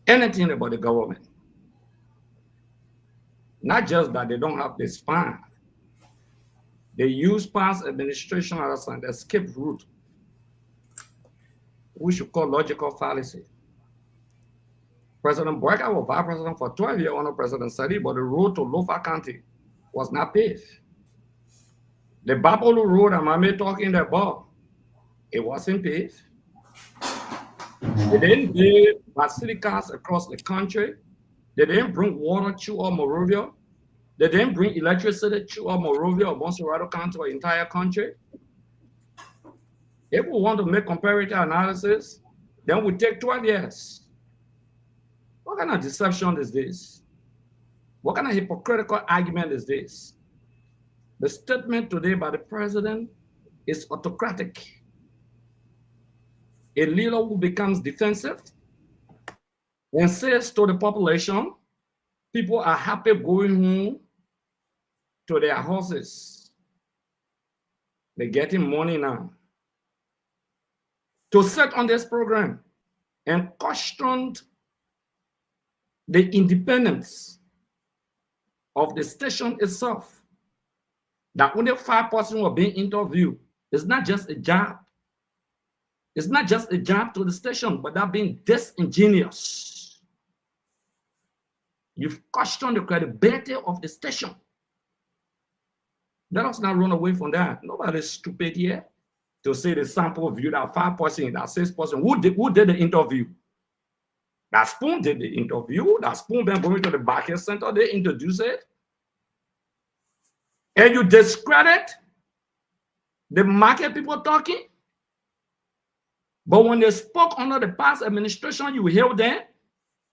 anything about the government. Not just that they don't have the spine. They use past administration as an escape route, we should call logical fallacy. President Bouaka was vice president for 12 years under President Sadi, but the road to Lofa County was not paved. The Babolu Road I'm talking about, it wasn't paved. They didn't build basilicas across the country. They didn't bring water to or Morovia. They didn't bring electricity to or Morovia or Monserrato County or entire country. If we want to make comparative analysis, then we take 12 years. What kind of deception is this? What kind of hypocritical argument is this? The statement today by the president is autocratic. A leader who becomes defensive and says to the population, people are happy going home to their houses. They're getting money now. To sit on this program and question the independence of the station itself, that only 5 persons were being interviewed. It's not just a job. It's not just a job to the station, but that being disingenuous. You've questioned the credibility of the station. Let us not run away from that. Nobody's stupid here to say the sample view that 5 persons, that 6 persons. Who did the interview? That Spoon did the interview. That Spoon been going to the Barker Center. They introduced it. And you discredit the market people talking. But when they spoke under the past administration, you held them.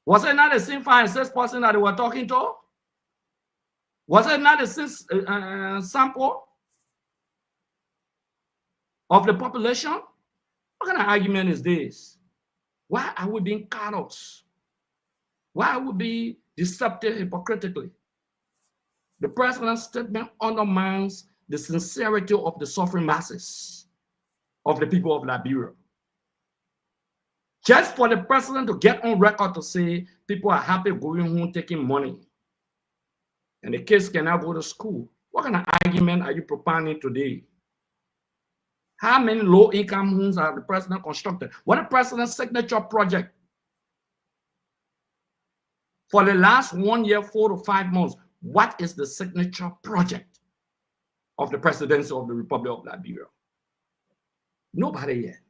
Was it not the same 5 and 6 persons that they were talking to? Was it not the same sample of the population? What kind of argument is this? Why are we being callous? Why are we being deceptive hypocritically? The president's statement undermines the sincerity of the suffering masses of the people of Liberia. Just for the president to get on record to say people are happy going home taking money and the kids cannot go to school. What kind of argument are you propounding today? How many low-income homes have the president constructed? What the president's signature project for the last 1 year, 4 to 5 months? What is the signature project of the presidency of the Republic of Liberia? Nobody yet.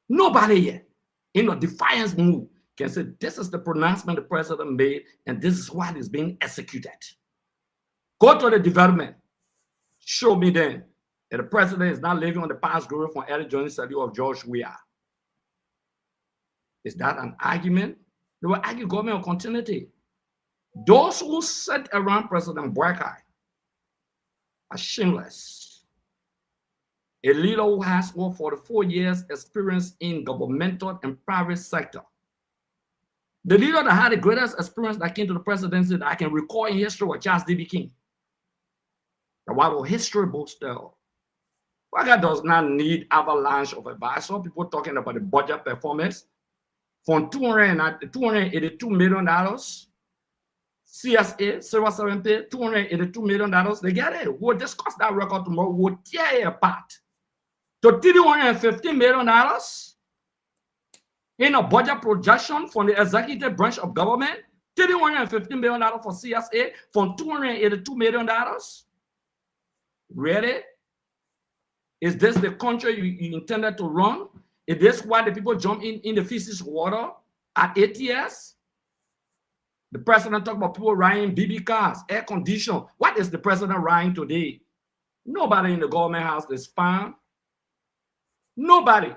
Nobody yet in a defiance move can say this is the pronouncement the president made and this is what is being executed. Go to the development. Show me then that the president is not living on the past glory from early joining study of George Weah. Is that an argument? They will argue government of continuity. Those who sat around President Boakai are shameless. A leader who has over 44 years experience in governmental and private sector. The leader that had the greatest experience that came to the presidency that I can recall in history was Charles D.B. King. The Bible history books tell. Boakai does not need avalanche of advice. Some people talking about the budget performance from $282 million. CSA, Silver 70, $282 million. They get it. We'll discuss that record tomorrow. We'll tear it apart. To $350 million in a budget projection from the executive branch of government, $350 million for CSA from $282 million. Really? Is this the country you intended to run? Is this why the people jump in the feces water at ATS? The president talked about people riding BB cars, air condition. What is the president riding today? Nobody in the government house is spam. Nobody.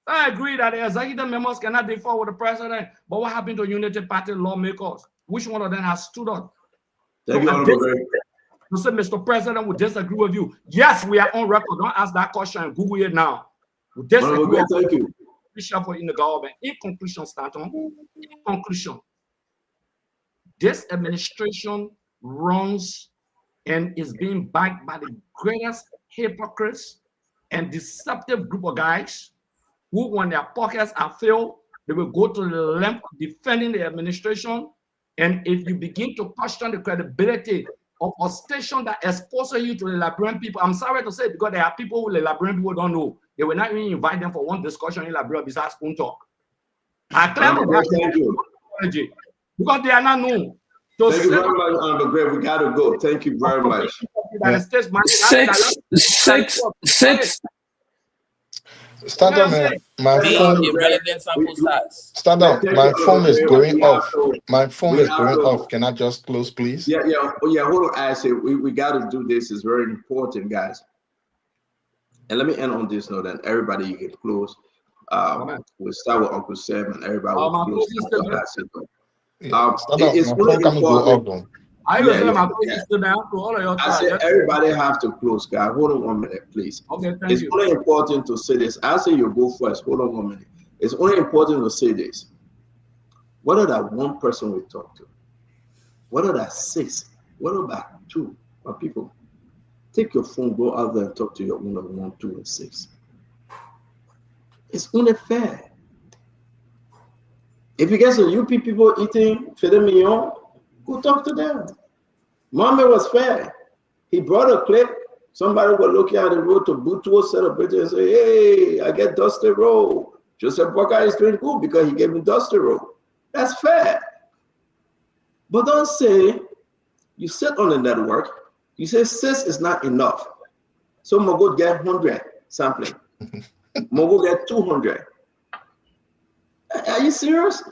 I agree that the executive members cannot differ with the president. But what happened to Unity Party lawmakers? Which one of them has stood up? Thank you, to say, Mr. President, we disagree with you. Yes, we are on record. Don't ask that question and Google it now. We disagree. Thank you. In the government. In conclusion, Stanton, in conclusion, this administration runs and is being backed by the greatest hypocrites and deceptive group of guys who, when their pockets are filled, they will go to the length of defending the administration. And if you begin to question the credibility of a station that exposes you to the Liberian people, I'm sorry to say, because there are people who the Liberian people don't know. They will not even invite them for one discussion in Liberia besides spoon talk. I claim that because they are not known. So thank you very much, Uncle Greg. We gotta go. Thank you very much. Six. Stand up, man. My phone. Stand up. My phone is going off. My phone is going off. Can I just close, please? Yeah. Hold on. I say we got to do this. It's very important, guys. And let me end on this note, and everybody you can close. We'll start with Uncle Sam, and everybody will close. It's really important. I said everybody have to close, guys. Hold on 1 minute, please. Okay, it's only important to say this. I say you go first. Hold on 1 minute. It's only important to say this. What are that one person we talk to? What are that 6? What about 2? My people, take your phone, go out there and talk to your one of 1, 2, and 6. It's only fair. If you get some UP people eating filet mignon, go talk to them. Mohammed was fair. He brought a clip. Somebody was looking at the road to Butuo, celebrating and say, hey, I get Dusty Road. Joseph Boakai is doing good because he gave me Dusty Road. That's fair. But don't say, you sit on the network, you say 6 is not enough. So Mogo get 100 sampling. Mogo get 200. Are you serious?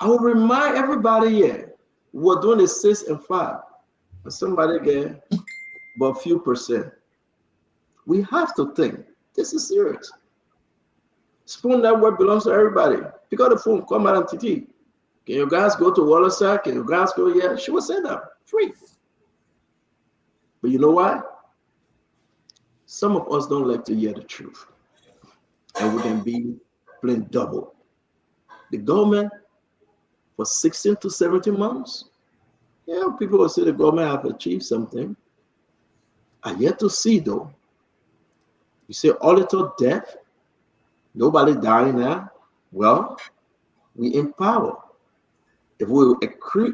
I will remind everybody here, we're doing the 6 and 5. And somebody get but a few percent. We have to think, this is serious. Spoon Network belongs to everybody. Pick up the phone, call Madam TT. Can you guys go to Wallace? Can you guys go here? She will say that, free. But you know why? Some of us don't like to hear the truth. And we can be playing double. The government for 16 to 17 months, yeah, people will say the government have achieved something. I yet to see though. You say auditor death, nobody dying now. Well, we in power. If we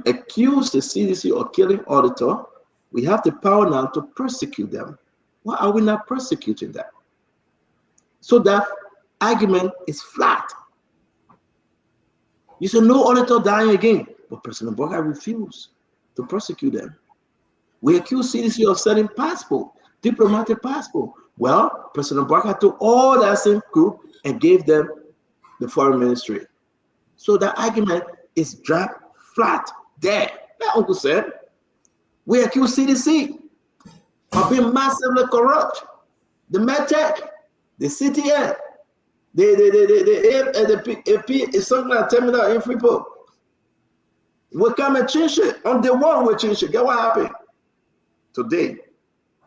accuse the CDC of killing auditor, we have the power now to persecute them. Why are we not prosecuting that? So that argument is flat. You say no auditor dying again, but President Boga refused to prosecute them. We accuse CDC of selling passport, diplomatic passport. Well, President Boga took all that same group and gave them the foreign ministry. So that argument is dropped flat there. That Uncle said, we accuse CDC of being massively corrupt. The MedTech, the CTN, the AP is something like terminal in Freeport. We come and change it. On the one, we change it. Get what happened? Today,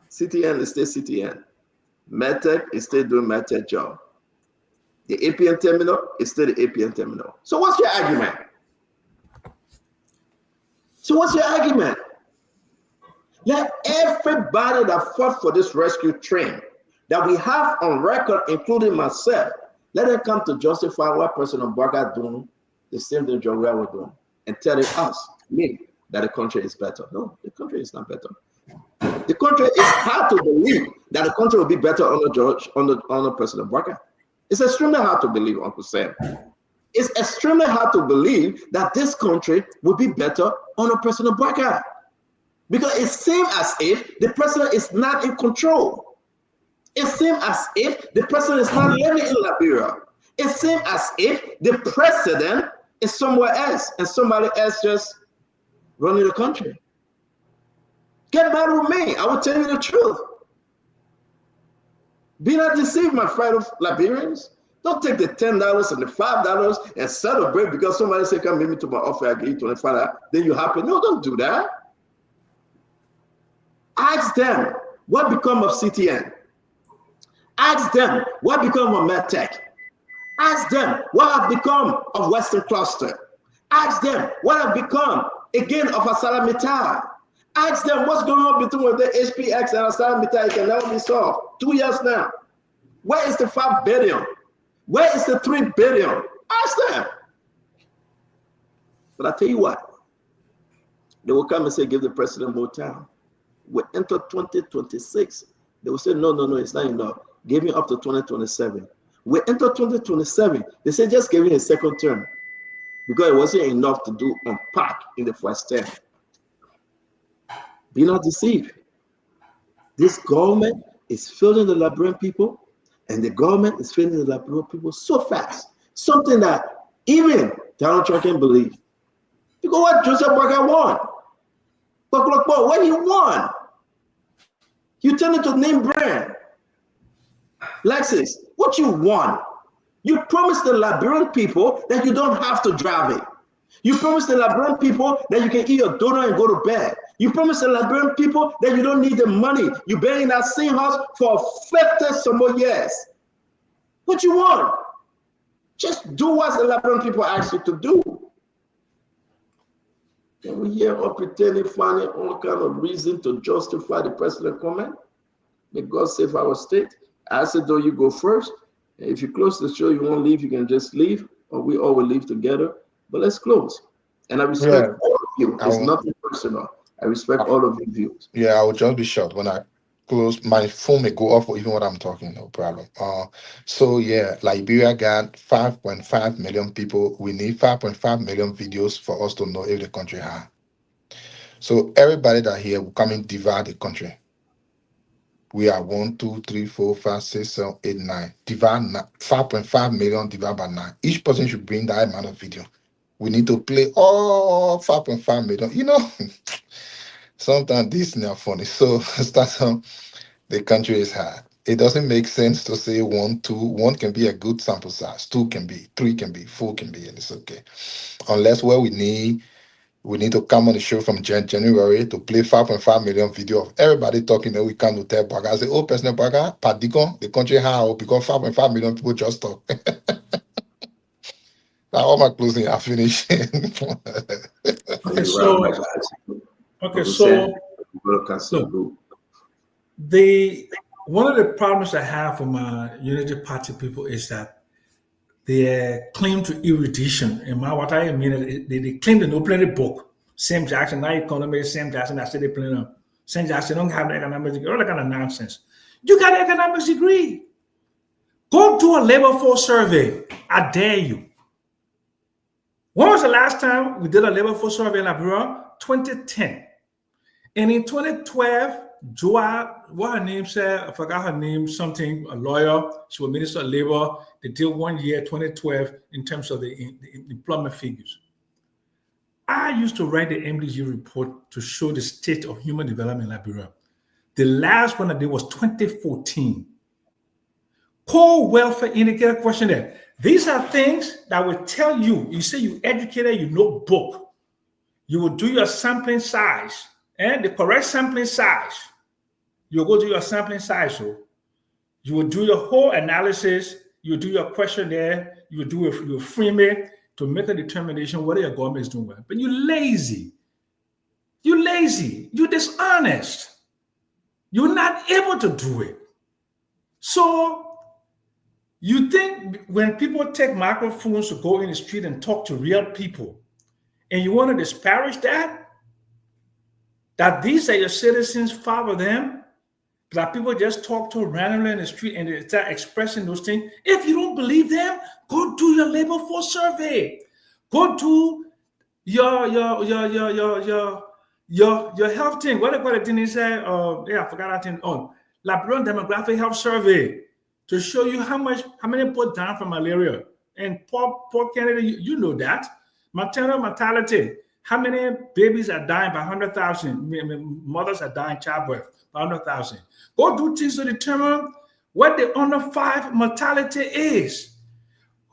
CTN is still CTN. MedTech is still doing MedTech job. The APN terminal is still the APN terminal. So what's your argument? Let everybody that fought for this rescue train that we have on record, including myself, let them come to justify what President Boga doing the same thing John Weah was doing and telling us, me, that the country is better. No, the country is not better. The country is hard to believe that the country will be better under President Boga. It's extremely hard to believe, Uncle Sam. It's extremely hard to believe that this country will be better under President Boga. Because it seems as if the president is not in control. It seems as if the president is not living in Liberia. It seems as if the president is somewhere else and somebody else just running the country. Get mad with me. I will tell you the truth. Be not deceived, my fellow Liberians. Don't take the $10 and the $5 and celebrate because somebody say, come meet me to my office, I give you $25. Then you happy. No, don't do that. Ask them what become of CTN. Ask them what become of MedTech. Ask them what have become of Western Cluster. Ask them what have become again of Asala. Ask them what's going on between the HPX and Asala. It can never be solved. 2 years now. Where is the 5 billion? Where is the 3 billion? Ask them. But I tell you what, they will come and say, give the president more time. We enter 2026. They will say, no, it's not enough. Give me up to 2027. We enter 2027. They say, just give him a second term because it wasn't enough to do unpack in the first term. Be not deceived. This government is failing the Liberian people, and the government is failing the Liberian people so fast. Something that even Donald Trump can believe. Because what Joseph Boga won. But what he won, you turn it to name brand. Lexus, what you won? You promised the Liberian people that you don't have to drive it. You promised the Liberian people that you can eat your donut and go to bed. You promised the Liberian people that you don't need the money. You've been in that same house for 50 some more years. What you want? Just do what the Liberian people ask you to do. And we hear all pretending, finding all kind of reason to justify the president's comment. May God save our state. I said, though, you go first. If you close the show, you won't leave, you can just leave, or we all will leave together. But let's close. And I respect all of you. It's nothing personal. I respect all of your views. Yeah, I will just be short. When I close, my phone may go off for even what I'm talking, no problem. So yeah, Liberia got 5.5 million people. We need 5.5 million videos for us to know if the country has. So everybody that here will come and divide the country. We are 1, 2, 3, 4, 5, 6, 7, 8, 9. Divide 5.5 million divided by 9. Each person should bring that amount of video. We need to play all 5.5 million. You know, sometimes this is not funny. So the country is hard. It doesn't make sense to say 1, 2. 1 can be a good sample size. 2 can be, 3 can be, 4 can be, and it's okay. Unless what we need to come on the show from January to play 5.5 million video of everybody talking that we can't do tell Baga. I say, oh, President Baga, Padikon, the country how because 5.5 million people just talk. Now all my closing are finished. One of the problems I have for my Unity Party people is that they claim to erudition. And what I mean is they claim to know plenty book. Sam Jackson, now economy, Sam Jackson, I said they plenty. Sam Jackson don't have economics, all that kind of nonsense. You got an economics degree. Go do a labor force survey. I dare you. When was the last time we did a labor force survey in Liberia? 2010. And in 2012, Joa, what her name said, I forgot her name, something, a lawyer, she was Minister of Labor. They did 1 year, 2012, in terms of the employment figures. I used to write the MDG report to show the state of human development in Liberia. The last one I did was 2014. Core welfare indicator questionnaire. These are things that will tell you, you say you educated, you know book. You will do your sampling size, and the correct sampling size. You'll go do your sampling size. So you will do your whole analysis, you will do your questionnaire, you will do your frame it to make a determination whether your government is doing well. But you're lazy. You're lazy. You're dishonest. You're not able to do it. So you think when people take microphones to go in the street and talk to real people, and you want to disparage that? That these are your citizens, follow them? That people just talk to randomly in the street and they start expressing those things? If you don't believe them, go do your labor force survey. Go do your health thing. What the thing is I forgot that thing. Oh, Liberian demographic health survey to show you how many people die from malaria. And poor Canada, you know that. Maternal mortality. How many babies are dying by 100,000? Mothers are dying childbirth by 100,000. Go do things to determine what the under 5 mortality is.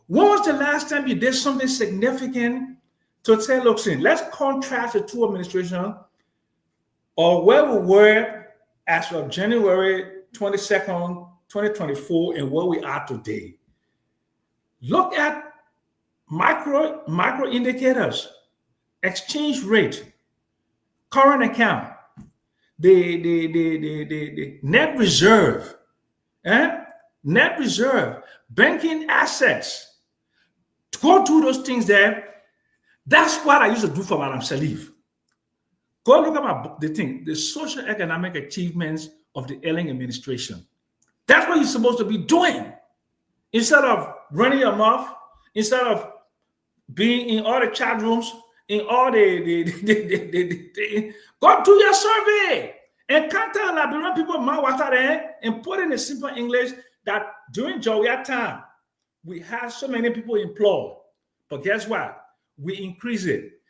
When was the last time you did something significant to say, look, let's contrast the two administrations or where we were as of January 22nd, 2024 and where we are today. Look at micro indicators, exchange rate, current account, the net reserve, net reserve, banking assets. To go through those things there, that's what I used to do for Madam Salif. Go look at the social economic achievements of the Elling administration. That's what you're supposed to be doing. Instead of running your mouth, instead of being in all the chat rooms, in all go do your survey and contact Liberian people and put in a simple English that during Jowia time, we had so many people employed. But guess what? We increase it.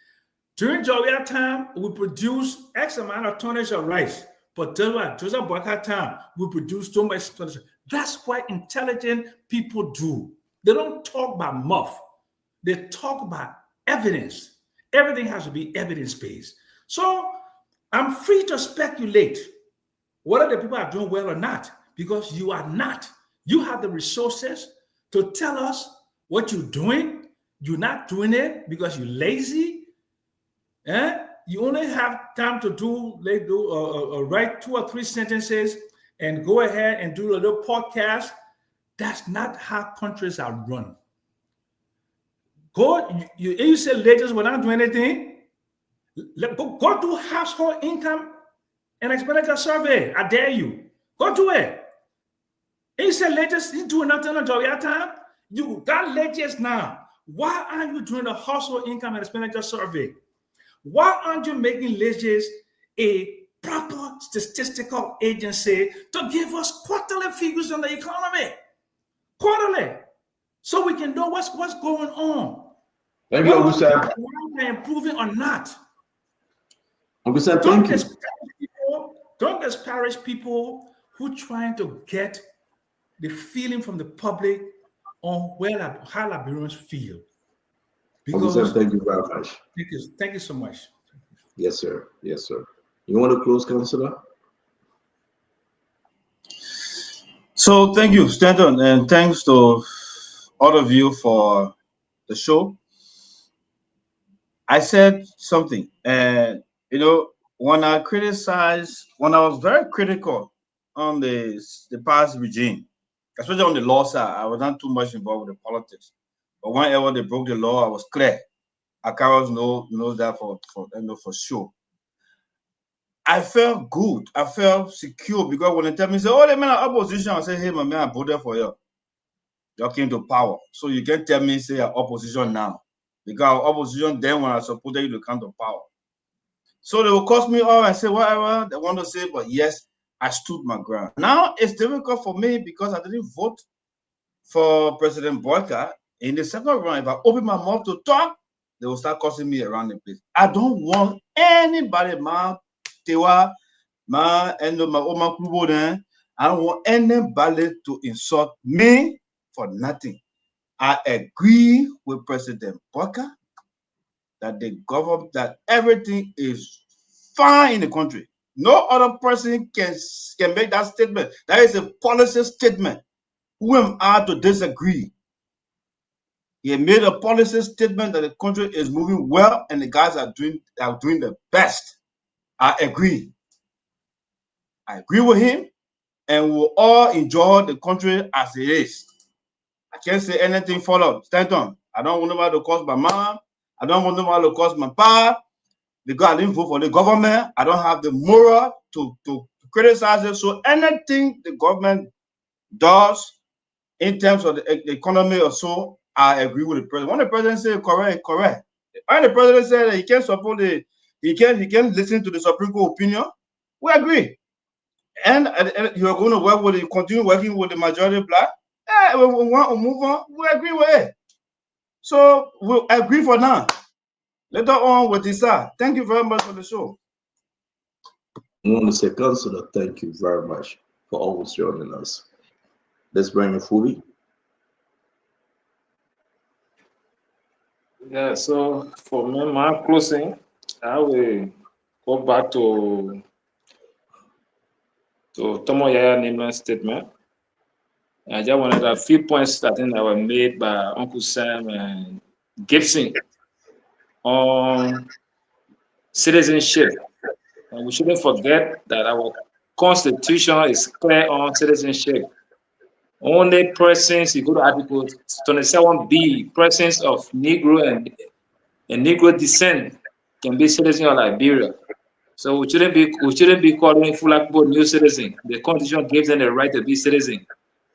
During Jowia time, we produce X amount of tonnage of rice. But Joseph Boyka time, we produce so much tonnage. That's what intelligent people do. They don't talk about muff. They talk about evidence. Everything has to be evidence-based. So I'm free to speculate whether the people are doing well or not, because you are not. You have the resources to tell us what you're doing. You're not doing it because you're lazy. You only have time to write 2 or 3 sentences and go ahead and do a little podcast. That's not how countries are run. You say ladies will not do anything. Go do household income and expenditure survey. I dare you. Go do it. And you say ladies you do nothing on your time. You got ladies now. Why aren't you doing a household income and expenditure survey? Why aren't you making ladies a proper statistical agency to give us quarterly figures on the economy? Quarterly. So we can know what's going on. Thank you, Uncle Sam. We're improving or not. Uncle Sam, thank you. Don't disparage people who trying to get the feeling from the public on how Liberians feel. Because, Uncle Sam, thank you very much. Thank you so much. Yes, sir. Yes, sir. You want to close, Councillor? So thank you, Stanton, and thanks to all of you for the show. I said something, and when I was very critical on the past regime, especially on the law side, I was not too much involved with the politics. But whenever they broke the law, I was clear. Akaros knows that for sure. I felt good. I felt secure because when they tell me, say, oh, the man are opposition, I say, hey, my man, I voted for you. You came to power. So you can tell me, say, you're opposition now. Because opposition then when I supported you to come to power. So they will cost me all and say whatever they want to say, but yes, I stood my ground. Now it's difficult for me because I didn't vote for President Boyka. In the second round, if I open my mouth to talk, they will start cursing me around the place. I don't want anybody, my Tewa, my Oma Kubo, I don't want anybody to insult me for nothing. I agree with President Boyka that the government, that everything is fine in the country. No other person can make that statement. That is a policy statement. Who am I to disagree? He made a policy statement that the country is moving well and the guys are doing the best. I agree. I agree with him, and we'll all enjoy the country as it is. I can't say anything follow. Stanton, I don't want nobody to cause my mom. I don't want nobody to cause my pa. Because I didn't vote for the government, I don't have the moral to criticize it. So anything the government does in terms of the economy or so, I agree with the president. When the president says correct, correct. When the president said that he can't support he can listen to the Supreme Court opinion, we agree. And you're going to work with continue working with the majority black. We want to move on. We agree with it. So we agree for now. Later on with this, thank you very much for the show. I want to say, Councilor, thank you very much for always joining us. Let's bring in Fula. Yeah, so for me, my closing, I will go back to Tomo Yaya Neighbor's statement. I just wanted a few points that I think that were made by Uncle Sam and Gibson on citizenship. And we shouldn't forget that our constitution is clear on citizenship. Only persons, you go to Article 27B, persons of Negro and Negro descent can be citizens of Liberia. So we shouldn't be calling Fula people new citizen. The constitution gives them the right to be citizen.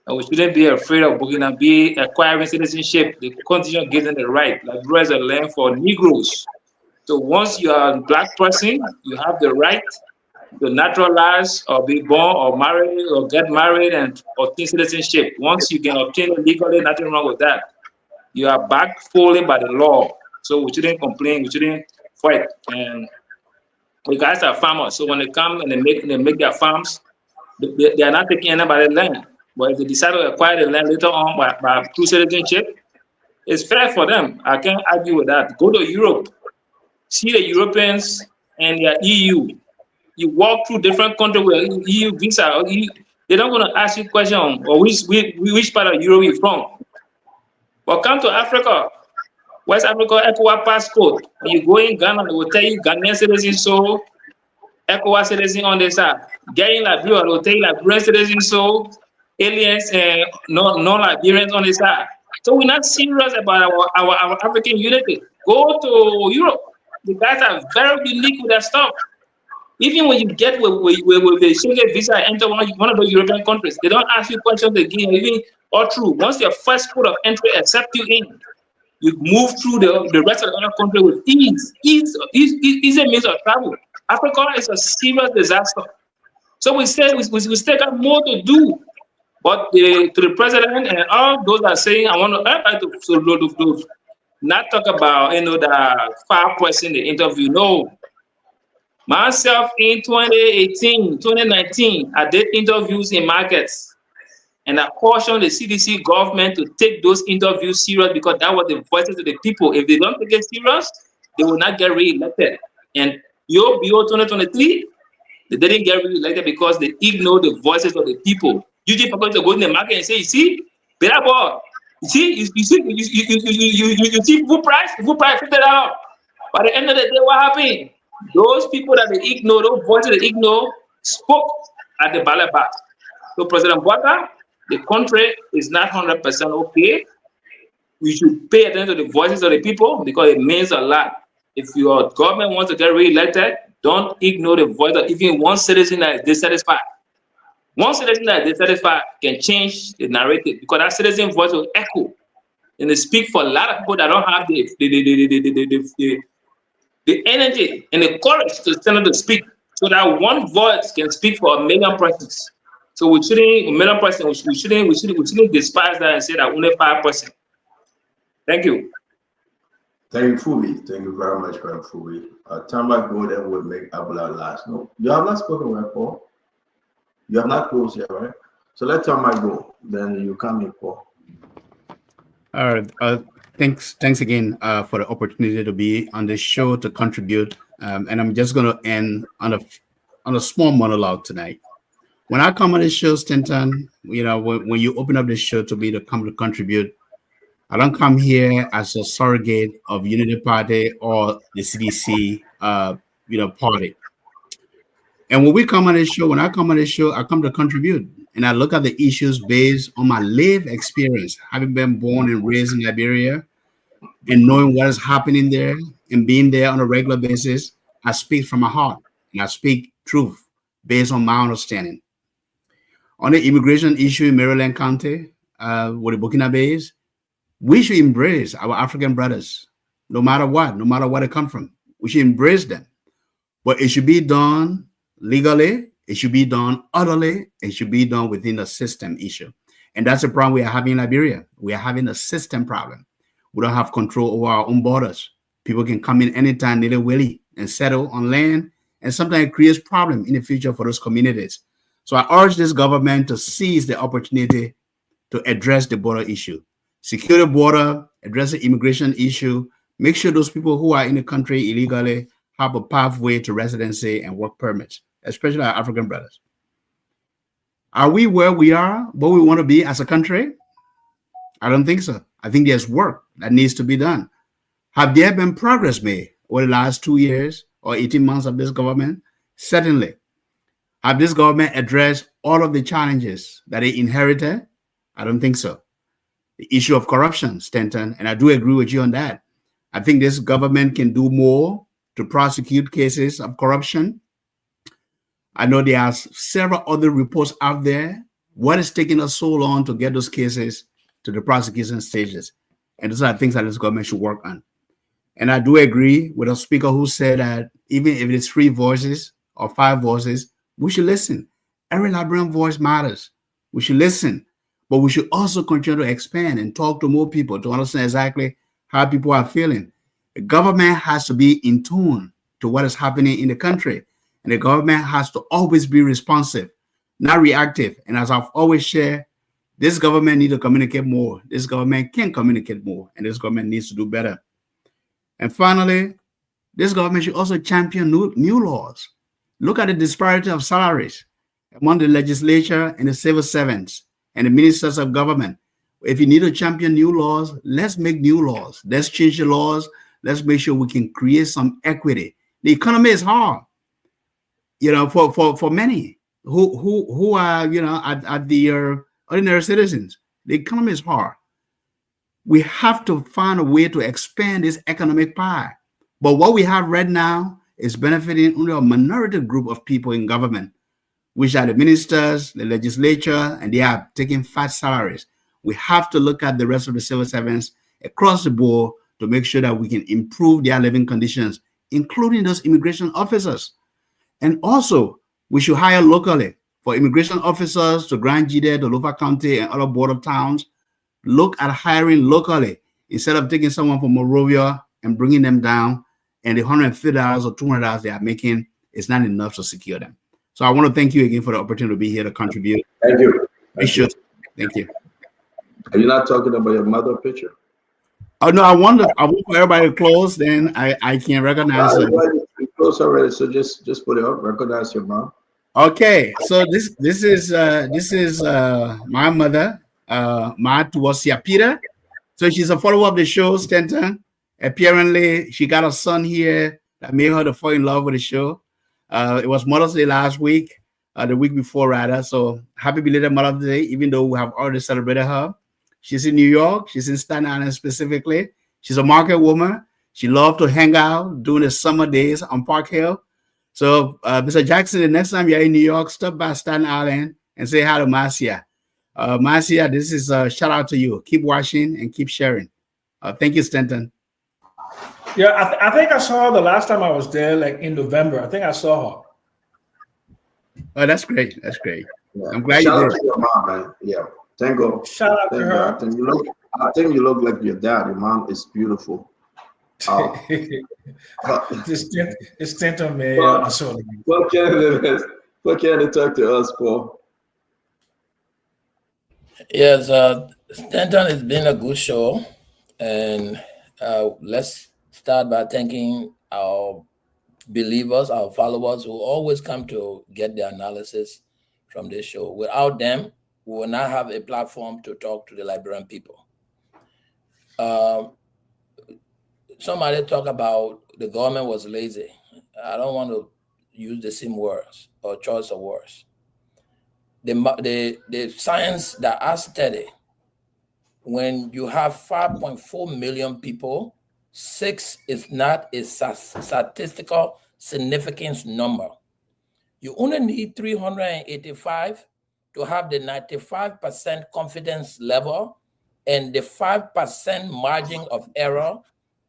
And we shouldn't be afraid of acquiring citizenship. The constitution gives them the right. Liberia is a land for Negroes. So once you are a black person, you have the right to naturalize or be born or marry or get married and obtain citizenship. Once you can obtain it legally, nothing wrong with that. You are back fully by the law. So we shouldn't complain, we shouldn't fight. And the guys are farmers. So when they come and they make their farms, they are not taking anybody's land. But if they decide to acquire the land later on by through citizenship, it's fair for them. I can't argue with that. Go to Europe, see the Europeans and their EU. You walk through different countries with EU visa. They're not going to ask you question or which part of Europe you're from. But come to Africa, West Africa, ECOWAS passport. When you go in Ghana, they will tell you Ghanaian citizen, so ECOWAS citizen on the side. Get in Liberia, they will tell you Liberian citizen, so aliens and non-Liberians on the side. So we're not serious about our African unity. Go to Europe. The guys are very unique with their stuff. Even when you get with the Schengen visa, enter one of the European countries, they don't ask you questions again. Even all true. Once your first port of entry accept you in, you move through the rest of the other country with ease. Easy means of travel. Africa is a serious disaster. So we still got more to do. But to the president and all those that are saying, I want to not talk about the 5% the interview. No. Myself in 2018, 2019, I did interviews in markets. And I cautioned the CDC government to take those interviews serious because that was the voices of the people. If they don't take it serious, they will not get re-elected. And BO 2023, they didn't get re-elected because they ignored the voices of the people. Usually people to go in the market and say, you see, better ball. You see food price $50. By the end of the day, what happened? Those people that they ignore, those voices they ignore, spoke at the ballot box. So President Boyka, the country is not 100% okay. We should pay attention to the voices of the people because it means a lot. If your government wants to get re-elected, Don't ignore the voice of even one citizen that is dissatisfied. One citizen that is dissatisfied can change the narrative because that citizen voice will echo and they speak for a lot of people that don't have the energy and the courage to stand up to speak. So that one voice can speak for a million persons. So we shouldn't a million persons. We shouldn't despise that and say that only 5%. Thank you. Thank you, Fuli. Thank you very much, Brother Fuli. Time back go then will make Abula last. No, you have not spoken, right, Paul? You have not closed yet, right? So let time back go. Then you come in, Paul. All right. Thanks again for the opportunity to be on this show to contribute. And I'm just going to end on a small monologue tonight. When I come on this show, Stanton, when you open up this show to me to come to contribute, I don't come here as a surrogate of Unity Party or the CDC, party. And when I come on this show, I come to contribute. And I look at the issues based on my lived experience, having been born and raised in Liberia and knowing what is happening there and being there on a regular basis. I speak from my heart and I speak truth based on my understanding. On the immigration issue in Maryland County with the Burkinabés, we should embrace our African brothers, no matter where they come from. We should embrace them. But it should be done legally, it should be done orderly, it should be done within a system issue. And that's the problem we are having in Liberia. We are having a system problem. We don't have control over our own borders. People can come in anytime, nilly-willy, and settle on land. And sometimes it creates problems in the future for those communities. So I urge this government to seize the opportunity to address the border issue. Secure the border, address the immigration issue, make sure those people who are in the country illegally have a pathway to residency and work permits, especially our African brothers. Are we where we are, where we want to be as a country? I don't think so. I think there's work that needs to be done. Have there been progress made over the last 2 years or 18 months of this government? Certainly. Have this government addressed all of the challenges that it inherited? I don't think so. The issue of corruption, Stanton, and I do agree with you on that. I think this government can do more to prosecute cases of corruption. I know there are several other reports out there. What is taking us so long to get those cases to the prosecution stages? And those are things that this government should work on. And I do agree with a speaker who said that even if it's 3 voices or 5 voices, we should listen. Every Liberian voice matters. We should listen. But we should also continue to expand and talk to more people to understand exactly how people are feeling. The government has to be in tune to what is happening in the country. And the government has to always be responsive, not reactive. And as I've always shared, this government needs to communicate more. This government can communicate more. And this government needs to do better. And finally, this government should also champion new laws. Look at the disparity of salaries among the legislature and the civil servants and the ministers of government. If you need to champion new laws, let's make new laws. Let's change the laws. Let's make sure we can create some equity. The economy is hard, for many who are, at the ordinary citizens. The economy is hard. We have to find a way to expand this economic pie. But what we have right now is benefiting only a minority group of people in government, which are the ministers, the legislature, and they are taking fat salaries. We have to look at the rest of the civil servants across the board to make sure that we can improve their living conditions, including those immigration officers. And also, we should hire locally for immigration officers to Grand Jide, to Lofa County, and other border towns. Look at hiring locally instead of taking someone from Monrovia and bringing them down, and the $150 or $200 they are making is not enough to secure them. So I want to thank you again for the opportunity to be here to contribute. Thank you. Thank you. Are you not talking about your mother picture? Oh no, I want for everybody to close. Then I can recognize them. Close already, so just put it up. Recognize your mom. Okay, so this is my mother, Tuwasia Peter. So she's a follower of the show, Stanton. Apparently, she got a son here that made her to fall in love with the show. It was Mother's Day last week, the week before rather. So happy belated Mother's Day, even though we have already celebrated her. She's in New York. She's in Staten Island specifically. She's a market woman. She loved to hang out during the summer days on Park Hill. So, Mr. Jackson, the next time you're in New York, stop by Staten Island and say hi to Marcia. Marcia, this is a shout out to you. Keep watching and keep sharing. Thank you, Stanton. Yeah, I think I saw her the last time I was there, like in November. I think I saw her. Oh, that's great. That's great. Yeah. I'm glad Shout you out did. to your mom, man. Yeah. Thank God. Shout out to Thank her. God. I think you look like your dad. Your mom is beautiful. It's Stanton, man. Yeah, I saw it. What can they talk to us, Paul? Yes, Stanton, has been a good show, and let's start by thanking our believers, our followers who always come to get their analysis from this show. Without them, we will not have a platform to talk to the Liberian people. Somebody talk about the government was lazy. I don't want to use the same words or choice of words. The science that I study, when you have 5.4 million people, 6 is not a statistical significance number. You only need 385 to have the 95% confidence level and the 5% margin of error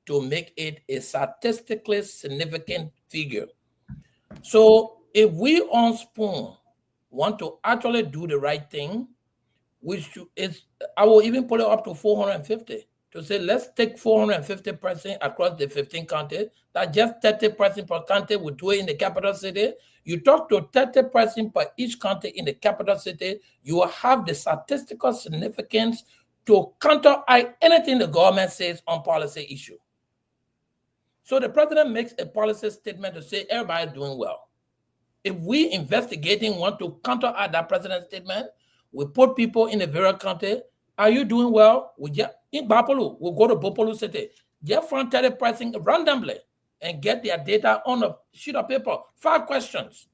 to make it a statistically significant figure. So if we on Spoon want to actually do the right thing, I will even put it up to 450 to say, let's take 450% across the 15 counties. That just 30% per county would do it in the capital city. You talk to 30% per each county in the capital city, you will have the statistical significance to counteract anything the government says on policy issue. So the president makes a policy statement to say everybody's doing well. If we investigating want to counteract that president's statement, we put people in the various county. Are you doing well? We get in Bapolu, we'll go to Bopolu City, get front 30 pricing randomly and get their data on a sheet of paper. 5 questions.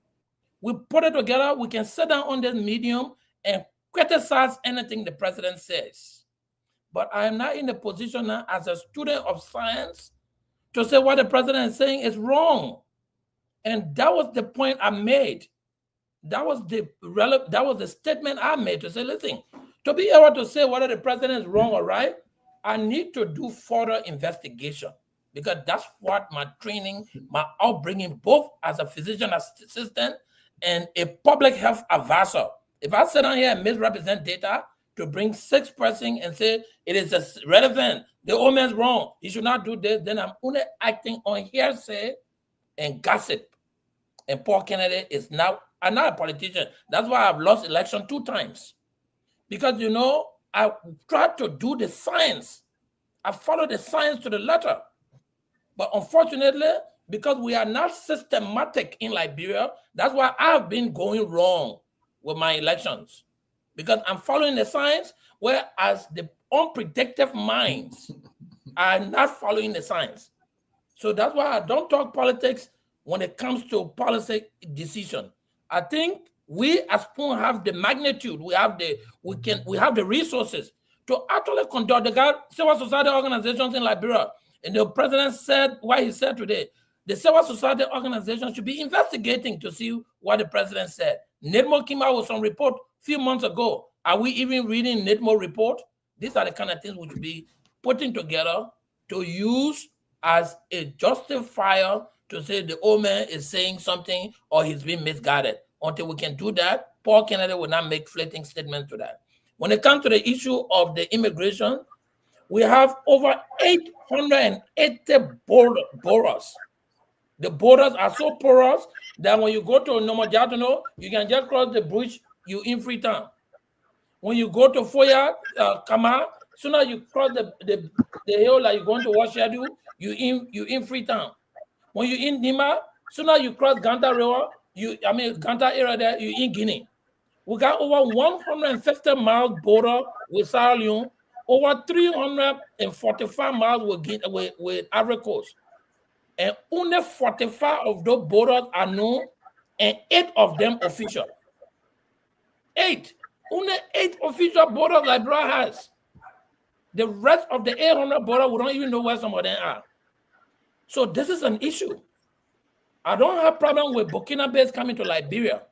We put it together. We can sit down on this medium and criticize anything the president says. But I am not in the position now as a student of science to say what the president is saying is wrong. And that was the point I made. That was the statement I made to say, listen, to be able to say whether the president is wrong or right, I need to do further investigation because that's what my training, my upbringing, both as a physician assistant and a public health advisor. If I sit down here and misrepresent data to bring 6 persons and say it is relevant, the old man's wrong, he should not do this, then I'm only acting on hearsay and gossip. And Paul Kennedy is now, I'm not a politician. That's why I've lost election 2 times. Because, you know, I tried to do the science. I followed the science to the letter. But unfortunately, because we are not systematic in Liberia, that's why I've been going wrong with my elections. Because I'm following the science, whereas the unpredictable minds are not following the science. So that's why I don't talk politics when it comes to policy decision. I think we as Spoon have the magnitude, we have the resources to actually conduct the civil society organizations in Liberia. And the president said what he said today. The civil society organizations should be investigating to see what the president said. NIDMO came out with some report a few months ago. Are we even reading NIDMO report? These are the kind of things we should be putting together to use as a justifier to say the old man is saying something or he's been misguided. Until we can do that, Paul Kennedy will not make fleeting statements to that. When it comes to the issue of the immigration, we have over 880 borders. The borders are so porous that when you go to Nomojatono, you can just cross the bridge, you in Freetown. When you go to Foya, Kama, soon as you cross the hill like you're going to Washadu, you in Freetown. When you in Nima, soon as you cross Ganta River, Ganta area there, you in Guinea. We got over 150 miles border with Sierra Leone, over 345 miles with Ivory Coast. And only 45 of those borders are known, and 8 of them official. 8. Only 8 official borders Liberia has. The rest of the 800 borders, we don't even know where some of them are. So this is an issue. I don't have problem with Burkina Faso coming to Liberia,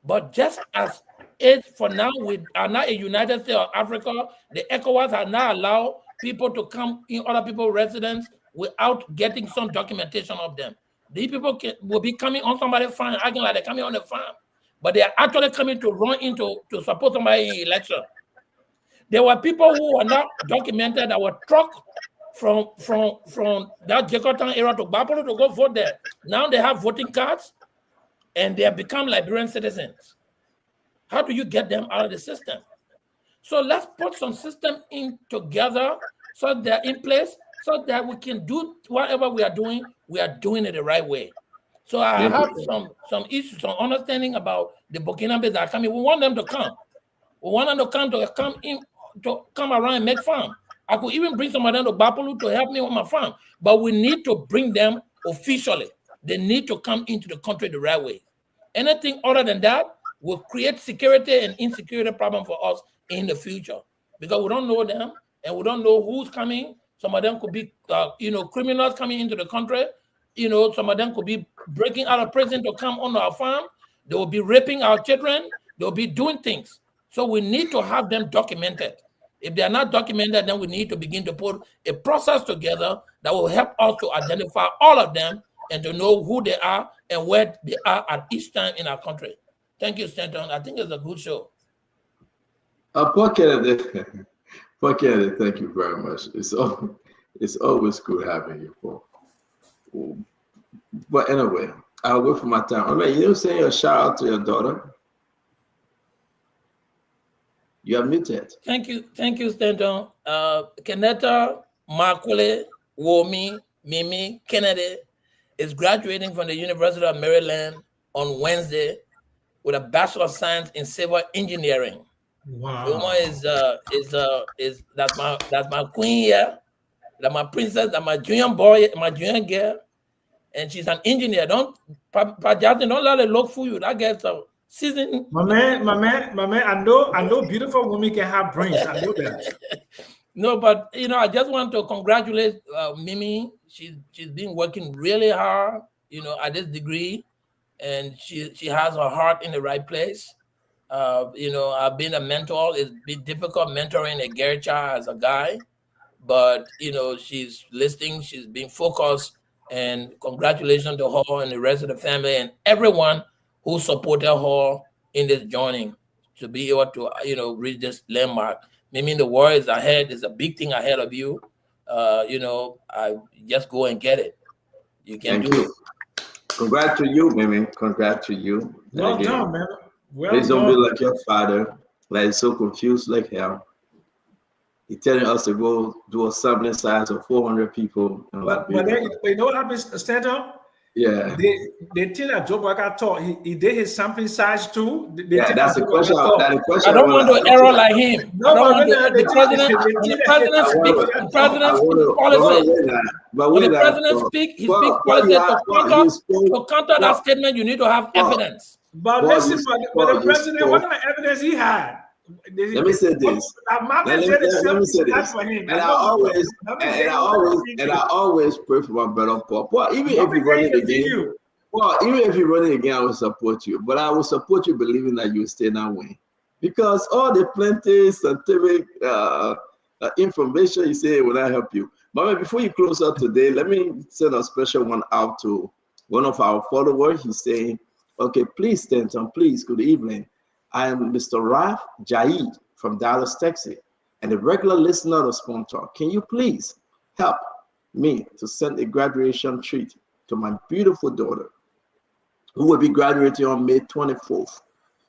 but just as it for now, we are not a United States of Africa. The ECOWAS has not allowed people to come in other people's residence without getting some documentation of them. These people will be coming on somebody's farm, acting like they're coming on the farm, but they are actually coming to run into to support somebody in election. There were people who were not documented that were trucked from that Jakarta area to Bapolo to go vote there. Now they have voting cards and they have become Liberian citizens. How do you get them out of the system? So let's put some system in together so they're in place so that we can do whatever we are doing it the right way. So I have some issues, some understanding about the Burkina Faso that are coming. We want them to come. We want them to come around and make farm. I could even bring some of them to Bapolu to help me with my farm. But we need to bring them officially. They need to come into the country the right way. Anything other than that will create security and insecurity problem for us in the future because we don't know them and we don't know who's coming. Some of them could be, criminals coming into the country. Some of them could be breaking out of prison to come on our farm. They will be raping our children. They will be doing things. So we need to have them documented. If they are not documented, then we need to begin to put a process together that will help us to identify all of them and to know who they are and where they are at each time in our country. Thank you, Stanton. I think it's a good show. Paul Kennedy, thank you very much. It's always good having you, Paul. But anyway, I'll wait for my time. I mean, you saying a shout out to your daughter. You are muted. Thank you, Stanton. Kenetta Markule Womi Mimi Kennedy is graduating from the University of Maryland on Wednesday with a Bachelor of Science in Civil Engineering. Wow. The woman is that's my queen here, that's my princess, that's my junior boy, my junior girl, and she's an engineer. Don't let it look for you. That gets a season. My man. I know beautiful women can have brains. I know that. No, but I just want to congratulate Mimi. She's been working really hard, at this degree, and she has her heart in the right place. I've been a mentor. It's been difficult mentoring a girl child as a guy, but she's listening. She's being focused, and congratulations to her and the rest of the family and everyone who supported her in this journey to be able to reach this landmark. Maybe the world is ahead. There's a big thing ahead of you. I just go and get it. You can do it. Congrats to you, Mimi. Congrats to you. Well done, man. Well please don't done. be like your father, like so confused like hell. He's telling us to go do a sampling size of 400 people. But then, you know what happens, Stanton? Yeah. They think that Joe Baka thought he did his sampling size too. That's the question. I don't want to error like him. No, I don't want the president. When the president speaks, the president speaks policy. When the president speaks, he speaks policy. To counter that statement, you need to have evidence. But listen, but the president, what kind of evidence he had? Let me say this. Let me say this. And I always pray for my brother Paul. Well, even if you run it again, I will support you. But I will support you believing that you will stay that way. Because all the plenty scientific information you say will not help you. But before you close out today, let me send a special one out to one of our followers. He's saying, okay, please, Stanton, please, good evening. I am Mr. Raf Jaid from Dallas, Texas, and a regular listener of Spoon Talk. Can you please help me to send a graduation treat to my beautiful daughter, who will be graduating on May 24th?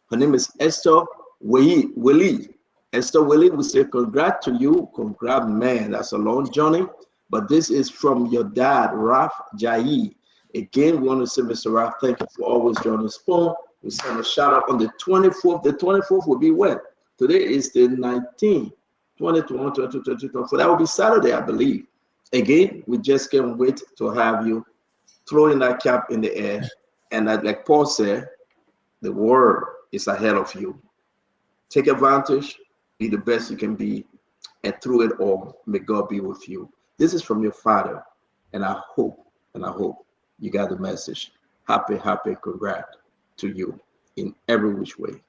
Her name is Esther Willie. Esther Willie, we say congrats to you. Congrats, man. That's a long journey, but this is from your dad, Raf Jaid. Again, we want to say, Mr. Raf, thank you for always joining Spoon. We send a shout out on the 24th. The 24th will be when? Today is the 19th, 2021, 2022. So that will be Saturday, I believe. Again, we just can't wait to have you throwing that cap in the air. And like Paul said, the world is ahead of you. Take advantage, be the best you can be, and through it all, may God be with you. This is from your father, and I hope you got the message. happy, congrats to you in every which way.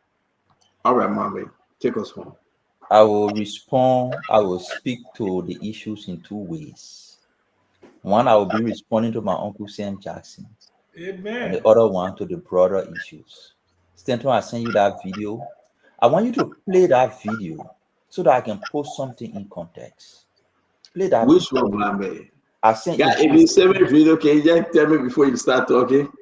All right, mommy, take us home. I will respond, I will speak to the issues in two ways. One, I will be responding to my Uncle Sam Jackson, and the other one to the broader issues. Stanton, I send you that video. I want you to play that video so that I can post something in context. Play that. Which video. one, mommy? I sent you. If you send me a video, can you just tell me before you start talking?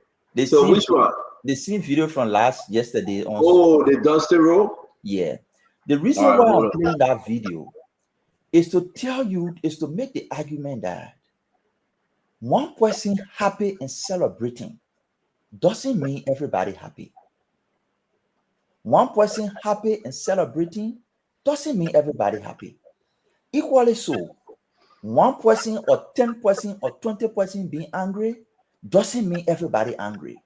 So which one? The same video from yesterday. The Dusty Road? Yeah. The reason why I'm playing that video is to tell you, is to make the argument that one person happy and celebrating doesn't mean everybody happy. One person happy and celebrating doesn't mean everybody happy. Equally so, one person or 10% or 20% being angry doesn't mean everybody angry.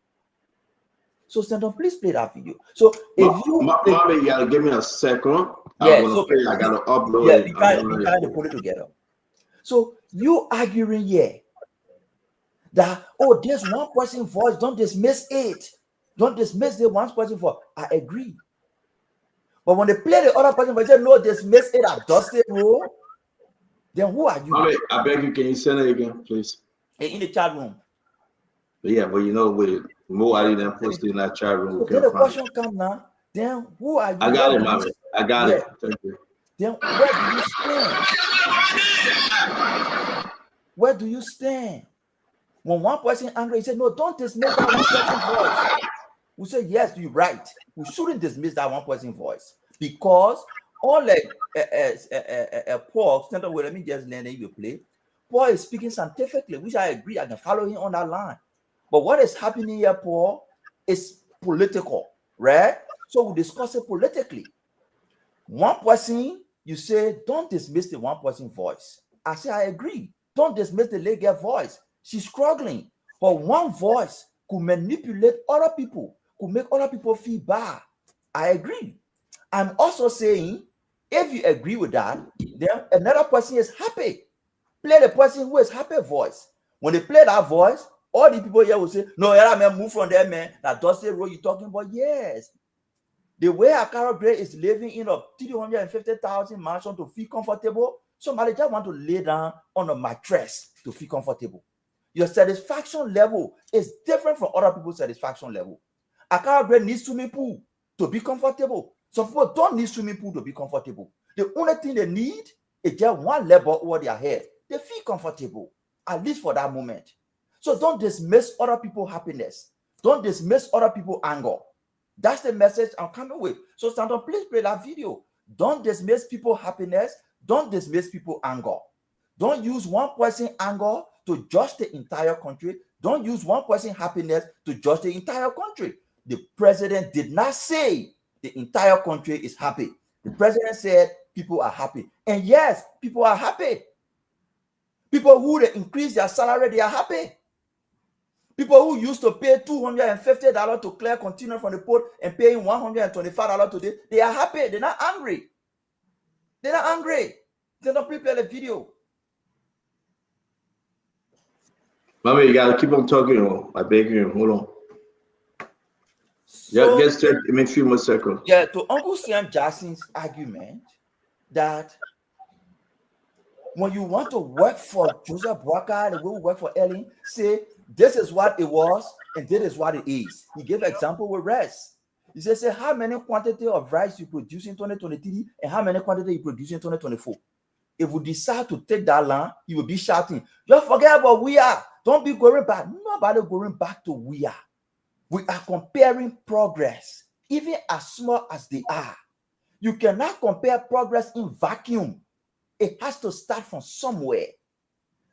So, Stanton, please play that video. So, if you... Mommy, you gotta give me a second. Yeah, I gotta upload it. Yeah, we kind of put it together. So, you arguing here that, oh, there's one person voice, don't dismiss it. Don't dismiss the one person voice. I agree. But when they play the other person voice, say, no, dismiss it at Dusty Road, then who are you? Mommy, I beg you, can you send it again, please? In the chat room. Yeah, but with more than posted in that chat room. So then the question comes now, then who are you? I got it, mommy. I got it. Thank you. Then where do you stand? Where do you stand? When one person angry, he said, no, don't dismiss that one person's voice. We say, yes, you're right. We shouldn't dismiss that one person's voice. Because all like Paul, let me just learn you play. Paul is speaking scientifically, which I agree. I can follow him on that line. But what is happening here, Paul, is political, right? So we discuss it politically. One person, you say, don't dismiss the one person voice. I say, I agree. Don't dismiss the lady voice. She's struggling. But one voice could manipulate other people, could make other people feel bad. I agree. I'm also saying, if you agree with that, then another person is happy. Play the person who is happy voice. When they play that voice, all the people here will say, no, man, move from there, man. That Dusty Road you're talking about. Yes. The way Akara Gray is living in a 350,000 mansion to feel comfortable, somebody just want to lay down on a mattress to feel comfortable. Your satisfaction level is different from other people's satisfaction level. Akara Gray needs swimming pool to be comfortable. Some people don't need swimming pool to be comfortable. The only thing they need is just one level over their head. They feel comfortable, at least for that moment. So don't dismiss other people's happiness. Don't dismiss other people's anger. That's the message I'm coming with. So Stanton, please play that video. Don't dismiss people's happiness. Don't dismiss people's anger. Don't use one person's anger to judge the entire country. Don't use one person's happiness to judge the entire country. The president did not say the entire country is happy. The president said people are happy. And yes, people are happy. People who they increase their salary, they are happy. People who used to pay $250 to clear container from the port and paying $125 today, they are happy. They're not angry. They're not angry. They're not prepared the video. Mommy, you gotta keep on talking. I beg you. Hold on. So, just take a few more seconds. Yeah, to Uncle Sam Jackson's argument that when you want to work for Joseph Walker, the way we work for Ellen, say this is what it was and this is what it is. He gave an example with rice. He said, say how many quantity of rice you produce in 2023 and how many quantity you produce in 2024. If we decide to take that land, he will be shouting, just forget about we are. Don't be going back. Nobody going back to we are. We are comparing progress, even as small as they are. You cannot compare progress in vacuum. It has to start from somewhere.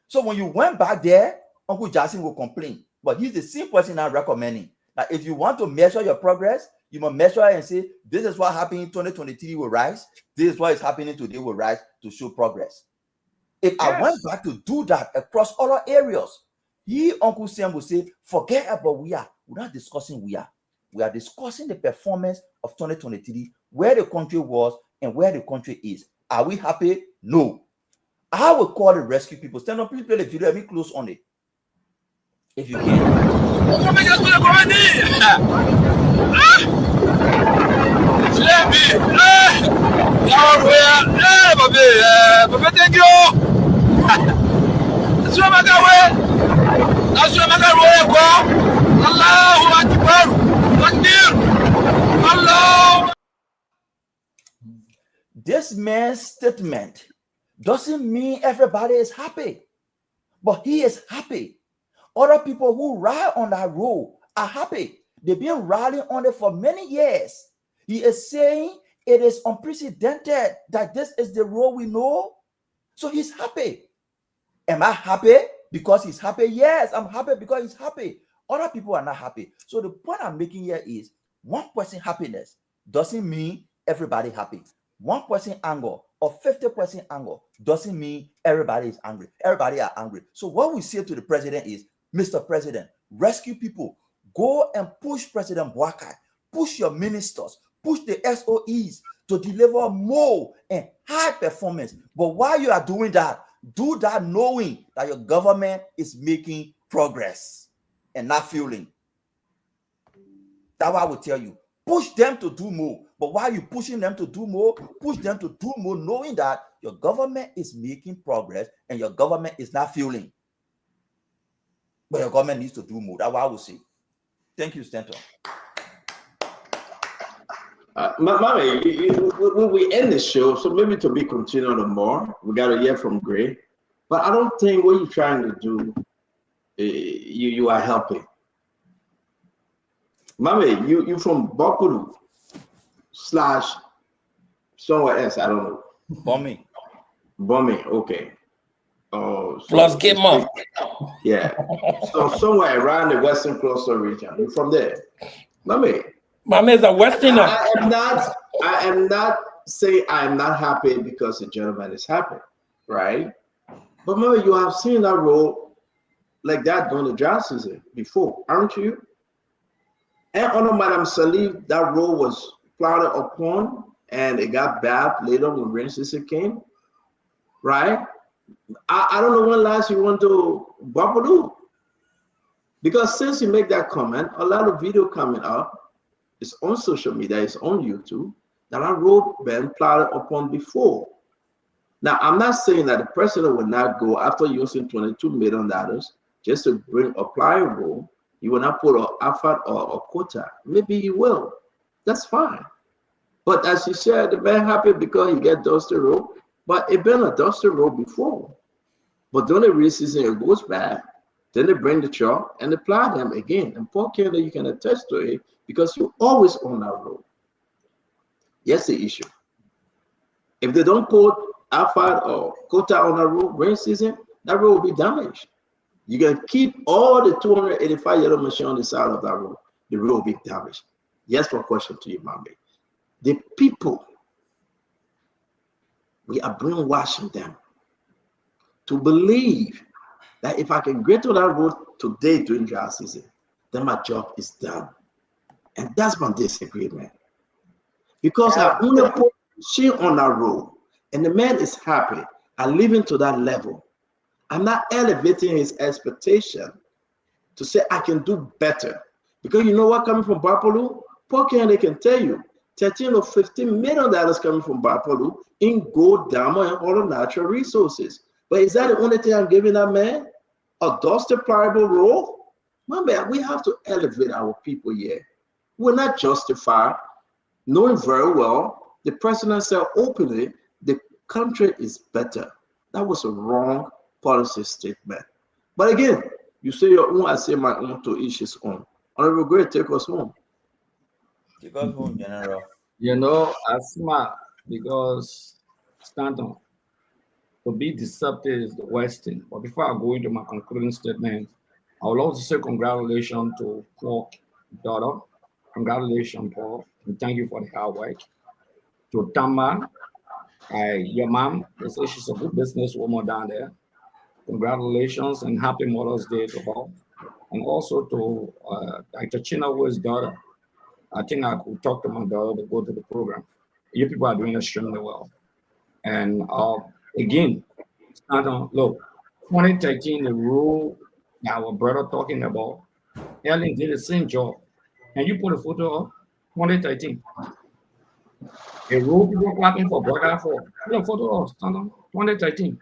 So when you went back there, Uncle Jackson will complain. But he's the same person I'm recommending that if you want to measure your progress, you must measure and say, this is what happened in 2023 will rise. This is what is happening today will rise to show progress. If I went back to do that across other areas, Uncle Sam will say, forget about we are. We're not discussing we are. We are discussing the performance of 2023, where the country was and where the country is. Are we happy? No. I will call the rescue people. Stand up, please play the video. Let me close on it. if you can. Thank you. This man's statement doesn't mean everybody is happy, but he is happy. Other people who ride on that road are happy. They've been riding on it for many years. He is saying it is unprecedented that this is the road we know. So he's happy. Am I happy because he's happy? Yes, I'm happy because he's happy. Other people are not happy. So the point I'm making here is one person happiness doesn't mean everybody happy. One person anger or 50% anger doesn't mean everybody is angry. Everybody are angry. So what we say to the president is, Mr. President, rescue people. Go and push President Boakai. Push your ministers. Push the SOEs to deliver more and high performance. But while you are doing that, do that knowing that your government is making progress and not fueling. That's what I would tell you. Push them to do more. But while you're pushing them to do more, push them to do more, knowing that your government is making progress and your government is not fueling. But your government needs to do more. That's what I would say. Thank you, Stanton. Mommy, we end the show, so maybe to be continued on more. We got to hear from Gray. But I don't think what you're trying to do, you are helping. Mommy, you from Bakuru / somewhere else, I don't know. Bombing, okay. Oh, so Plus get more. Yeah. So somewhere around the Western Coastal region. You from there. Mommy. Mommy is a Westerner. I am not saying I am not happy because the gentleman is happy, right? But mommy, you have seen that road like that during the dry season before, aren't you? And under Madam Salif, that road was plowed upon and it got bad later when rain season came, right? I don't know when last you went to Babalu. Because since you make that comment, a lot of video coming up, it's on social media, it's on YouTube, that our road been plowed upon before. Now, I'm not saying that the president will not go after using $22 million just to bring a plying road. He will not put an effort or a quota. Maybe he will. That's fine. But as you said, the man happy because he get dusty road, but it been a dusty road before. But during the race season, it goes back. Then they bring the truck and they plow them again. And Paul Kennedy, you can attest to it because you're always on that road. That's the issue. If they don't put effort or quota on that road, rain season, that road will be damaged. You can keep all the 285 yellow machine on the side of that road. The road will be damaged. Yes, one question to you, Mamie. The people, we are brainwashing them to believe that if I can get to that road today during dry season, then my job is done. And that's my disagreement. Because I only put shit on that road and the man is happy. I live into that level. I'm not elevating his expectation to say I can do better. Because you know what coming from Bapolu? Paul Kennedy can tell you, $13 or $15 million coming from Bapolu in gold, diamond, and other natural resources. But is that the only thing I'm giving that man? A dusty pliable road? My man, we have to elevate our people here. We're not justified, knowing very well the president said openly the country is better. That was a wrong policy statement. But again, you say your own, I say my own, to each his own. Honorable Gray, take us home. Take us home, General. You know, Asma, because Stanton, to be deceptive is the worst thing. But before I go into my concluding statement, I would love to say congratulations to Paul's daughter. Congratulations, Paul, and thank you for the hard work. To Tama, your mom, they say she's a good businesswoman down there. Congratulations and happy Mother's Day to her. And also to Dr. Chinawo's daughter. I think I could talk to my daughter to go to the program. You people are doing extremely well. And again, look, 2013, the rule our brother talking about, Ellen did the same job. And you put a photo up, 2013. A road people clapping for brother for. Put a photo up, stand on, 2013.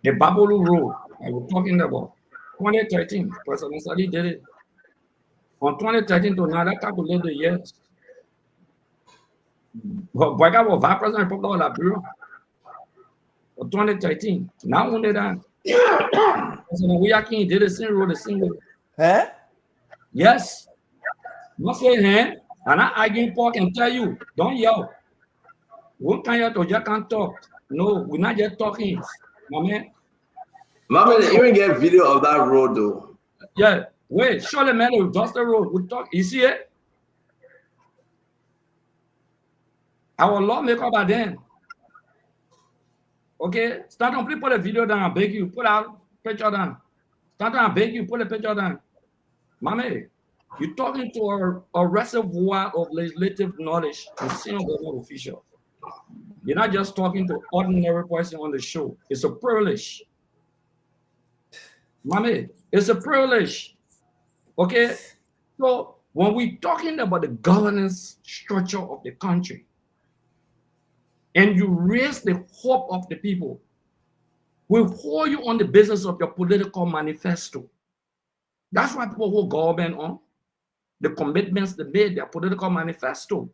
The Babolu Road I was talking about, 2013. President Sadi did it. From 2013 to now, that calculate the years. But Boyka was Vice President of the Republic of Liberia. For 2013. Now only that. President Wiyakin did the same road, the same way. Huh? Yes. Not say hey, and I arguing Paul can tell you, don't yell. One kind of to just can't talk. No, we're not just talking. My man. Mama, you even get video of that road though. Yeah, wait, surely man, we dust the road. We talk. You see it? Our lawmaker by then. Okay, start on, please put a video down. I beg you, put out picture down. Start on, I beg you, put a picture down. Mommy, you're talking to a reservoir of legislative knowledge and senior government official. You're not just talking to ordinary person on the show. It's a privilege. Mommy, it's a privilege. Okay? So when we're talking about the governance structure of the country, and you raise the hope of the people, we hold you on the basis of your political manifesto. That's why people hold government on the commitments they made, their political manifesto.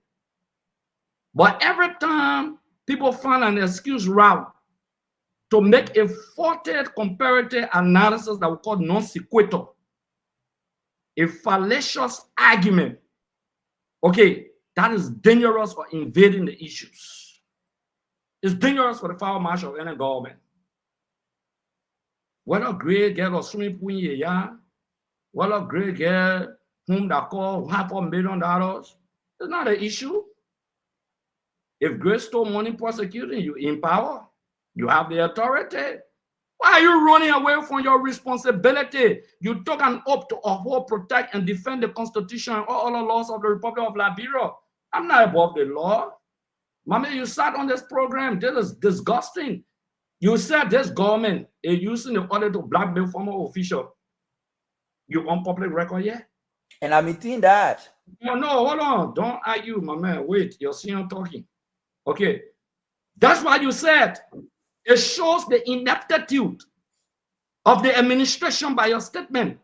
But every time people find an excuse route to make a faulted comparative analysis that we call non sequitur, a fallacious argument, okay, that is dangerous for invading the issues. It's dangerous for the fire marshal of any government. Whether great girl or swimming pool in your yard, whether great girl whom that call $500,000, it's not an issue. If great stole money prosecuting you in power, you have the authority. Why are you running away from your responsibility? You took an oath to uphold, protect, and defend the Constitution and all the laws of the Republic of Liberia. I'm not above the law. Mommy, you sat on this program. This is disgusting. You said this government is using the order to blackmail former official. You on public record yet? And I'm admitting that. No, hold on. Don't argue, my man. Wait, you're seeing talking. Okay. That's why you said it shows the ineptitude of the administration by your statement.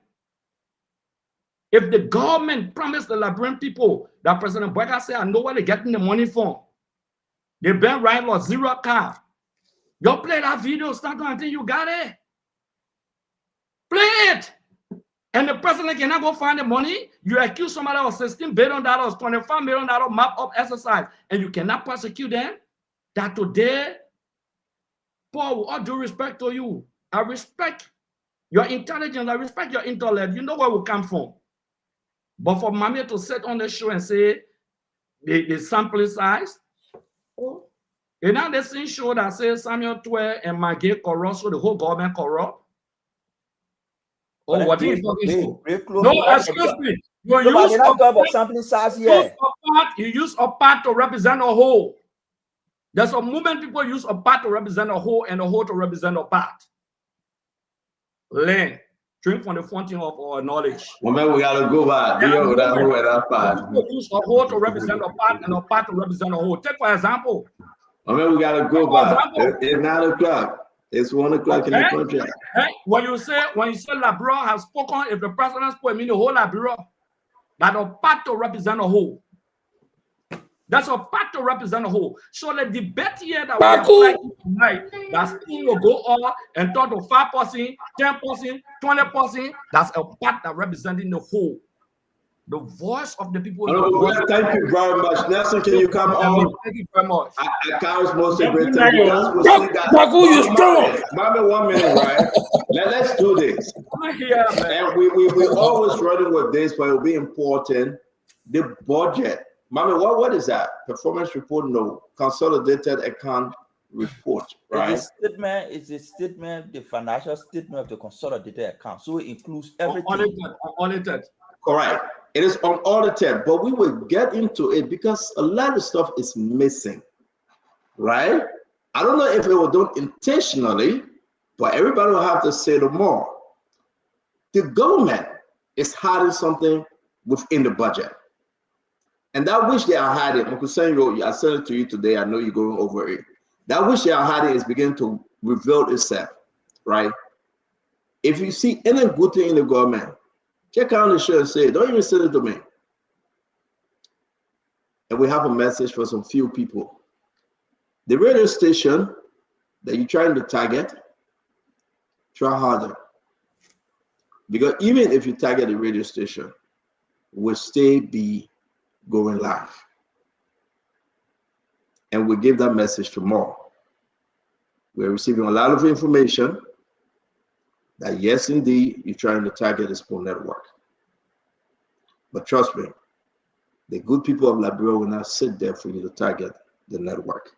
If the government promised the Liberian people that President Boyka said, I know where they're getting the money from. They been right law, zero car. You play that video, start until you got it. Play it. And the president cannot go find the money. You accuse somebody of $16 billion, $25 million map up exercise, and you cannot prosecute them. That today, Paul, with all due respect to you, I respect your intelligence, I respect your intellect. You know where we come from. But for Mami to sit on the show and say the sample size, and now the same show that says Samuel 12 and Maggie corrupt, so the whole government corrupt. Oh, what are you talking about? No, excuse me. You use a part to represent a whole. There's a movement people use a part to represent a whole and a whole to represent a part. Learn. Drink from the fountain of our knowledge. Well, we gotta go back. That part. People use a whole to represent a part and a part to represent a whole. Take for example. Well, we gotta go back. It's 9 o'clock. It's 1 o'clock in the country. Hey, when you say Liberia has spoken, if the president spoke, mean the whole Liberia, that a part to represent a whole. That's a part to represent a whole. So the debate here that we are fighting tonight, that's still will go on and talk to 5%, 10%, 20%. That's a part that representing the whole. The voice of the people. Thank you very much. Nelson, can you come on? Thank you very much. I can't most of great time. You strong. Mama, 1 minute, right? Let's do this. And we always running with this, but it'll be important. The budget. Mommy, what is that? Performance report? No. Consolidated account report, right? It's a statement, the financial statement of the consolidated account. So it includes everything. Audited. Correct. It is unaudited, but we will get into it because a lot of stuff is missing, right? I don't know if it was done intentionally But everybody will have to say no more. The government is hiding something within the budget. And that which they are hiding, Uncle Senyo, I sent it to you today. I know you're going over it. That which they are hiding is beginning to reveal itself, right? If you see any good thing in the government, check out the show and say, don't even send it to me. And we have a message for some few people. The radio station that you're trying to target, try harder. Because even if you target the radio station, we'll still be going live. And we'll give that message tomorrow. We're receiving a lot of information that yes, indeed, you're trying to target the Spoon Network. But trust me, the good people of Liberia will not sit there for you to target the network.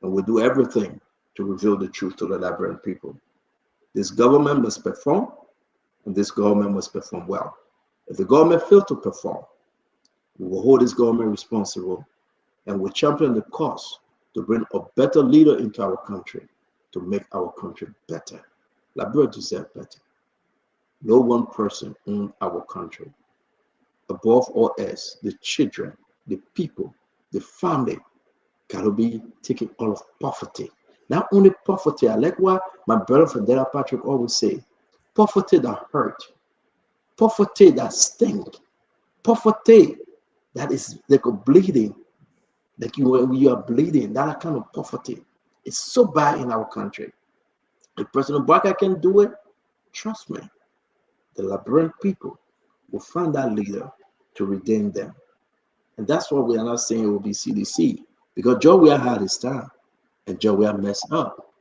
And we'll do everything to reveal the truth to the Liberian people. This government must perform, and this government must perform well. If the government fails to perform, we will hold this government responsible and will champion the cause to bring a better leader into our country, to make our country better. Liberia deserves better. No one person owns our country. Above all else, the children, the people, the family, gotta be taking all of poverty. Not only poverty, I like what my brother Federa Patrick always say, poverty that hurt, poverty that stink, poverty that is like a bleeding, like you are bleeding, that kind of poverty. It's so bad in our country. If President Baka can do it, trust me, the Liberian people will find that leader to redeem them. And that's why we are not saying it will be CDC, because Joe, we have had his time, and Joe, we have messed up.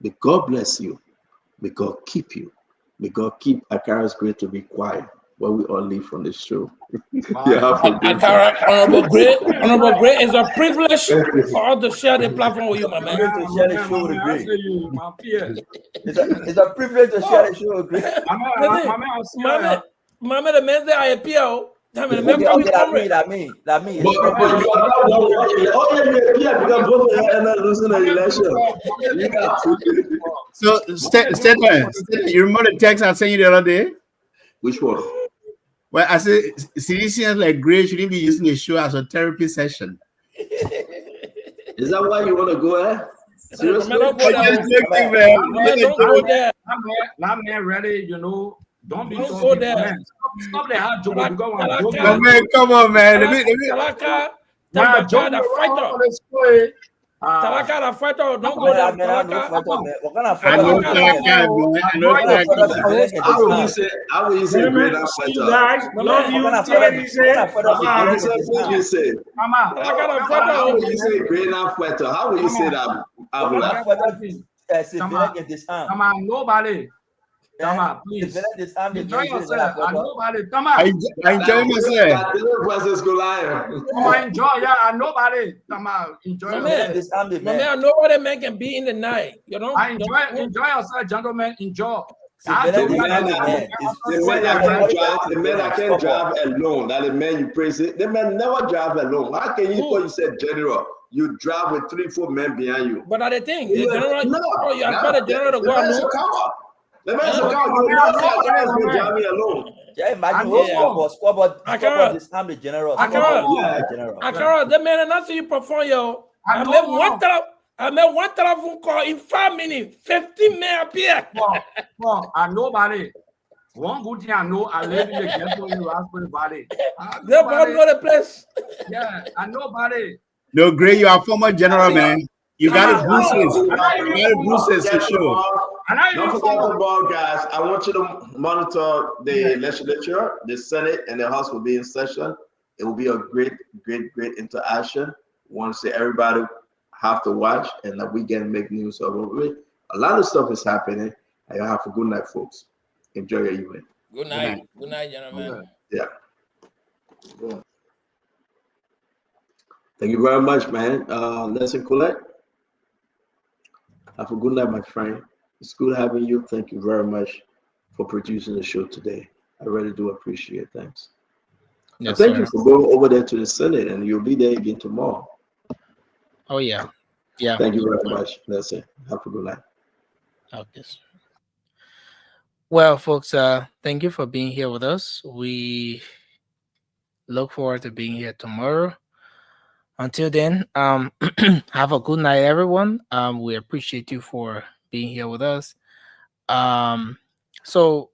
May God bless you. May God keep you. May God keep Akara's great to be quiet while we all leave from this show. Akara, Honorable Great, it's a privilege for us to share the platform with you, my man. To share the show with Great. It's a privilege to share the show with Great. Mama, the man there I appeal. That mean. So, Stephen, you remember the text I sent you the other day? Which one? Well, I said, citizens like Gray shouldn't be using the show as a therapy session. Is that why you want to go there? Seriously? That man ready, you know. Don't be so there. Stop the hard joke. Man, come on, man. Talaka, the fighter. Talaka, the fighter. Don't go there. How will you say great fighter? Love you. How will you say great fighter? How will you say that? Come on, nobody. Come on, please. Enjoy yourself. Nobody. Come on. I enjoy myself. Come on, enjoy. Yeah, nobody. Come on, enjoy yourself. Nobody man can be in the night. You know. Enjoy yourself, gentlemen. Enjoy. The men that can drive alone. That the man you praise it. The man never drive alone. How can you call yourself general? You drive with 3-4 men behind you. But the thing, the general, you have got a general to go alone. The man's a coward. You drive me alone. Yeah, imagine squad this time the general. Akara, the man not see you perform, yo. I made one telephone call in 5 minutes. 15 men appear. And nobody. One good thing I know, I live in the ghetto in Raspberry Valley. They both know the place. Yeah, and nobody. No, Gray, you are former general, man. You got it bruises for sure. Don't forget about, guys. I want you to monitor the legislature, the Senate, and the House will be in session. It will be a great interaction. Want to say everybody have to watch, and that we can make news of it. A lot of stuff is happening. And you have a good night, folks. Enjoy your evening. Good night, gentlemen. Yeah. Thank you very much, man. Lesson Colette. Have a good night, my friend. It's good having you. Thank you very much for producing the show today. I really do appreciate it. Thanks. Yes, thank you for going over there to the Senate, and you'll be there again tomorrow. Oh, yeah. Yeah. Thank you very much. That's it. Have a good night. Okay. Sir. Well, folks, thank you for being here with us. We look forward to being here tomorrow. Until then, have a good night, everyone. We appreciate you for being here with us. So,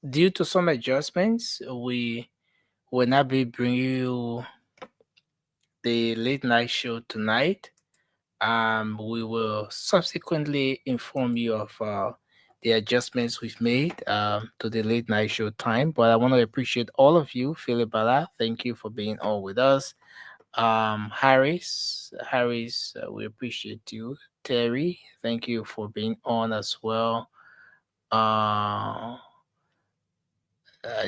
due to some adjustments, we will not be bringing you the late night show tonight. We will subsequently inform you of the adjustments we've made to the late night show time. But I want to appreciate all of you. Philip Bala, thank you for being on with us. Harris, we appreciate you. Terry, thank you for being on as well. I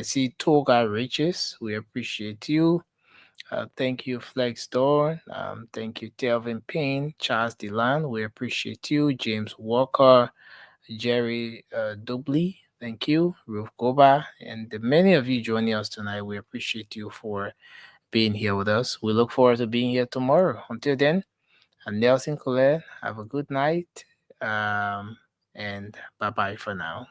see Toga Riches, we appreciate you. Thank you, Flex Door. Thank you, Telvin Payne, Charles Delan. We appreciate you. James Walker, Jerry Dubley. Thank you, Ruth Goba, and the many of you joining us tonight. We appreciate you for being here with us. We look forward to being here tomorrow. Until then, I'm Nelson Colette. Have a good night, and bye bye for now.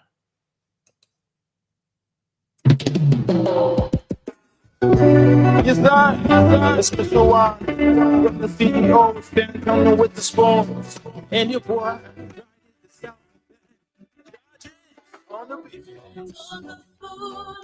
Yes, sir. A special one with the CEO stand coming with the spoons. And your boy on the beat.